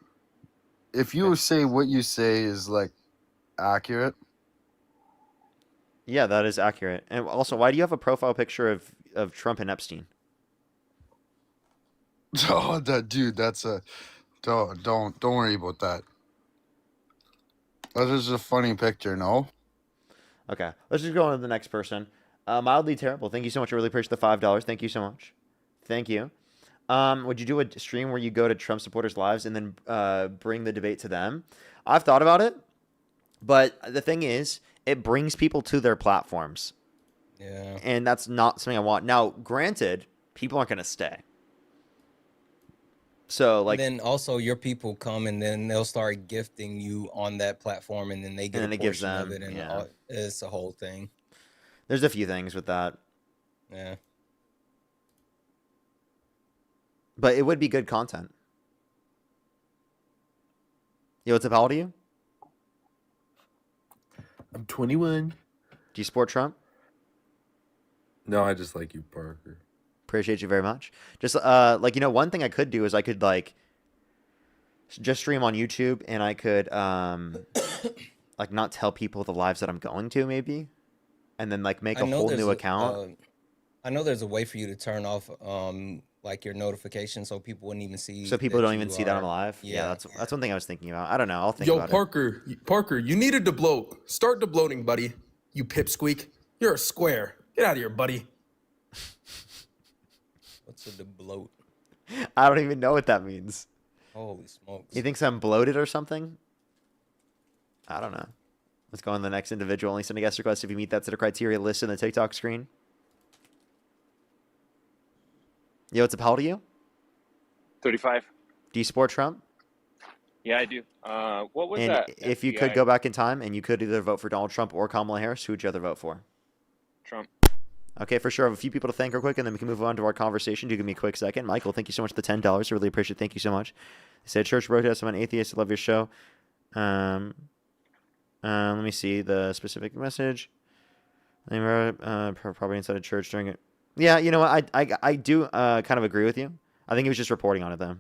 If you say what you say is like accurate, Yeah, that is accurate. And also, why do you have a profile picture of Trump and Epstein? oh, that dude, that's a don't worry about that. That is a funny picture, no? Okay, let's just go on to the next person. Mildly terrible. Thank you so much. I really appreciate the $5. Thank you so much. Thank you. Would you do a stream where you go to Trump supporters' lives and then bring the debate to them? I've thought about it, but the thing is, it brings people to their platforms, Yeah. and that's not something I want. Now, granted, people aren't going to stay. So, like, And then also your people come and then they'll start gifting you on that platform, and then they get and then a it gives portion of them, it, and yeah. it's a whole thing. There's a few things with that. Yeah. But it would be good content. Yo, what's up? How old are you? I'm 21. Do you support Trump? No, I just like you, Parker. Appreciate you very much. Just like, you know, one thing I could do is I could like just stream on YouTube, and I could like not tell people the lives that I'm going to, maybe, and then like make a whole new account. I know there's a way for you to turn off like your notifications so people wouldn't even see. So people that don't even you see that I'm are- alive. Yeah, that's one thing I was thinking about. I don't know. I'll think Yo, about it. Parker, you needed to bloat. Start debloating, buddy. You pipsqueak. You're a square. Get out of here, buddy. What's a bloat? I don't even know what that means. Holy smokes! He thinks I'm bloated or something? I don't know. Let's go on to the next individual. Only send a guest request if you meet that set of criteria listed in the TikTok screen. Yo, what's up? How old are you? 35. Do you support Trump? Yeah, I do. What was And that? if you could FBI? go back in time and you could either vote for Donald Trump or Kamala Harris, who would you rather vote for? Trump. Okay, for sure. I have a few people to thank real quick, and then we can move on to our conversation. Do give me a quick second. Michael, thank you so much for the $10. I really appreciate it. Thank you so much. He said, Church Protest, I'm an atheist. I love your show. Let me see the specific message. Probably inside a church during it. Yeah, you know what? I do kind of agree with you. I think he was just reporting on it, though.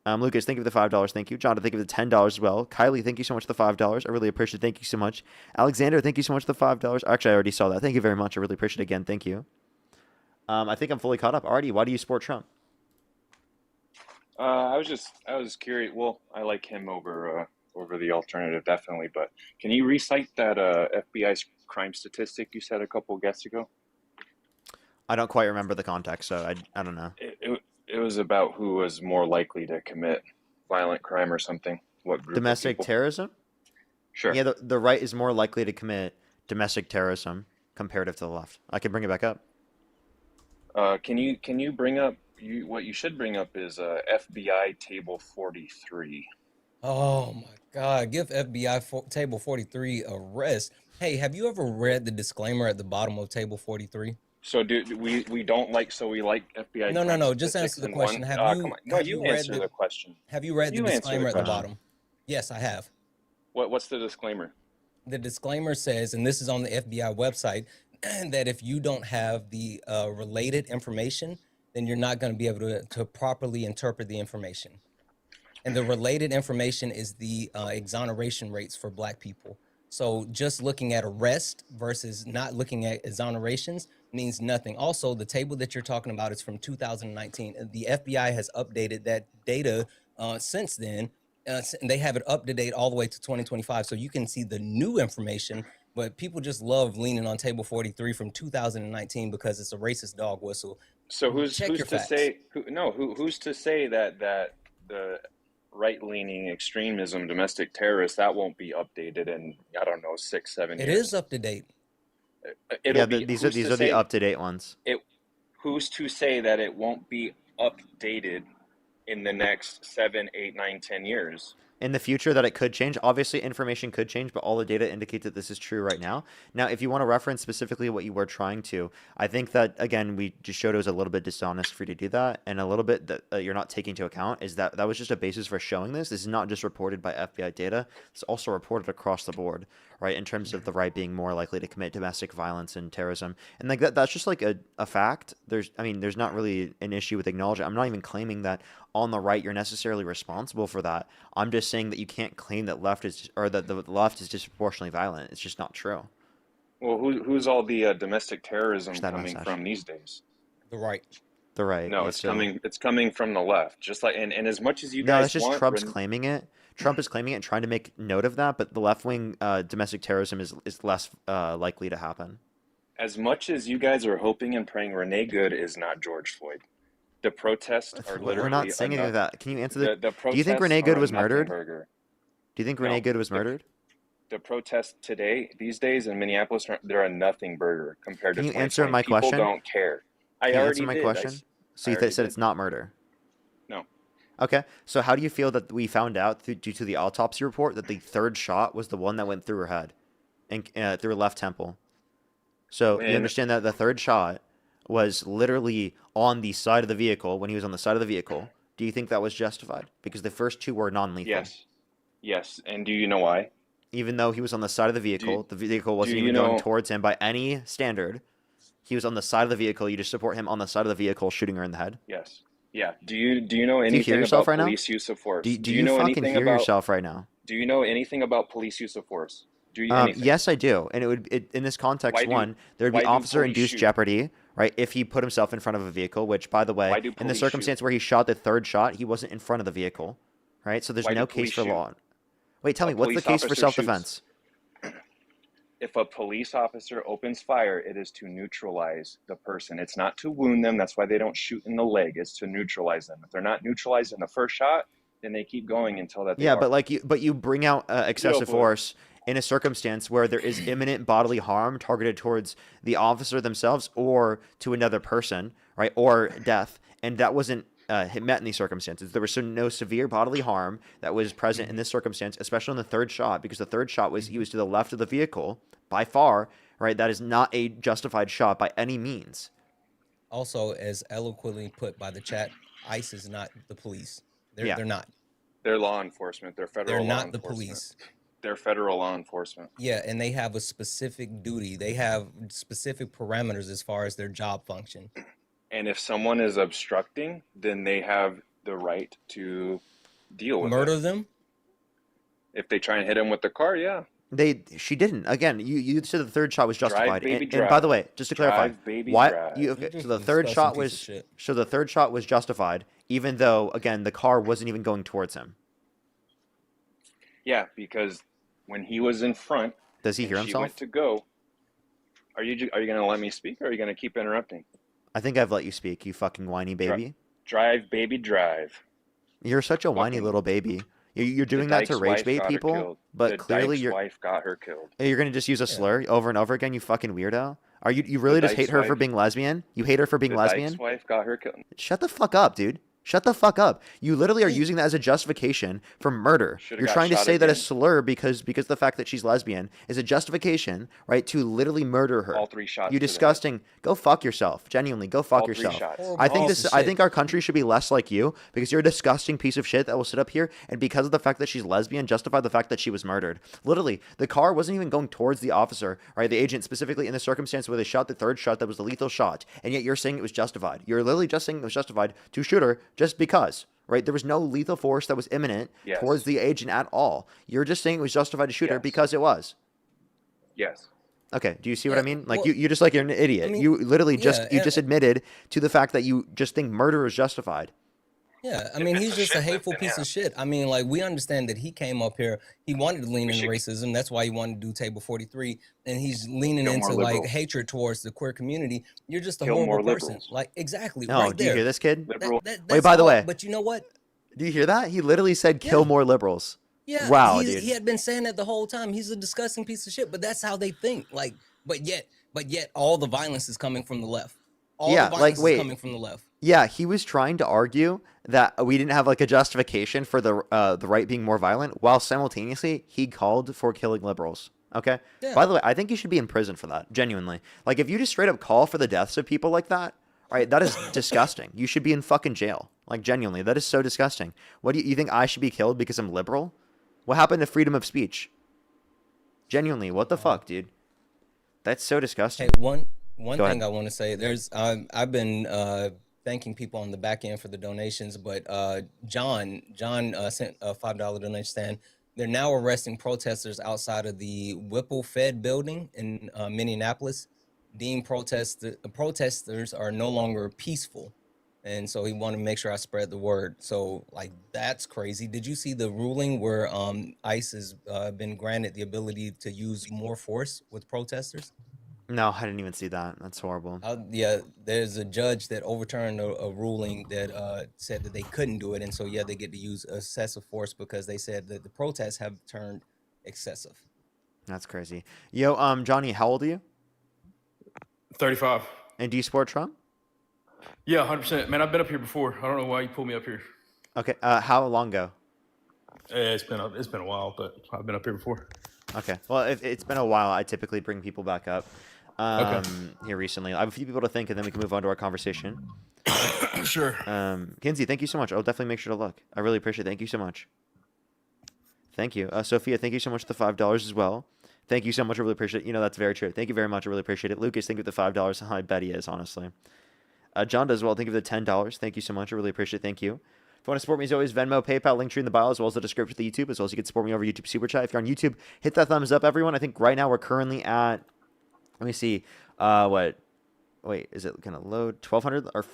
Lucas, thank you for the $5. Thank you. John, thank you for the $10 as well. Kylie, thank you so much for the $5. I really appreciate it. Thank you so much. Alexander, thank you so much for the $5. Actually, I already saw that. Thank you very much. I really appreciate it again. Thank you. I think I'm fully caught up. Artie, why do you support Trump? I was curious. Well, I like him over the alternative, definitely. But can you recite that FBI crime statistic you said a couple guests ago? I don't quite remember the context, so I don't know. It was about who was more likely to commit violent crime or something. What group? Domestic of people? terrorism? Sure. Yeah, the right is more likely to commit domestic terrorism comparative to the left. I can bring it back up. Can you bring up what you should bring up is FBI table 43. Oh my God! Give FBI table 43 a rest. Hey, have you ever read the disclaimer at the bottom of table 43? So we don't like we like FBI. No. crime Just statistics answer the in question. one? Have you? Come on. No, have you read answer the question. Have you read the You answer the disclaimer at the question. bottom? Yes, I have. What's the disclaimer? The disclaimer says, and this is on the FBI website, that if you don't have the related information, then you're not going to be able to properly interpret the information. And the related information is the exoneration rates for Black people. So just looking at arrest versus not looking at exonerations means nothing. Also, the table that you're talking about is from 2019. The FBI has updated that data since then. They have it up to date all the way to 2025. So you can see the new information, but people just love leaning on table 43 from 2019 because it's a racist dog whistle. So who's your to facts. say who's to say that the right-leaning extremism, domestic terrorists, that won't be updated in, I don't know, 6-7 years? It is up to date. These are the up-to-date ones. Who's to say that it won't be updated in the next 7, 8, 9, 10 years? in the future that it could change. Obviously, information could change, but all the data indicates that this is true right now. Now, if you want to reference specifically what you were trying to, I think that, again, we just showed it was a little bit dishonest for you to do that, and a little bit that you're not taking into account is that that was just a basis for showing this. This is not just reported by FBI data. It's also reported across the board, right, in terms of the right being more likely to commit domestic violence and terrorism. And like that's just like a fact. There's not really an issue with acknowledging. I'm not even claiming that on the right you're necessarily responsible for that. I'm just saying that you can't claim that the left is disproportionately violent. It's just not true. Well, who's all the domestic terrorism That coming message. from these days? The right. The right. No, yeah, it's so- coming from the left. Just like and as much as you No, guys that's just want, Trump's claiming it. Trump is claiming it and trying to make note of that, but the left wing domestic terrorism is less likely to happen. as much as you guys are hoping and praying, Renee Good is not George Floyd. The protests are literally. We're not saying any of that. Can you answer The Do you think protests Renee Good are a was nothing murdered? burger. Do you think No, Renee Good was murdered? The protests today, these days in Minneapolis, they're a nothing burger compared Can to you answer 2020. my People question? don't care. I Can you already answer my did. question? So you already said did. it's not murder. No. Okay. So how do you feel that we found out due to the autopsy report that the third shot was the one that went through her head and through her left temple? So you When- understand that the third shot was literally on the side of the vehicle when he was on the side of the vehicle. Do you think that was justified? Because the first two were non-lethal. Yes. Yes. And do you know why? Even though he was on the side of the vehicle, the vehicle wasn't you even going know- towards him by any standard. He was on the side of the vehicle. You just support him on the side of the vehicle, shooting her in the head. Yes. Yeah. Do you know Do anything you hear yourself about right now? police use of force? Do you know fucking anything hear about yourself right now? Do you know anything about police use of force? Do you anything? Yes, I do. And in this context, Why do- there would why be do officer-induced police shoot? jeopardy, right? If he put himself in front of a vehicle, which, by the way, Why do in the police circumstance where he shot the third shot, he wasn't in front of the vehicle, right? So there's Why do no case police for shoot? law. Wait, tell A me, what's the police case for officer self-defense? If a police officer opens fire, it is to neutralize the person. It's not to wound them. That's why they don't shoot in the leg. It's to neutralize them. If they're not neutralized in the first shot, then they keep going until that. They Yeah, are. but you bring out excessive but- force in a circumstance where there is imminent bodily harm targeted towards the officer themselves or to another person, right, or death, and that wasn't met in these circumstances. There was no severe bodily harm that was present in this circumstance, especially in the third shot, because the third shot was he was to the left of the vehicle by far, right? That is not a justified shot by any means. Also, as eloquently put by the chat, ICE is not the police. Yeah. They're not. They're law enforcement. They're federal. They're law not the enforcement. police. They're federal law enforcement. Yeah, and they have a specific duty. They have specific parameters as far as their job function. And if someone is obstructing, then they have the right to deal with Murder it. them? If they try and hit him with the car, yeah. She didn't. Again, you said the third shot was justified. baby, And by the drive. way, just to clarify, Drive, baby, why drive. you You're okay? just So the a third shot disgusting was piece of shit. so the third shot was justified, even though again the car wasn't even going towards him. Yeah, because when he was in front, Does he and hear she himself? went to go. Are you going to let me speak, or are you going to keep interrupting? I think I've let you speak, you fucking whiny baby. Drive, baby, drive. You're such a whiny little baby. You're doing that to Dyke's rage wife bait got her people, killed. but The clearly Dyke's you're wife got her killed. you're gonna just use a slur over and over again. You fucking weirdo. Are you really The just hate Dyke's her for wife- being lesbian? You hate her for being The lesbian? Dyke's wife got her killed. Shut the fuck up, dude. Shut the fuck up. You literally are using that as a justification for murder. Should've You're got trying to shot say that a again. slur because the fact that she's lesbian is a justification, right, to literally murder her. All 3 shots You to the head. disgusting. Go fuck yourself. Genuinely, go fuck All 3 yourself. shots. I think Piece of I shit. think our country should be less like you because you're a disgusting piece of shit that will sit up here and because of the fact that she's lesbian justify the fact that she was murdered. Literally, the car wasn't even going towards the officer, right? The agent specifically in the circumstance where they shot the third shot that was the lethal shot, and yet you're saying it was justified. You're literally just saying it was justified to shoot her just because. Right, there was no lethal force that was imminent Yes. towards the agent at all. You're just saying it was justified to shoot her Yes. because it was. Yes. Okay, do you see what I mean? Like well, you just like you're an idiot. I mean, you literally just yeah, just admitted to the fact that you just think murder is justified. Yeah, I mean, he's just a hateful piece of shit. I mean, like, we understand that he came up here, he wanted to lean into racism. That's why he wanted to do Table 43. And he's leaning Kill into, more like, liberals. hatred towards the queer community. You're just a Kill more horrible person. liberals. Like, exactly. No, right do you there. hear this kid? Liberal. Wait, That's by the all, way, But you know what? do you hear that? He literally said kill more liberals. Yeah. Wow, he dude. had been saying that the whole time. He's a disgusting piece of shit. But that's how they think. Like, but yet all the violence is coming from the left. All Yeah, the like, violence wait. is coming from the left. Yeah, he was trying to argue that we didn't have like a justification for the right being more violent, while simultaneously he called for killing liberals. Okay. Yeah. By the way, I think you should be in prison for that. Genuinely, like if you just straight up call for the deaths of people like that, right? That is disgusting. You should be in fucking jail. Like genuinely, that is so disgusting. What do you think I should be killed because I'm liberal? What happened to freedom of speech? Genuinely, what the fuck, dude? That's so disgusting. Hey, one Go thing ahead. I want to say, I've been thanking people on the back end for the donations, but John sent a $5 donation saying they're now arresting protesters outside of the Whipple Fed building in Minneapolis. Deemed protesters are no longer peaceful, and so he wanted to make sure I spread the word. So like that's crazy. Did you see the ruling where ICE has been granted the ability to use more force with protesters? No, I didn't even see that. That's horrible. Yeah, there's a judge that overturned a ruling that said that they couldn't do it, and so yeah, they get to use excessive force because they said that the protests have turned excessive. That's crazy. Yo, Johnny, how old are you? 35. And do you support Trump? Yeah, 100%. Man, I've been up here before. I don't know why you pulled me up here. Okay. How long ago? It's been a while, but I've been up here before. Okay. Well, if it's been a while, I typically bring people back up. Here recently, I have a few people to thank, and then we can move on to our conversation. Sure. Kinsey, thank you so much. I'll definitely make sure to look. I really appreciate it. Thank you so much. Thank you. Sophia, thank you so much for the $5 as well. Thank you so much. I really appreciate it. You know, that's very true. Thank you very much. I really appreciate it. Lucas, thank you for the $5. I bet he is, honestly. John does well. Thank you for the $10. Thank you so much. I really appreciate it. Thank you. If you want to support me, as always, Venmo, PayPal, link tree in the bio, as well as the description of the YouTube, as well as you can support me over YouTube Super Chat. If you're on YouTube, hit that thumbs up, everyone. I think right now we're currently at, let me see, wait, is it going to load? 1,200 or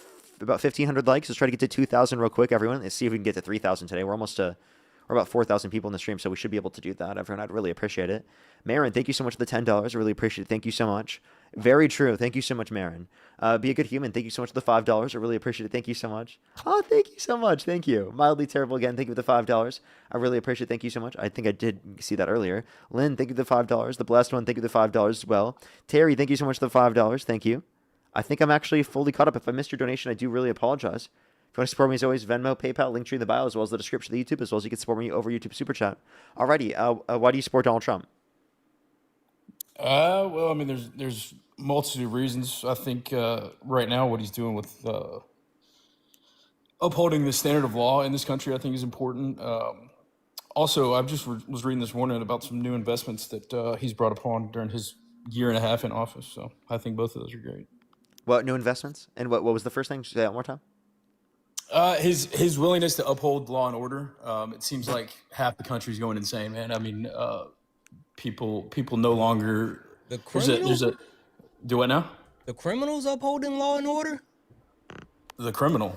about 1,500 likes. Let's try to get to 2,000 real quick, everyone. Let's see if we can get to 3,000 today. We're about 4,000 people in the stream, so we should be able to do that. Everyone, I'd really appreciate it. Marin, thank you so much for the $10. I really appreciate it. Thank you so much. Very true. Thank you so much, Marin. Be a good human. Thank you so much for the $5. I really appreciate it. Thank you so much. Oh, thank you so much. Thank you. Mildly terrible again. Thank you for the $5. I really appreciate it. Thank you so much. I think I did see that earlier. Lynn, thank you for the $5. The blessed one, thank you for the $5 as well. Terry, thank you so much for the $5. Thank you. I think I'm actually fully caught up. If I missed your donation, I do really apologize. If you want to support me, as always, Venmo, PayPal, link tree in the bio, as well as the description of the YouTube, as well as you can support me over YouTube Super Chat. Alrighty, why do you support Donald Trump? Well, I mean, there's multitude of reasons. I think right now what he's doing with upholding the standard of law in this country, I think is important. Also, I just was reading this morning about some new investments that he's brought upon during his year and a half in office. So I think both of those are great. What new investments? And what was the first thing? Say that one more time. His willingness to uphold law and order. It seems like half the country's going insane, man. I mean, people no longer. The criminals. Do what now? The criminals upholding law and order. The criminal.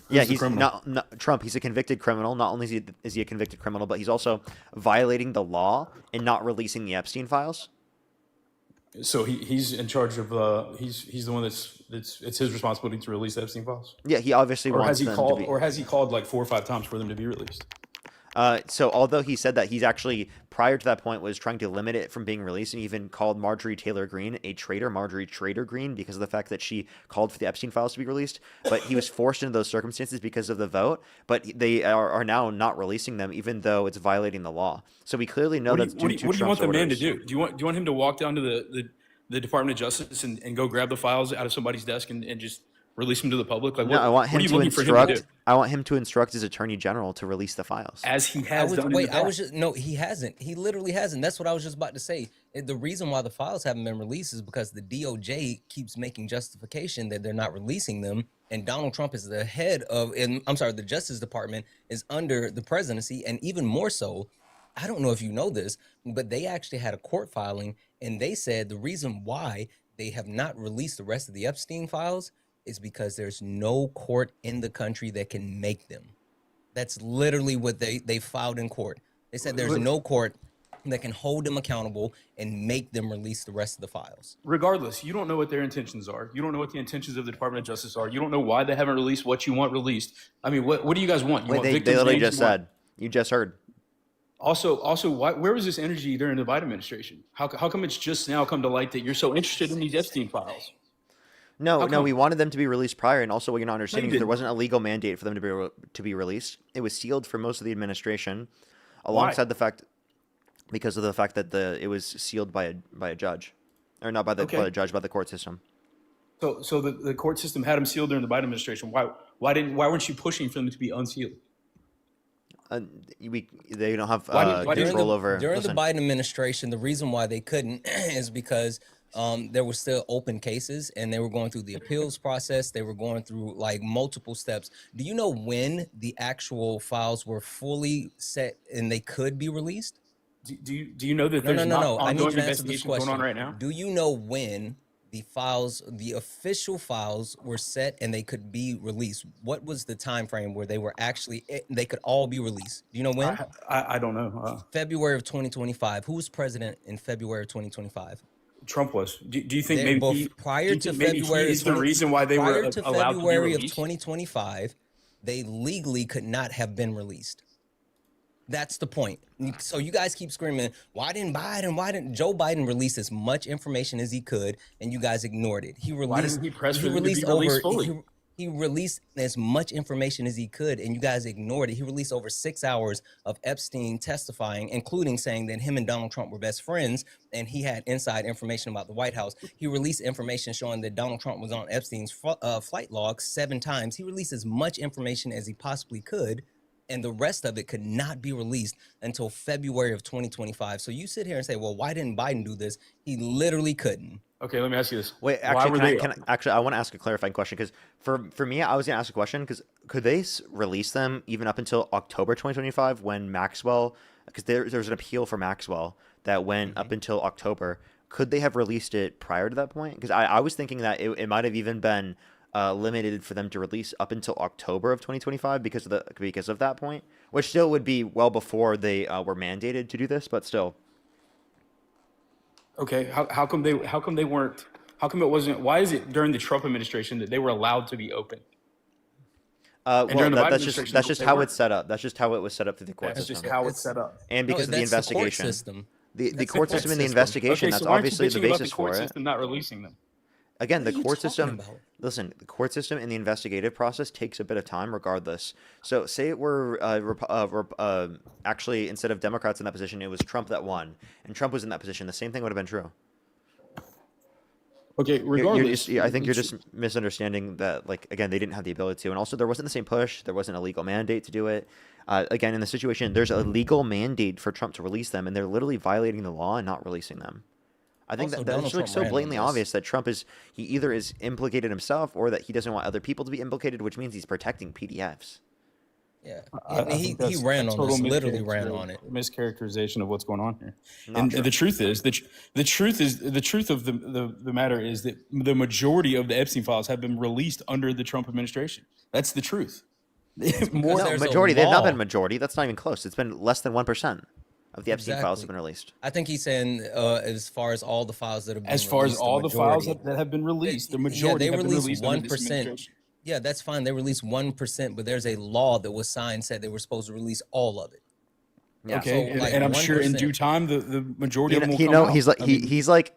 Yeah, he's not Trump. He's a convicted criminal. Not only is he a convicted criminal, but he's also violating the law and not releasing the Epstein files. So he's in charge of. He's the one it's his responsibility to release the Epstein files. Yeah, he obviously wants them to be. Or has he called like 4 or 5 times for them to be released? So although he said that, he's actually, prior to that point, was trying to limit it from being released, and even called Marjorie Taylor Greene a traitor, Marjorie Traitor Greene, because of the fact that she called for the Epstein files to be released. But he was forced into those circumstances because of the vote. But they are now not releasing them, even though it's violating the law. So we clearly know that's due to Trump's What do you want the man to orders. do? Do you want him to walk down to the Department of Justice and go grab the files out of somebody's desk and just release them to the public? Like, No, I want him what are you to looking for him to do? instruct. I want him to instruct his attorney general to release the files. As he has done. No, he hasn't. He literally hasn't. That's what I was just about to say. The reason why the files haven't been released is because the DOJ keeps making justification that they're not releasing them, and Donald Trump is the head of. The Justice Department is under the presidency, and even more so. I don't know if you know this, but they actually had a court filing, and they said the reason why they have not released the rest of the Epstein files is because there's no court in the country that can make them. That's literally what they filed in court. They said there's no court that can hold them accountable and make them release the rest of the files. Regardless, you don't know what their intentions are. You don't know what the intentions of the Department of Justice are. You don't know why they haven't released what you want released. I mean, what do you guys want? You want They victims' literally names? just said. You just heard. Also, where was this energy during the Biden administration? How come it's just now come to light that you're so interested in these Epstein files? No, How no, we come? wanted them to be released prior, and also what you're not No, you understanding is there didn't. wasn't a legal mandate for them to be released. It was sealed for most of the administration, Why? alongside the fact because of the fact that it was sealed by a judge, or not by Okay. the judge, by the court system. So the court system had them sealed during the Biden administration. Why weren't you pushing for them to be unsealed? They don't have Why didn't control over. During the Listen, Biden administration, the reason why they couldn't is because there were still open cases and they were going through the appeals process. They were going through like multiple steps. Do you know when the actual files were fully set and they could be released? Do you know that there's not I need ongoing you to answer this investigation going on question. right now? Do you know when the files, the official files, were set and they could be released? What was the time frame where they were actually they could all be released? Do you know when? I don't know. February of 2025. Who was president in February of 2025? Trump was. Do you think They- maybe both he, prior do you to think maybe February he of is the 20 reason why they prior were to allowed to be February of released? 2025, they legally could not have been released. That's the point. So you guys keep screaming, why didn't Joe Biden release as much information as he could, and you guys ignored it? He released. Why didn't he press for them to be released released fully? He released as much information as he could, and you guys ignored it. He released over 6 hours of Epstein testifying, including saying that him and Donald Trump were best friends, and he had inside information about the White House. He released information showing that Donald Trump was on Epstein's flight logs 7 times. He released as much information as he possibly could, and the rest of it could not be released until February of 2025. So you sit here and say, well, why didn't Biden do this? He literally couldn't. Okay, let me ask you this. wait, Why actually, were can I, they? can I, actually, I want to ask a clarifying question because for me, I was gonna ask a question because could they release them even up until October 2025 when Maxwell, because there's an appeal for Maxwell that went up until October. Could they have released it prior to that point? Because I was thinking that it might have even been limited for them to release up until October of 2025 because of that point, which still would be well before they were mandated to do this, but still. Okay, how come they weren't? How come it wasn't? Why is it during the Trump administration that they were allowed to be open? Well, during the Biden that's administration, just they how weren't. it's set up. That's just how it was set up through the court That's system. just how it's set up. And No, because of the that's the court investigation. system. The That's court the system and the system. investigation, Okay, that's so why aren't you obviously the bitching about the basis court for it. system not releasing them? Again, the What are you court talking system, about? listen, the court system and the investigative process takes a bit of time regardless. So say it were actually, instead of Democrats in that position, it was Trump that won, and Trump was in that position, the same thing would have been true. Okay, regardless. I think you're just misunderstanding that, like, again, they didn't have the ability to. And also, there wasn't the same push. There wasn't a legal mandate to do it. Again, in the situation, there's a legal mandate for Trump to release them, and they're literally violating the law and not releasing them. I think Also, that's Donald just like Trump so ran on blatantly this. obvious that Trump he either is implicated himself or that he doesn't want other people to be implicated, which means he's protecting PDFs. Yeah, I he think that's ran a on total this. Literally ran on it. Mischaracterization of what's going on here. Not And true. the truth is the truth of the matter is that the majority of the Epstein files have been released under the Trump administration. That's the truth. More No, there's a majority. They've not been law. majority. That's not even close. It's been less than 1% of the Epstein files have been released. I think he's saying as far as all the files that have been as far as released, all the files majority. that have been released, the Yeah, majority they have been released released under this 1%. administration. Yeah, that's fine. They released 1%, but there's a law that was signed said they were supposed to release all of it. Yeah. Okay, So, and, like, and I'm sure in 1%. due time the majority of them will He come know out. he's like I mean, he's like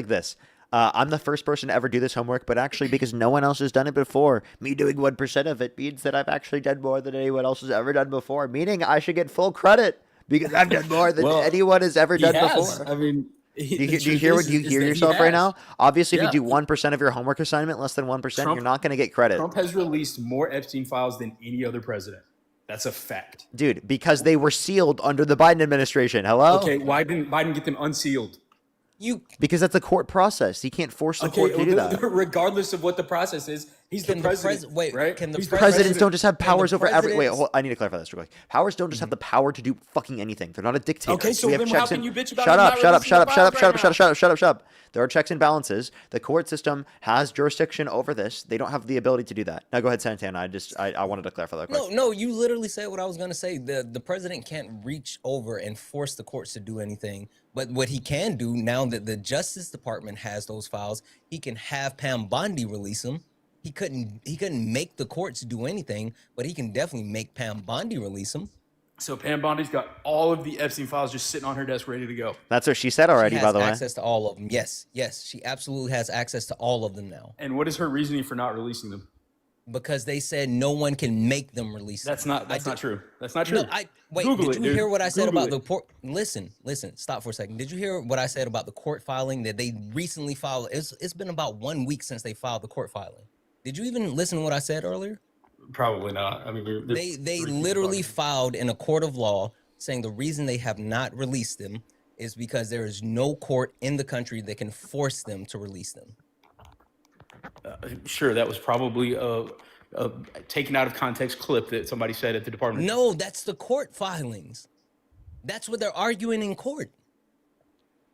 this. I'm the first person to ever do this homework, but actually because no one else has done it before, me doing 1% of it means that I've actually done more than anyone else has ever done before. Meaning I should get full credit because I've done more than Well, anyone has ever he done has. before. I mean, Do you hear yourself right now? Obviously, if you do 1% of your homework assignment, less than 1%, Trump- you're not going to get credit. Trump has released more Epstein files than any other president. That's a fact. Dude, because they were sealed under the Biden administration. Hello? Okay, why didn't Biden get them unsealed? Because that's a court process. He can't force the court to do that. Regardless of what the process is, he's the president. right? He's the Presidents don't just have Can the powers over every. Wait, presidents- I need to clarify this real quick. Powers don't just have the power to do fucking anything. They're not a dictator. Okay, so We have then how checks can and- you bitch about Shut him up! not Shut up! releasing Shut the up! Shut files up! Shut up! right Shut up! Shut up! Shut up! Shut up! There are checks and balances. The court system has jurisdiction over this. They don't have the ability to do that. Now go ahead, Santana. I wanted to clarify that. Quick. No, you literally said what I was going to say. The president can't reach over and force the courts to do anything. But what he can do now that the Justice Department has those files, he can have Pam Bondi release them. He couldn't make the courts do anything, but he can definitely make Pam Bondi release them. So Pam Bondi's got all of the Epstein files just sitting on her desk ready to go. That's what she said already, She by has the way. access to all of them. Yes, she absolutely has access to all of them now. And what is her reasoning for not releasing them? Because they said no one can make them release them. That's not true. That's not true. No, wait. Google did it, you hear dude. what I said Google about it. the court? Listen. Stop for a second. Did you hear what I said about the court filing that they recently filed? It's been about 1 week since they filed the court filing. Did you even listen to what I said earlier? Probably not. I mean, They literally filed in a court of law saying the reason they have not released them is because there is no court in the country that can force them to release them. Sure, that was probably a taken out of context clip that somebody said at the department. No, that's the court filings. That's what they're arguing in court.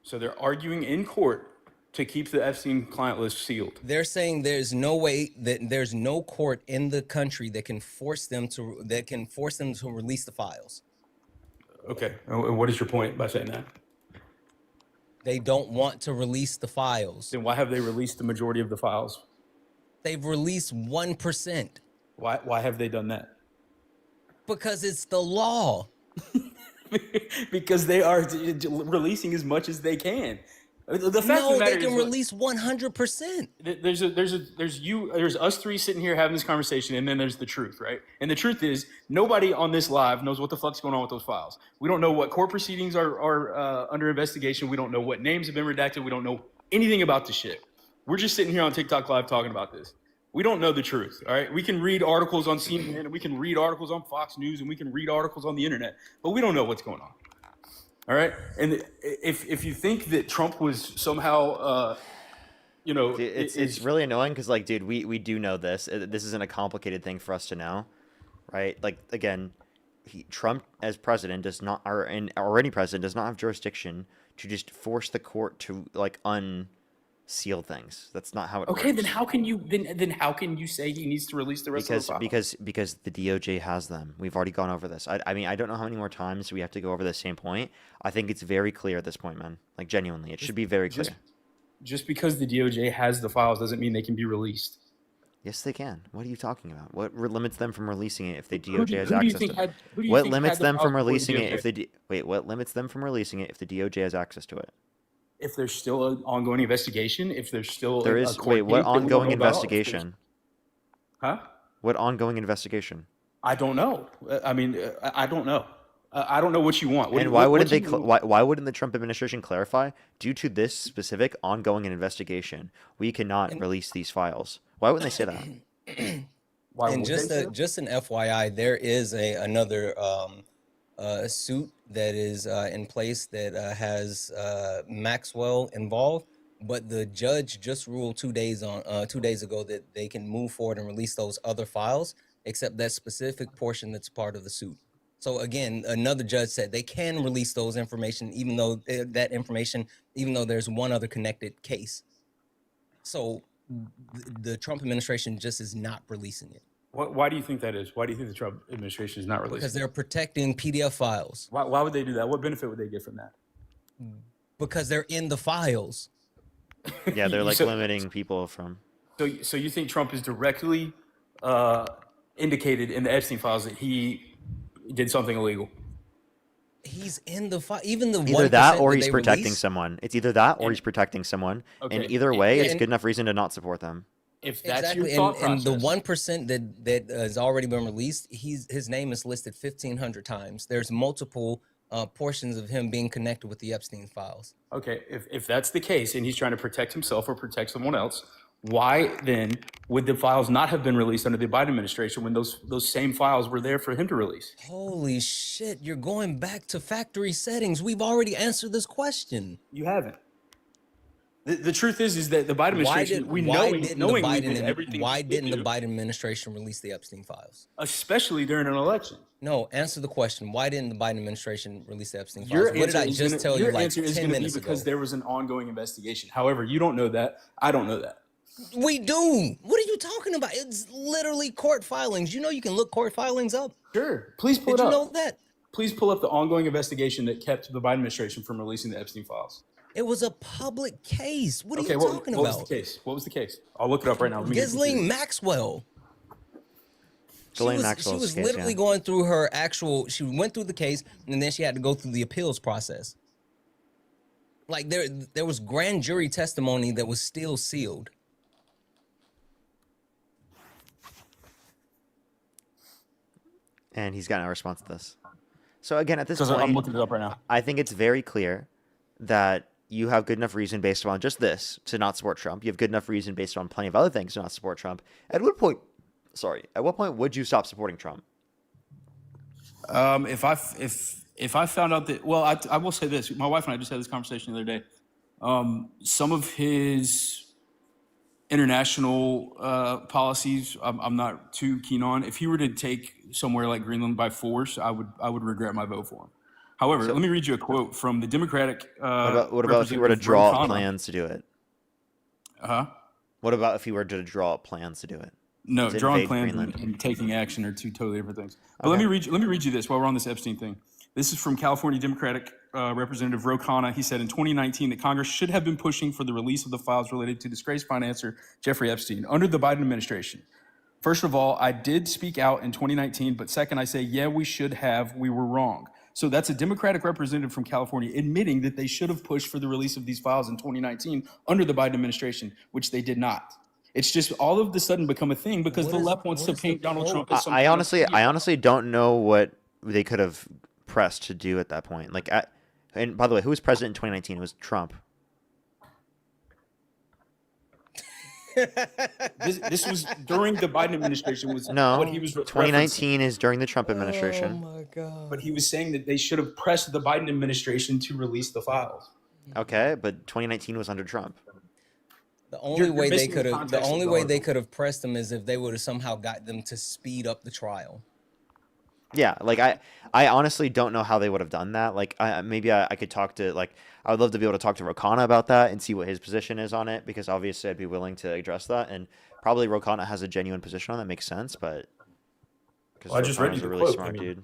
So they're arguing in court to keep the Epstein client list sealed. They're saying there's no way that there's no court in the country that can force them to release the files. Okay, and what is your point by saying that? They don't want to release the files. Then why have they released the majority of the files? They've released 1%. Why have they done that? Because it's the law. Because they are releasing as much as they can. The fact of the matter they can is, release 100%. There's us three sitting here having this conversation, and then there's the truth, right? And the truth is, nobody on this live knows what the fuck's going on with those files. We don't know what court proceedings are under investigation. We don't know what names have been redacted. We don't know anything about the shit. We're just sitting here on TikTok Live talking about this. We don't know the truth, all right? We can read articles on CNN, and we can read articles on Fox News, and we can read articles on the internet, but we don't know what's going on. All right, and if you think that Trump was somehow, It's really annoying because, like, dude, we do know this. This isn't a complicated thing for us to know, right? Like, again, Trump as president does not, or any president does not have jurisdiction to just force the court to like unseal things. That's not how it works. Okay, then how can you say he needs to release the rest of the files? Because the DOJ has them. We've already gone over this. I mean, I don't know how many more times we have to go over the same point. I think it's very clear at this point, man. Like, genuinely, it should be very clear. Just because the DOJ has the files doesn't mean they can be released. Yes, they can. What are you talking about? What limits them from releasing it if the DOJ has access to it? What What limits them from releasing it if the what limits them from releasing it if the DOJ has access to it? If there's still an ongoing investigation, if there's still There is. Wait, what ongoing investigation? Huh? What ongoing investigation? I don't know. I mean, I don't know. I don't know what you want. And why wouldn't why wouldn't the Trump administration clarify? Due to this specific ongoing investigation, we cannot release these files. Why wouldn't they say that? And just an FYI, there is another suit that is in place that has Maxwell involved, but the judge just ruled 2 days ago that they can move forward and release those other files, except that specific portion that's part of the suit. So again, another judge said they can release those information, even though there's one other connected case. So the Trump administration just is not releasing it. Why do you think that is? Why do you think the Trump administration is not releasing? Because they're protecting PDF files. Why would they do that? What benefit would they get from that? Because they're in the files. Yeah, they're like limiting people from. So you think Trump is directly indicated in the Epstein files that he did something illegal? He's in the file. Even the either that or he's protecting someone. It's either that or he's protecting someone. Okay. And either way, it's good enough reason to not support them. If that's exactly. your thought and the process. 1% that has already been released, his name is listed 1,500 times. There's multiple portions of him being connected with the Epstein files. Okay, if that's the case and he's trying to protect himself or protect someone else, why then would the files not have been released under the Biden administration when those same files were there for him to release? Holy shit, you're going back to factory settings. We've already answered this question. You haven't. The truth is that the Biden administration, why didn't the Biden administration release the Epstein files? Especially during an election. No, answer the question. Why didn't the Biden administration release the Epstein files? Your What did I just tell you your like answer is 10 going to be minutes because ago? there was an ongoing investigation. However, you don't know that. I don't know that. We do. What are you talking about? It's literally court filings. You know you can look court filings up. Sure. Please pull it Did up. you know that? Please pull up the ongoing investigation that kept the Biden administration from releasing the Epstein files. It was a public case. What are you what, talking what about? was the case? What was the case? I'll look it up right now. Let me get Ghislaine confused. Maxwell. Ghislaine She Maxwell's was case, literally yeah. going through her actual. She went through the case, and then she had to go through the appeals process. Like there was grand jury testimony that was still sealed. And he's got no response to this. So again, at this Because I'm point, looking it up right now. I think it's very clear that you have good enough reason based on just this to not support Trump. You have good enough reason based on plenty of other things to not support Trump. At what point would you stop supporting Trump? If I found out that, well, I will say this. My wife and I just had this conversation the other day. Some of his international policies, I'm not too keen on. If he were to take somewhere like Greenland by force, I would regret my vote for him. However, let me read you a quote from the Democratic. What about if he were to draw up plans to do it? What about if he were to draw up plans to do it? No, To drawing invade plans Greenland? and taking action are two totally different things. But Okay. let me read you this while we're on this Epstein thing. This is from California Democratic Representative Ro Khanna. He said in 2019 that Congress should have been pushing for the release of the files related to disgraced financier Jeffrey Epstein under the Biden administration. First of all, I did speak out in 2019, but second, I say, yeah, we should have. We were wrong. So that's a Democratic representative from California admitting that they should have pushed for the release of these files in 2019 under the Biden administration, which they did not. It's just all of a sudden become a thing because the left wants to paint Donald Trump as some I kind of honestly don't know what they could have pressed to do at that point. And by the way, who was president in 2019? It was Trump. This was during the Biden administration. Was No, what he was 2019 is during the Trump administration. my god! But he was saying that they should have pressed the Biden administration to release the files. Okay, but 2019 was under Trump. The only way they missing the could have context of the article. pressed them is if they would have somehow got them to speed up the trial. Yeah, I honestly don't know how they would have done that. Maybe I could talk to I would love to be able to talk to Ro Khanna about that and see what his position is on it, because obviously I'd be willing to address that, and probably Ro Khanna has a genuine position on that. Makes sense, but because Well, I just read you a the really quote. smart I mean, dude.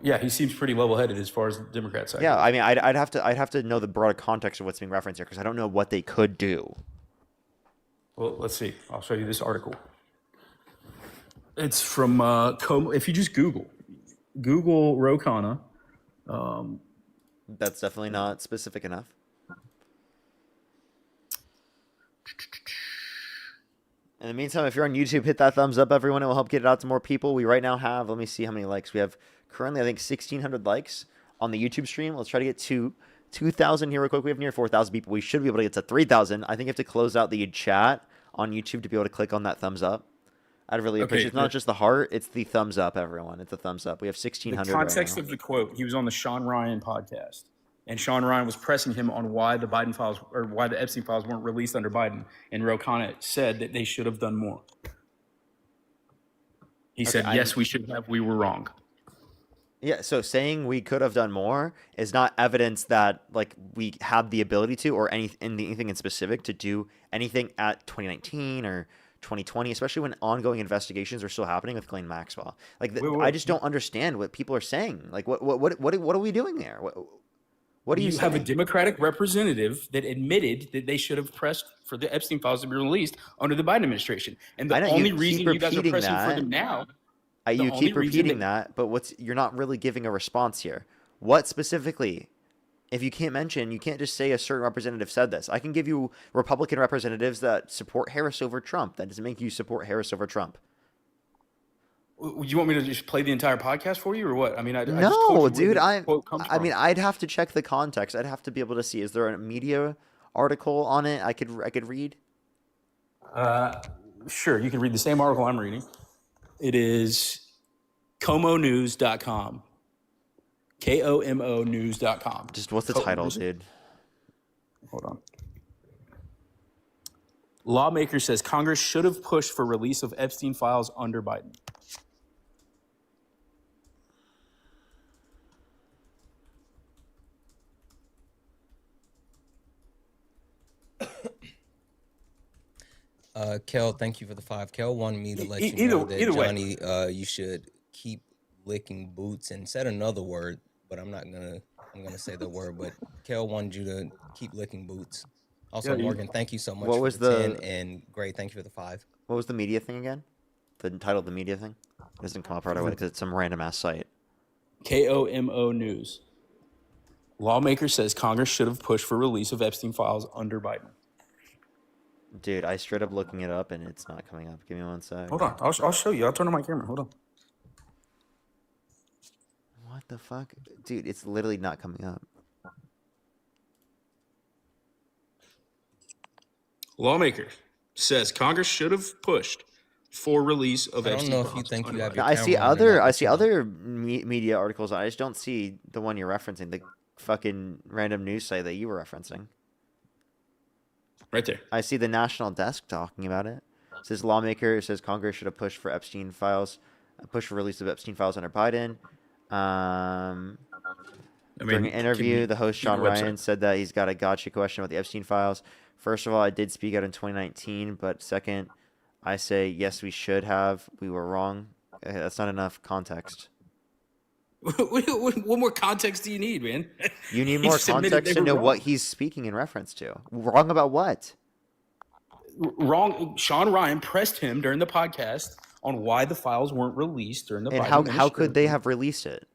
Yeah, he seems pretty level-headed as far as the Democrat side. Yeah, goes. I mean, I'd have to know the broader context of what's being referenced here, because I don't know what they could do. Well, let's see. I'll show you this article. It's from Como. If you just Google Ro Khanna. That's definitely not specific enough. In the meantime, if you're on YouTube, hit that thumbs up, everyone. It will help get it out to more people. We right now have, let me see how many likes. We have currently, I think, 1,600 likes on the YouTube stream. Let's try to get to 2,000 here real quick. We have near 4,000 people. We should be able to get to 3,000. I think you have to close out the chat on YouTube to be able to click on that thumbs up. I'd really appreciate it. It's not just the heart, it's the thumbs up, everyone. It's the thumbs up. We have 1,600 The context right now. of the quote, he was on the Sean Ryan podcast, and Sean Ryan was pressing him on why the Biden files or why the Epstein files weren't released under Biden, and Ro Khanna said that they should have done more. He said, yes, we should have. We were wrong. Yeah, so saying we could have done more is not evidence that we have the ability to, or anything in specific to do anything at 2019 or 2020, especially when ongoing investigations are still happening with Ghislaine Maxwell. I just don't understand what people are saying. What are we doing there? What do you have a saying? Democratic representative that admitted that they should have pressed for the Epstein files to be released under the Biden administration, and I the know, only you reason keep you guys are repeating pressing for that. them now. You keep repeating that, but you're not really giving a response here. What specifically? If you can't mention, you can't just say a certain representative said this. I can give you Republican representatives that support Harris over Trump. That doesn't make you support Harris over Trump. You want me to just play the entire podcast for you, or what? I mean, I just No, told you where dude. the quote comes from. I'd have to check the context. I'd have to be able to see. Is there a media article on it I could read? Sure, you can read the same article I'm reading. It is comonews.com. KOMO news.com. Just what's the title, dude? Hold on. Lawmaker says Congress should have pushed for release of Epstein files under Biden. Kel, thank you for the 5. Kel wanted me to let you Either- know that either way. Johnny, you should keep licking boots, and said another word, but I'm gonna say the word. But Kel wanted you to keep licking boots. Also, Yeah, Morgan, thank you so much what for was the the- 10, and Gray, thank you for the 5. What was the media thing again? the title of the media thing? It doesn't come up right away because it's some random ass site. KOMO News. Lawmaker says Congress should have pushed for release of Epstein files under Biden. Dude, I straight up looking it up and it's not coming up. Give me one sec. Hold on. I'll show you. I'll turn on my camera. Hold on. What the fuck? Dude, it's literally not coming up. Lawmaker says Congress should have pushed for release of I don't Epstein know if files you think under you have Biden. your I see camera on or other not, I but see you know. other media articles. I just don't see the one you're referencing, the fucking random news site that you were referencing. Right there. I see the National Desk talking about it. It says lawmaker says Congress should have pushed for Epstein files, push for release of Epstein files under Biden. During an interview, the host Sean Ryan said that he's got a gotcha question about the Epstein files. First of all, I did speak out in 2019, but second, I say yes, we should have. We were wrong. That's not enough context. What more context do you need, man? You need He more just admitted context they to were know wrong. what he's speaking in reference to. Wrong about what? Wrong. Sean Ryan pressed him during the podcast on why the files weren't released during the And Biden how could they administration. have released it?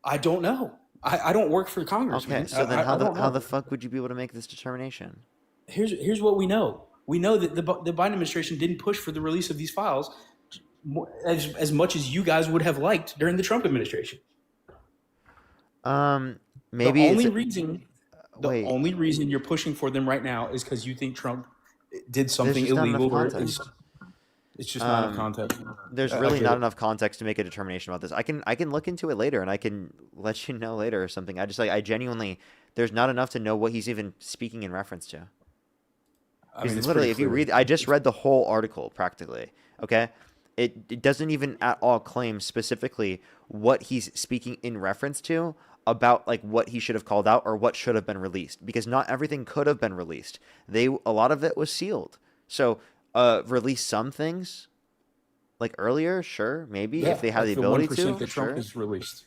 I don't know. I don't work for Congress. Okay, man. so then I how don't the know. fuck would you be able to make this determination? Here's what we know. We know that the Biden administration didn't push for the release of these files as much as you guys would have liked during the Trump administration. Maybe the Wait. only reason you're pushing for them right now is because you think Trump did something just not enough illegal, or context. it's just not enough context. There's I really get not it. enough context to make a determination about this. I can look into it later and I can let you know later or something. I genuinely there's not enough to know what he's even speaking in reference to. I mean, it's Literally, pretty if you clear. read, I just read the whole article practically. Okay, it doesn't even at all claim specifically what he's speaking in reference to about like what he should have called out or what should have been released, because not everything could have been released. A lot of it was sealed. So release some things like earlier, sure, maybe Yeah, if they had like the ability 1% to. that Trump Sure. has released.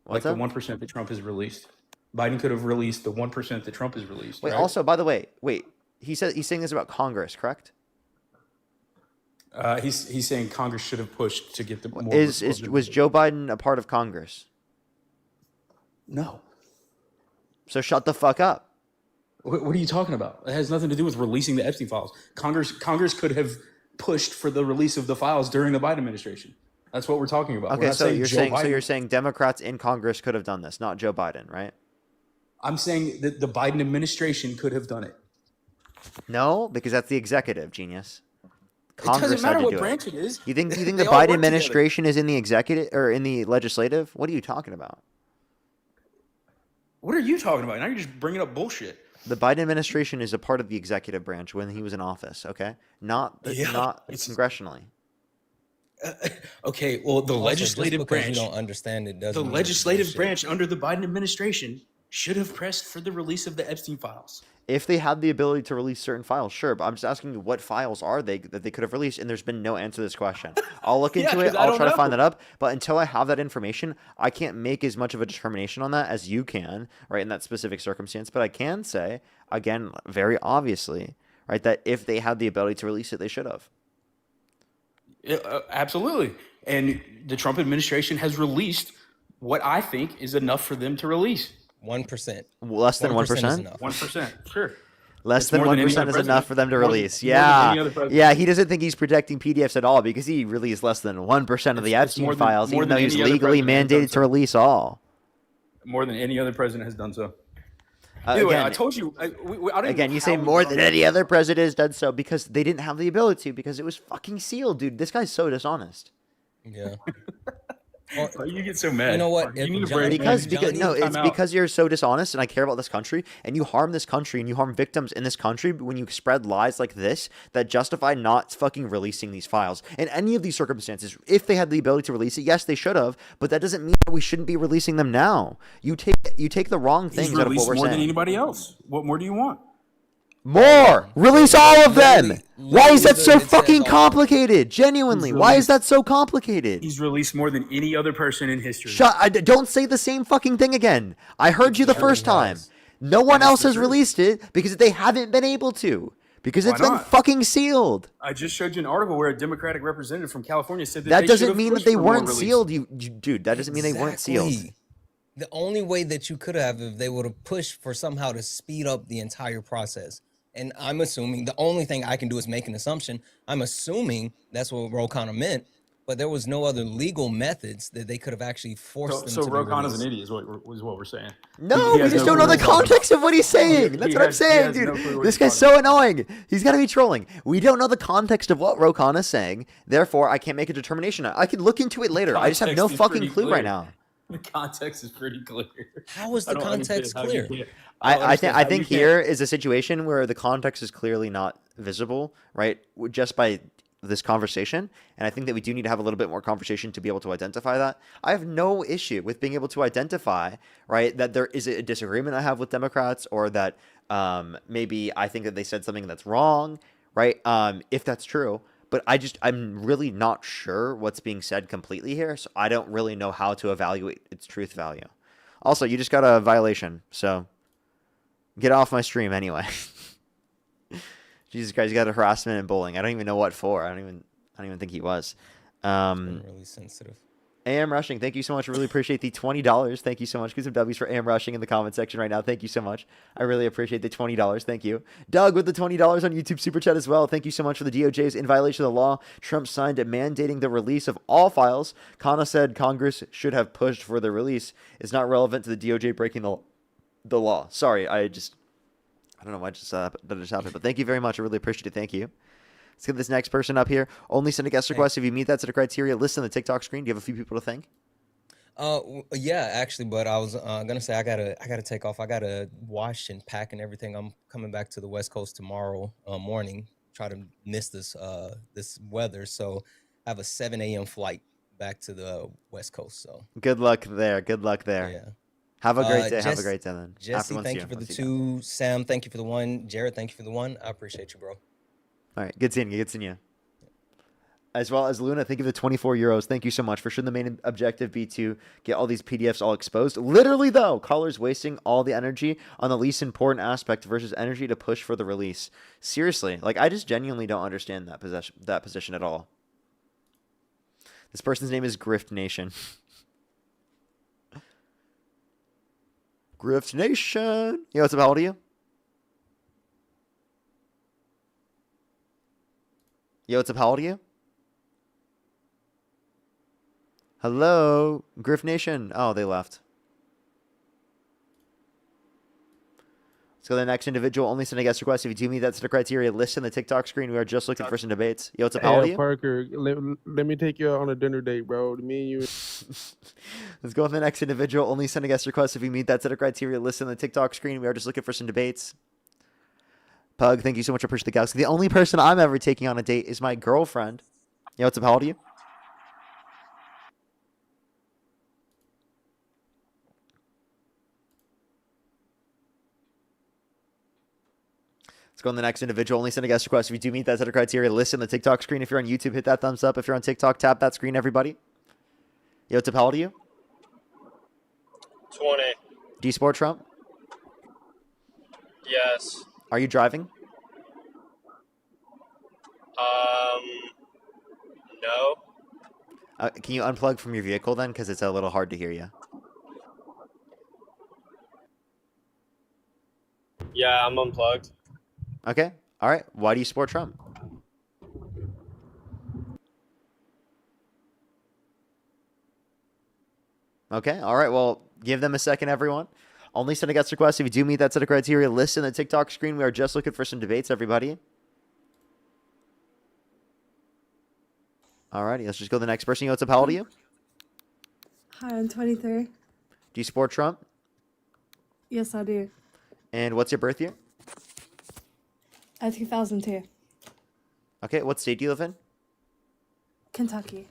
What's Like up? the 1% that Trump has released. Biden could have released the 1% that Trump has released. Wait, right? also, by the way, he's saying this about Congress, correct? He's saying Congress should have pushed to get the more. Was Joe Biden a part of Congress? No. So shut the fuck up. What are you talking about? It has nothing to do with releasing the Epstein files. Congress could have pushed for the release of the files during the Biden administration. That's what we're talking about. We're Okay, not so Joe Biden. you're saying Democrats in Congress could have done this, not Joe Biden, right? I'm saying that the Biden administration could have done it. No, because that's the executive, genius. Doesn't Congress matter had to what do branch it. it is. You think They the all Biden work together. administration is in the executive or in the legislative? What are you talking about? What are you talking about? Now you're just bringing up bullshit. The Biden administration is a part of the executive branch when he was in office, okay? Not congressionally. Okay, well, the Also, just legislative because branch. you don't understand it doesn't The mean legislative bullshit. branch under the Biden administration should have pressed for the release of the Epstein files. If they had the ability to release certain files, sure, but I'm just asking you what files are they that they could have released, and there's been no answer to this question. I'll look Yeah, into 'cause it. I I'll don't try to find know. that up, but until I have that information, I can't make as much of a determination on that as you can, right, in that specific circumstance. But I can say, again, very obviously, right, that if they had the ability to release it, they should have. Yeah, absolutely. And the Trump administration has released what I think is enough for them to release. 1%. Less than 1%? is enough. 1%, sure. Less It's than more than any 1% other is enough president. for them to More than- release. more than Yeah. any other president. Yeah, he doesn't think he's protecting PDFs at all because he released less than 1% of the It's Epstein more than- files, more even than though he's any other legally president has done mandated to so. release all. More than any other president has done so. Either way, I Again, told you. I don't Again, know you say how we more got than on any this. other president has done so because they didn't have the ability to, because it was fucking sealed, dude. This guy's so dishonest. Yeah. Why you get so mad? You know what? You If need a John- break. Because man. no, it's Time out. because you're so dishonest, and I care about this country, and you harm this country, and you harm victims in this country when you spread lies like this that justify not fucking releasing these files. In any of these circumstances, if they had the ability to release it, yes, they should have, but that doesn't mean that we shouldn't be releasing them now. You take the wrong He's things out of released what we're more than saying. anybody else. What more do you want? More! Release all of them! Why is that so literally, it says fucking all. complicated? Genuinely, why is that so complicated? He's released more than any other person in history. Don't say the same fucking thing again. I heard you the first time. No one else has released it because they haven't been able to. Because Why it's been not? fucking sealed. I just showed you an article where a Democratic representative from California said that That they should doesn't have mean that pushed they for more weren't release. sealed, dude. That doesn't mean they weren't sealed. Exactly. The only way that you could have, if they would have pushed for somehow to speed up the entire process. And I'm assuming the only thing I can do is make an assumption. I'm assuming that's what Ro Khanna meant, but there was no other legal methods that they could have actually forced them So to be Ro Khanna's released. an idiot is what we're saying. No, He we has just no don't know clue the what he's talking context about. of what he's saying. That's what I'm saying, He has dude. no clue what This he's guy's talking so annoying. He's got to be trolling. We don't know the context of what Ro Khanna's saying. Therefore, I can't make a determination. I can look into it later. I just have no Context is fucking pretty clue clear. right now. The context is pretty clear. How is I the don't context understand how you clear? can't- I don't understand I how think you can't- here is a situation where the context is clearly not visible, right? Just by this conversation. And I think that we do need to have a little bit more conversation to be able to identify that. I have no issue with being able to identify, right, that there is a disagreement I have with Democrats, or that maybe I think that they said something that's wrong, right? If that's true. But I'm really not sure what's being said completely here, so I don't really know how to evaluate its truth value. Also, you just got a violation, so get off my stream anyway. Jesus Christ, you got a harassment and bullying. I don't even know what for. I don't even think he was. Really sensitive. AM Rushing, thank you so much. I really appreciate the $20. Thank you so much. Get some W's for AM Rushing in the comment section right now. Thank you so much. I really appreciate the $20. Thank you. Doug with the $20 on YouTube Super Chat as well. Thank you so much for the DOJ's in violation of the law. Trump signed mandating the release of all files. Khanna said Congress should have pushed for the release. It's not relevant to the DOJ breaking the law. Sorry, I don't know why that just happened, but thank you very much. I really appreciate it. Thank you. Let's get this next person up here. Only send a guest request if you meet that set of criteria. List on the TikTok screen. Do you have a few people to thank? Yeah, actually, but I was gonna say I gotta take off. I gotta wash and pack and everything. I'm coming back to the West Coast tomorrow morning. Try to miss this weather, so I have a 7 a.m. flight back to the West Coast. So good luck there. Good luck there. Yeah. Have a great day. Have a great day then. Jesse, thank you for the 2. Sam, thank you for the 1. Jared, thank you for the 1. I appreciate you, bro. All right, good seeing you. Good seeing you. As well as Luna, thank you for the 24 euros. Thank you so much. For sure, the main objective be to get all these PDFs all exposed. Literally, though, callers wasting all the energy on the least important aspect versus energy to push for the release. Seriously, like I just genuinely don't understand that position at all. This person's name is Grift Nation. Grift Nation. Yo, what's up? How old are you? Yo, what's up? How old are you? Hello, Griff Nation. Oh, they left. Let's go to the next individual. Only send a guest request if you do meet that set of criteria. List in the TikTok screen. We are just looking for some debates. Yo, what's up? How old are you? Parker, let me take you on a dinner date, bro. Me and you. Let's go with the next individual. Only send a guest request if you meet that set of criteria. List in the TikTok screen. We are just looking for some debates. Pug, thank you so much. I appreciate the galaxy. The only person I'm ever taking on a date is my girlfriend. Yo, what's up? How old are you? Let's go on the next individual. Only send a guest request if you do meet that set of criteria. List in the TikTok screen. If you're on YouTube, hit that thumbs up. If you're on TikTok, tap that screen, everybody. Yo, what's up? How old are you? 20. Do you support Trump? Yes. Are you driving? No. Can you unplug from your vehicle then? Because it's a little hard to hear you. Yeah, I'm unplugged. Okay. All right. Why do you support Trump? Okay. All right. Well, give them a second, everyone. Only send a guest request if you do meet that set of criteria. List in the TikTok screen. We are just looking for some debates, everybody. All righty. Let's just go to the next person. Yo, what's up? How old are you? Hi, I'm 23. Do you support Trump? Yes, I do. And what's your birth year? 2002. Okay. What state do you live in? Kentucky.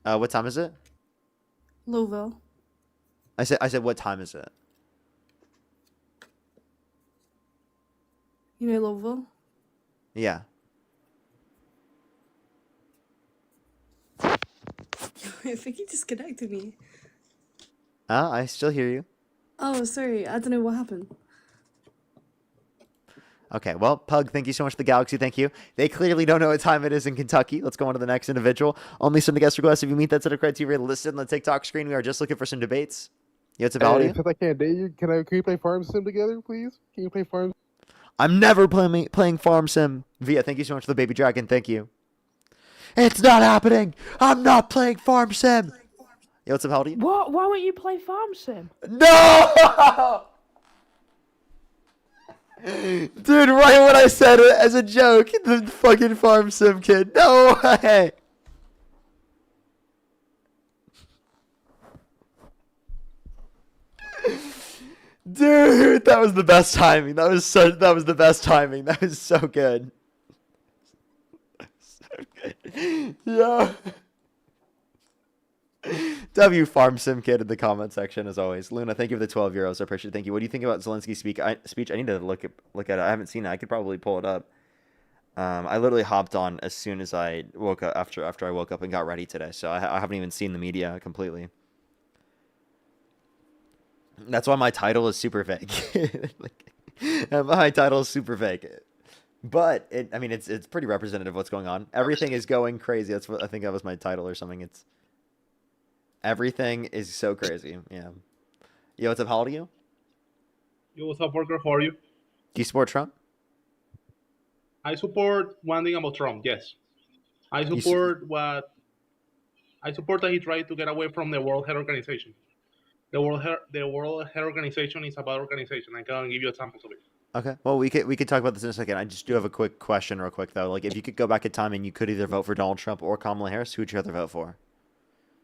What time is it? Louisville. I said, what time is it? You know Louisville? Yeah. I think you disconnected me. I still hear you. Oh, sorry. I don't know what happened. Okay, well, Pug, thank you so much for the Galaxy. Thank you. They clearly don't know what time it is in Kentucky. Let's go on to the next individual. Only some guest requests. If you meet that set of criteria listed on the TikTok screen, we are just looking for some debates. Yeah, it's about Hey, you. since I can't date you, can we play Farm Sim together, please? Can you play Farm? I'm never playing Farm Sim. Via, thank you so much for the Baby Dragon. Thank you. It's not happening. I'm not playing Farm Sim. Yo, what's up, how old are you? What? Why won't you play Farm Sim? No! Dude, right when I said it as a joke, the fucking Farm Sim kid. No way. Dude, that was the best timing. That was the best timing. That was so good. So good. Yeah. W Farm Sim Kid in the comment section as always. Luna, thank you for the 12 euros. I appreciate it. Thank you. What do you think about Zelensky's speech? I need to look at it. I haven't seen it. I could probably pull it up. I literally hopped on as soon as I woke up after I woke up and got ready today. So I haven't even seen the media completely. That's why my title is super vague. My title is super vague. But it's pretty representative of what's going on. Everything is going crazy. That's what I think that was my title or something. It's everything is so crazy. Yeah. Yo, what's up? How old are you? Yo, what's up, Parker? How are you? Do you support Trump? I support one thing about Trump. Yes, I support that he tried to get away from the World Health Organization. The World Health Organization is about organization. I can give you examples of it. Okay. Well, we could talk about this in a second. I just do have a quick question, real quick though. Like, if you could go back in time and you could either vote for Donald Trump or Kamala Harris, who would you rather vote for?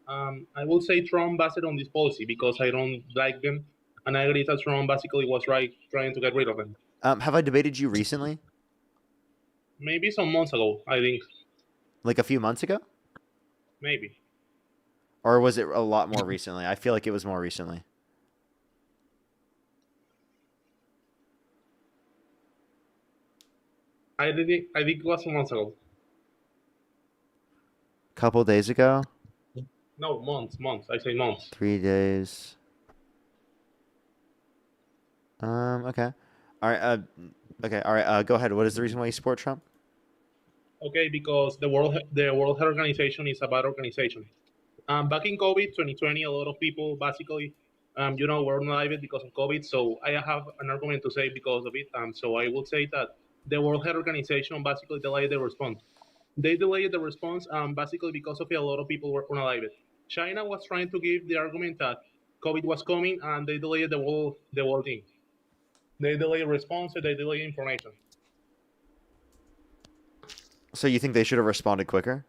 I will say Trump based on this policy because I don't like them, and I agree that Trump basically was right trying to get rid of them. Have I debated you recently? Maybe some months ago, I think. Like a few months ago? Maybe. Or was it a lot more recently? I feel like it was more recently. I think it was some months ago. Couple days ago? No, months. I say months. 3 days. Okay. All right. Okay. All right. Go ahead. What is the reason why you support Trump? Okay, because the World Health Organization is about organization. Back in COVID 2020, a lot of people basically, were unalive because of COVID. So I have an argument to say because of it. So I would say that the World Health Organization basically delayed the response. They delayed the response basically because of a lot of people were unalive. China was trying to give the argument that COVID was coming, and they delayed the whole thing. They delayed response, they delayed information. So you think they should have responded quicker?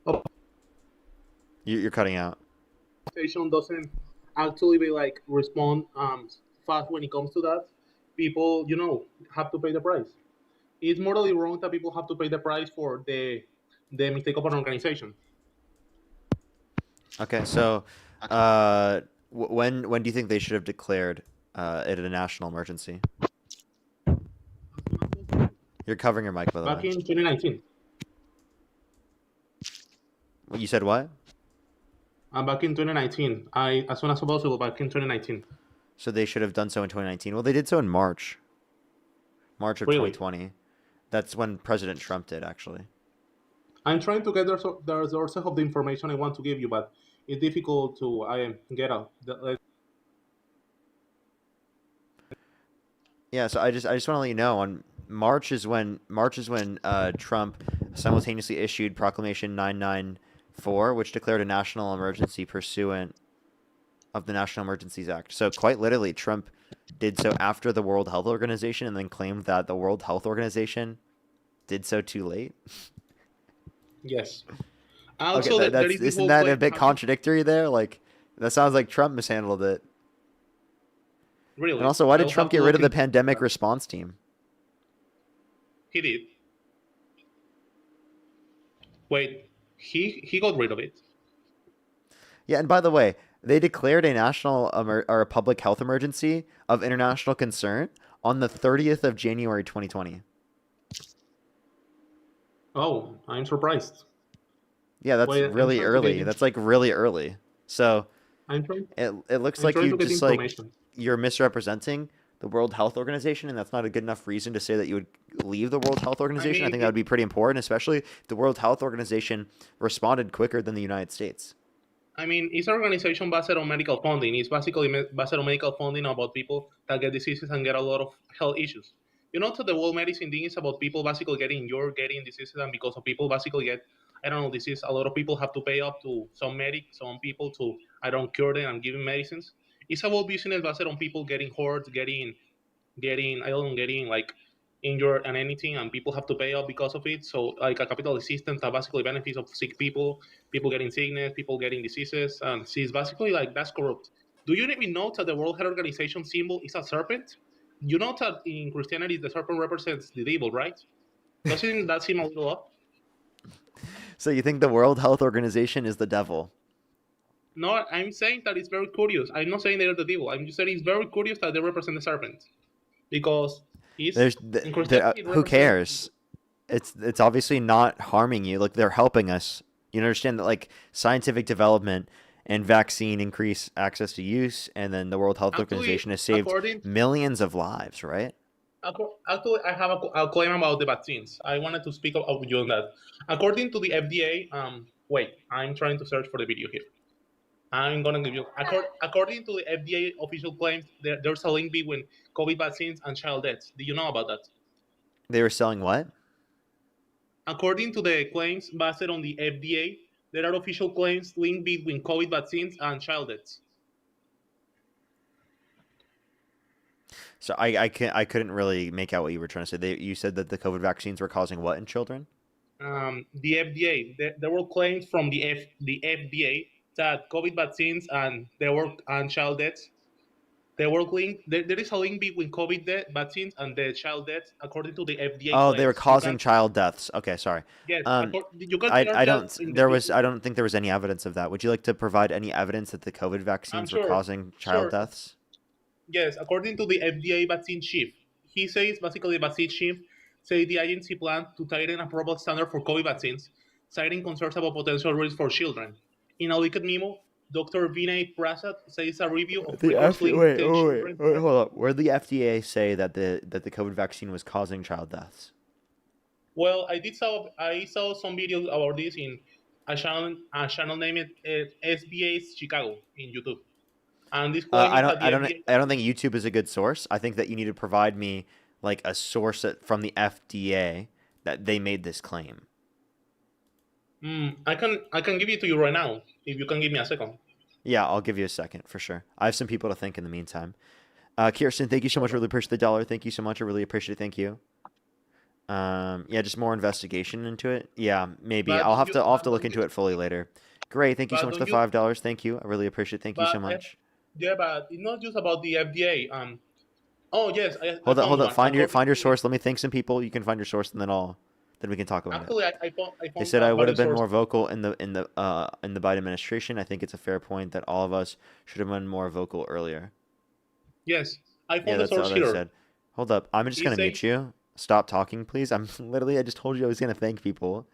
Oh. You're cutting out. Station doesn't actually be like respond fast when it comes to that. People, have to pay the price. It's morally wrong that people have to pay the price for the mistake of an organization. Okay, so when do you think they should have declared it a national emergency? You're covering your mic, by the way. Back in 2019. You said what? Back in 2019. As soon as possible, back in 2019. So they should have done so in 2019. Well, they did so in March. March of 2020. That's when President Trump did, actually. I'm trying to get the sources of the information I want to give you, but it's difficult to get out. Yeah, so I just want to let you know on March is when Trump simultaneously issued Proclamation 994, which declared a national emergency pursuant of the National Emergencies Act. So quite literally, Trump did so after the World Health Organization and then claimed that the World Health Organization did so too late. Yes. Also, okay, isn't that a bit contradictory there? Like, that sounds like Trump mishandled it. Really? And also, why did Trump get rid of the pandemic response team? He did. Wait, he got rid of it. Yeah, and by the way, they declared a national or a public health emergency of international concern on the 30th of January 2020. Oh, I'm surprised. Yeah, that's really early. That's like really early. So it looks like you're misrepresenting the World Health Organization, and that's not a good enough reason to say that you would leave the World Health Organization. I mean, think that would be pretty important, especially if the World Health Organization responded quicker than the United States. I mean, it's an organization based on medical funding. It's basically based on medical funding about people that get diseases and get a lot of health issues. You know, so the world medicine thing is about people basically getting injured, getting diseases, and because of people basically get, I don't know, disease, a lot of people have to pay up to some people to, I don't cure them and give them medicines. It's about business based on people getting hurt, getting like injured and anything, and people have to pay up because of it. So like a capitalist system that basically benefits of sick people, people getting sickness, people getting diseases, and it's basically like that's corrupt. Do you even know that the World Health Organization symbol is a serpent? You know that in Christianity the serpent represents the devil, right? Doesn't that seem a little off? So you think the World Health Organization is the devil? No, I'm saying that it's very curious. I'm not saying they're the devil. I'm just saying it's very curious that they represent the serpent because There's in Christianity it who represents. cares? It's obviously not harming you. Like, they're helping us. You understand that, like, scientific development and vaccine increase access to use, and then the World Health Actually, Organization has saved according millions of lives, right? Actually, I have a claim about the vaccines. I wanted to speak of you on that. According to the FDA, wait, I'm trying to search for the video here. I'm gonna give you. According to the FDA official claims, there's a link between COVID vaccines and child deaths. Do you know about that? They were selling what? According to the claims based on the FDA, there are official claims linked between COVID vaccines and child deaths. So I couldn't really make out what you were trying to say. You said that the COVID vaccines were causing what in children? The FDA, there were claims from the FDA that COVID vaccines and child deaths, they were linked. There is a link between vaccines and the child deaths, according to the FDA Oh, claims. they were causing child deaths. Okay, sorry. Yes, you can I search I that don't in the there was video. I don't think there was any evidence of that. Would you like to provide any evidence that the COVID vaccines were Sure, causing child sure. deaths? Yes, according to the FDA vaccine chief, he says basically the vaccine chief say the agency plans to tighten approval standard for COVID vaccines, citing concerns about potential risks for children. In a leaked memo, Dr. Vinay Prasad says a review of records linked 10 children. Wait, hold up. Where did the FDA say that the COVID vaccine was causing child deaths? Well, I saw some videos about this in a channel named SBS Chicago in YouTube, and this claim is that the FDA. I don't think YouTube is a good source. I think that you need to provide me like a source from the FDA that they made this claim. I can give it to you right now if you can give me a second. Yeah, I'll give you a second for sure. I have some people to thank in the meantime. Kirsten, thank you so much. Really appreciate the dollar. Thank you so much. I really appreciate it. Thank you. Yeah, just more investigation into it. Yeah, maybe But I'll have to but look into it fully later. Great, thank you so but much for don't the you? $5. Thank you. I really appreciate it. Thank you so But much. yeah, but it's not just about the FDA. Oh yes, I Hold found up. one. Find your According to source. Let me thank some people. You can find your source, and then we can talk about it. actually, I They found said I would have various been more sources. vocal in the Biden administration. I think it's a fair point that all of us should have been more vocal earlier. Yes, I Yeah, found the that's what source they here. said. Hold up. I'm just It gonna says mute you. Stop talking, please. I just told you I was gonna thank people.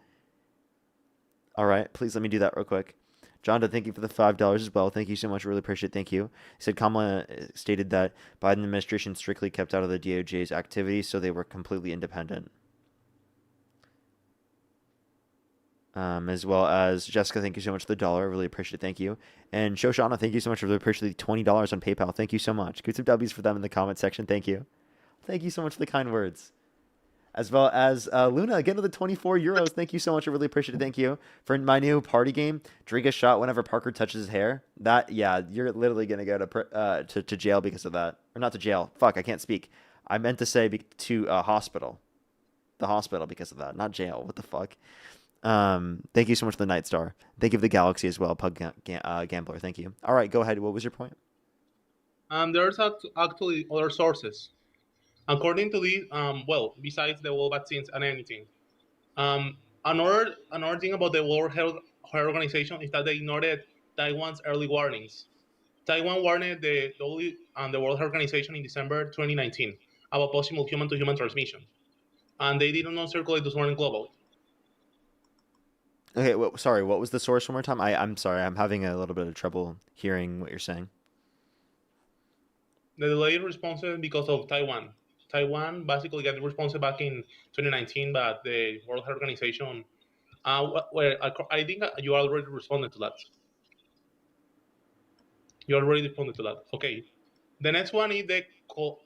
All right, please let me do that real quick. John, thank you for the $5 as well. Thank you so much. Really appreciate it. Thank you. He said Kamala stated that Biden administration strictly kept out of the DOJ's activities, so they were completely independent. As well as Jessica, thank you so much for the dollar. Really appreciate it. Thank you. And Shoshana, thank you so much. Really appreciate the $20 on PayPal. Thank you so much. Give some W's for them in the comment section. Thank you. Thank you so much for the kind words. As well as Luna, again with the 24 euros. Thank you so much. I really appreciate it. Thank you. For my new party game, drink a shot whenever Parker touches his hair. Yeah, you're literally going to go to jail because of that. Or not to jail. Fuck, I can't speak. I meant to say to hospital. The hospital because of that, not jail. What the fuck? Thank you so much for the Night Star. Thank you for the Galaxy as well, Pug Gambler. Thank you. All right, go ahead. What was your point? There's actually other sources. According to these, well, besides the world vaccines and anything, another thing about the World Health Organization is that they ignored Taiwan's early warnings. Taiwan warned the the World Health Organization in December 2019 about possible human-to-human transmission, and they did not circulate this warning globally. Okay, sorry. What was the source one more time? I'm sorry. I'm having a little bit of trouble hearing what you're saying. The delay is responsible because of Taiwan. Taiwan basically got responsible back in 2019, but the World Health Organization. Well, I think you already responded to that. You already responded to that. Okay. The next one is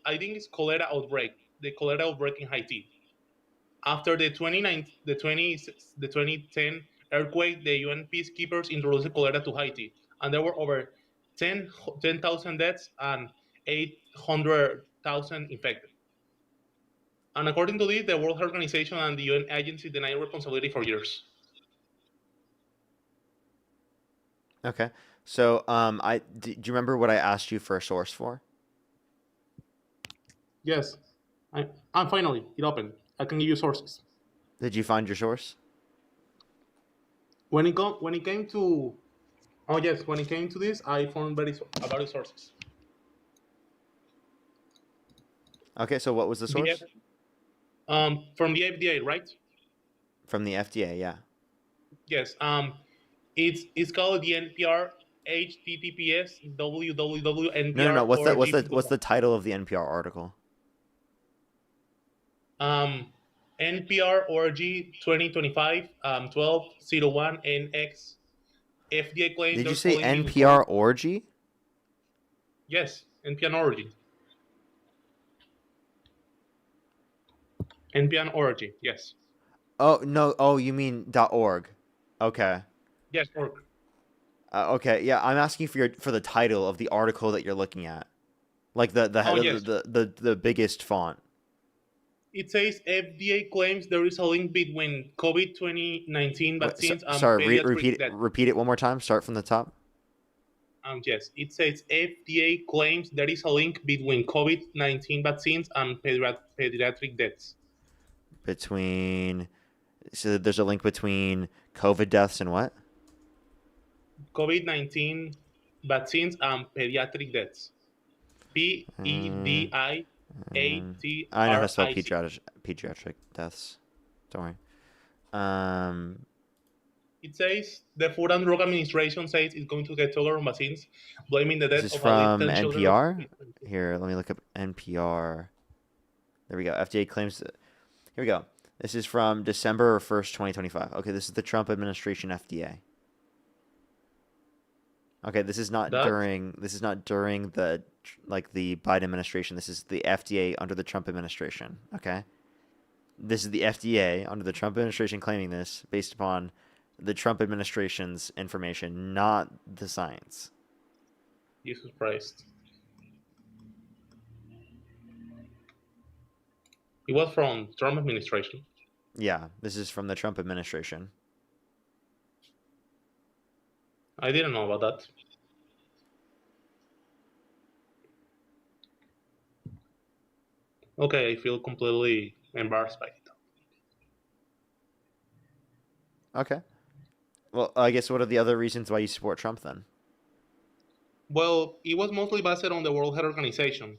I think it's cholera outbreak. The cholera outbreak in Haiti. After the 2010 earthquake, the UN peacekeepers introduced cholera to Haiti, and there were over 10,000 deaths and 800,000 infected. And according to this, the World Health Organization and the UN agency denied responsibility for years. Okay. So, do you remember what I asked you for a source for? Yes. And finally, it opened. I can give you sources. Did you find your source? When it came to when it came to this, I found various sources. Okay, so what was the source? From the FDA, right? From the FDA, yeah. Yes. It's called the NPR HTTPS No. What's www.npr.org. the title of the NPR article? NPR.org 2025 1201 NX FDA claims Did you there's say a link between NPR COVID. orgy? Yes, NPR origin. NPR origin. Yes. Oh no. Oh, you mean .org? Okay. Yes. Org. Okay. Yeah, I'm asking for the title of the article that you're looking at, like the Oh yes. the biggest font. It says FDA claims there is a link between COVID 2019 Wait, vaccines and sorry. pediatric death. Repeat it one more time. Start from the top. Yes, it says FDA claims there is a link between COVID-19 vaccines and pediatric deaths. So there's a link between COVID deaths and what? COVID-19 vaccines and pediatric deaths. PEDIATRIC. I know how to spell pediatric deaths. Don't worry. It says the Food and Drug Administration says it's going to get tolerant vaccines, blaming the This death is of at least from 10 children. NPR. Here, let me look up NPR. There we go. FDA claims. Here we go. This is from December 1st, 2025. Okay, this is the Trump administration FDA. Okay, this is not during the the Biden administration. This is the FDA under the Trump administration. Okay? This is the FDA under the Trump administration claiming this based upon the Trump administration's information, not the science. Jesus Christ. It was from Trump administration. Yeah, this is from the Trump administration. I didn't know about that. Okay, I feel completely embarrassed by it. Okay. Well, I guess what are the other reasons why you support Trump then? Well, it was mostly based on the World Health Organization.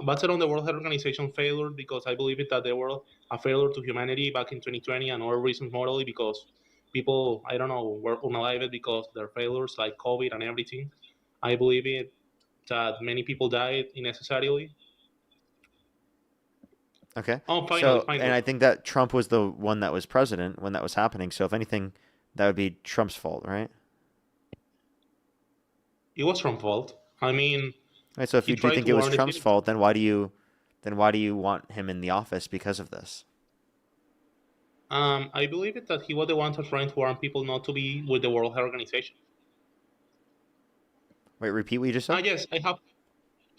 Based on the World Health Organization failure because I believe that they were a failure to humanity back in 2020 and other reasons morally because people, I don't know, were unalived because their failures like COVID and everything. I believe it that many people died unnecessarily. Okay. Oh, finally. And I think that Trump was the one that was president when that was happening. So if anything, that would be Trump's fault, right? It was Trump's fault. I mean, right, so if you do think it was Trump's fault, then why do you want him in the office because of this? I believe it that he was the one trying to warn people not to be with the World Health Organization. Wait, repeat what you just said? Yes, I have.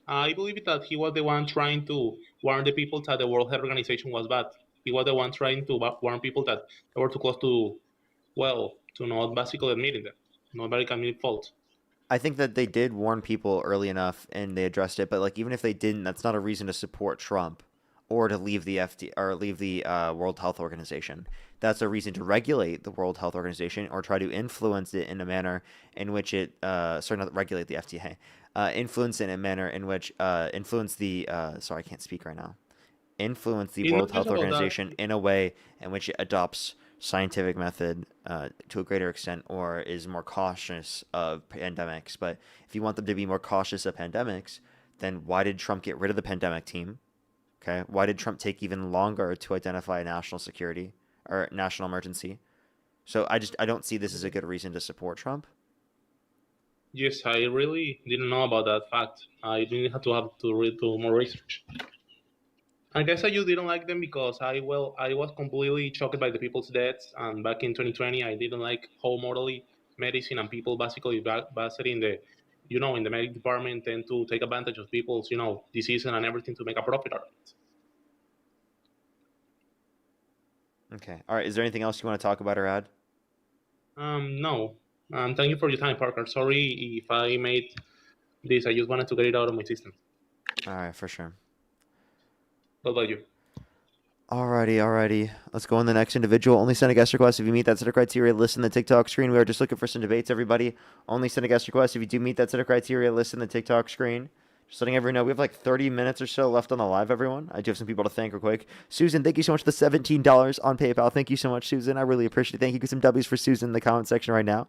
I believe that he was the one trying to warn the people that the World Health Organization was bad. He was the one trying to warn people that they were too close to not basically admitting that, not very admitting fault. I think that they did warn people early enough and they addressed it, but even if they didn't, that's not a reason to support Trump or to leave the World Health Organization. That's a reason to regulate the World Health Organization or try to influence it in a manner in which it not regulate the FDA. Influence it in a manner in which influence the sorry, I can't speak right now. Influence the World Health Organization in a way in which it adopts scientific method to a greater extent or is more cautious of pandemics. But if you want them to be more cautious of pandemics, then why did Trump get rid of the pandemic team? Okay. Why did Trump take even longer to identify a national security or national emergency? So I don't see this as a good reason to support Trump. Yes, I really didn't know about that fact. I didn't have to do more research. I guess I just didn't like them because I was completely shocked by the people's deaths. And back in 2020, I didn't like how morally medicine and people basically based in the, in the medic department tend to take advantage of people's, disease and everything to make a profit out of it. Okay. All right. Is there anything else you want to talk about or add? No. Thank you for your time, Parker. Sorry if I made this. I just wanted to get it out of my system. All right, for sure. What about you? Alrighty. Let's go on the next individual. Only send a guest request if you meet that set of criteria. Listen to the TikTok screen. We are just looking for some debates, everybody. Only send a guest request if you do meet that set of criteria. Listen to the TikTok screen. Just letting everyone know we have like 30 minutes or so left on the live, everyone. I do have some people to thank real quick. Susan, thank you so much for the $17 on PayPal. Thank you so much, Susan. I really appreciate it. Thank you. Get some W's for Susan in the comment section right now.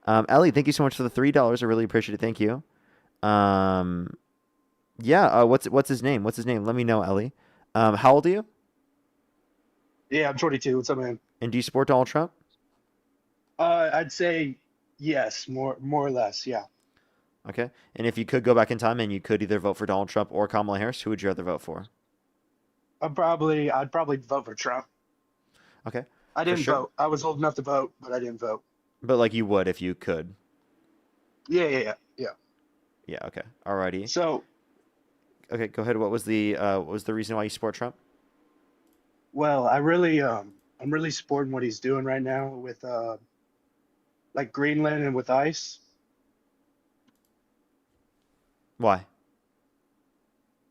Ellie, thank you so much for the $3. I really appreciate it. Thank you. What's his name? Let me know, Ellie. How old are you? Yeah, I'm 22. What's up, man? And do you support Donald Trump? I'd say yes, more or less, yeah. Okay. And if you could go back in time and you could either vote for Donald Trump or Kamala Harris, who would you rather vote for? I'd probably vote for Trump. Okay. I didn't vote. I was old enough to vote, but I didn't vote. But like you would if you could. Yeah. Yeah. Okay. Alrighty. So. Okay, go ahead. What was the reason why you support Trump? Well, I'm really supporting what he's doing right now with like Greenland and with ICE. Why?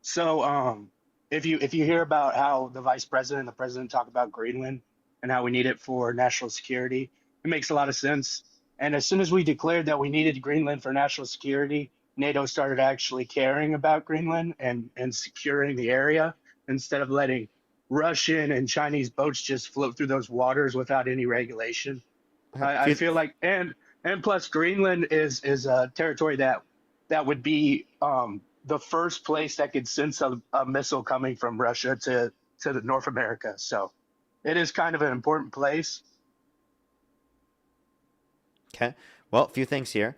So if you hear about how the vice president and the president talk about Greenland and how we need it for national security, it makes a lot of sense. And as soon as we declared that we needed Greenland for national security, NATO started actually caring about Greenland and securing the area instead of letting Russian and Chinese boats just float through those waters without any regulation. I feel like, and plus Greenland is a territory that would be the first place that could sense a missile coming from Russia to the North America. So it is kind of an important place. Okay. Well, a few things here.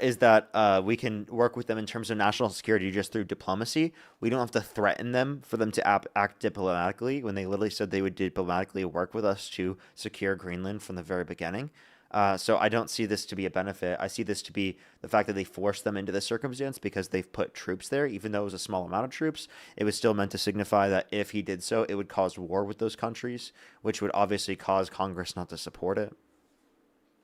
Is that we can work with them in terms of national security just through diplomacy. We don't have to threaten them for them to act diplomatically when they literally said they would diplomatically work with us to secure Greenland from the very beginning. So I don't see this to be a benefit. I see this to be the fact that they forced them into this circumstance because they've put troops there. Even though it was a small amount of troops, it was still meant to signify that if he did so, it would cause war with those countries, which would obviously cause Congress not to support it.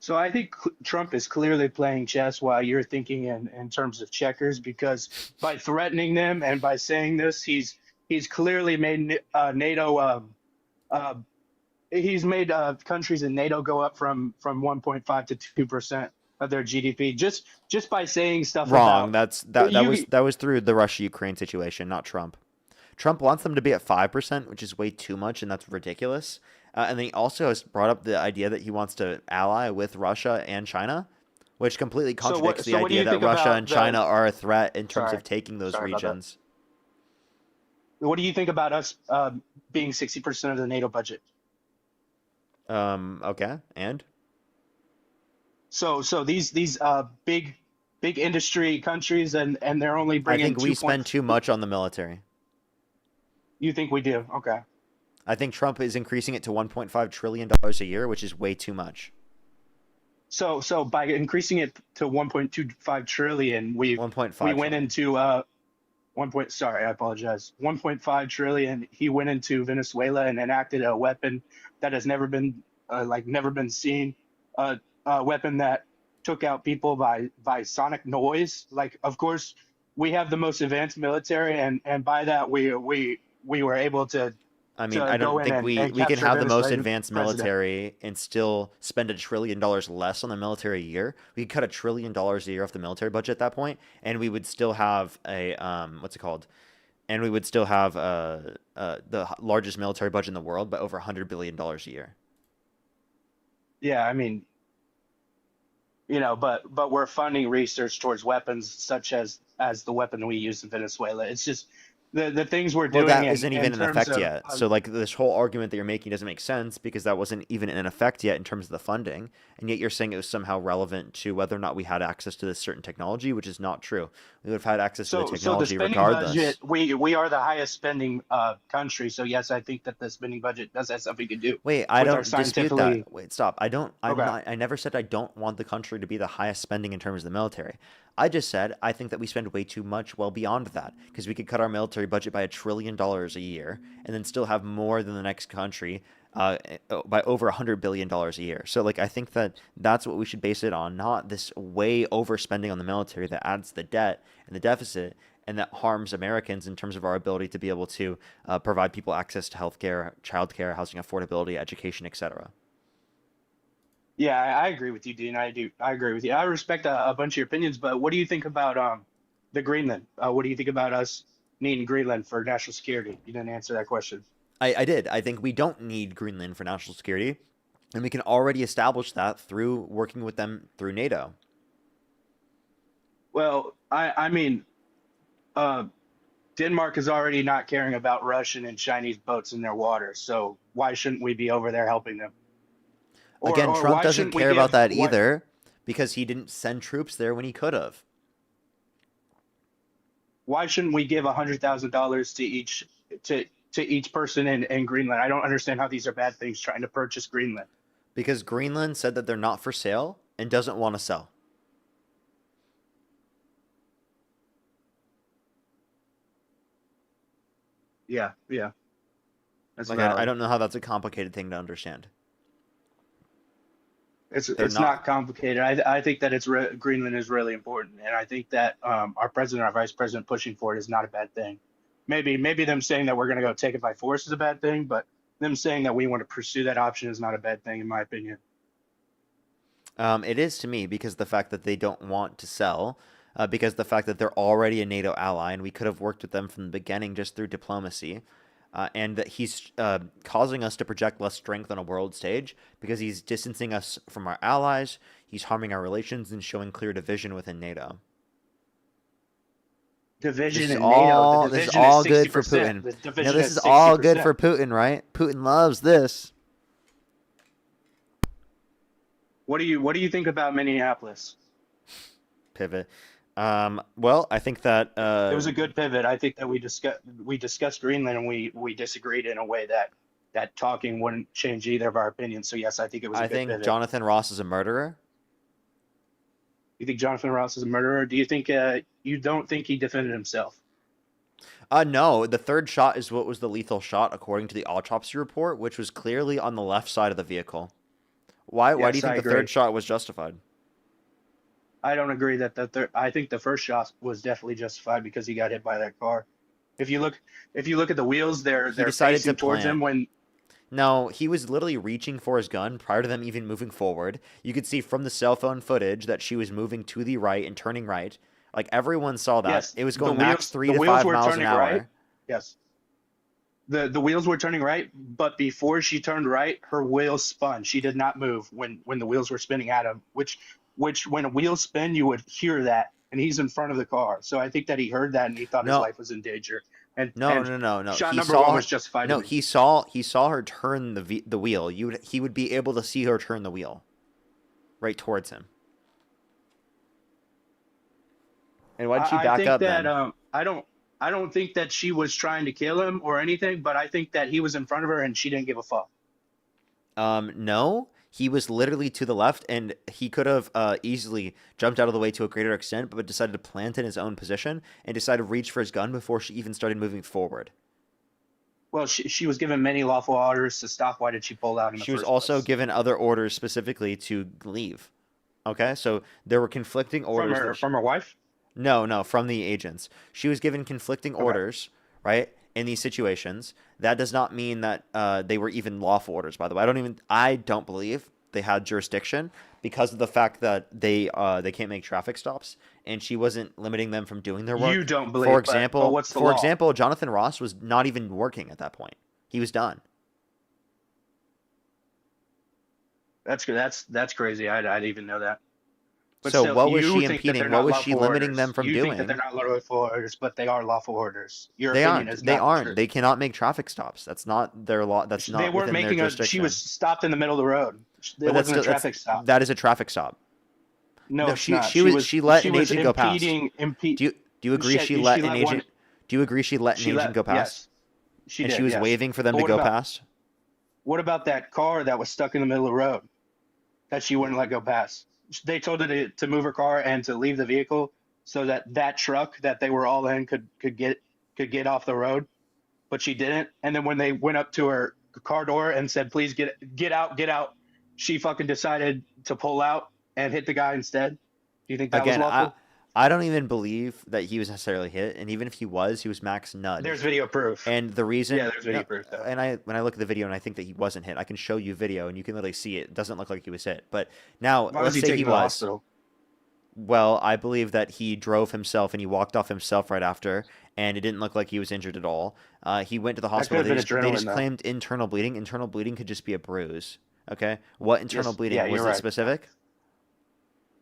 So I think Trump is clearly playing chess while you're thinking in terms of checkers, because by threatening them and by saying this, he's clearly made NATO he's made countries in NATO go up from 1.5 to 2% of their GDP just by saying stuff. Wrong. About, that was through the Russia-Ukraine situation, not Trump. Trump wants them to be at 5%, which is way too much, and that's ridiculous. And then he also has brought up the idea that he wants to ally with Russia and China, which completely contradicts the idea that Russia and China are a threat in terms of taking those regions. What do you think about us being 60% of the NATO budget? Okay, and? So these big industry countries and they're only bringing. I think we spend too much on the military. You think we do? Okay. I think Trump is increasing it to $1.5 trillion a year, which is way too much. So by increasing it to 1.25 trillion, we went into I apologize. 1.5 trillion. He went into Venezuela and enacted a weapon that has never been seen. A weapon that took out people by sonic noise. Like, of course, we have the most advanced military, and by that we were able to. I mean, I don't think we can have the most advanced military and still spend $1 trillion less on the military a year. We could cut $1 trillion a year off the military budget at that point, and we would still have a what's it called? And we would still have the largest military budget in the world, but over $100 billion a year. Yeah, I mean, but we're funding research towards weapons such as the weapon we use in Venezuela. It's just the things we're Well, doing that isn't in even in terms effect of yet. So, like, this whole argument that you're making doesn't make sense because that wasn't even in effect yet in terms of the funding. And yet you're saying it was somehow relevant to whether or not we had access to this certain technology, which is not true. We would have had access to the so the technology spending budget, regardless. we are the highest spending country. So yes, I think that the spending budget does have something to do Wait, I with our don't dispute that. scientifically. Wait, stop. Okay. I never said I don't want the country to be the highest spending in terms of the military. I just said I think that we spend way too much well beyond that because we could cut our military budget by $1 trillion a year and then still have more than the next country by over $100 billion a year. So, like, I think that that's what we should base it on, not this way overspending on the military that adds to the debt and the deficit and that harms Americans in terms of our ability to be able to provide people access to healthcare, childcare, housing affordability, education, etc. Yeah, I agree with you, Dean. I do. I agree with you. I respect a bunch of your opinions, but what do you think about the Greenland? What do you think about us needing Greenland for national security? You didn't answer that question. I did. I think we don't need Greenland for national security, and we can already establish that through working with them through NATO. Well, I mean, Denmark is already not caring about Russian and Chinese boats in their waters, so why shouldn't we be over there helping them? Again, Or Trump why doesn't shouldn't we care about give that what? either because he didn't send troops there when he could have. Why shouldn't we give $100,000 to each person in Greenland? I don't understand how these are bad things trying to purchase Greenland. Because Greenland said that they're not for sale and doesn't want to sell. Yeah, yeah, that's Like, valid. I don't know how that's a complicated thing to understand. They're It's not complicated. I think that Greenland is really important, and I think that our president, our vice president, pushing for it is not a bad thing. Maybe them saying that we're going to go take it by force is a bad thing, but them saying that we want to pursue that option is not a bad thing, in my opinion. It is to me because the fact that they don't want to sell, because the fact that they're already a NATO ally, and we could have worked with them from the beginning just through diplomacy, and that he's causing us to project less strength on a world stage because he's distancing us from our allies, he's harming our relations, and showing clear division within NATO. Division in NATO. The This is division all is good for 60%. Putin. The You know, division this is is all good 60%. for Putin, right? Putin loves this. What do you think about Minneapolis? Pivot. Well, I think that It was a good pivot. I think that we discussed Greenland and we disagreed in a way that talking wouldn't change either of our opinions. So yes, I think it was a I good think pivot. Jonathan Ross is a murderer. You think Jonathan Ross is a murderer? Do you think you don't think he defended himself? No, the third shot is what was the lethal shot according to the autopsy report, which was clearly on the left side of the vehicle. Why do you Yes, I think the agree. third shot was justified? I don't agree that the third. I think the first shot was definitely justified because he got hit by that car. If you look at the wheels, they're decided to facing towards plant. him when. No, he was literally reaching for his gun prior to them even moving forward. You could see from the cell phone footage that she was moving to the right and turning right. Like, everyone saw that. Yes, It was the going max wheels 3 the to wheels 5 were miles an turning hour. right. Yes. The wheels were turning right, but before she turned right, her wheels spun. She did not move when the wheels were spinning at him, which when a wheel spin, you would hear that, and he's in front of the car. So I think that he heard that and he thought his No. life was in danger. And No. shot He number one saw was justified. No, to me. he saw her turn the wheel. He would be able to see her turn the wheel right towards him. And why did she I back think up that then? I don't think that she was trying to kill him or anything, but I think that he was in front of her and she didn't give a fuck. No, he was literally to the left, and he could have easily jumped out of the way to a greater extent, but decided to plant in his own position and decided to reach for his gun before she even started moving forward. Well, she was given many lawful orders to stop. Why did she pull out in the She was first also place? given other orders specifically to leave. Okay, so there were conflicting orders. From her wife? No, from the agents. She was given conflicting orders, right, in these situations. That does not mean that they were even lawful orders, by the way. I don't believe they had jurisdiction because of the fact that they can't make traffic stops, and she wasn't limiting them from doing their work. You don't believe, For but example, what's the law? Jonathan Ross was not even working at that point. He was done. That's good. That's crazy. I didn't even know that. But So still, what was you she think that they're impeding? What not was she lawful limiting them orders. from You think that they're doing? not lawful orders, but they are lawful orders. Your They opinion is aren't. They not the aren't. truth. They cannot make traffic stops. That's not their law. That's They not weren't within their making a. She was jurisdiction. stopped in the middle of the road. It But that's wasn't a still traffic stop. that is a traffic stop. No, No, it's not. She was she let she an was agent go past. impeding. Do you agree she let an agent? Do you agree she let an She agent let go past? yes, she And did. she was Yes. waving for them But to what go about past? what about that car that was stuck in the middle of the road that she wouldn't let go past? They told her to move her car and to leave the vehicle so that that truck that they were all in could get off the road, but she didn't. And then when they went up to her car door and said, "Please get out," she fucking decided to pull out and hit the guy instead. Do you think that was Again, lawful? I don't even believe that he was necessarily hit, and even if he was max nudged. There's video proof. And the reason, Yeah, there's video proof though. and when I look at the video and I think that he wasn't hit, I can show you video and you can literally see it. It doesn't look like he was hit. But now Why was let's he say taken he to the was. hospital? Well, I believe that he drove himself and he walked off himself right after, and it didn't look like he was injured at all. He went to the That could hospital. have They been just, they adrenaline, just though. claimed internal bleeding. Internal bleeding could just be a bruise. Okay, what internal Yes, bleeding yeah, was you're it right. specific?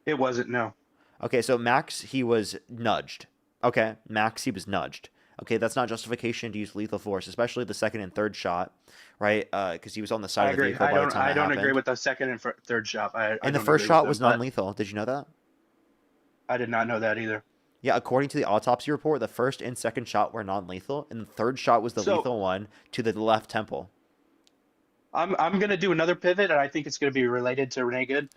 It wasn't. No. Okay, so Max, he was nudged. Okay, Max, he was nudged. Okay, that's not justification to use lethal force, especially the second and third shot, right? Because he was on the side I of the agree. vehicle by the time I that don't happened. agree with the second and third shot. I And the don't first agree shot with was them, but non-lethal. Did you know that? I did not know that either. Yeah, according to the autopsy report, the first and second shot were non-lethal, and the third shot was the So- lethal one to the left temple. I'm gonna do another pivot, and I think it's gonna be related to Renee Good.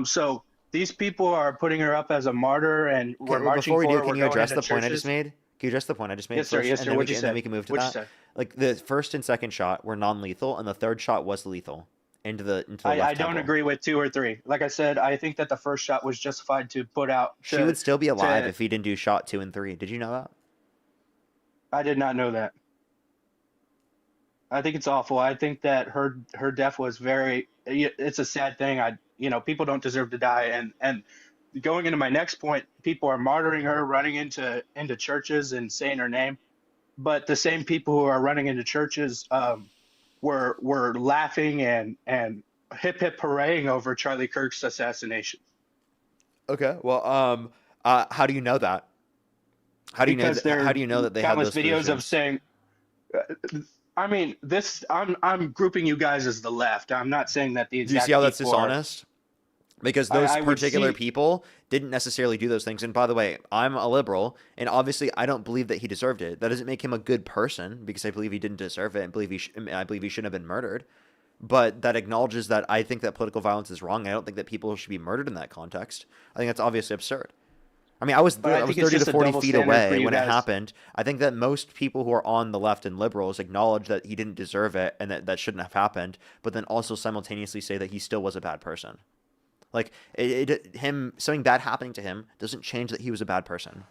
So these people are putting her up as a martyr, and we're Okay, well, marching before we for do, her. can We're you going address into the point I just churches. made? Can you address the point I just made Yes, sir. first, Yes, and sir. then What'd you and then say? we can move to What'd you that? say? Like the first and second shot were non-lethal, and the third shot was lethal into the left I don't temple. agree with 2 or 3. Like I said, I think that the first shot was justified to put out. She would still be alive to- if he didn't do shot 2 and 3. Did you know that? I did not know that. I think it's awful. I think that her death was very. It's a sad thing. People don't deserve to die. And going into my next point, people are martyring her, running into churches and saying her name, but the same people who are running into churches were laughing and hip hip hooraying over Charlie Kirk's assassination. Okay. Well, how do you know that? How do you know? Because there How do you know that they have countless those videos of positions? saying. I mean, this. I'm grouping you guys as the left. I'm not saying that the Do you exact. see how that's people are- dishonest? Because those I would particular see- people didn't necessarily do those things. And by the way, I'm a liberal, and obviously I don't believe that he deserved it. That doesn't make him a good person because I believe he didn't deserve it, and I believe he shouldn't have been murdered. But that acknowledges that I think that political violence is wrong. I don't think that people should be murdered in that context. I think that's obviously absurd. I mean, I was But I think it's 30 just to a 40 double feet standard for away you when it guys. happened. I think that most people who are on the left and liberals acknowledge that he didn't deserve it and that shouldn't have happened, but then also simultaneously say that he still was a bad person. Like something bad happening to him doesn't change that he was a bad person.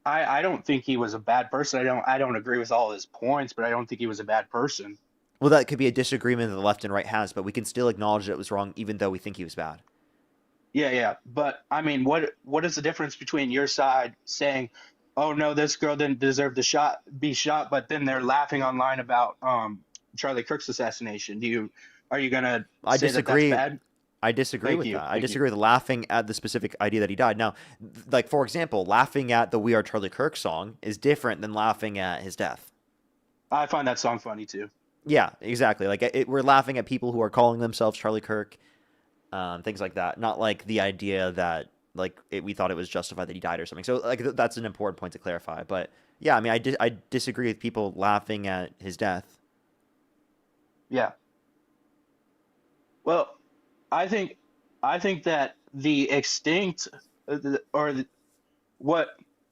I don't think he was a bad person. I don't agree with all his points, but I don't think he was a bad person. Well, that could be a disagreement that the left and right has, but we can still acknowledge that it was wrong, even though we think he was bad. Yeah. But I mean, what is the difference between your side saying, "Oh no, this girl didn't deserve to be shot," but then they're laughing online about Charlie Kirk's assassination? Are you gonna I say disagree. that that's bad? I disagree Thank with you. that. I Thank you. disagree with laughing at the specific idea that he died. Now, like for example, laughing at the "We Are Charlie Kirk" song is different than laughing at his death. I find that song funny too. Yeah, exactly. Like we're laughing at people who are calling themselves Charlie Kirk, things like that. Not like the idea that we thought it was justified that he died or something. So like that's an important point to clarify. But yeah, I mean, I disagree with people laughing at his death. Yeah. Well, I think that the extinct what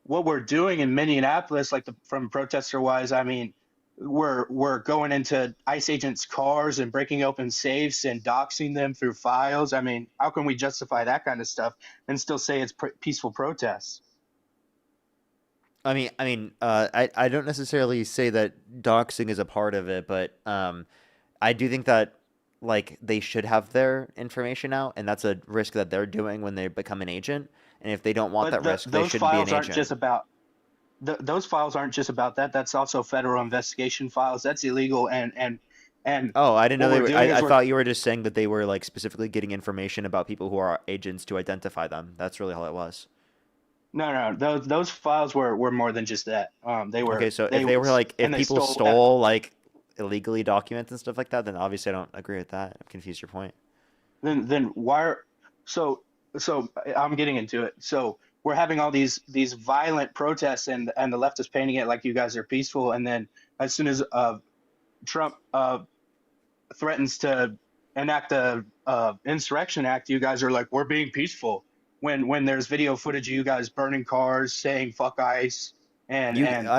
we're doing in Minneapolis, from protester wise, I mean, we're going into ICE agents' cars and breaking open safes and doxing them through files. I mean, how can we justify that kind of stuff and still say it's peaceful protests? I don't necessarily say that doxing is a part of it, but I do think that they should have their information out, and that's a risk that they're doing when they become an agent. And if they don't want that risk, they shouldn't be an agent. Those files aren't just about that. That's also federal investigation files. That's illegal, and And Oh, I didn't know what they we're were. doing is I we're thought you were just saying that they were like specifically getting information about people who are agents to identify them. That's really all it was. no, those files were more than just that. Okay, so if they were like, if and they people stole stole like illegally documents and stuff like that, then obviously I don't agree with that. I'm confused your point. then why are so so I'm getting into it. So we're having all these violent protests, and the left is painting it like you guys are peaceful, and then as soon as Trump threatens to enact a insurrection act, you guys are like, we're being peaceful. When there's video footage of you guys burning cars, saying fuck ICE, I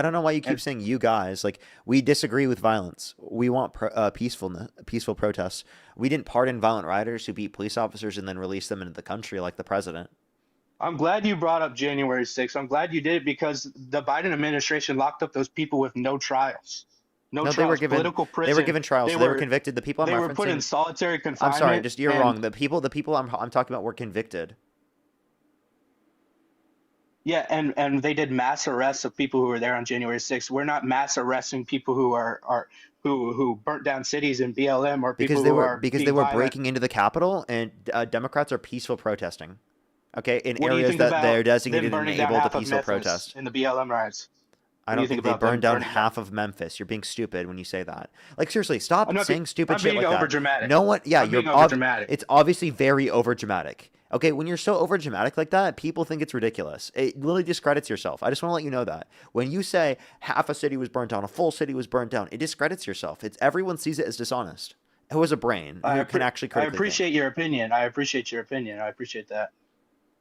don't know why you and keep saying you guys. Like, we disagree with violence. We want peaceful protests. We didn't pardon violent rioters who beat police officers and then release them into the country like the president. I'm glad you brought up January 6th. I'm glad you did it because the Biden administration locked up those people with no trials. No No, trials, political they prison. were given trials. They They were were convicted. The people I'm they were put in referencing. solitary I'm confinement. sorry, just you're and wrong. The people I'm talking about were convicted. yeah, and they did mass arrests of people who were there on January 6th. We're not mass arresting people who are who burnt down cities in BLM or people who are Because they being were violent. breaking into the Capitol, and Democrats are peaceful protesting. Okay, in What do you areas think that about they're them designated and burning down able to half of peaceful Memphis protest. in the BLM riots? I What do you don't think think they about them burned down burning down? half of Memphis. You're being stupid when you say that. Like, seriously, stop I'm not saying stupid I'm shit being like over that. dramatic. No one, yeah, I'm you're being over dramatic. it's obviously very over dramatic. Okay, when you're so over dramatic like that, people think it's ridiculous. It literally discredits yourself. I just want to let you know that. When you say half a city was burnt down, a full city was burnt down, it discredits yourself. It's everyone sees it as dishonest. Who has a brain who can actually I critically think. appreciate your opinion. I appreciate your opinion. I appreciate that.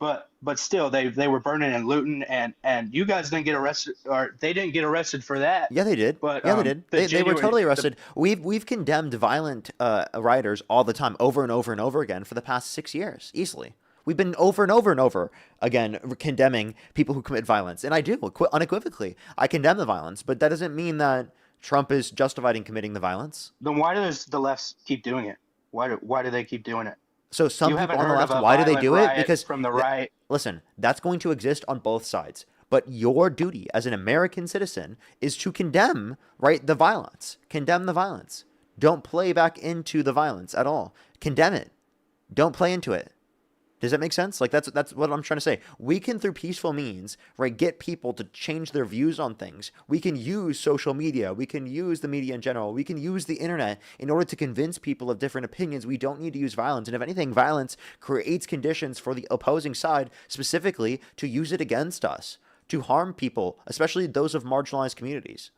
But still, they were burning and looting, and you guys didn't get arrested, or they didn't get arrested for that. Yeah, they did. But Yeah, they did. the They were January totally the arrested. We've condemned violent rioters all the time, over and over and over again for the past 6 years, easily. We've been over and over and over again condemning people who commit violence, and I do unequivocally. I condemn the violence, but that doesn't mean that Trump is justified in committing the violence. then why does the left keep doing it? Why do they keep doing it? So some You people haven't on the heard of left, a why do they violent do it? riot Because from the right. listen, that's going to exist on both sides. But your duty as an American citizen is to condemn, right, the violence. Condemn the violence. Don't play back into the violence at all. Condemn it. Don't play into it. Does that make sense? Like, that's what I'm trying to say. We can, through peaceful means, right, get people to change their views on things. We can use social media. We can use the media in general. We can use the internet in order to convince people of different opinions. We don't need to use violence. And if anything, violence creates conditions for the opposing side, specifically to use it against us, to harm people, especially those of marginalized communities.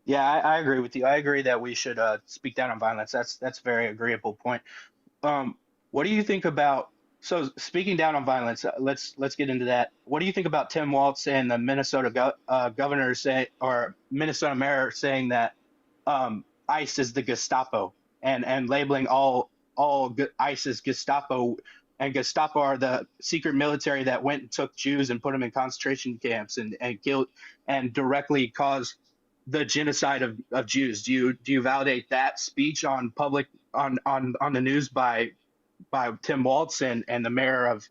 Yeah, I agree with you. I agree that we should speak down on violence. That's a very agreeable point. What do you think about so speaking down on violence? Let's get into that. What do you think about Tim Walz and the Minnesota governor or Minnesota mayor saying that ICE is the Gestapo and labeling all ICE as Gestapo, and Gestapo are the secret military that went and took Jews and put them in concentration camps and killed and directly caused the genocide of Jews. Do you validate that speech on public on the news by Tim Walz and the mayor of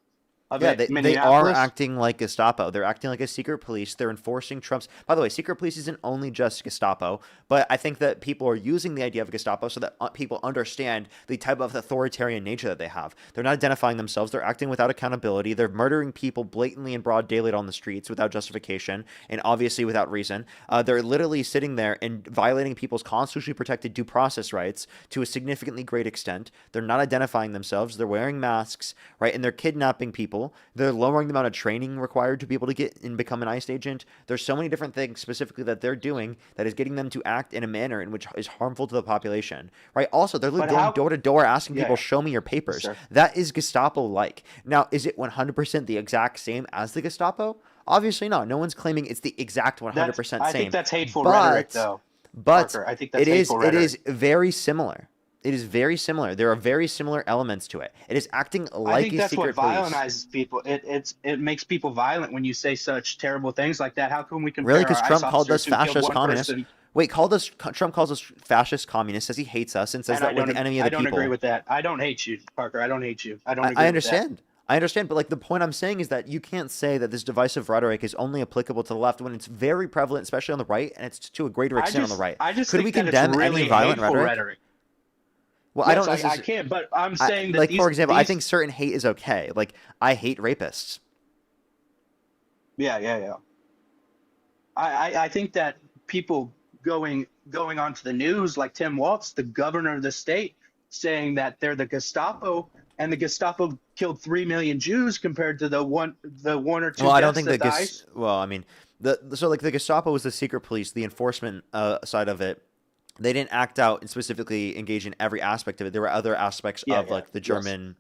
Yeah, they are Minneapolis? acting like Gestapo. They're acting like a secret police. They're enforcing Trump's. By the way, secret police isn't only just Gestapo, but I think that people are using the idea of Gestapo so that people understand the type of authoritarian nature that they have. They're not identifying themselves. They're acting without accountability. They're murdering people blatantly in broad daylight on the streets without justification and obviously without reason. They're literally sitting there and violating people's constitutionally protected due process rights to a significantly great extent. They're not identifying themselves. They're wearing masks, right? And they're kidnapping people. They're lowering the amount of training required to be able to get and become an ICE agent. There's so many different things specifically that they're doing that is getting them to act in a manner in which is harmful to the population, right? Also, they're going door to door asking people, show me your papers. Yes, that is Gestapo-like. Now, is it 100% the exact same as the Gestapo? Obviously not. No one's claiming it's the exact 100% same. I think that's hateful rhetoric, though. But Parker, I think that's hateful rhetoric. it is very similar. It is very similar. There are very similar elements to it. It is acting like I think a that's secret what police. violentizes people. It makes people violent when you say such terrible things like that. How can we compare Really? Because our Trump ICE called us officers who killed fascist one communists. person? Wait, Trump calls us fascist communists, says he hates us, and says And that we're the enemy of the people. I don't agree with that. I don't hate you, Parker. I don't hate you. I don't agree I with that. understand. I understand, but like the point I'm saying is that you can't say that this divisive rhetoric is only applicable to the left when it's very prevalent, especially on the right, and it's to a greater extent on the right. I just Could we think that it's condemn any really violent hateful rhetoric? rhetoric. Well, I Yes, don't I necessarily. can't, but I'm saying that Like these for example, I these think certain hate is okay. Like I hate rapists. yeah. I think that people going onto the news like Tim Walz, the governor of the state, saying that they're the Gestapo and the Gestapo killed 3 million Jews compared to the one or two Well, I don't deaths think that the the ICE. Well, I mean, so like the Gestapo was the secret police, the enforcement side of it. They didn't act out and specifically engage in every aspect of it. There were other aspects of like the Yes. German,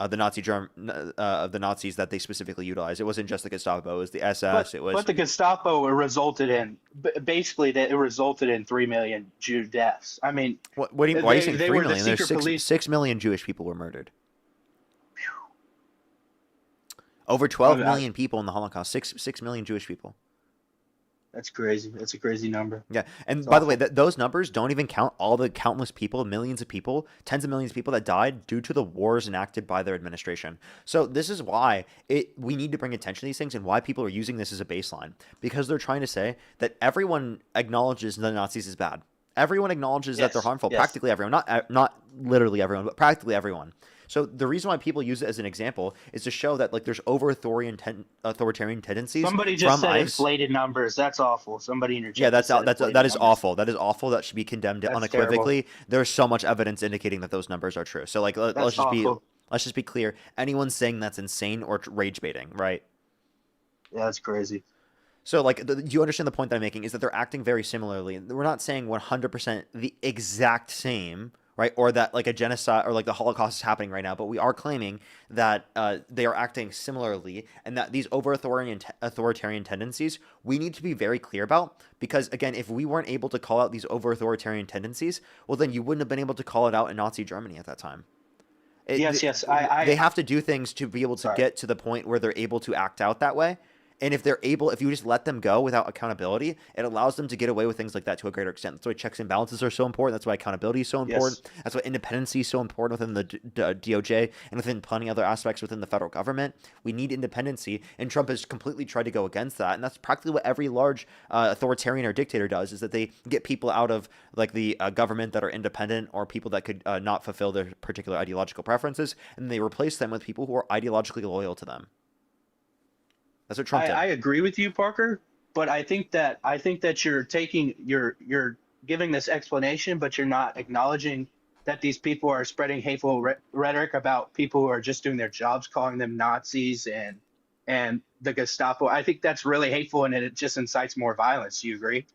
the Nazi of the Nazis that they specifically utilized. It wasn't just the Gestapo; it was the SS. It was But the Gestapo resulted in basically that it resulted in 3 million Jew deaths. I mean, why are you saying they 3 were the million? There's secret police. 6 million Jewish people were murdered. Over 12 million people in the Holocaust. 6 million Jewish people. That's crazy. That's a crazy number. Yeah, and It's by the way, awful. those numbers don't even count all the countless people, millions of people, tens of millions of people that died due to the wars enacted by their administration. So this is why we need to bring attention to these things and why people are using this as a baseline, because they're trying to say that everyone acknowledges the Nazis is bad. Everyone acknowledges that they're Yes. harmful. Yes. Practically everyone, not literally everyone, but practically everyone. So the reason why people use it as an example is to show that like there's authoritarian tendencies Somebody just from said ICE. inflated numbers. That's awful. Somebody in your chat. Yeah, just said that inflated is numbers. awful. That is awful. That should be condemned That's unequivocally. terrible. There's so much evidence indicating that those numbers are true. So like That's let's awful. just be clear. Anyone saying that's insane or rage baiting, right? Yeah, that's crazy. So like do you understand the point that I'm making is that they're acting very similarly. We're not saying 100% the exact same, right? Or that like a genocide or like the Holocaust is happening right now, but we are claiming that they are acting similarly and that these authoritarian tendencies we need to be very clear about, because again, if we weren't able to call out these authoritarian tendencies, well then you wouldn't have been able to call it out in Nazi Germany at that time. Yes. They have to do things to be able to get to the point where they're able to act out that way. And if you just let them go without accountability, it allows them to get away with things like that to a greater extent. That's why checks and balances are so important. That's why accountability is so important. Yes. That's why independency is so important within the DOJ and within plenty other aspects within the federal government. We need independency, and Trump has completely tried to go against that. And that's practically what every large authoritarian or dictator does, is that they get people out of like the government that are independent or people that could not fulfill their particular ideological preferences, and they replace them with people who are ideologically loyal to them. That's what Trump did. I agree with you, Parker, but I think that you're giving this explanation, but you're not acknowledging that these people are spreading hateful rhetoric about people who are just doing their jobs, calling them Nazis and the Gestapo. I think that's really hateful, and it just incites more violence. Do you agree?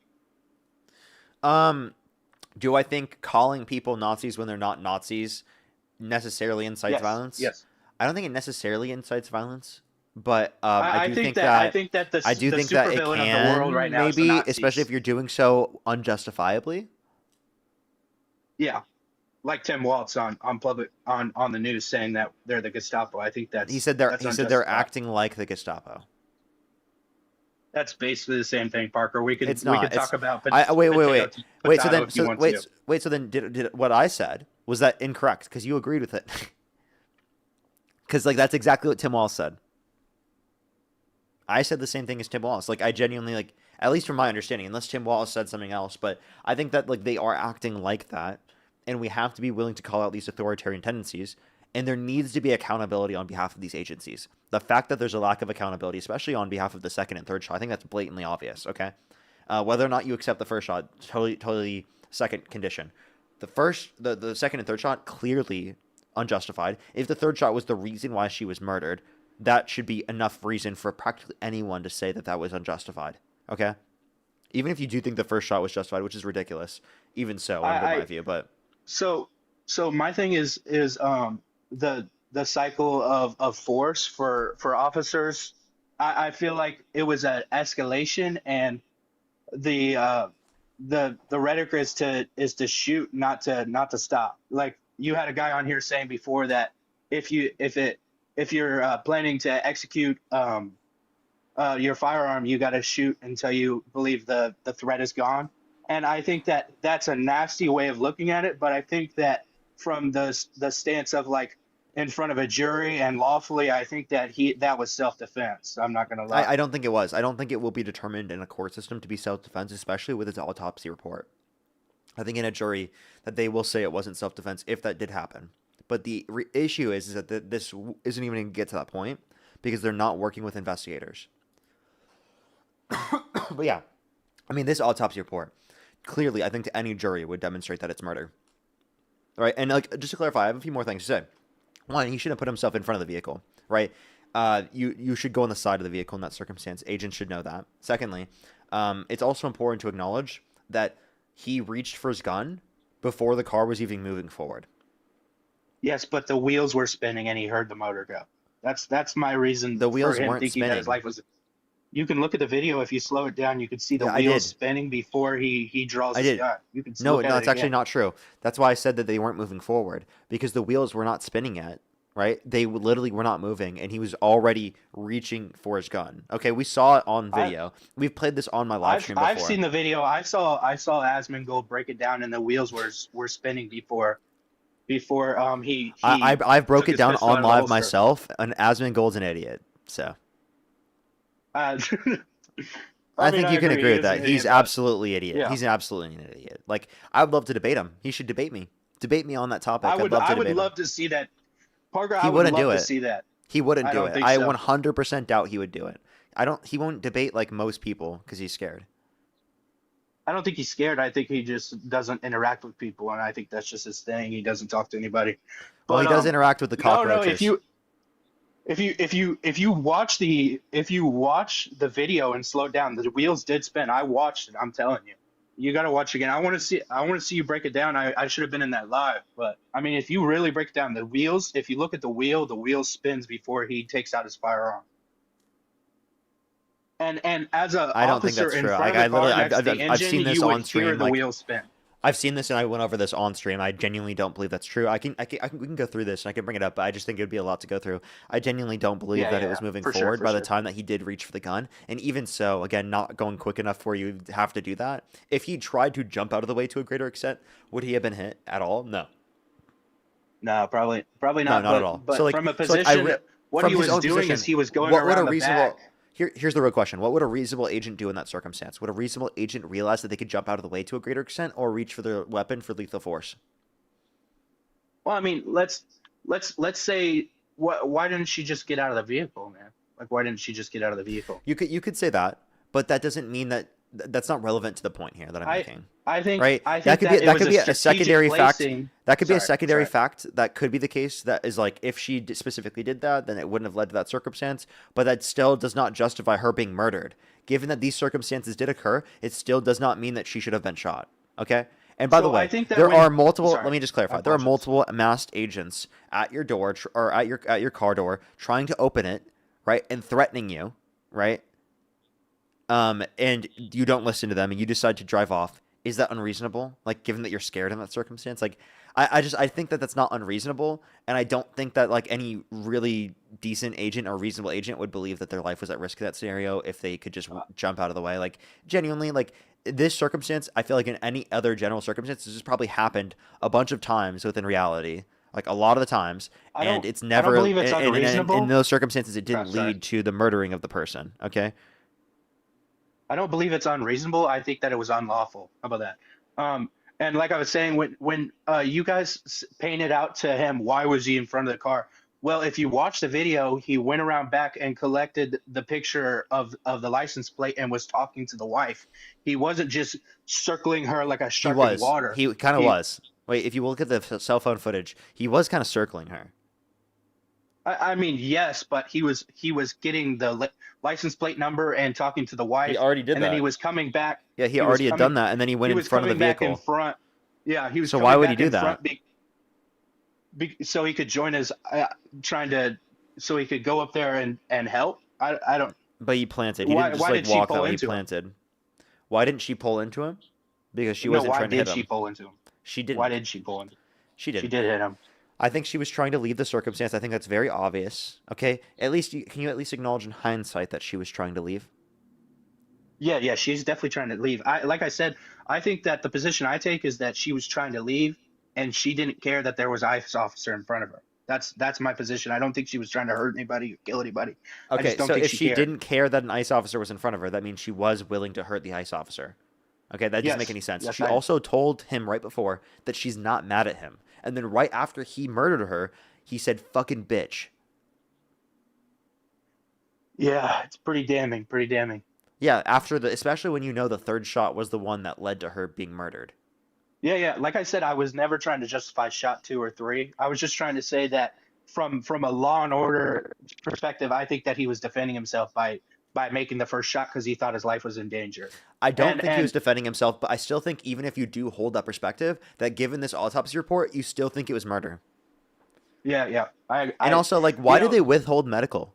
Do I think calling people Nazis when they're not Nazis necessarily incites violence? Yes. I don't think it necessarily incites violence, but I do think that I think that I do think that it supervillain can of the world right now is the maybe, Nazis. especially if you're doing so unjustifiably. Yeah, like Tim Walz on the news saying that they're the Gestapo. I think that's He said they're unjustified. acting like the Gestapo. That's basically the same thing, Parker. We could It's not. we could talk about Wait. So then, if you want to. So then, did what I said, was that incorrect? Because you agreed with it. Because like that's exactly what Tim Walz said. I said the same thing as Tim Walz. Like I genuinely like, at least from my understanding, unless Tim Walz said something else, but I think that like they are acting like that, and we have to be willing to call out these authoritarian tendencies. And there needs to be accountability on behalf of these agencies. The fact that there's a lack of accountability, especially on behalf of the second and third shot, I think that's blatantly obvious. Okay, whether or not you accept the first shot, totally second condition. The second and third shot, clearly unjustified. If the third shot was the reason why she was murdered, that should be enough reason for practically anyone to say that that was unjustified. Okay, even if you do think the first shot was justified, which is ridiculous, even so, in my view. But So my thing is the cycle of force for officers. I feel like it was an escalation, and the rhetoric is to shoot, not to stop. Like you had a guy on here saying before that if you're planning to execute your firearm, you got to shoot until you believe the threat is gone. And I think that that's a nasty way of looking at it. But I think that from the stance of like, in front of a jury and lawfully, I think that that was self-defense. I'm not gonna lie. I don't think it was. I don't think it will be determined in a court system to be self-defense, especially with its autopsy report. I think in a jury that they will say it wasn't self-defense if that did happen. But the issue is that this isn't even going to get to that point because they're not working with investigators. But yeah, I mean, this autopsy report clearly, I think to any jury would demonstrate that it's murder. Right? And like, just to clarify, I have a few more things to say. One, he shouldn't put himself in front of the vehicle, right? You should go on the side of the vehicle in that circumstance. Agents should know that. Secondly, it's also important to acknowledge that he reached for his gun before the car was even moving forward. Yes, but the wheels were spinning and he heard the motor go. That's my reason. The wheels for him weren't thinking that his spinning. life was. You can look at the video if you slow it down. You can see the Yeah, I wheels did. spinning before he draws I his did. gun. You can No, look at no, it it's actually again. not true. That's why I said that they weren't moving forward because the wheels were not spinning yet, right? They literally were not moving, and he was already reaching for his gun. Okay, we saw it on video. We've played this on my live stream before. I've seen the video. I saw Asmongold break it down, and the wheels were spinning before he I broke took it his down pistol out on of the live holster. myself, and Asmongold's an idiot. So Uh, I mean, think I you can agree. agree He with is an that. He's idiot, but- absolutely idiot. Yeah. He's absolutely an idiot. Like, I'd love to debate him. He should debate me. Debate me on that topic. I would I'd love to I would debate him. love to see that. Parker, I He would wouldn't love do to it. see that. He wouldn't I do don't it. think I so. 100% doubt he would do it. He won't debate like most people because he's scared. I don't think he's scared. I think he just doesn't interact with people, and I think that's just his thing. He doesn't talk to anybody. Well, he But, does interact with the cockroaches. No. If you watch the video and slow down, the wheels did spin. I watched it. I'm telling you, you got to watch again. I want to see you break it down. I should have been in that live, but I mean, if you really break it down, the wheels. If you look at the wheel spins before he takes out his firearm. And as a I don't think officer that's in true. front Like, of the car next to the I've engine, seen this you on would hear stream. the Like, wheels spin. I've seen this and I went over this on stream. I genuinely don't believe that's true. We can go through this and I can bring it up, but I just think it would be a lot to go through. I genuinely don't believe that it was moving forward by the time that he did reach for the gun. And even so, again, not going quick enough for you to have to do that. If he tried to jump out of the way to a greater extent, would he have been hit at all? No. No, probably No, not. not at all. But So, like, from a so, like, position, what from he his was own doing position, is he was going what would around a the reasonable back. here's the real question. What would a reasonable agent do in that circumstance? Would a reasonable agent realize that they could jump out of the way to a greater extent or reach for their weapon for lethal force? Well, I mean, let's say, why didn't she just get out of the vehicle, man? Like, why didn't she just get out of the vehicle? You could say that, but that doesn't mean that that's not relevant to the point here that I'm making. I think Right? I think That could be it was a strategic secondary fact. placing. That could be a Sorry, secondary sorry. fact. That could be the case. That is like if she specifically did that, then it wouldn't have led to that circumstance. But that still does not justify her being murdered. Given that these circumstances did occur, it still does not mean that she should have been shot. Okay. And by the So I way, think that there when- are multiple. sorry, Let me just I clarify. There are apologize. multiple masked agents at your door or at your car door trying to open it, right, and threatening you, right. And you don't listen to them, and you decide to drive off. Is that unreasonable? Like, given that you're scared in that circumstance, like, I think that that's not unreasonable, and I don't think that like any really decent agent or reasonable agent would believe that their life was at risk in that scenario if they could just jump out of the way. Like, genuinely, like this circumstance, I feel like in any other general circumstance, this has probably happened a bunch of times within reality. Like a lot of the times, and it's never. believe it's in unreasonable. those circumstances, it didn't sorry. lead to the murdering of the person. Okay. I don't believe it's unreasonable. I think that it was unlawful. How about that? And like I was saying, when you guys painted out to him, why was he in front of the car? Well, if you watch the video, he went around back and collected the picture of the license plate and was talking to the wife. He wasn't just circling her like a He shark in was. water. He kind of was. Wait, if you look at the cell phone footage, he was kind of circling her. I mean, yes, but he was getting the license plate number and talking to the wife. He already did and that. then he was coming back. Yeah, he was already had coming- done that, and then he went in was front of the coming back in vehicle. front. Yeah, he was. So coming why would he back do in that? front so he could join his so he could go up there and help. I don't. But he planted. He Why- didn't just why like did she walk that pull way. He into him? planted. Why didn't she pull into him? Because she No, wasn't why trying to hit did him. she pull into him? She didn't. Why did she pull into him? She did. She did hit him. I think she was trying to leave the circumstance. I think that's very obvious. Okay, at least can you at least acknowledge in hindsight that she was trying to leave? Yeah, she's definitely trying to leave. Like I said, I think that the position I take is that she was trying to leave, and she didn't care that there was an ICE officer in front of her. That's my position. I don't think she was trying to hurt anybody or kill anybody. I Okay, just don't so think if she she cared. didn't care that an ICE officer was in front of her, that means she was willing to hurt the ICE officer. Okay, that doesn't make Yes. any sense. Yes, She I am. also told him right before that she's not mad at him. And then right after he murdered her, he said, fucking bitch. Yeah, it's pretty damning. Pretty damning. Yeah, especially when you know the third shot was the one that led to her being murdered. Yeah, yeah. Like I said, I was never trying to justify shot 2 or 3. I was just trying to say that from a law and order perspective, I think that he was defending himself by making the first shot because he thought his life was in danger. I don't And think he was and defending himself, but I still think even if you do hold that perspective, that given this autopsy report, you still think it was murder. yeah, yeah. And also, like, why you did know, they withhold medical?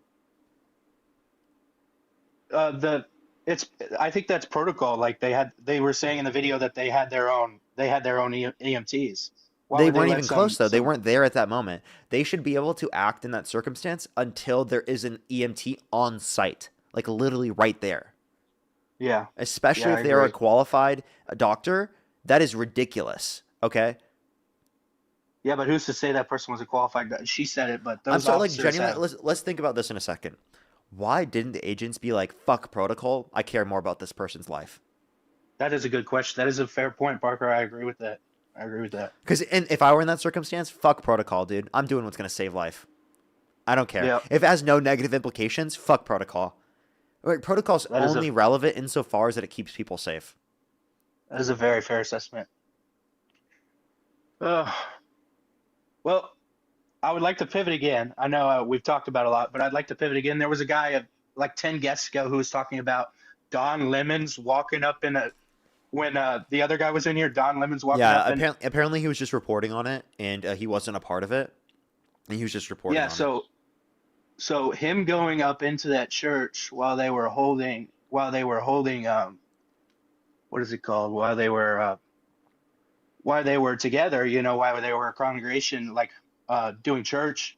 the it's I think that's protocol. Like they were saying in the video that they had their own EMTs. Why They would they weren't let even close, though. They some weren't there at that moment. They should be able to act in that circumstance until there is an EMT on site, like literally right there. yeah. Especially Yeah, if I they are a agree. qualified doctor. That is ridiculous. Okay? Yeah, but who's to say that person was a qualified guy? She said it, but I'm those sorry, like, officers genuinely, have. let's think about this in a second. Why didn't the agents be like, fuck protocol? I care more about this person's life. That is a good question. That is a fair point, Parker. I agree with that. I agree with that. Because if I were in that circumstance, fuck protocol, dude. I'm doing what's going to save life. I don't care. Yeah, If it has no negative implications, fuck protocol. Like, protocol's that is only relevant insofar as that it keeps people safe. a very fair assessment. Uh, well, I would like to pivot again. I know we've talked about a lot, but I'd like to pivot again. There was a guy like 10 guests ago who was talking about Don Lemons walking up in a when the other guy was in here. Don Lemons walking Yeah, up and apparently he was just reporting on it, and he wasn't a part of it. And he was just reporting yeah. on it. So him going up into that church while they were holding what is it called while they were together, while they were a congregation, like doing church,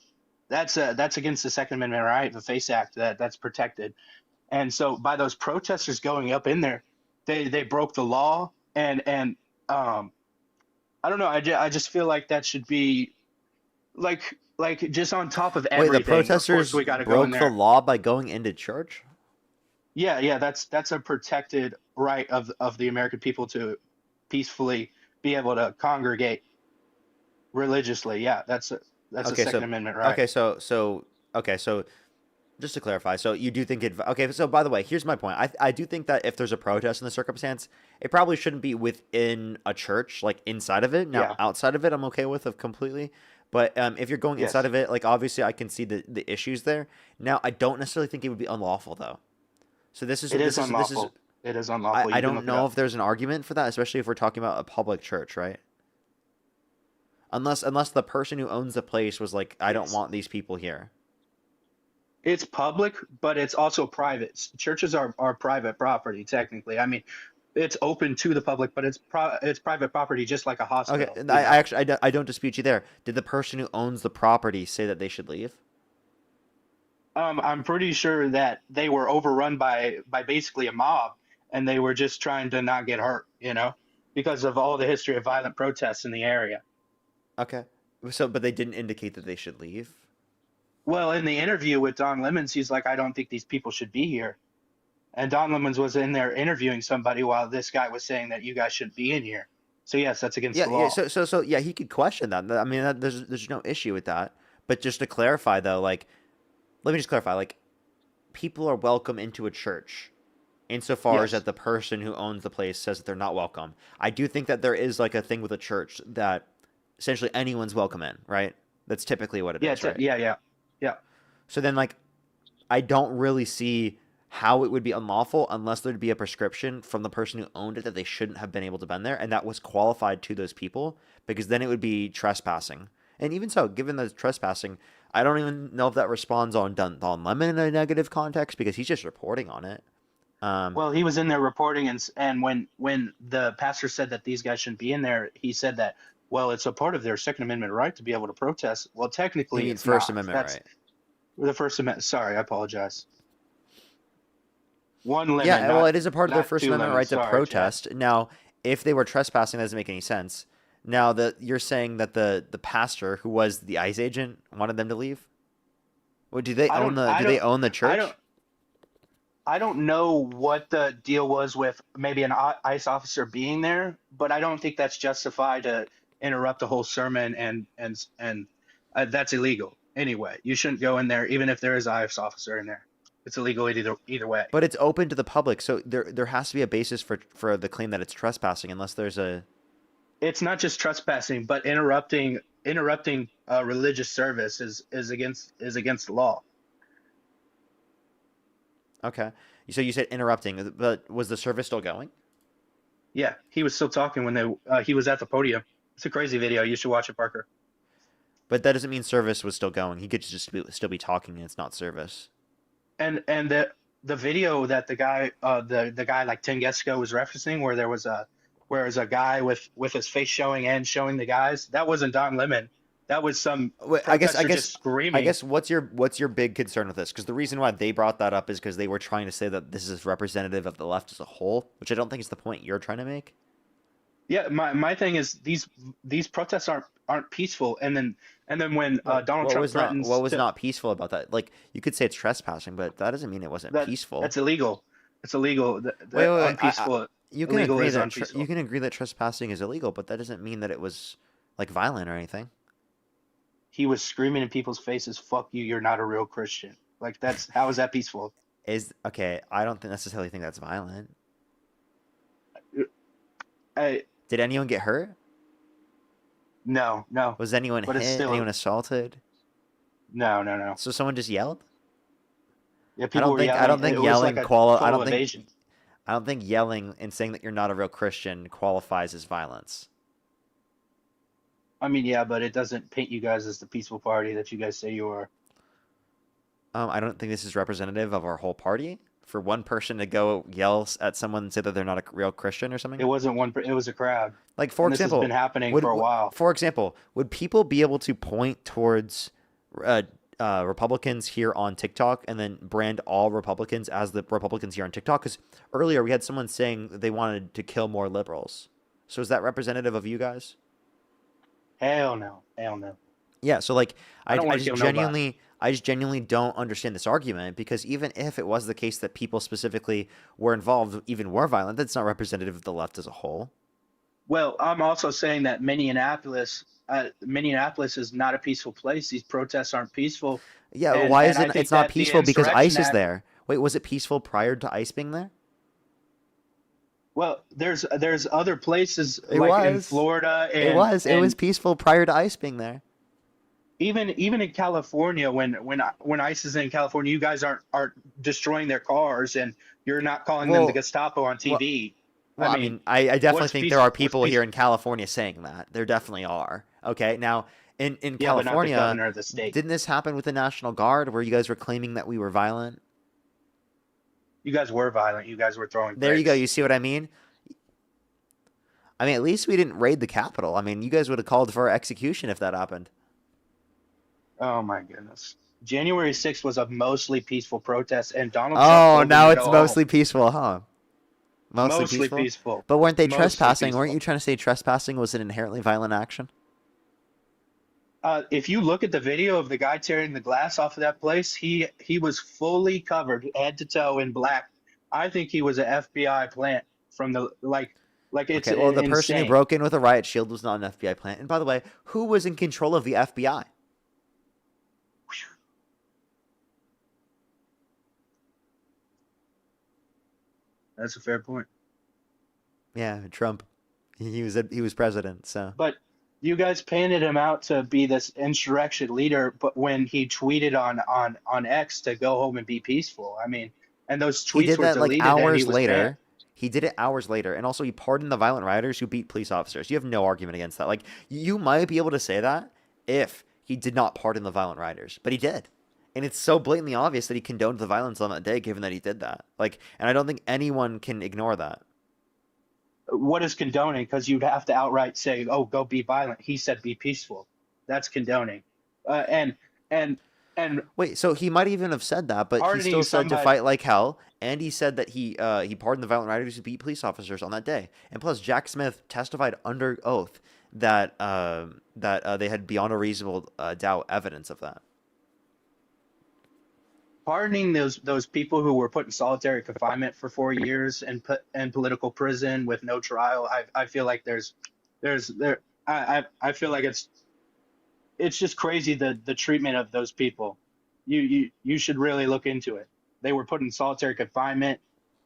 that's against the Second Amendment, right? The FACE Act, that's protected. And so by those protesters going up in there, they broke the law, and I don't know. I just feel like that should be like just on top of Wait, the everything. Of course, protesters we got to go in broke the there. law by going into church? Yeah, yeah, that's a protected right of the American people to peacefully be able to congregate religiously. Yeah, that's a Okay, Second so Amendment right. okay, so just to clarify, so you do think it? Okay, so by the way, here's my point. I do think that if there's a protest in the circumstance, it probably shouldn't be within a church, like inside of it. Now, Yeah. outside of it, I'm okay with it completely. But if you're going inside Yes. of it, like obviously I can see the issues there. Now, I don't necessarily think it would be unlawful though. So this is It is this is this is unlawful. It is unlawful. I You can don't look it know up. if there's an argument for that, especially if we're talking about a public church, right? Unless the person who owns the place was like, I don't It's want these people here. it's public, but it's also private. Churches are private property technically. I mean, it's open to the public, but it's private property, just like a Okay, hospital. and I actually I don't dispute you there. Did the person who owns the property say that they should leave? I'm pretty sure that they were overrun by basically a mob, and they were just trying to not get hurt, because of all the history of violent protests in the area. Okay. So, but they didn't indicate that they should leave. Well, in the interview with Don Lemons, he's like, I don't think these people should be here. And Don Lemons was in there interviewing somebody while this guy was saying that you guys shouldn't be in here. So yes, that's against Yeah, the yeah. law. So yeah, he could question that. I mean, there's no issue with that. But just to clarify, though, like, let me just clarify, like, people are welcome into a church, insofar as Yes. that the person who owns the place says that they're not welcome. I do think that there is like a thing with a church that essentially anyone's welcome in, right? That's typically what it Yeah, is, right? yeah. So then, like, I don't really see how it would be unlawful unless there'd be a prescription from the person who owned it that they shouldn't have been able to been there, and that was qualified to those people, because then it would be trespassing. And even so, given the trespassing, I don't even know if that responds on Don Lemon in a negative context, because he's just reporting on it. Well, he was in there reporting, and when the pastor said that these guys shouldn't be in there, he said that, well, it's a part of their Second Amendment right to be able to protest. Well, He technically, means it's First not. Amendment, That's right? the First Amendment. Sorry, I apologize. One lemon, Yeah, well, it is a part of their not First two Amendment lemons. right to Sorry, Chad. protest. Now, if they were trespassing, that doesn't make any sense. Now that you're saying that the pastor who was the ICE agent wanted them to leave. Well, do they own the church? I don't know what the deal was with maybe an ICE officer being there, but I don't think that's justified to interrupt the whole sermon and that's illegal anyway. You shouldn't go in there even if there is an ICE officer in there. It's illegal either way. But it's open to the public, so there has to be a basis for the claim that it's trespassing, unless there's a. It's not just trespassing, but interrupting religious service is against the law. Okay, so you said interrupting, but was the service still going? Yeah, he was still talking when he was at the podium. It's a crazy video. You should watch it, Parker. But that doesn't mean service was still going. He could just still be talking, and it's not service. And the video that the guy like 10 guests ago was referencing, where there was a guy with his face showing and showing the guys, that wasn't Don Lemon. That was some protester just screaming. I guess what's your big concern with this? Because the reason why they brought that up is because they were trying to say that this is representative of the left as a whole, which I don't think is the point you're trying to make. Yeah, my thing is these protests aren't peaceful, and then when Donald Trump threatens what was not peaceful about that? Like, you could say it's trespassing, but that doesn't mean it wasn't peaceful. That's illegal. It's illegal. Wait, Unpeaceful. You can illegal agree is that unpeaceful. you can agree that trespassing is illegal, but that doesn't mean that it was like violent or anything. He was screaming in people's faces, "Fuck you! You're not a real Christian." Like, how is that peaceful? Okay. I don't necessarily think that's violent. Did anyone get hurt? No. Was anyone But it's hit? still- Anyone assaulted? No. So someone just yelled? Yeah, I people don't were think yelling. I don't think It was yelling like a I total don't think evasion. I don't think yelling and saying that you're not a real Christian qualifies as violence. I mean, yeah, but it doesn't paint you guys as the peaceful party that you guys say you are. I don't think this is representative of our whole party. For one person to go yell at someone and say that they're not a real Christian or something. It wasn't one. It was a crowd. Like, for And example, this has been happening for a while. For example, would people be able to point towards Republicans here on TikTok and then brand all Republicans as the Republicans here on TikTok? Because earlier we had someone saying that they wanted to kill more liberals. So is that representative of you guys? Hell no. Yeah. So like, I don't wanna just kill nobody. I just genuinely don't understand this argument, because even if it was the case that people specifically were involved, even more violent, that's not representative of the left as a whole. Well, I'm also saying that Minneapolis is not a peaceful place. These protests aren't peaceful. Yeah, And- why and is I it? think It's not that the peaceful because Insurrection ICE is Act- there. Wait, was it peaceful prior to ICE being there? Well, there's other places It like in was. Florida. And, It was and peaceful prior to ICE being there. even in California, when ICE is in California, you guys aren't destroying their cars, and you're not calling them Well, the Gestapo on TV. Well, I mean, I definitely what's think there are peaceful- people what's here in California saying that. There definitely are. Okay, now in Yeah, but not the California, governor of the state. didn't this happen with the National Guard, where you guys were claiming that we were violent? You guys were violent. You guys were throwing. There you go. bricks. You see what I mean? I mean, at least we didn't raid the Capitol. I mean, you guys would have called for execution if that happened. Oh my goodness. January 6th was a mostly peaceful protest, and Donald Oh, Trump now opened it it's all. mostly peaceful, huh? Mostly peaceful. But weren't they Mostly trespassing? Weren't peaceful. you trying to say trespassing was an inherently violent action? If you look at the video of the guy tearing the glass off of that place, he was fully covered head to toe in black. I think he was an FBI plant from the like it's Okay, well, the person who insane. broke in with a riot shield was not an FBI plant. And by the way, who was in control of the FBI? That's a fair point. Yeah, Trump. He was president, so. But you guys painted him out to be this insurrection leader, but when he tweeted on X to go home and be peaceful, I mean, and those tweets He did were that like deleted and he hours was later. banned. He did it hours later, and also he pardoned the violent rioters who beat police officers. You have no argument against that. Like, you might be able to say that if he did not pardon the violent rioters, but he did. And it's so blatantly obvious that he condoned the violence on that day, given that he did that. Like, and I don't think anyone can ignore that. What is condoning? Because you'd have to outright say, "Oh, go be violent." He said, "Be peaceful." That's condoning. And Wait, so he might even have said that, but he pardoning still said to somebody- fight like hell, and he said that he pardoned the violent rioters who beat police officers on that day. And plus, Jack Smith testified under oath that they had beyond a reasonable doubt evidence of that. Pardoning those people who were put in solitary confinement for 4 years and put in political prison with no trial, I feel like I feel like it's just crazy the treatment of those people. You should really look into it. They were put in solitary confinement,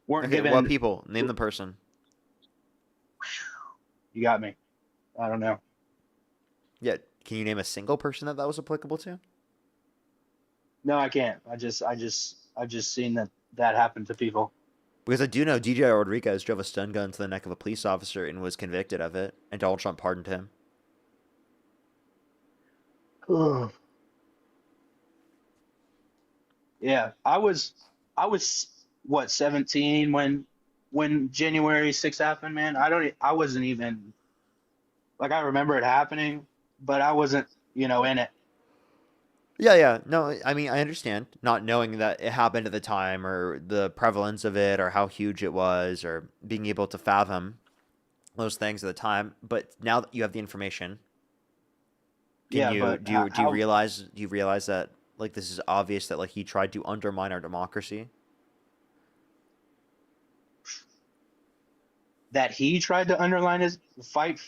weren't Okay, what given. people? Name the person. You got me. I don't know. Yeah, can you name a single person that was applicable to? No, I can't. I've just seen that happen to people. Because I do know DJ Rodriguez drove a stun gun to the neck of a police officer and was convicted of it, and Donald Trump pardoned him. Ugh. Yeah, I was what 17 when January 6th happened, man. I wasn't even like I remember it happening, but I wasn't, in it. Yeah. No, I mean, I understand not knowing that it happened at the time or the prevalence of it or how huge it was or being able to fathom those things at the time. But now that you have the information, Yeah, but do you realize that like this is obvious that like he tried to undermine our democracy? that he tried to underline his fight,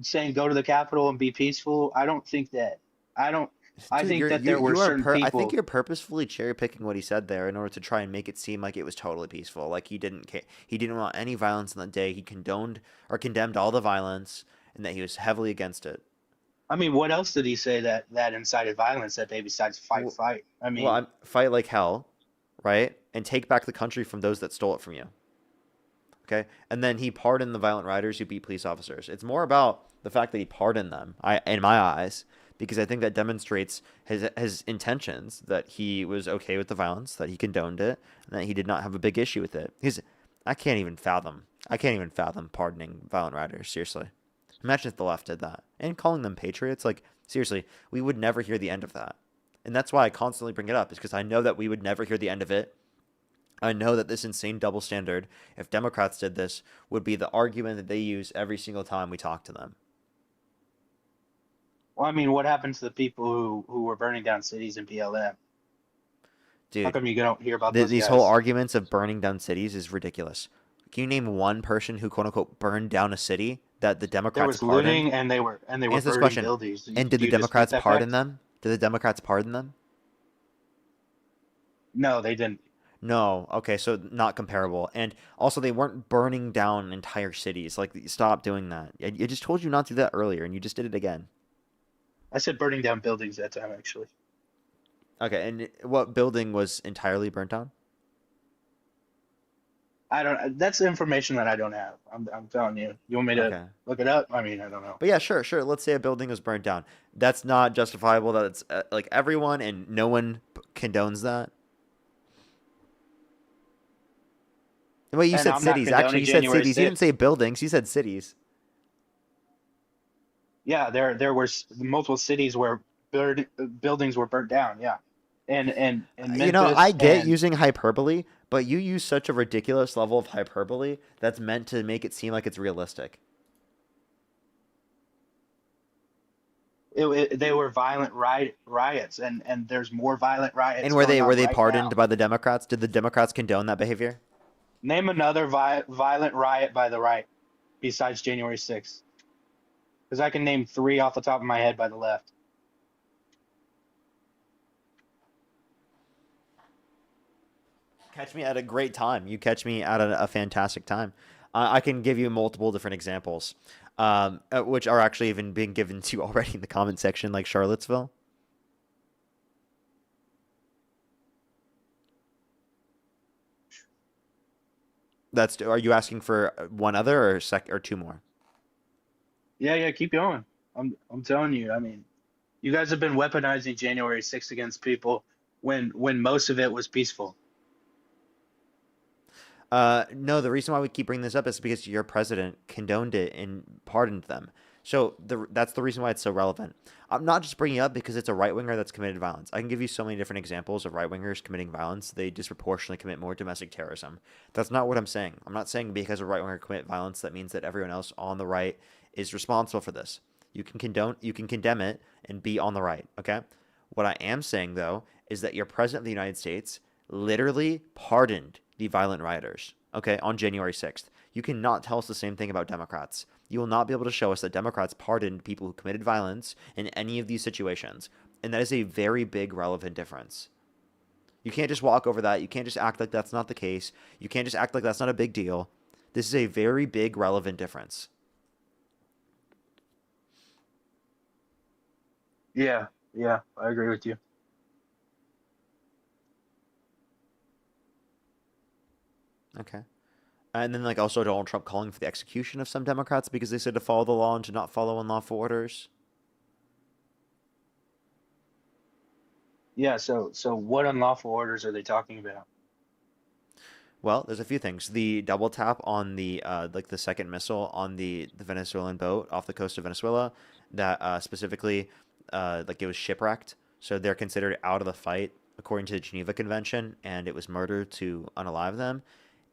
saying go to the Capitol and be peaceful. I don't think that. I don't. I Dude, think that there were certain I think people. you're purposefully cherry picking what he said there in order to try and make it seem like it was totally peaceful. Like he didn't want any violence on the day. He condoned or condemned all the violence, and that he was heavily against it. I mean, what else did he say that incited violence that day besides fight? I mean, Well, fight like hell, right? And take back the country from those that stole it from you. Okay, and then he pardoned the violent rioters who beat police officers. It's more about the fact that he pardoned them, in my eyes, because I think that demonstrates his intentions, that he was okay with the violence, that he condoned it, and that he did not have a big issue with it. I can't even fathom pardoning violent rioters. Seriously, imagine if the left did that and calling them patriots. Like seriously, we would never hear the end of that, and that's why I constantly bring it up, is because I know that we would never hear the end of it. I know that this insane double standard, if Democrats did this, would be the argument that they use every single time we talk to them. well, I mean, what happened to the people who were burning down cities in BLM? Dude, How come you don't hear about those these guys? whole arguments of burning down cities is ridiculous. Can you name one person who quote unquote burned down a city that the There Democrats was pardoned? looting and they were Answer this burning question. buildings. And did Do the you dispute Democrats that pardon fact? them? Did the Democrats pardon them? No, they didn't. No. Okay, so not comparable. And also, they weren't burning down entire cities. Like, stop doing that. I just told you not to do that earlier, and you just did it again. I said burning down buildings that time, actually. Okay, and what building was entirely burnt down? I don't. That's information that I don't have. I'm telling you. You want me to Okay. look it up? I mean, I don't know. But yeah, sure. Let's say a building was burnt down. That's not justifiable that it's like everyone and no one condones that. Well, you And said I'm not cities. Actually, condoning you said January cities. You didn't 6th. say buildings. You said cities. Yeah, there were multiple cities where buildings were burnt down. Yeah, and You know, Memphis I get and using hyperbole, but you use such a ridiculous level of hyperbole that's meant to make it seem like it's realistic. they were violent riots, and there's more violent riots And were going on they right pardoned now. by the Democrats? Did the Democrats condone that behavior? Name another violent riot by the right besides January 6th, because I can name three off the top of my head by the left. Catch me at a great time. You catch me at a fantastic time. I can give you multiple different examples, which are actually even being given to you already in the comment section, like Charlottesville. Are you asking for one other or two more? Yeah, keep going. I'm telling you. I mean, you guys have been weaponizing January 6th against people when most of it was peaceful. No, the reason why we keep bringing this up is because your president condoned it and pardoned them. So that's the reason why it's so relevant. I'm not just bringing it up because it's a right-winger that's committed violence. I can give you so many different examples of right-wingers committing violence. They disproportionately commit more domestic terrorism. That's not what I'm saying. I'm not saying because a right-winger commit violence, that means that everyone else on the right is responsible for this. You can condemn it and be on the right, okay? What I am saying, though, is that your president of the United States literally pardoned the violent rioters, okay, on January 6th. You cannot tell us the same thing about Democrats. You will not be able to show us that Democrats pardoned people who committed violence in any of these situations. And that is a very big relevant difference. You can't just walk over that. You can't just act like that's not the case. You can't just act like that's not a big deal. This is a very big relevant difference. Yeah, yeah, I agree with you. Okay. And then, like, also Donald Trump calling for the execution of some Democrats because they said to follow the law and to not follow unlawful orders. Yeah, so what unlawful orders are they talking about? Well, there's a few things. The double tap on the like the second missile on the Venezuelan boat off the coast of Venezuela, that specifically like it was shipwrecked, so they're considered out of the fight according to the Geneva Convention, and it was murder to unalive them.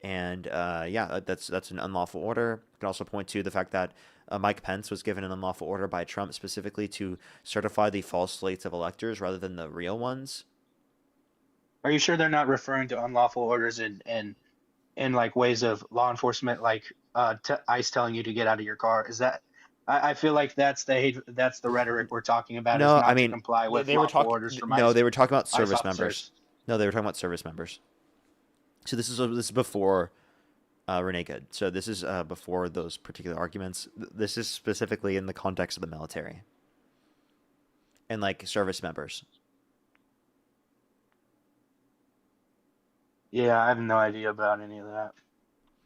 And yeah, that's an unlawful order. You can also point to the fact that Mike Pence was given an unlawful order by Trump specifically to certify the false slates of electors rather than the real ones. Are you sure they're not referring to unlawful orders in like ways of law enforcement, like ICE telling you to get out of your car? Is that I feel like that's the rhetoric we're talking about, is No, I not to mean comply with they were lawful talking. orders from No, ICE, they were talking about ICE service officers. members. No, they were talking about service members. So this is before Renee Good. So this is before those particular arguments. This is specifically in the context of the military and like service members. Yeah, I have no idea about any of that.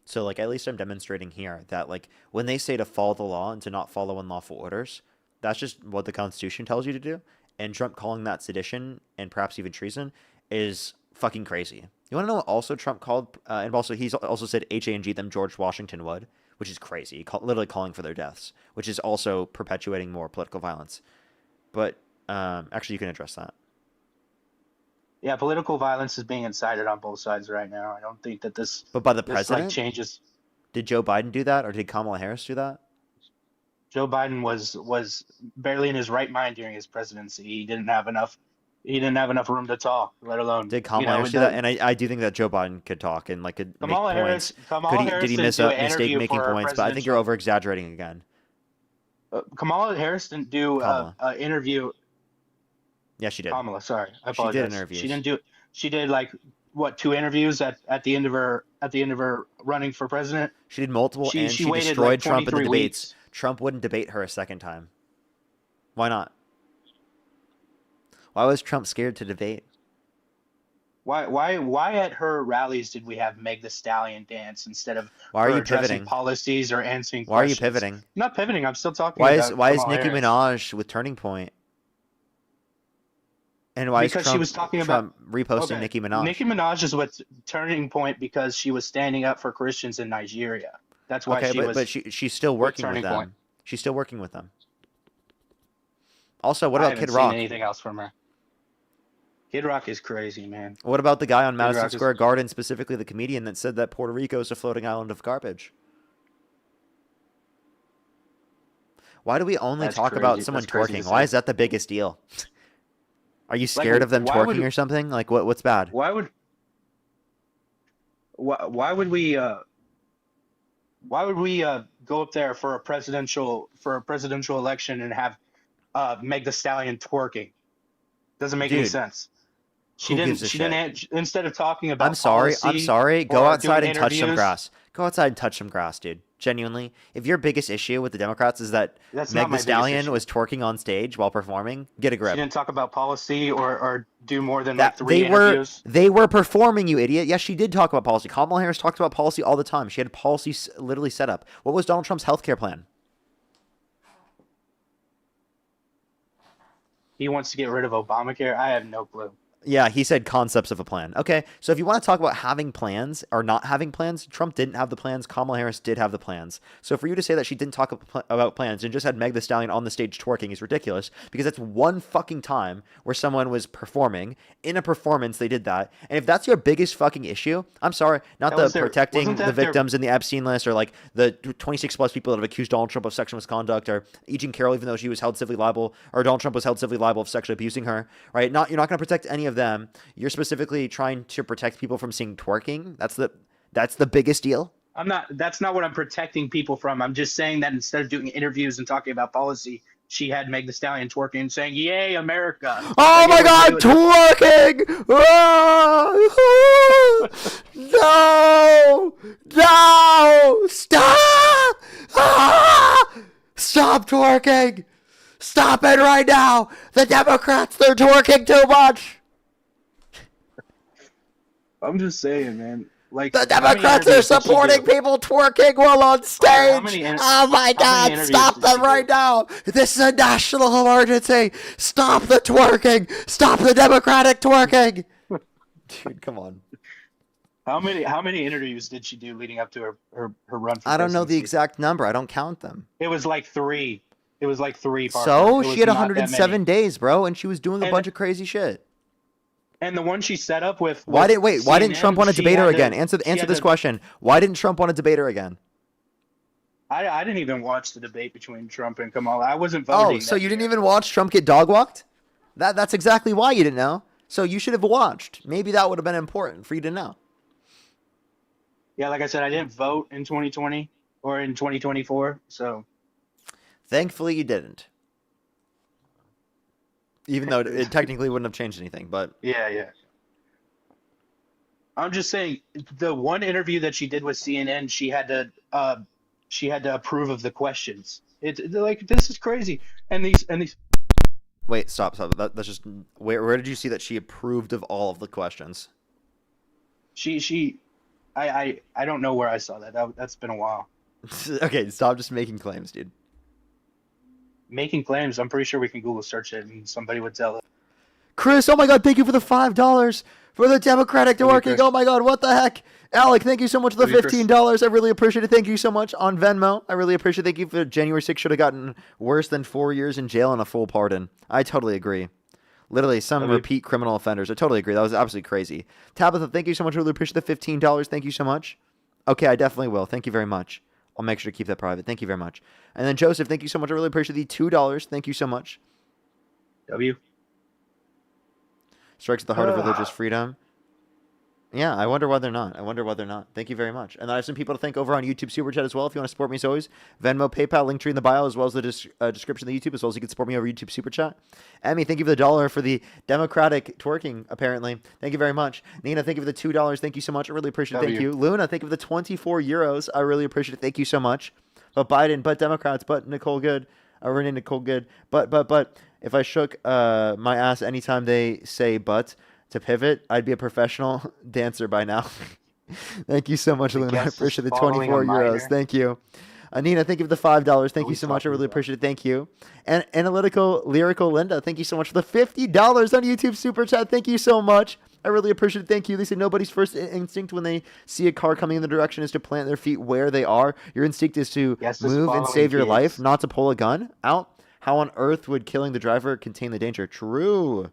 So like at least I'm demonstrating here that like when they say to follow the law and to not follow unlawful orders, that's just what the Constitution tells you to do. And Trump calling that sedition and perhaps even treason is fucking crazy. You want to know what also Trump called? And also he's also said HANG them George Washington would, which is crazy. Literally calling for their deaths, which is also perpetuating more political violence. But actually, you can address that. Yeah, political violence is being incited on both sides right now. I don't think that this But by the this president, like changes. Did Joe Biden do that, or did Kamala Harris do that? Joe Biden was barely in his right mind during his presidency. He didn't have enough room to talk, let alone, Did Kamala Harris do that? And I do think that Joe Biden could talk and like could make points. Kamala Harris Did he didn't miss do up an mistake interview making for her points? But I think you're presidential. over exaggerating again. Kamala Harris didn't do Kamala. a interview. Yeah, she did. Kamala, sorry, I She did apologize. interviews. She didn't do. She did like what, 2 interviews at the end of her running for president. She did multiple, and she waited destroyed like Trump in the 23 debates. weeks. Trump wouldn't debate her a second time. Why not? Why was Trump scared to debate? Why at her rallies did we have Meg the Stallion dance instead of Why are her you addressing pivoting? policies or answering Why are you questions? pivoting? I'm not pivoting. I'm still talking Why about is Kamala Nicki Harris. Minaj with Turning Point? And why Because is Trump, she was talking Trump about reposting okay, Nicki Minaj? Nicki Minaj is what's turning point because she was standing up for Christians in Nigeria. That's why Okay, she was. but she's still working with Turning them. Point. She's still working with them. Also, what I about haven't Kid seen Rock? anything else from her. Kid Rock is crazy, man. What about the guy on Kid Madison Rock is- Square Garden, specifically the comedian that said that Puerto Rico is a floating island of garbage? Why do we only That's talk about crazy. someone That's crazy to twerking? Why say. is that the biggest deal? Are you scared of them why would- twerking or something? Like what's bad? Why would we go up there for a presidential election and have Meg the Stallion twerking? Doesn't make any Dude, sense. who gives a shit? Instead of talking about I'm sorry. policy Go or outside doing and touch some interviews- grass. Go outside and touch some grass, dude. Genuinely. If your biggest issue with the Democrats is that That's Meg not my the biggest Stallion issue. was twerking on stage while performing, get a She grip. didn't talk about policy or do more than like 3 They were interviews. they were performing, you idiot. Yes, she did talk about policy. Kamala Harris talked about policy all the time. She had policy literally set up. What was Donald Trump's healthcare plan? He wants to get rid of Obamacare. I have no clue. Yeah, he said concepts of a plan. Okay, so if you want to talk about having plans or not having plans, Trump didn't have the plans. Kamala Harris did have the plans. So for you to say that she didn't talk about plans and just had Meg Thee Stallion on the stage twerking is ridiculous, because that's one fucking time where someone was performing. In a performance, they did that. And if that's your biggest fucking issue, I'm sorry, not That was their, protecting wasn't the that their, victims in the Epstein list, or like the 26 plus people that have accused Donald Trump of sexual misconduct, or E. Jean Carroll, even though she was held civilly liable, or Donald Trump was held civilly liable of sexually abusing her, right? You're not going to protect any of them. You're specifically trying to protect people from seeing twerking. That's the biggest deal. that's not what I'm protecting people from. I'm just saying that instead of doing interviews and talking about policy, she had Meg Thee Stallion twerking and saying, "Yay, America." Oh my God, twerking! No! No! Stop! Stop twerking! Stop it right now! The Democrats, they're twerking too much! I'm just saying, man. Like, the Democrats are supporting people twerking while on stage. Oh my God! Stop them right now! This is a national emergency. Stop the twerking! Stop the Democratic twerking! Dude, come on. How many interviews did she do leading up to her run for I don't know the presidency? exact number. I don't count them. It was like 3. It was like 3. Parker. So It she had was not that 107 many. days, bro, and she was doing a bunch of crazy shit. And the one she set up with. Why didn't CNN, Trump want to she debate her had to- again? she Answer had this to- question. Why didn't Trump want to debate her again? I didn't even watch the debate between Trump and Kamala. I wasn't voting. Oh, so you didn't even watch Trump get dog walked? That's exactly why you didn't know. So you should have watched. Maybe that would have been important for you to know. Yeah, like I said, I didn't vote in 2020 or in 2024. So Thankfully, you didn't. Even though it technically wouldn't have changed anything, but yeah. I'm just saying, the one interview that she did with CNN, she had to approve of the questions. They're like, this is crazy. And these wait, stop. That's just where did you see that she approved of all of the questions? I don't know where I saw that. That's been a while. Okay, stop just making claims, dude. Making claims, I'm pretty sure we can Google search it and somebody would tell it. Chris, oh my God, thank you for the $5 for the Democratic twerking. Oh my God, what the heck? Alec, thank you so much for the $15. I really appreciate it. Thank you so much on Venmo. I really appreciate it. Thank you for January 6th. Should have gotten worse than 4 years in jail and a full pardon. I totally agree. Literally, some repeat criminal offenders. I totally agree. That was absolutely crazy. Tabitha, thank you so much. I really appreciate the $15. Thank you so much. Okay, I definitely will. Thank you very much. I'll make sure to keep that private. Thank you very much. And then Joseph, thank you so much. I really appreciate the $2. Thank you so much. W. Strikes at the heart of religious freedom. Yeah, I wonder why they're not. Thank you very much. And I have some people to thank over on YouTube Super Chat as well. If you want to support me as always, Venmo, PayPal, link tree in the bio, as well as the description of the YouTube, as well as you can support me over YouTube Super Chat. Emmy, thank you for the $1 for the Democratic twerking, apparently. Thank you very much. Nina, thank you for the $2. Thank you so much. I really appreciate it. Thank you. Luna, thank you for the 24 euros. I really appreciate it. Thank you so much. But Biden, but Democrats, but Nicole Good. Renee Nicole Good. But if I shook my ass anytime they say but to pivot, I'd be a professional dancer by now. Thank you so much, Luna. I appreciate the 24 euros. Thank you. Nina, thank you for the $5. Thank you so much. I really appreciate it. Thank you. And Lyrical Linda, thank you so much for the $50 on YouTube Super Chat. Thank you so much. I really appreciate it. Thank you. They say nobody's first instinct when they see a car coming in the direction is to plant their feet where they are. Your instinct is to move and save your life, not to pull a gun out. How on earth would killing the driver contain the danger? True.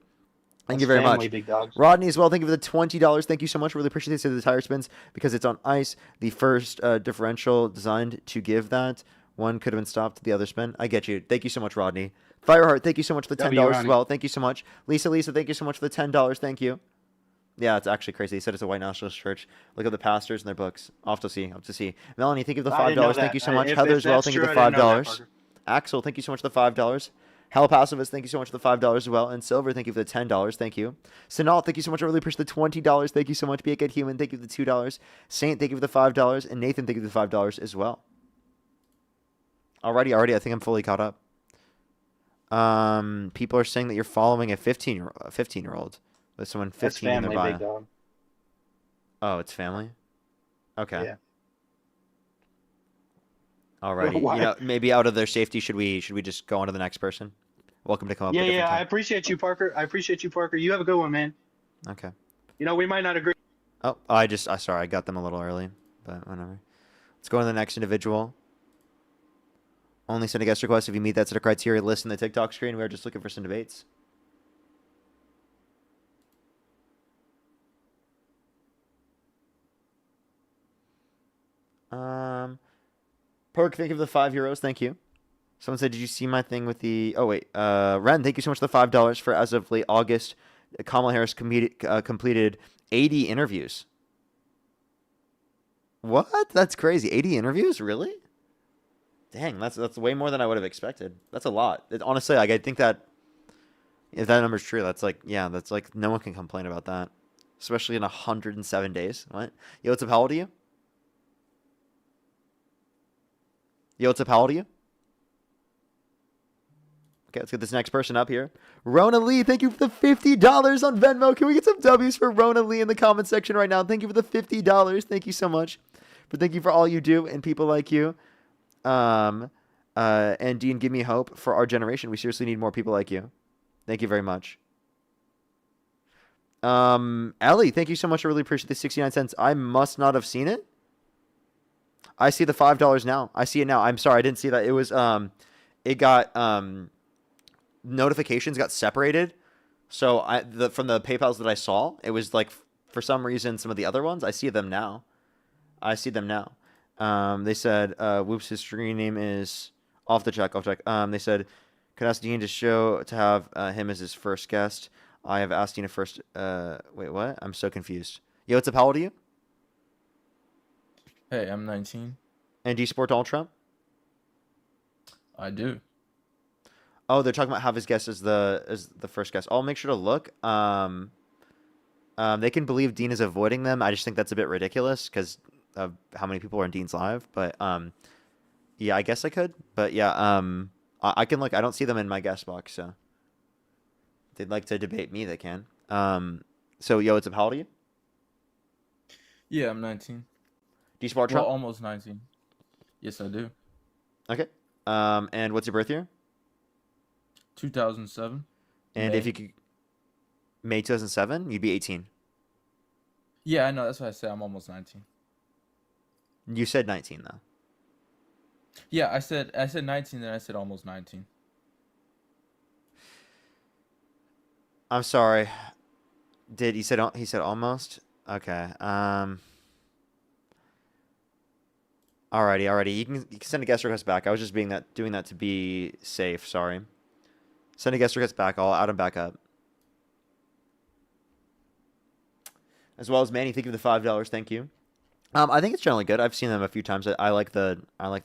Thank you very much. Big dogs. Rodney as well. Thank you for the $20. Thank you so much. Really appreciate it. Say the tire spins because it's on ice. The first differential designed to give that. One could have been stopped. The other spin. I get you. Thank you so much, Rodney. Fireheart, thank you so much for the $10 as well. Thank you so much. Lisa, thank you so much for the $10. Thank you. Yeah, it's actually crazy. He said it's a white nationalist church. Look at the pastors and their books. I'll have to see. Melanie, thank you for the $5. Thank you so much. Heather as well. Thank you for the $5. Axel, thank you so much for the $5. Hell Pacifist, thank you so much for the $5 as well. And Silver, thank you for the $10. Thank you. Sanal, thank you so much. I really appreciate the $20. Thank you so much. Be a good human. Thank you for the $2. Saint, thank you for the $5. And Nathan, thank you for the $5 as well. Already, I think I'm fully caught up. People are saying that you're following a 15-year-old with someone 15 in their bio. Big dog. Oh, it's family? Okay. Yeah. Alrighty. Maybe out of their safety, should we just go on to the next person? Welcome to come up. Yeah. I appreciate you, Parker. You have a good one, man. Okay. You know, we might not agree. Oh, sorry, I got them a little early, but whatever. Let's go on to the next individual. Only send a guest request if you meet that set of criteria list in the TikTok screen. We are just looking for some debates. Perk, thank you for the €5. Thank you. Someone said, did you see my thing with the... Oh, wait. Ren, thank you so much for the $5 for, as of late August, Kamala Harris completed 80 interviews. What? That's crazy. 80 interviews? Really? Dang, that's way more than I would have expected. That's a lot. Honestly, like, I think that if that number's true, that's like, yeah, that's like, no one can complain about that. Especially in 107 days. What? Yo, what's up? How old are you? Yo, what's up? How old are you? Okay, let's get this next person up here. Rona Lee, thank you for the $50 on Venmo. Can we get some W's for Rona Lee in the comment section right now? Thank you for the $50. Thank you so much. Thank you for all you do and people like you. And Dean, give me hope for our generation. We seriously need more people like you. Thank you very much. Ellie, thank you so much. I really appreciate the 69 cents. I must not have seen it. I see the $5 now. I see it now. I'm sorry, I didn't see that. It was it got notifications got separated. So from the PayPals that I saw, it was like for some reason some of the other ones. I see them now. They said Whoops, his screen name is off the check. They said could ask Dean to have him as his first guest. I have asked Dean to first wait, what? I'm so confused. Yo, what's up? How old are you? Hey, I'm 19. And do you support Donald Trump? I do. Oh, they're talking about have his guest as the first guest. I'll make sure to look. They can believe Dean is avoiding them. I just think that's a bit ridiculous because of how many people are in Dean's live. But yeah, I guess I could. But yeah, I can look. I don't see them in my guest box, so if they'd like to debate me, they can. So yo, what's up? How old are you? Yeah, I'm 19. Do you support Well, Trump? almost 19. Yes, I do. Okay. And what's your birth year? 2007. And May. if you could, May 2007, you'd be 18. Yeah, I know. That's why I said I'm almost 19. You said 19 though. Yeah, I said 19, then I said almost 19. I'm sorry. He said almost? Okay. Alrighty. You can send a guest request back. I was just doing that to be safe. Sorry. Send a guest request back. I'll add him back up. As well as Manny, thank you for the $5. Thank you. I think it's generally good. I've seen them a few times. I like the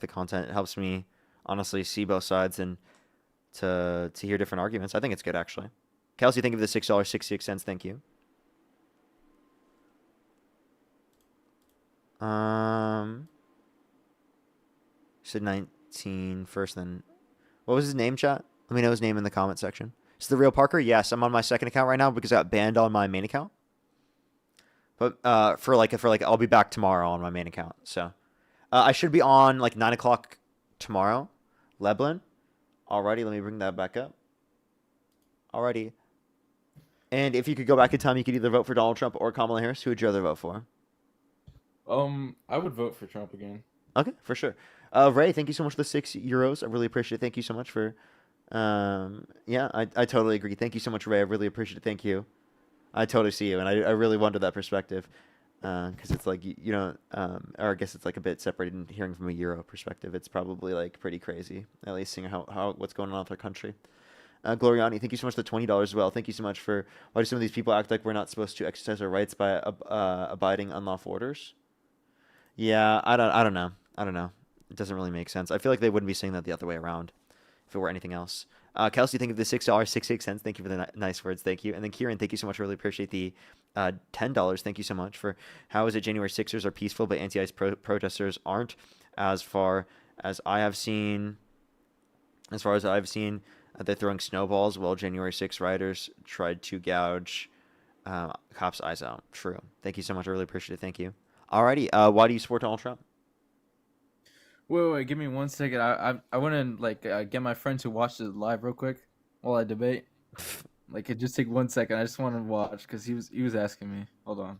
content. It helps me honestly see both sides and to hear different arguments. I think it's good actually. Kelsey, thank you for the $6.66. Thank you. You said 19 first, then what was his name, chat? Let me know his name in the comment section. Is the real Parker? Yes, I'm on my second account right now because I got banned on my main account. But for I'll be back tomorrow on my main account. So I should be on like 9 o'clock tomorrow. Leblin. Alrighty, let me bring that back up. Alrighty. And if you could go back in time, you could either vote for Donald Trump or Kamala Harris. Who would you rather vote for? I would vote for Trump again. Okay, for sure. Ray, thank you so much for the €6. I really appreciate it. Thank you so much for yeah, I totally agree. Thank you so much, Ray. I really appreciate it. Thank you. I totally see you, and I really wonder that perspective, because it's like you know, or I guess it's like a bit separated. And hearing from a Euro perspective, it's probably like pretty crazy. At least seeing how what's going on with our country. Gloriani, thank you so much for the $20 as well. Thank you so much for why do some of these people act like we're not supposed to exercise our rights by abiding unlawful orders? Yeah, I don't know. It doesn't really make sense. I feel like they wouldn't be saying that the other way around if it were anything else. Kelsey, thank you for the $6.66. Thank you for the nice words. Thank you. And then Kieran, thank you so much. I really appreciate the $10. Thank you so much for how is it January 6ers are peaceful, but anti-ICE protesters aren't. As far as I've seen, they're throwing snowballs while January 6 rioters tried to gouge cops' eyes out. True. Thank you so much. I really appreciate it. Thank you. Alrighty. Why do you support Donald Trump? Wait, give me 1 second. I want to get my friend to watch it live real quick while I debate. Like, it just take 1 second. I just want to watch because he was asking me. Hold on.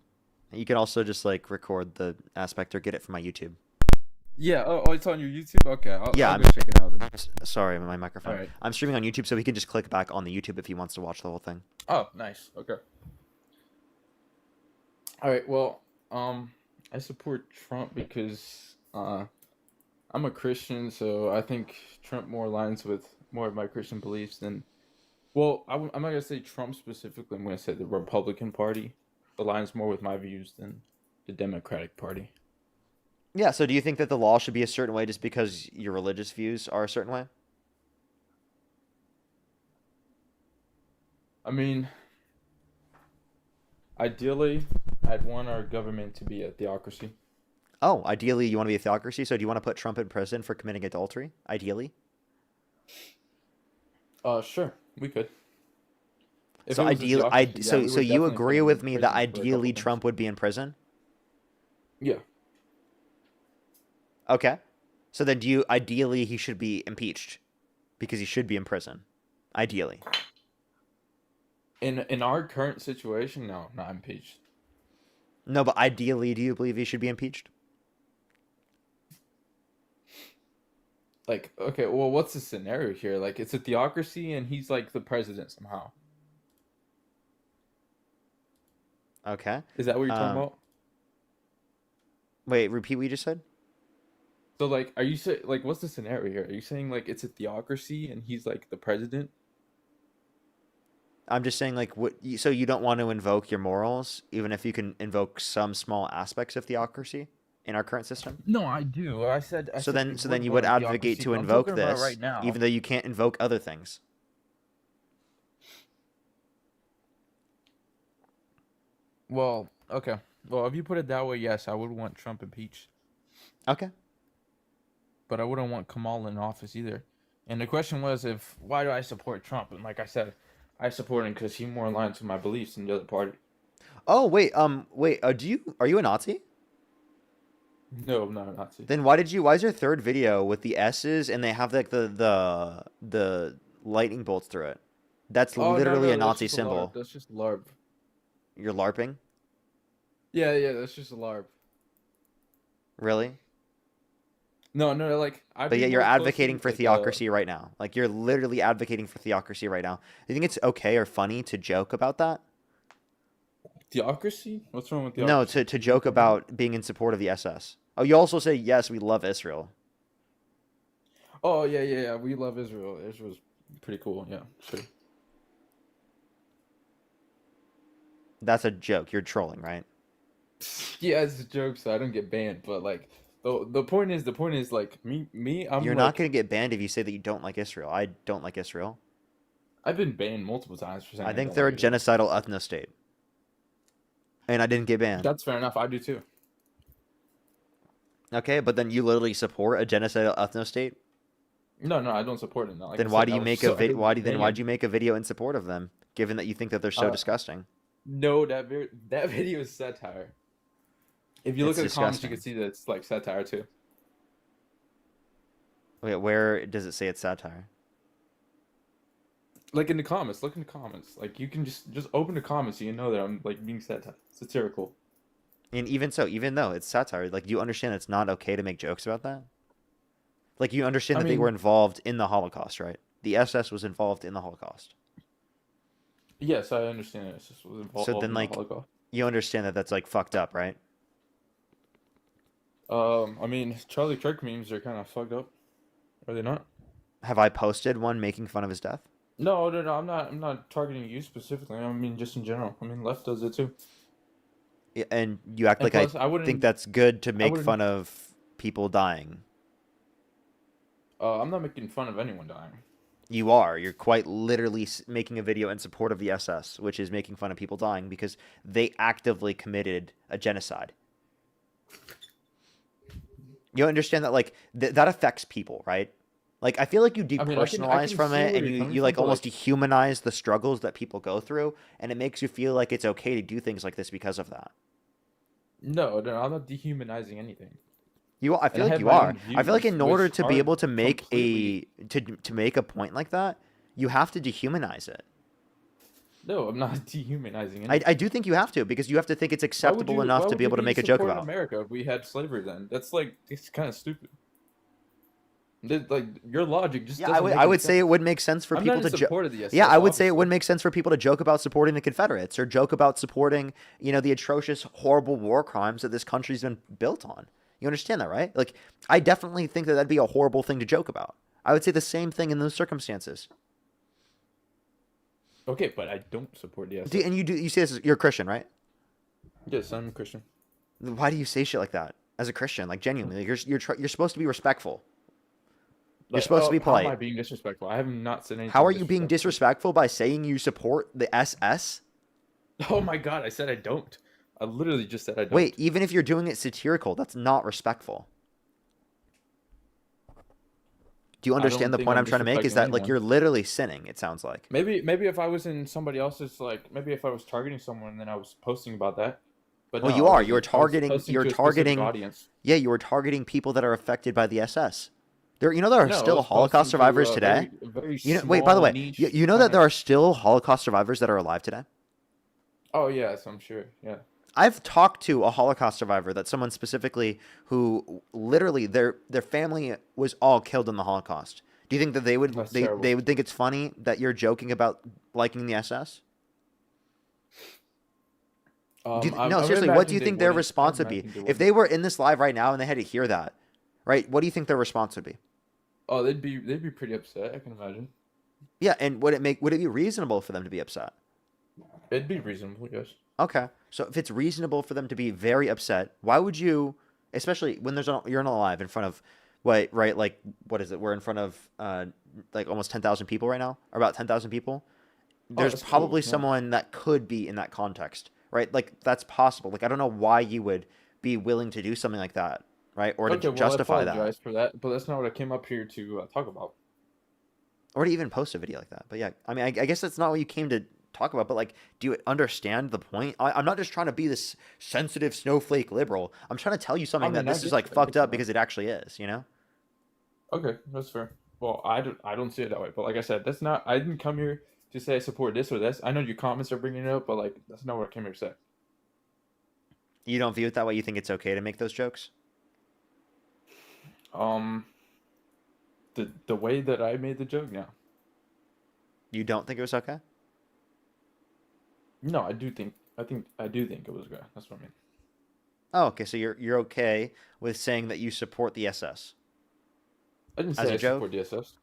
You can also just like record the aspect or get it from my YouTube. Yeah. Oh, it's on your YouTube. Okay, Yeah, I'll go check it out. Then. Sorry, my microphone. All right. I'm streaming on YouTube, so he can just click back on the YouTube if he wants to watch the whole thing. Oh, nice. Okay. All right. Well, I support Trump because I'm a Christian, so I think Trump more aligns with more of my Christian beliefs than. Well, I'm not gonna say Trump specifically. I'm gonna say the Republican Party aligns more with my views than the Democratic Party. Yeah, so do you think that the law should be a certain way just because your religious views are a certain way? I mean, ideally, I'd want our government to be a theocracy. Oh, ideally you want to be a theocracy, so do you want to put Trump in prison for committing adultery? Ideally? Sure, we could. If So it was a ideally, theocracy, yeah, so we so would you definitely put agree him with in me that prison for a ideally couple things. Trump would be in prison? Yeah. Okay. So then ideally he should be impeached because he should be in prison. Ideally. In our current situation, no, not impeached. No, but ideally do you believe he should be impeached? Like, okay, well, what's the scenario here? Like, it's a theocracy, and he's like the president somehow. Okay. Is that what you're talking about? Wait, repeat what you just said? So, like, are you saying, like, what's the scenario here? Are you saying, like, it's a theocracy, and he's like the president? I'm just saying, like, so you don't want to invoke your morals, even if you can invoke some small aspects of theocracy in our current system? No, I do. I said. So then you would advocate to invoke this, right now. even though you can't invoke other things. Well, okay. Well, if you put it that way, yes, I would want Trump impeached. Okay. But I wouldn't want Kamala in office either. And the question was, why do I support Trump? And like I said, I support him because he more aligns with my beliefs than the other party. Oh wait, are you a Nazi? No, I'm not a Nazi. Then why is your third video with the S's and they have like the lightning bolts through it? That's literally a Nazi symbol. That's just LARP. You're LARPing? Yeah, that's just a LARP. Really? No, like But yet you're advocating for theocracy right now. Like you're literally advocating for theocracy right now. Do you think it's okay or funny to joke about that? Theocracy? What's wrong with theocracy? No, to joke about being in support of the SS. Oh, you also say yes, we love Israel. Oh yeah. We love Israel. Israel's pretty cool. Yeah, sure. That's a joke. You're trolling, right? Yeah, it's a joke, so I don't get banned. But like, the point is like me. You're not gonna get banned if you say that you don't like Israel. I don't like Israel. I've been banned multiple times for saying. I think they're a genocidal ethno-state. And I didn't get banned. That's fair enough. I do too. Okay, but then you literally support a genocidal ethno-state? No, I don't support it. No. Like then why'd you make a video in support of them, given that you think that they're so disgusting? No, that video is satire. If you look at the comments, you disgusting. can see that it's like satire too. Wait, where does it say it's satire? Like in the comments, look in the comments. Like you can just open the comments, so you know that I'm like being satirical. And even though it's satire, like, do you understand it's not okay to make jokes about that? Like, you understand that they were involved in the Holocaust, right? The SS was involved in the Holocaust. Yes, I understand. It's just was involved. So then, in like, the Holocaust. you understand that that's like fucked up, right? I mean, Charlie Kirk memes are kind of fucked up. Are they not? Have I posted one making fun of his death? No. I'm not targeting you specifically. I mean, just in general. I mean, left does it too. Yeah, and you act like plus, I think that's good to make fun of people dying. I'm not making fun of anyone dying. You are. You're quite literally making a video in support of the SS, which is making fun of people dying because they actively committed a genocide. You understand that, like, that affects people, right? Like, I feel like you depersonalize from it, and you like almost dehumanize the struggles that people go through, and it makes you feel like it's okay to do things like this because of that. No, I'm not dehumanizing anything. I feel like you are. I feel like in order to be able to make to make a point like that, you have to dehumanize it. No, I'm not dehumanizing I anything. do think you have to, because you have to think it's Why would acceptable you? enough Why to would be you able to be make a joke supporting about. America if we had slavery then? That's like it's kind of stupid. Like your logic just Yeah, doesn't make I any would say it sense. would make sense for I'm people not in to support of the Yeah, SS, I would say it would obviously. make sense for people to joke about supporting the Confederates, or joke about supporting, the atrocious, horrible war crimes that this country's been built on. You understand that, right? Like, I definitely think that that'd be a horrible thing to joke about. I would say the same thing in those circumstances. Okay, but I don't support the Do, SS. and you say this, you're a Christian, right? Yes, I'm a Christian. Why do you say shit like that as a Christian? Like, genuinely, like, you're supposed to be respectful. You're Like, supposed to be how am I polite. being disrespectful? I have not said anything. How are you being disrespectful by saying you support the SS? Oh my god, I said I don't. I literally just said I don't. Wait, even if you're doing it satirical, that's not respectful. Do you I understand don't the think point I'm I'm trying to make? Is disrespecting that like anyone. you're literally sinning, it sounds like. Maybe if I was in somebody else's, like, maybe if I was targeting someone, then I was posting about that. But Well, no, you I are. wasn't. You were I was targeting. posting You're to a specific targeting. audience. Yeah, you were targeting people that are affected by the SS. There are No, I still was Holocaust posting to survivors a today. very Wait, by the small way, niche you know kind that there of. are still Holocaust survivors that are alive today? Oh yes, I'm sure. Yeah. I've talked to a Holocaust survivor, that someone specifically who literally their family was all killed in the Holocaust. Do you think that That's they terrible. would think it's funny that you're joking about liking the SS? No, I seriously, what do imagine you they think their wouldn't. I response would be? imagine they If wouldn't. they were in this live right now and they had to hear that, right? What do you think their response would be? Oh, they'd be pretty upset. I can imagine. Yeah, and would it be reasonable for them to be upset? It'd be reasonable, yes. Okay, so if it's reasonable for them to be very upset, why would you, especially when you're not alive in front of, right? Like, what is it? We're in front of like almost 10,000 people right now, or about 10,000 people. There's that's cool, probably yeah. someone that could be in that context, right? Like, that's possible. Like, I don't know why you would be willing to do something like that, right? Or to Okay, well, I justify that, apologize for that, but that's not what I came up here to talk about. or to even post a video like that. But yeah, I mean, I guess that's not what you came to talk about. But like, do you understand the point? I'm not just trying to be this sensitive snowflake liberal. I'm trying to tell you something that I this is get like you, I fucked get you, up man. because it actually is. You know? Okay, that's fair. Well, I don't see it that way. But like I said, that's not. I didn't come here to say I support this or this. I know your comments are bringing it up, but like that's not what I came here to say. You don't view it that way. You think it's okay to make those jokes? The way that I made the joke, no. You don't think it was okay? No, I do think it was good. That's what I mean. Oh, okay. So you're okay with saying that you support the SS? I didn't As say a I joke? support the SS.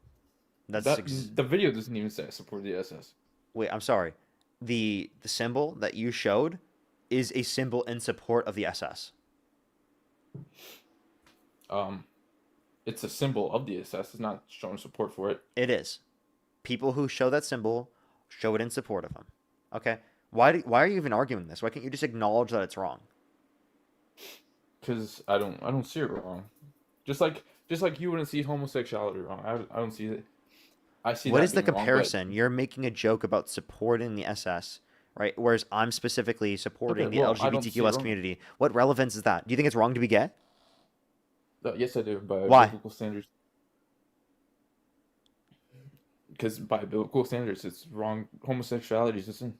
That's The video doesn't even say I support the SS. Wait, I'm sorry. The symbol that you showed is a symbol in support of the SS. It's a symbol of the SS. It's not showing support for it. It is. People who show that symbol show it in support of them. Okay? Why are you even arguing this? Why can't you just acknowledge that it's wrong? Because I don't see it wrong. Just like you wouldn't see homosexuality wrong. I don't see it. I see What that is the being wrong, but- comparison? You're making a joke about supporting the SS, right? Whereas I'm specifically supporting Okay, the well, I don't see it LGBTQ+ wrong. community. What relevance is that? Do you think it's wrong to be gay? Yes, I do. By Why? biblical standards. Because by biblical standards, it's wrong. Homosexuality is a sin.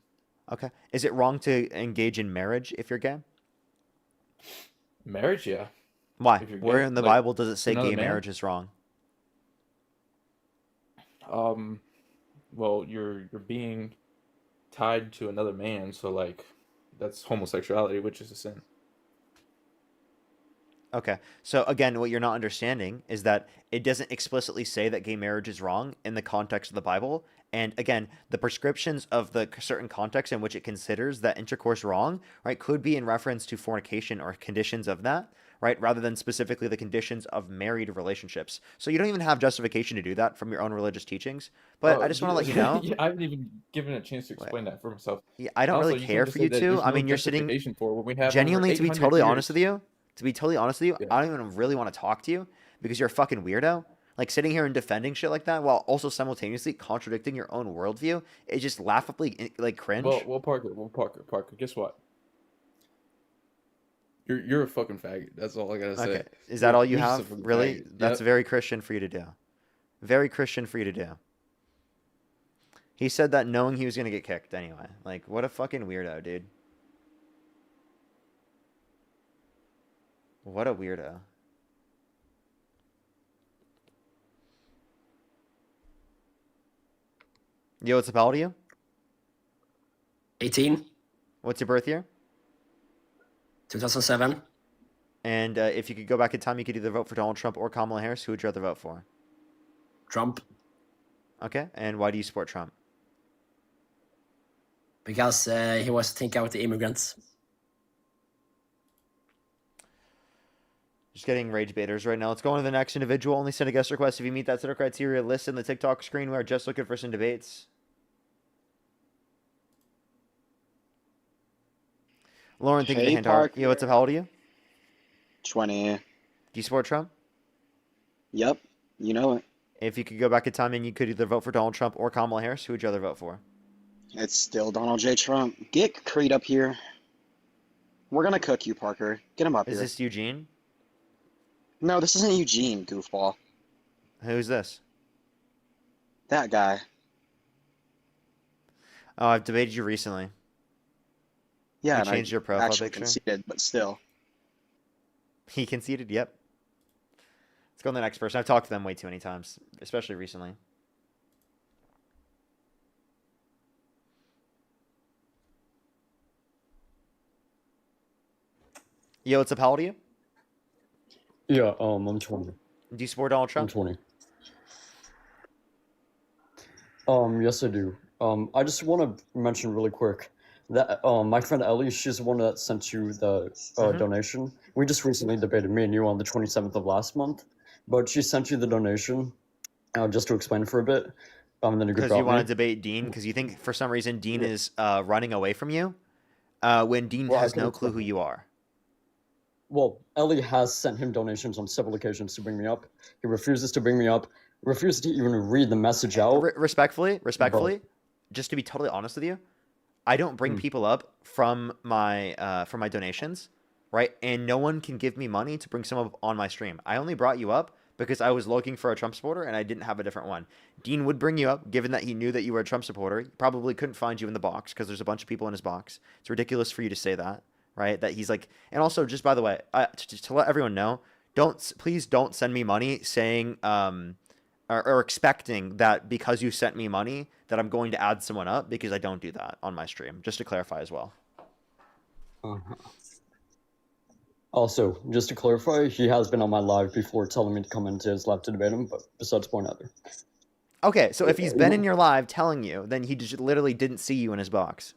Okay. Is it wrong to engage in marriage if you're gay? Marriage, yeah. Why? If you're Where gay, in the like, Bible does it say another gay man? marriage is wrong? Well, you're being tied to another man, so like that's homosexuality, which is a sin. Okay. So again, what you're not understanding is that it doesn't explicitly say that gay marriage is wrong in the context of the Bible. And again, the prescriptions of the certain context in which it considers that intercourse wrong, right, could be in reference to fornication or conditions of that, right, rather than specifically the conditions of married relationships. So you don't even have justification to do that from your own religious teachings. But I just want to let you know. Yeah, I haven't even given a chance to explain that for myself. Yeah, I don't Also, really you care can't just for say you that to. there's I no mean, you're sitting justification for when we have over genuinely, to be 800 totally honest years. with you. To be totally honest with you, I don't even really want to talk to you because you're a fucking weirdo. Like sitting here and defending shit like that while also simultaneously contradicting your own worldview is just laughably like cringe. Well, Parker. Guess what? You're a fucking faggot. That's all I gotta say. Okay, is that all you You're just a have? fucking Really? faggot. That's Yep. very Christian for you to do. Very Christian for you to do. He said that knowing he was gonna get kicked anyway. Like, what a fucking weirdo, dude. What a weirdo. Yo, what's up, how old are you? 18, What's your birth year? 2007. And if you could go back in time, you could either vote for Donald Trump or Kamala Harris. Who would you rather vote for? Trump. Okay, and why do you support Trump? Because he was thinking out the immigrants. Just getting rage baiters right now. Let's go on to the next individual. Only send a guest request if you meet that set of criteria. List in the TikTok screen. We are just looking for some debates. Lauren, thank you for the Hey, hand heart. Parker. Yo, what's up? How old are you? 20. Do you support Trump? Yep, you know it. If you could go back in time and you could either vote for Donald Trump or Kamala Harris, who would you rather vote for? It's still Donald J. Trump. Get Creed up here. We're gonna cook you, Parker. Get him up Is here. this Eugene? No, this isn't Eugene, goofball. Who's this? That guy. Oh, I've debated you recently. Yeah, You and changed I your profile actually picture? conceded, but still. He conceded? Yep. Let's go on to the next person. I've talked to them way too many times, especially recently. Yo, what's up? How old are you? Yeah, I'm 20. Do you support Donald I'm Trump? 20. Yes, I do. I just want to mention really quick that my friend Ellie, she's the one that sent you the Mhm. donation. We just recently debated, me and you, on the 27th of last month, but she sent you the donation just to explain for a bit, and then you could Because you drop want me. to debate Dean? Because you think for some reason Dean Yeah. is running away from you when Dean Well, I has can no clue explain. who you are. Well, Ellie has sent him donations on several occasions to bring me up. He refuses to bring me up, refuses to even read the message out. Respectfully, just to be totally honest with you, I don't bring people up from my donations, right? And no one can give me money to bring someone up on my stream. I only brought you up because I was looking for a Trump supporter and I didn't have a different one. Dean would bring you up, given that he knew that you were a Trump supporter. He probably couldn't find you in the box because there's a bunch of people in his box. It's ridiculous for you to say that, right? That he's like, and also just by the way, just to let everyone know, please don't send me money saying or expecting that because you sent me money that I'm going to add someone up, because I don't do that on my stream. Just to clarify as well. Uh-huh. Also, just to clarify, he has been on my live before telling me to come into his live to debate him, but besides the point either. Okay, so if he's been in your live telling you, then he just literally didn't see you in his box.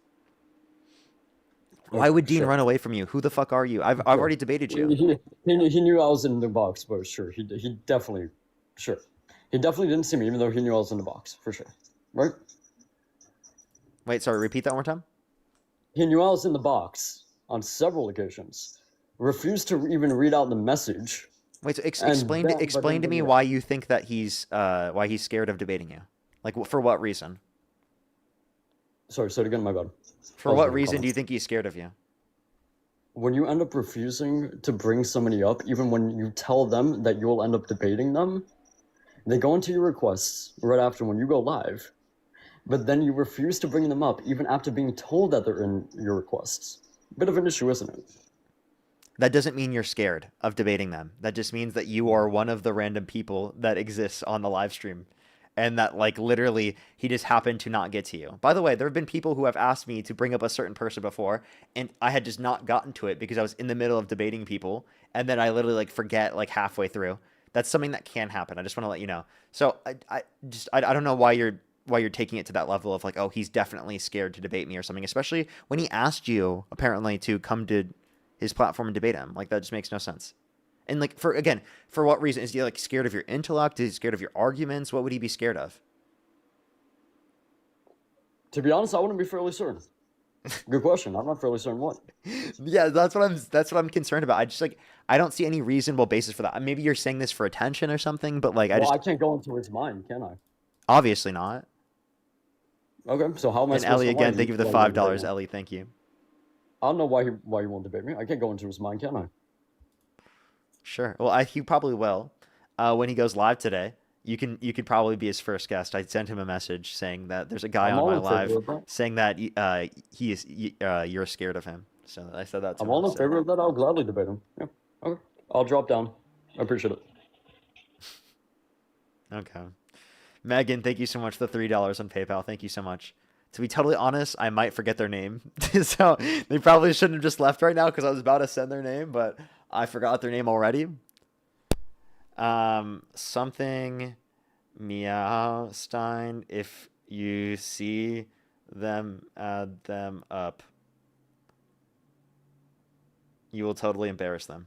Why would Dean Sure. run away from you? Who the fuck are you? I've already debated you. He knew I was in the box, but sure, he definitely, sure. He definitely didn't see me, even though he knew I was in the box, for sure. Right? Wait, sorry, repeat that one more time? He knew I was in the box on several occasions. Refused to even read out the message. Wait, so and explain then- but explain to then- me yeah. why you think that he's scared of debating you. Like, for what reason? Sorry, say it again, my bad. For what reason do you think he's scared of you? When you end up refusing to bring somebody up, even when you tell them that you'll end up debating them, they go into your requests right after when you go live, but then you refuse to bring them up even after being told that they're in your requests. Bit of an issue, isn't it? That doesn't mean you're scared of debating them. That just means that you are one of the random people that exists on the live stream. And that, like, literally, he just happened to not get to you. By the way, there have been people who have asked me to bring up a certain person before, and I had just not gotten to it because I was in the middle of debating people, and then I literally, like, forget, like, halfway through. That's something that can happen. I just want to let you know. So, I don't know why you're taking it to that level of, like, oh, he's definitely scared to debate me or something, especially when he asked you, apparently, to come to his platform and debate him. Like, that just makes no sense. And, like, for what reason? Is he, like, scared of your intellect? Is he scared of your arguments? What would he be scared of? To be honest, I wouldn't be fairly certain. Good question. I'm not fairly certain what. Yeah, that's what I'm concerned about. I don't see any reasonable basis for that. Maybe you're saying this for attention or something, but, like, I can't go into his mind, can I? obviously not. Okay, so how am I And supposed Ellie, to again, know thank you for the why he won't debate $5, me? Ellie. Thank you. I don't know why he won't debate me. I can't go into his mind, can I? Sure. Well, he probably will when he goes live today. you could probably be his first guest. I sent him a message saying that there's a guy I'm on all my in favor live of that. saying that you're scared of him. So I said that to I'm him. all in So. favor of that. I'll gladly debate him. Yeah. Okay. I'll drop down. I appreciate it. Okay. Megan, thank you so much for the $3 on PayPal. Thank you so much. To be totally honest, I might forget their name. So they probably shouldn't have just left right now because I was about to send their name, but I forgot their name already. Something Meowstein. If you see them, add them up. You will totally embarrass them.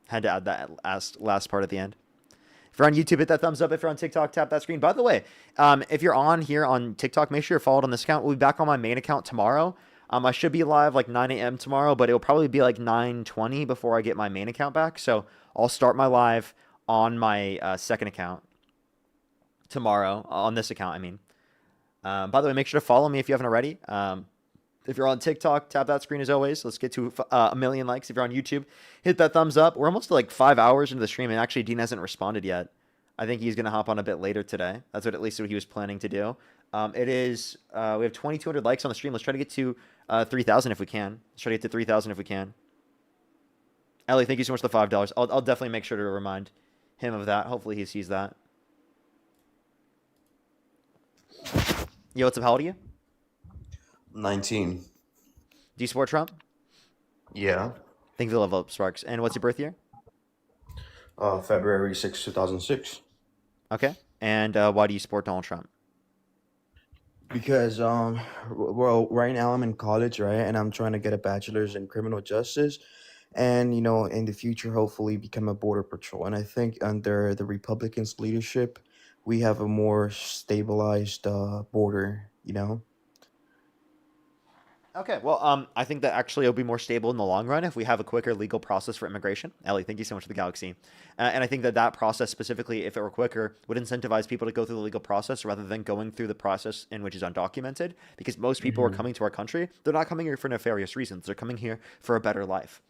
Had to add that last part at the end. If you're on YouTube, hit that thumbs up. If you're on TikTok, tap that screen. By the way, if you're on here on TikTok, make sure you're followed on this account. We'll be back on my main account tomorrow. I should be live like 9 a.m. tomorrow, but it'll probably be like 9:20 before I get my main account back. So I'll start my live on my second account tomorrow, on this account, I mean. By the way, make sure to follow me if you haven't already. If you're on TikTok, tap that screen as always. Let's get to 1 million likes. If you're on YouTube, hit that thumbs up. We're almost like 5 hours into the stream, and actually Dean hasn't responded yet. I think he's going to hop on a bit later today. That's at least what he was planning to do. It is, we have 2,200 likes on the stream. Let's try to get to 3,000 if we can. Let's try to get to 3,000 if we can. Ellie, thank you so much for the $5. I'll definitely make sure to remind him of that. Hopefully he sees that. Yo, what's up? How old are you? 19. Do you support Trump? Yeah. Thank you for the level up, Sparks. And what's your birth year? February 6, 2006. Okay. And why do you support Donald Trump? Because well, right now I'm in college, right, and I'm trying to get a bachelor's in criminal justice, and in the future hopefully become a border patrol. And I think under the Republicans' leadership, we have a more stabilized border. Okay, well, I think that actually it'll be more stable in the long run if we have a quicker legal process for immigration. Ellie, thank you so much for the Galaxy. And I think that process specifically, if it were quicker, would incentivize people to go through the legal process rather than going through the process in which is undocumented. Because most people are coming to our country, they're not coming here for nefarious reasons. They're coming here for a better life.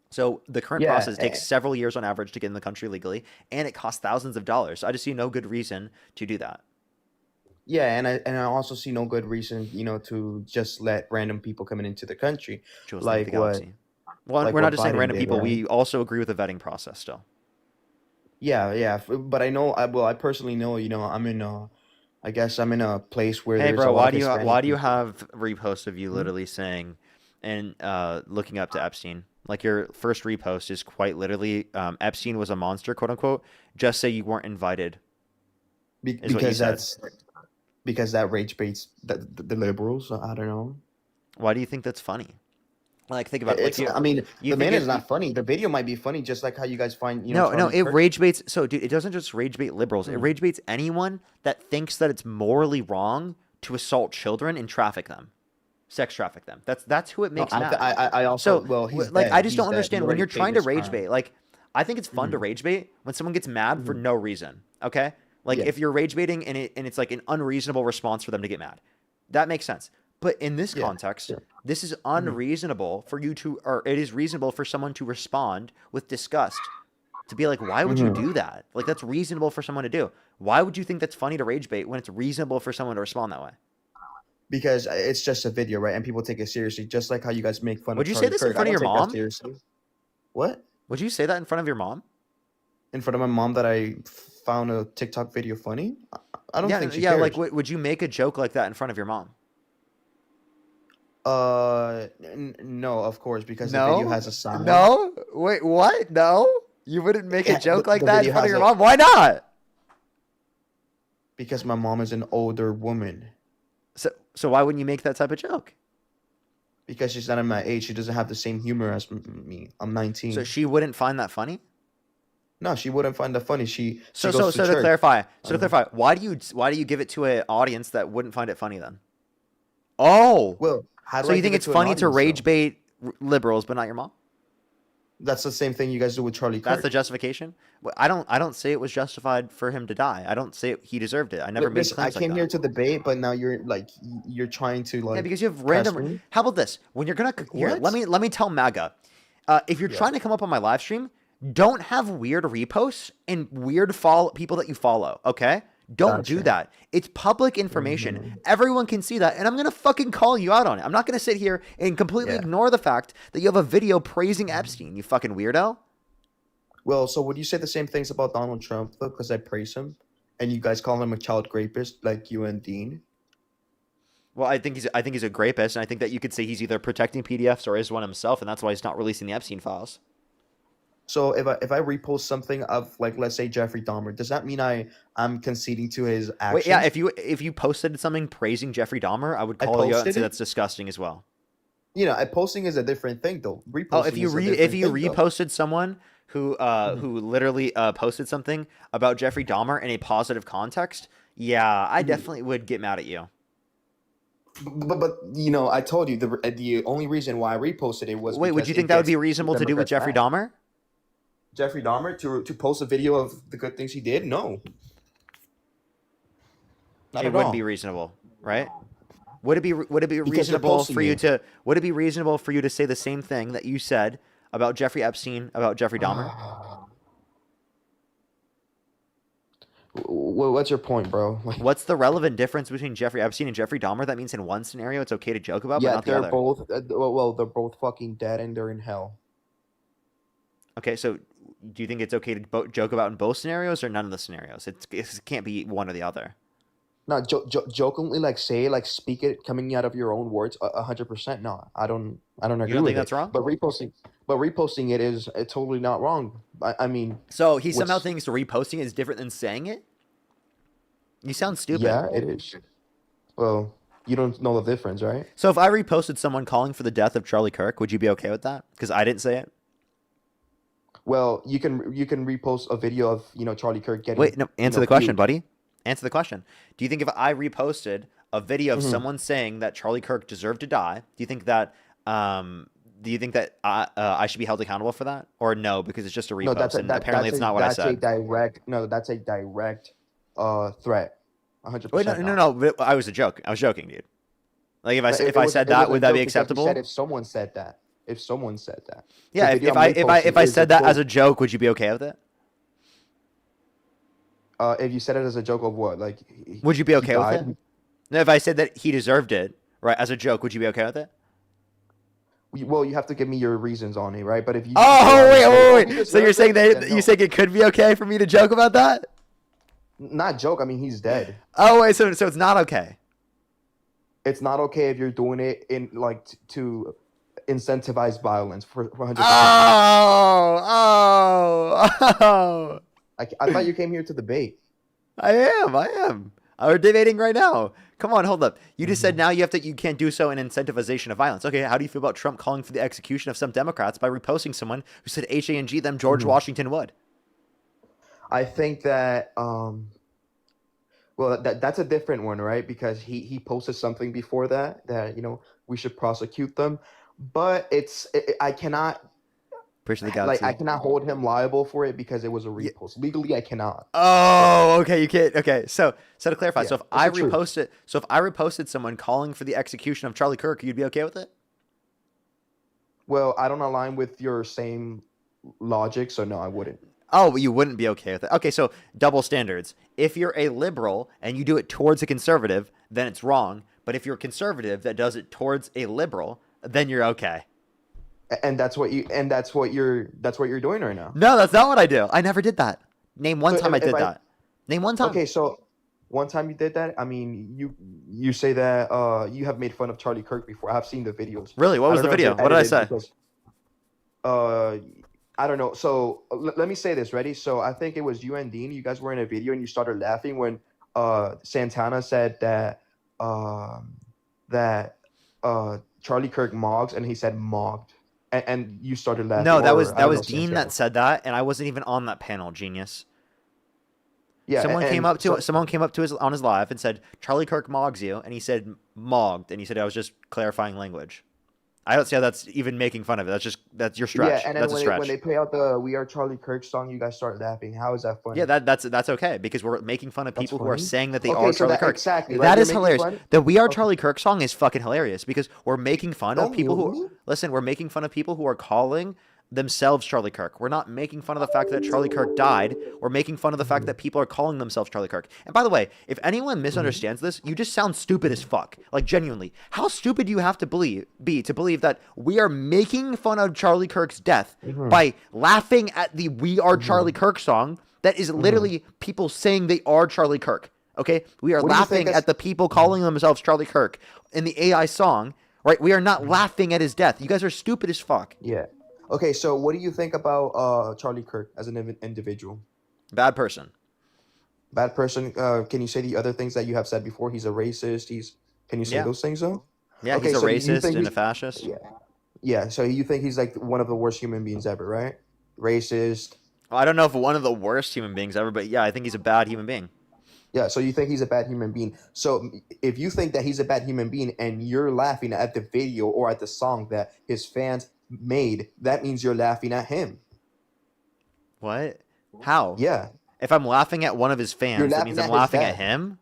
So the current Yeah, process takes several years on average to get in the country legally, and it costs thousands of dollars. So I just see no good reason to do that. Yeah, and I also see no good reason, to just let random people coming into the country, Jules, thank like the what. Galaxy. Well, like we're what not just saying Biden random did, people. right? We also agree with the vetting process still. Yeah, but I know, I personally know, I guess I'm in a place where Hey, there's a bro, lot why of do you Hispanic why do you people. have reposts of you literally saying and looking up to Epstein? Like your first repost is quite literally Epstein was a monster, quote unquote. Just say you weren't invited. Is what you Because said. because that rage baits the liberals. I don't know. Why do you think that's funny? Like, think about it. Like, I mean, you the man think is not funny. The video might be funny, just like how you guys find, No, Charlie it Kirk. rage baits. So, dude, it doesn't just rage bait liberals. It rage baits anyone that thinks that it's morally wrong to assault children and traffic them, sex traffic them. That's who it No, makes mad. I also, So, well, he's like, dead. I just He's don't dead. He understand when already you're paid trying to his rage crime. bait. Like, I think it's fun to rage bait when someone gets mad for no reason. Okay, like Yeah. if you're rage baiting and it's like an unreasonable response for them to get mad, that makes sense. But in this context, this is unreasonable for you to, or it is reasonable for someone to respond with disgust. To be like, why would you do that? Like, that's reasonable for someone to do. Why would you think that's funny to rage bait when it's reasonable for someone to respond that way? Because it's just a video, right? And people take it seriously, just like how you guys make fun Would of you say Charlie this in Kirk. front I of don't your take that mom? seriously. What? Would you say that in front of your mom? In front of my mom that I found a TikTok video funny? I don't think she yeah. cares. Like, would you make a joke like that in front of your mom? No, of course, because the video has a sound. No? Wait, what? No? You wouldn't make a joke like the that in video front of has your a- mom? Why not? Because my mom is an older woman. So why wouldn't you make that type of joke? Because she's not at my age. She doesn't have the same humor as me. I'm 19. So she wouldn't find that funny? No, she wouldn't find that funny. She So goes to to church. clarify, why do you give it to an audience that wouldn't find it funny then? Oh, Well, how do so I you think give it it's to an funny to audience, rage though? bait liberals, but not your mom? That's the same thing you guys do with Charlie Kirk. That's the justification. Well, I don't say it was justified for him to die. I don't say he deserved it. I never made Listen, claims I came like here that. to debate, but now you're trying to like. Yeah, because you have press random. me. How about this? When you're gonna here, What? let me tell MAGA. If you're trying to come up on my live stream, Don't have weird reposts and weird people that you follow, okay? Don't do Gotcha. that. It's public information. Everyone can see that, and I'm gonna fucking call you out on it. I'm not gonna sit here and completely Yeah. ignore the fact that you have a video praising Epstein, you fucking weirdo. Well, so would you say the same things about Donald Trump though? Because I praise him, and you guys call him a child rapist, like you and Dean. Well, I think he's a rapist, and I think that you could say he's either protecting PDFs or is one himself, and that's why he's not releasing the Epstein files. So if I repost something of like, let's say, Jeffrey Dahmer, does that mean I'm conceding to his actions? Wait, yeah, if you posted something praising Jeffrey Dahmer, I would call you out and posted say it? that's disgusting as well. Posting is a different thing though. Reposting Oh, if you is a different thing, though. reposted someone who literally posted something about Jeffrey Dahmer in a positive context, yeah, I definitely would get mad at you. But I told you the only reason why I reposted it was. Wait, would because you it think that would be gets reasonable to do with Democrats Jeffrey mad. Dahmer? Jeffrey Dahmer to post a video of the good things he did? No. Not It at wouldn't all. be reasonable, right? Would it be Because you're reasonable posting for you it. to would it be reasonable for you to say the same thing that you said about Jeffrey Epstein about Jeffrey Dahmer? What's your point, bro? Like, What's the relevant difference between Jeffrey Epstein and Jeffrey Dahmer? That means in one scenario it's okay to joke about, but yeah, not the they're other. both. Well, they're both fucking dead and they're in hell. Okay, so do you think it's okay to joke about in both scenarios or none of the scenarios? It can't be one or the other. Not jokingly, like speak it coming out of your own words. 100%. No, I don't agree You don't with think that's it. wrong? But reposting it is totally not wrong. I mean, So he somehow what's- thinks reposting is different than saying it? You sound stupid. yeah, it is. Well, you don't know the difference, right? So if I reposted someone calling for the death of Charlie Kirk, would you be okay with that? Because I didn't say it. Well, you can repost a video of Charlie Kirk getting. Wait, no. Answer the question, viewed. buddy. Answer the question. Do you think if I reposted a video of Mhm. someone saying that Charlie Kirk deserved to die, do you think that I should be held accountable for that, or no? Because it's just a repost, No, that's and apparently it's not what I that's a said. direct. No, that's a direct threat. 100%. Wait, no. But I was a joke. I was joking, dude. Like if I said It that, was a would that joke be because you acceptable? said if someone said that. Yeah. The If video I I'm reposting is said a that as quote. a joke, would you be okay with it? If you said it as a joke of what, like, Would you be he okay with died? it? No, if I said that he deserved it, right, as a joke, would you be okay with it? Well, you have to give me your reasons on it, right? But if you Oh, wait. he So you're deserved saying it, that then you no. think it could be okay for me to joke about that? Not joke. I mean, he's dead. Oh, wait. So it's not okay. It's not okay if you're doing it in like to incentivize violence for 100%. Oh. I thought you came here to debate. I am. We're debating right now. Come on, hold up. You just said now you can't do so in incentivization of violence. Okay, how do you feel about Trump calling for the execution of some Democrats by reposting someone who said HANG them George Washington Wood? I think that well, that's a different one, right? Because he posted something before that we should prosecute them, but I cannot. Appreciate the Like galaxy. I cannot hold him liable for it because it was a repost. Legally, I cannot. Oh, okay, you can't. Okay, so to clarify, Yeah, so if it's I the truth. reposted someone calling for the execution of Charlie Kirk, you'd be okay with it? Well, I don't align with your same logic, so no, I wouldn't. Oh, you wouldn't be okay with it. Okay, so double standards. If you're a liberal and you do it towards a conservative, then it's wrong. But if you're a conservative that does it towards a liberal, then you're okay. And that's what you're doing right now. No, that's not what I do. I never did that. Name one So time I if did that. Name one time. Okay, so one time you did that. I mean, you say that you have made fun of Charlie Kirk before. I've seen the videos. Really? What was I don't the know if video? they're What did I edited say? because, I don't know. So let me say this. Ready? So I think it was you and Dean. You guys were in a video and you started laughing when Santana said that Charlie Kirk mogs, and he said mogged, and you started laughing. No, that or, was I don't know, Dean Santana. that said that, and I wasn't even on that panel, genius. Yeah, someone and came up to so- on his live and said Charlie Kirk mogs you, and he said mogged, and he said I was just clarifying language. I don't see how that's even making fun of it. That's your stretch. Yeah, and then That's a stretch. when they play out the "We Are Charlie Kirk" song, you guys start laughing. How is that funny? Yeah, that's okay because we're making fun of people who are funny? saying that they Okay, are so Charlie that- Kirk. exactly, right? That You're is making hilarious. fun- The "We Are Charlie Kirk" song is fucking hilarious because we're making fun of Don't people mute who listen. We're making fun of people who are calling themselves Charlie Kirk. We're not making fun of the fact that Charlie Kirk died. We're making fun of the fact that people are calling themselves Charlie Kirk. And by the way, if anyone misunderstands this, you just sound stupid as fuck. Like, genuinely. How stupid do you have to be to believe that we are making fun of Charlie Kirk's death by laughing at the We Are Charlie Kirk song that is literally people saying they are Charlie Kirk? Okay? We are What do you think laughing at the people calling themselves Charlie Kirk in the AI song, right? We are not laughing at his death. You guys are stupid as fuck. Yeah. Okay, so what do you think about Charlie Kirk as an individual? Bad person. Bad person. Can you say the other things that you have said before? He's a racist. Can you say Yeah. those things though? Yeah, Okay, he's a so you racist think and a fascist. Yeah. Yeah. So you think he's like one of the worst human beings ever, right? Racist. Well, I don't know if one of the worst human beings ever, but yeah, I think he's a bad human being. Yeah, so you think he's a bad human being. So if you think that he's a bad human being and you're laughing at the video or at the song that his fans made, that means you're laughing at him. What? How? Yeah. If I'm laughing at one of his fans, that means I'm laughing at him?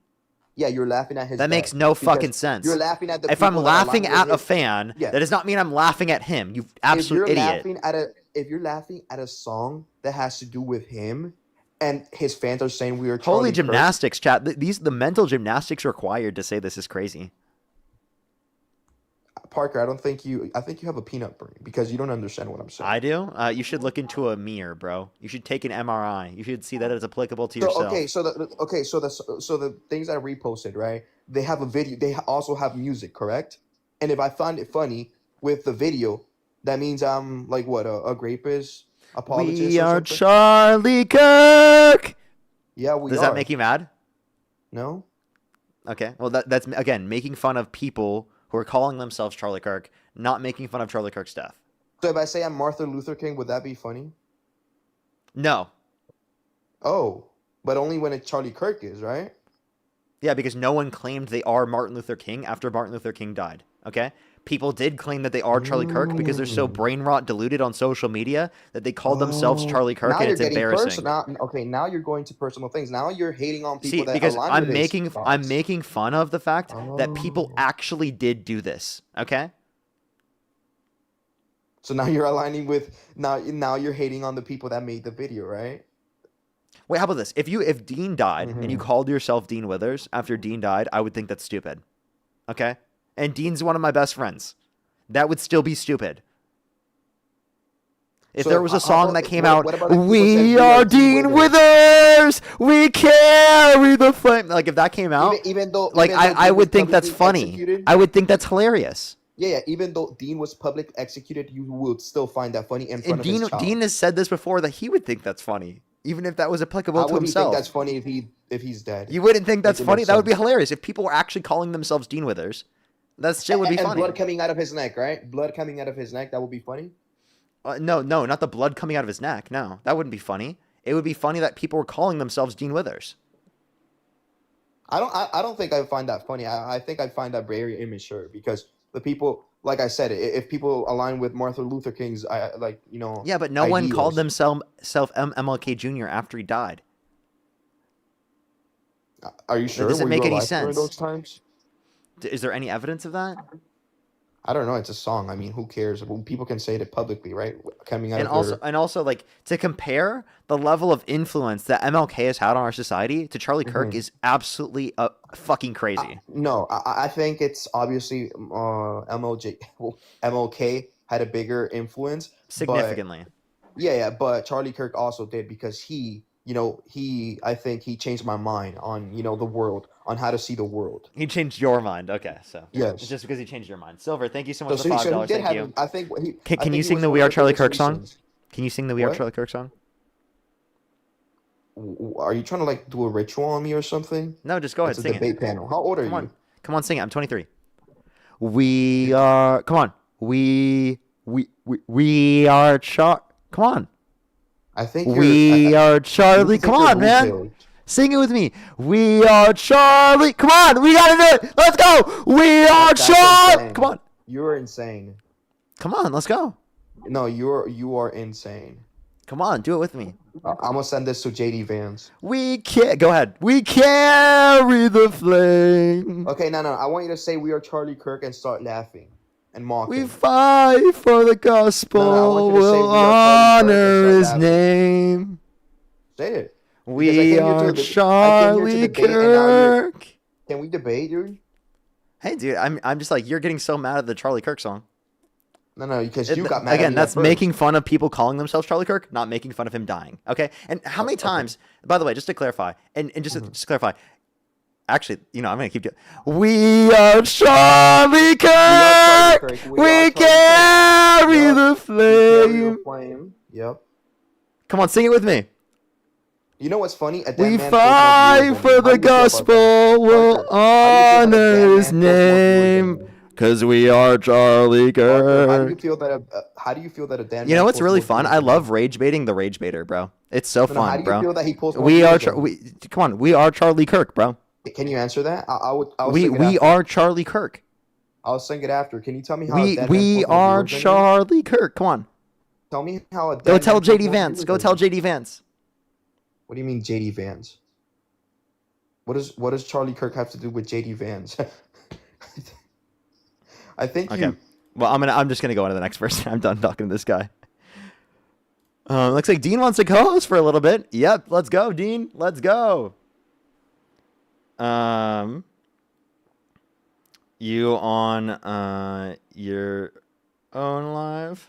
Yeah, you're laughing at his That makes death no because fucking sense. You're laughing at the If I'm people that align laughing with at a his- fan, Yeah. that does not mean I'm laughing at him. You absolute idiot. If you're laughing at a song that has to do with him and his fans are saying we are Holy Charlie Kirk, gymnastics, chat. The mental gymnastics required to say this is crazy. Parker, I think you have a peanut brain because you don't understand what I'm saying. I do? You should look into a mirror, bro. You should take an MRI. You should see that it's applicable to So yourself. so the things that I reposted, right? They have a video. They also have music, correct? And if I find it funny with the video, that means I'm like what a rapist, apologist. We or are something? Charlie Kirk. Yeah, we Does are. that make you mad? No. Okay. Well, that's again making fun of people who are calling themselves Charlie Kirk, not making fun of Charlie Kirk's death. So if I say I'm Martin Luther King, would that be funny? No. Oh, but only when it's Charlie Kirk is, right? Yeah, because no one claimed they are Martin Luther King after Martin Luther King died. Okay? People did claim that they are Charlie Kirk because they're so brain rot deluded on social media that they called themselves Charlie Kirk, Now and you're it's getting embarrassing. now you're going to personal things. Now you're hating on people See, that because align I'm with his making thoughts. fun of the fact that people actually did do this. Okay? So now you're aligning with now you're hating on the people that made the video, right? Wait, how about this? If Dean died and you called yourself Dean Withers after Dean died, I would think that's stupid. Okay? And Dean's one of my best friends. That would still be stupid. If So, there was a song that came out, what about if people said, "We are Dean Withers, we carry the flame," like if that came out, even though I Dean would was think that's publicly funny. executed? I would think that's hilarious. Yeah, even though Dean was public executed, you would still find that funny in front And of his child. Dean has said this before that he would think that's funny, even if that was applicable How to would he himself. think that's funny if he's dead? You wouldn't think that's Like, it funny? makes That would be sense. hilarious if people were actually calling themselves Dean Withers. That shit would be and funny. blood coming out of his neck, right? Blood coming out of his neck, that would be funny. No, not the blood coming out of his neck. No, that wouldn't be funny. It would be funny that people were calling themselves Dean Withers. I don't think I find that funny. I think I find that very immature because the people, like I said, if people align with Martin Luther King's, Yeah, but no one called ideals. themselves MLK Jr. after he died. Are you sure? doesn't Were make you any alive during sense. those times? Is there any evidence of that? I don't know. It's a song. I mean, who cares? Well, people can say it publicly, right? Coming out And of their... also, like to compare the level of influence that MLK has had on our society to Charlie Kirk Mhm. is absolutely fucking crazy. No, I think it's obviously MLK had a bigger influence but- Significantly. yeah, but Charlie Kirk also did because I think he changed my mind on the world, on how to see the world. He changed your mind. Okay, so Yes. it's just because he changed your mind. Silver, thank you so much So for he $5. did Thank have. you. I think he. I Can think you he sing was the one We of Are the Charlie biggest Kirk song? reasons. Can you sing the We Are What? Charlie Kirk song? Are you trying to like do a ritual on me or something? No, just go ahead, It's a sing debate it. panel. How old are Come you? on. Come on, sing it. I'm 23. We are. Come on. We are Come on. I think We are you Charlie. think Come you're on, man. blue-pilled. Sing it with me. We are Charlie. Come on. We gotta do it. Let's go. We are That's Charlie. insane. Come on. You're insane. Come on. Let's go. No, you are insane. Come on. Do it with me. I'm gonna send this to JD Vance. We can't. Go ahead. We carry the flame. Okay, no. I want you to say we are Charlie Kirk and start laughing. and mock We him. fight for the gospel. No, I want you to say, We'll "We are Charlie Kirk," honor and his start dabbing. name. Say it. Because I We came here are to I came here to Charlie debate, and now you're. Kirk. Can we debate, dude? Hey, dude, I'm just like, you're getting so mad at the Charlie Kirk song. No, because you got mad at Again, me that's at first. making fun of people calling themselves Charlie Kirk, not making fun of him dying. Okay? And how many times, by the way, just to clarify, and just to clarify, actually, I'm going to keep doing. We are Charlie Kirk. We carry the flame. Yep. Come on, sing it with me. You know what's funny? A dead We man pulls more fight viewers for than me. the How do you feel about that? gospel. We'll Parker, how do you feel that a honor dead his man pulls more viewers than name. me? Because we are Charlie Parker, how do you Kirk. feel that how do you feel that a dead You man know what's pulls really more fun? viewers I than me? love rage baiting the rage baiter, bro. It's so No, how fun, do you bro. feel that he pulls more We are viewers than me? come on, we are Charlie Kirk, bro. Can you answer that? I'll We sing it we after. are Charlie Kirk. I'll sing it after. Can you tell me how a We dead man we pulls more are viewers than me? Charlie Kirk. Come on. Tell me how a dead Go man tell pulls JD more Vance. viewers Go than tell me. JD Vance. What do you mean JD Vance? What does Charlie Kirk have to do with JD Vance? I think Okay. you. Well, I'm just gonna go on to the next person. I'm done talking to this guy. Looks like Dean wants to co-host for a little bit. Yep, let's go, Dean. Let's go. You on your own live?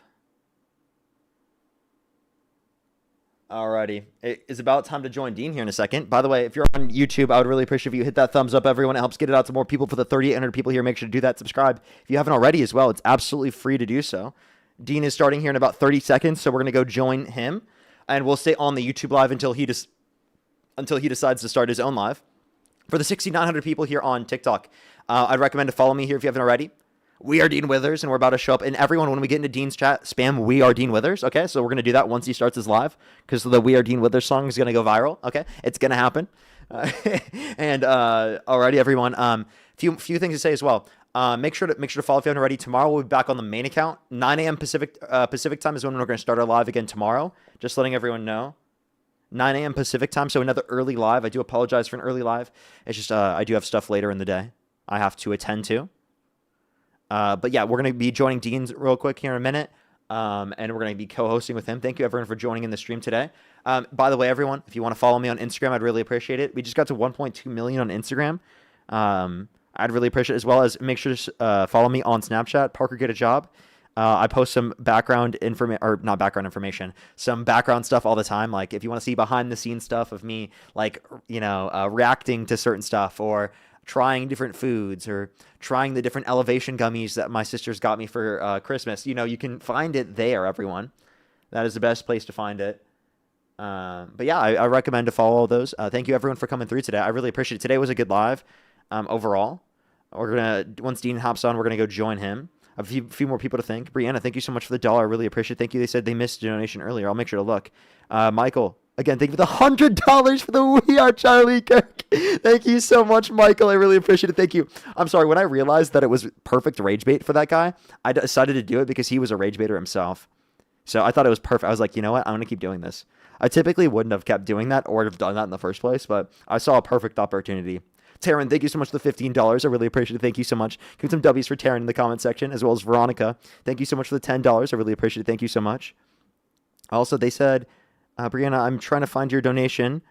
Alrighty. It is about time to join Dean here in a second. By the way, if you're on YouTube, I would really appreciate if you hit that thumbs up, everyone. It helps get it out to more people for the 3,800 people here. Make sure to do that. Subscribe if you haven't already as well. It's absolutely free to do so. Dean is starting here in about 30 seconds, so we're going to go join him. And we'll stay on the YouTube live until he decides to start his own live. For the 6,900 people here on TikTok, I'd recommend to follow me here if you haven't already. We are Dean Withers, and we're about to show up. And everyone, when we get into Dean's chat, spam "We are Dean Withers." Okay, so we're gonna do that once he starts his live, because the "We are Dean Withers" song is gonna go viral. Okay, it's gonna happen. And alrighty, everyone. Few things to say as well. Make sure to follow if you haven't already. Tomorrow we'll be back on the main account. 9 a.m. Pacific time is when we're gonna start our live again tomorrow. Just letting everyone know. 9 a.m. Pacific time, so another early live. I do apologize for an early live. It's just I do have stuff later in the day I have to attend to. But yeah, we're going to be joining Dean's real quick here in a minute, and we're going to be co-hosting with him. Thank you, everyone, for joining in the stream today. By the way, everyone, if you want to follow me on Instagram, I'd really appreciate it. We just got to 1.2 million on Instagram. I'd really appreciate it, as well as make sure to follow me on Snapchat, Parker Get a Job. I post some background information, some background stuff all the time. Like if you want to see behind the scenes stuff of me, like, reacting to certain stuff, or trying different foods, or trying the different elevation gummies that my sisters got me for Christmas. You can find it there, everyone. That is the best place to find it. But yeah, I recommend to follow all those. Thank you, everyone, for coming through today. I really appreciate it. Today was a good live overall. Once Dean hops on, we're going to go join him. A few more people to thank. Brianna, thank you so much for the $1. I really appreciate it. Thank you. They said they missed a donation earlier. I'll make sure to look. Michael, again, thank you for the $100 for the We Are Charlie Kirk. Thank you so much, Michael. I really appreciate it. Thank you. I'm sorry. When I realized that it was perfect rage bait for that guy, I decided to do it because he was a rage baiter himself. So I thought it was perfect. I was like, you know what? I'm going to keep doing this. I typically wouldn't have kept doing that or have done that in the first place, but I saw a perfect opportunity. Taryn, thank you so much for the $15. I really appreciate it. Thank you so much. Give some W's for Taryn in the comment section, as well as Veronica. Thank you so much for the $10. I really appreciate it. Thank you so much. Also, they said, Brianna, I'm trying to find your donation.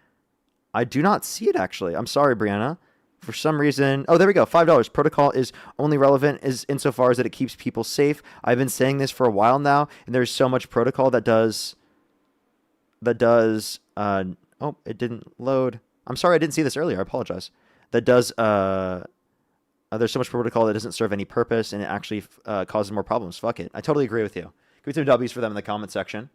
I do not see it, actually. I'm sorry, Brianna. For some reason... Oh, there we go. $5. Protocol is only relevant insofar as that it keeps people safe. I've been saying this for a while now, and there's so much protocol that does... oh, it didn't load. I'm sorry I didn't see this earlier. I apologize. That does... there's so much protocol that doesn't serve any purpose, and it actually causes more problems. Fuck it. I totally agree with you. Give me some W's for them in the comment section.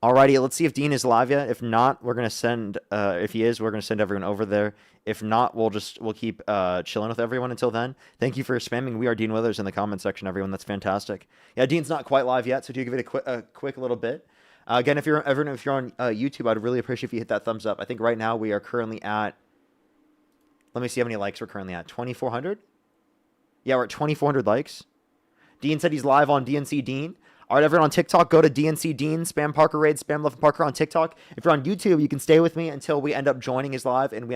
Alrighty, let's see if Dean is live yet. If not, we're gonna send. If he is, we're gonna send everyone over there. If not, we'll keep chilling with everyone until then. Thank you for spamming "We Are Dean Withers" in the comment section, everyone. That's fantastic. Yeah, Dean's not quite live yet, so do give it a quick little bit. Again, if you're on YouTube, I'd really appreciate if you hit that thumbs up. I think right now we are currently at. Let me see how many likes we're currently at. 2,400. Yeah, we're at 2,400 likes. Dean said he's live on DNC Dean. All right, everyone on TikTok, go to DNC Dean, spam Parker Raid, spam Love Parker on TikTok. If you're on YouTube, you can stay with me until we end up joining his live, and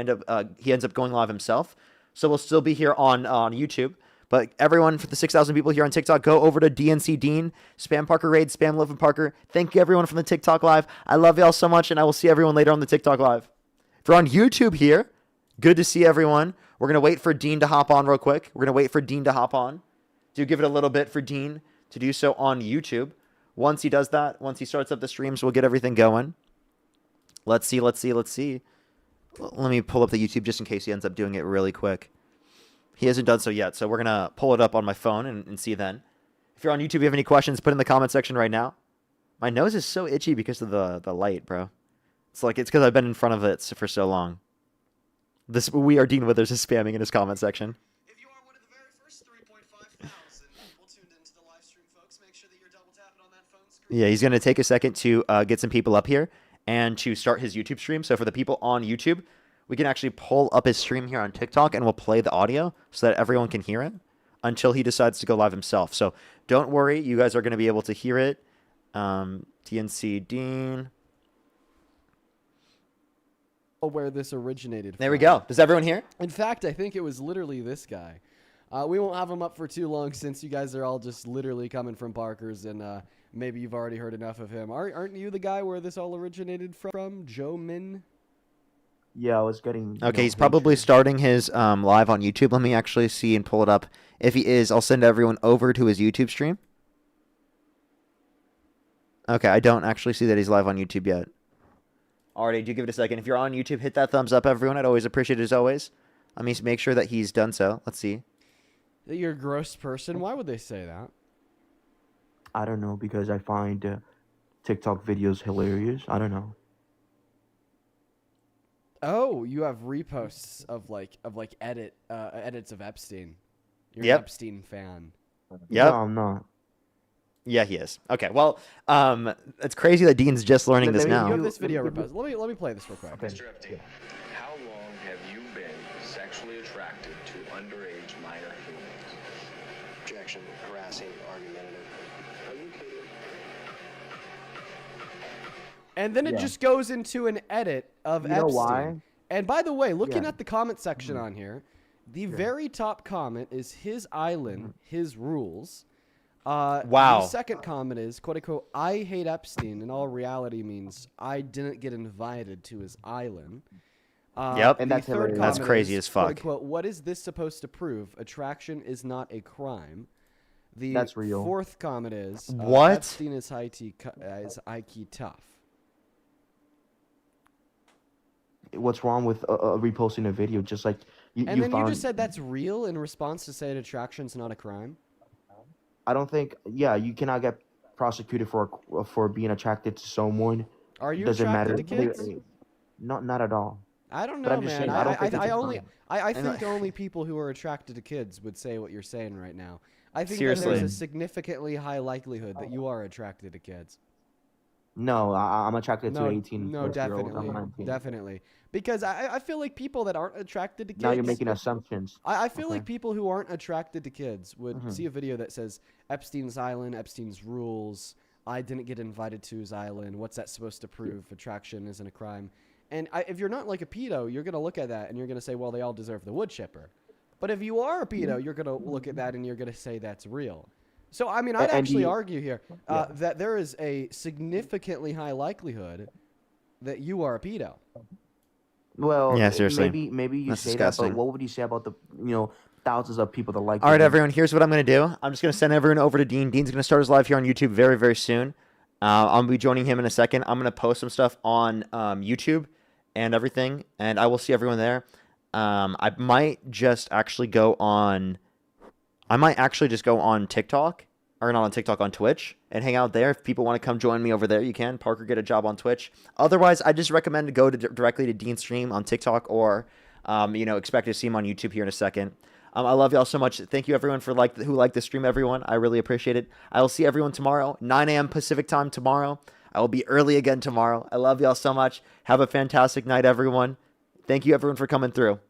he ends up going live himself. So we'll still be here on YouTube, But everyone, for the 6,000 people here on TikTok, go over to DNC Dean, spam Parker Raid, spam Love and Parker. Thank you, everyone, from the TikTok Live. I love y'all so much, and I will see everyone later on the TikTok Live. If you're on YouTube here, good to see everyone. We're going to wait for Dean to hop on real quick. We're going to wait for Dean to hop on. Do give it a little bit for Dean to do so on YouTube. Once he does that, once he starts up the streams, we'll get everything going. Let's see. Let me pull up the YouTube just in case he ends up doing it really quick. He hasn't done so yet, so we're going to pull it up on my phone and see then. If you're on YouTube, you have any questions, put in the comment section right now. My nose is so itchy because of the light, bro. It's because I've been in front of it for so long. We are Dean Withers is spamming in his comment section. If you are one of the very first 3.5 thousand people tuned into the live stream, folks, make sure that you're double tapping on that phone screen. Yeah, he's going to take a second to get some people up here and to start his YouTube stream. So for the people on YouTube, we can actually pull up his stream here on TikTok and we'll play the audio so that everyone can hear it until he decides to go live himself. So don't worry, you guys are going to be able to hear it. TNC Dean. Where this originated There we from. go. Does everyone hear? In fact, I think it was literally this guy. We won't have him up for too long since you guys are all just literally coming from Parker's, and maybe you've already heard enough of him. Aren't you the guy where this all originated from? Joe Min? Yeah, I was getting. Okay, he's probably starting his live on YouTube. Let me actually see and pull it up. If he is, I'll send everyone over to his YouTube stream. Okay, I don't actually see that he's live on YouTube yet. Alrighty, do give it a second. If you're on YouTube, hit that thumbs up, everyone. I'd always appreciate it as always. Let me make sure that he's done so. Let's see. That you're a gross person? Why would they say that? I don't know, because I find TikTok videos hilarious. I don't know. Oh, you have reposts of edits of Epstein. You're Yep. an Epstein fan. Yep. No, I'm not. Yeah, he is. Okay, well, it's crazy that Dean's just learning this now. You have this video repost. Let me play this real quick. Mr. Epstein, how long have you been sexually attracted to underage minor humans? Objection, harassing, argumentative. Are you kidding? And then it Yeah. just goes into an edit of You know Epstein. why? And by the way, looking Yeah. at the comment section on here, the very top comment is his island, his rules. Wow. The second comment is, quote unquote, I hate Epstein. In all reality means I didn't get invited to his island. Yep. And that's hilarious. That's crazy as fuck. Quote unquote, what is this supposed to prove? Attraction is not a crime. The That's real. fourth comment is, What? Epstein is high-key tough. What's wrong with reposting a video? Just like you And then found. you just said that's real in response to saying attraction's not a crime? I don't think. Yeah, you cannot get prosecuted for being attracted to someone. Are you Doesn't attracted matter. to kids? Not at all. I don't But know, I'm just man. saying, I don't think it's a I crime. think only people who are attracted to kids would say what you're saying right now. I think that Seriously. there's a significantly high likelihood that you are attracted to kids. No, I'm attracted to 18. No, plus year olds. I'm definitely, 19. definitely. Because I feel like people that aren't attracted to kids. Now you're making assumptions. I feel Okay. like people who aren't attracted to kids would Mhm. see a video that says Epstein's island, Epstein's rules. I didn't get invited to his island. What's that supposed to prove? Attraction isn't a crime. And if you're not like a pedo, you're gonna look at that and you're gonna say, well, they all deserve the wood chipper. But if you are a pedo, you're gonna look at that and you're gonna say that's real. So I mean, I'd And actually you- argue here that there is a significantly high likelihood that you are a pedo. Well, Yeah, seriously. Maybe you That's say that, disgusting. but what would you say about the thousands of people that like? All right, the- everyone, here's what I'm going to do. I'm just going to send everyone over to Dean. Dean's going to start his live here on YouTube very, very soon. I'll be joining him in a second. I'm going to post some stuff on YouTube and everything, and I will see everyone there. I might just actually go on... I might actually just go on TikTok, or not on TikTok, on Twitch, and hang out there. If people want to come join me over there, you can. Parker, get a job on Twitch. Otherwise, I just recommend to go directly to Dean's stream on TikTok, or expect to see him on YouTube here in a second. I love y'all so much. Thank you, everyone, for who liked the stream, everyone. I really appreciate it. I will see everyone tomorrow, 9 a.m. Pacific time tomorrow. I will be early again tomorrow. I love y'all so much. Have a fantastic night, everyone. Thank you, everyone, for coming through.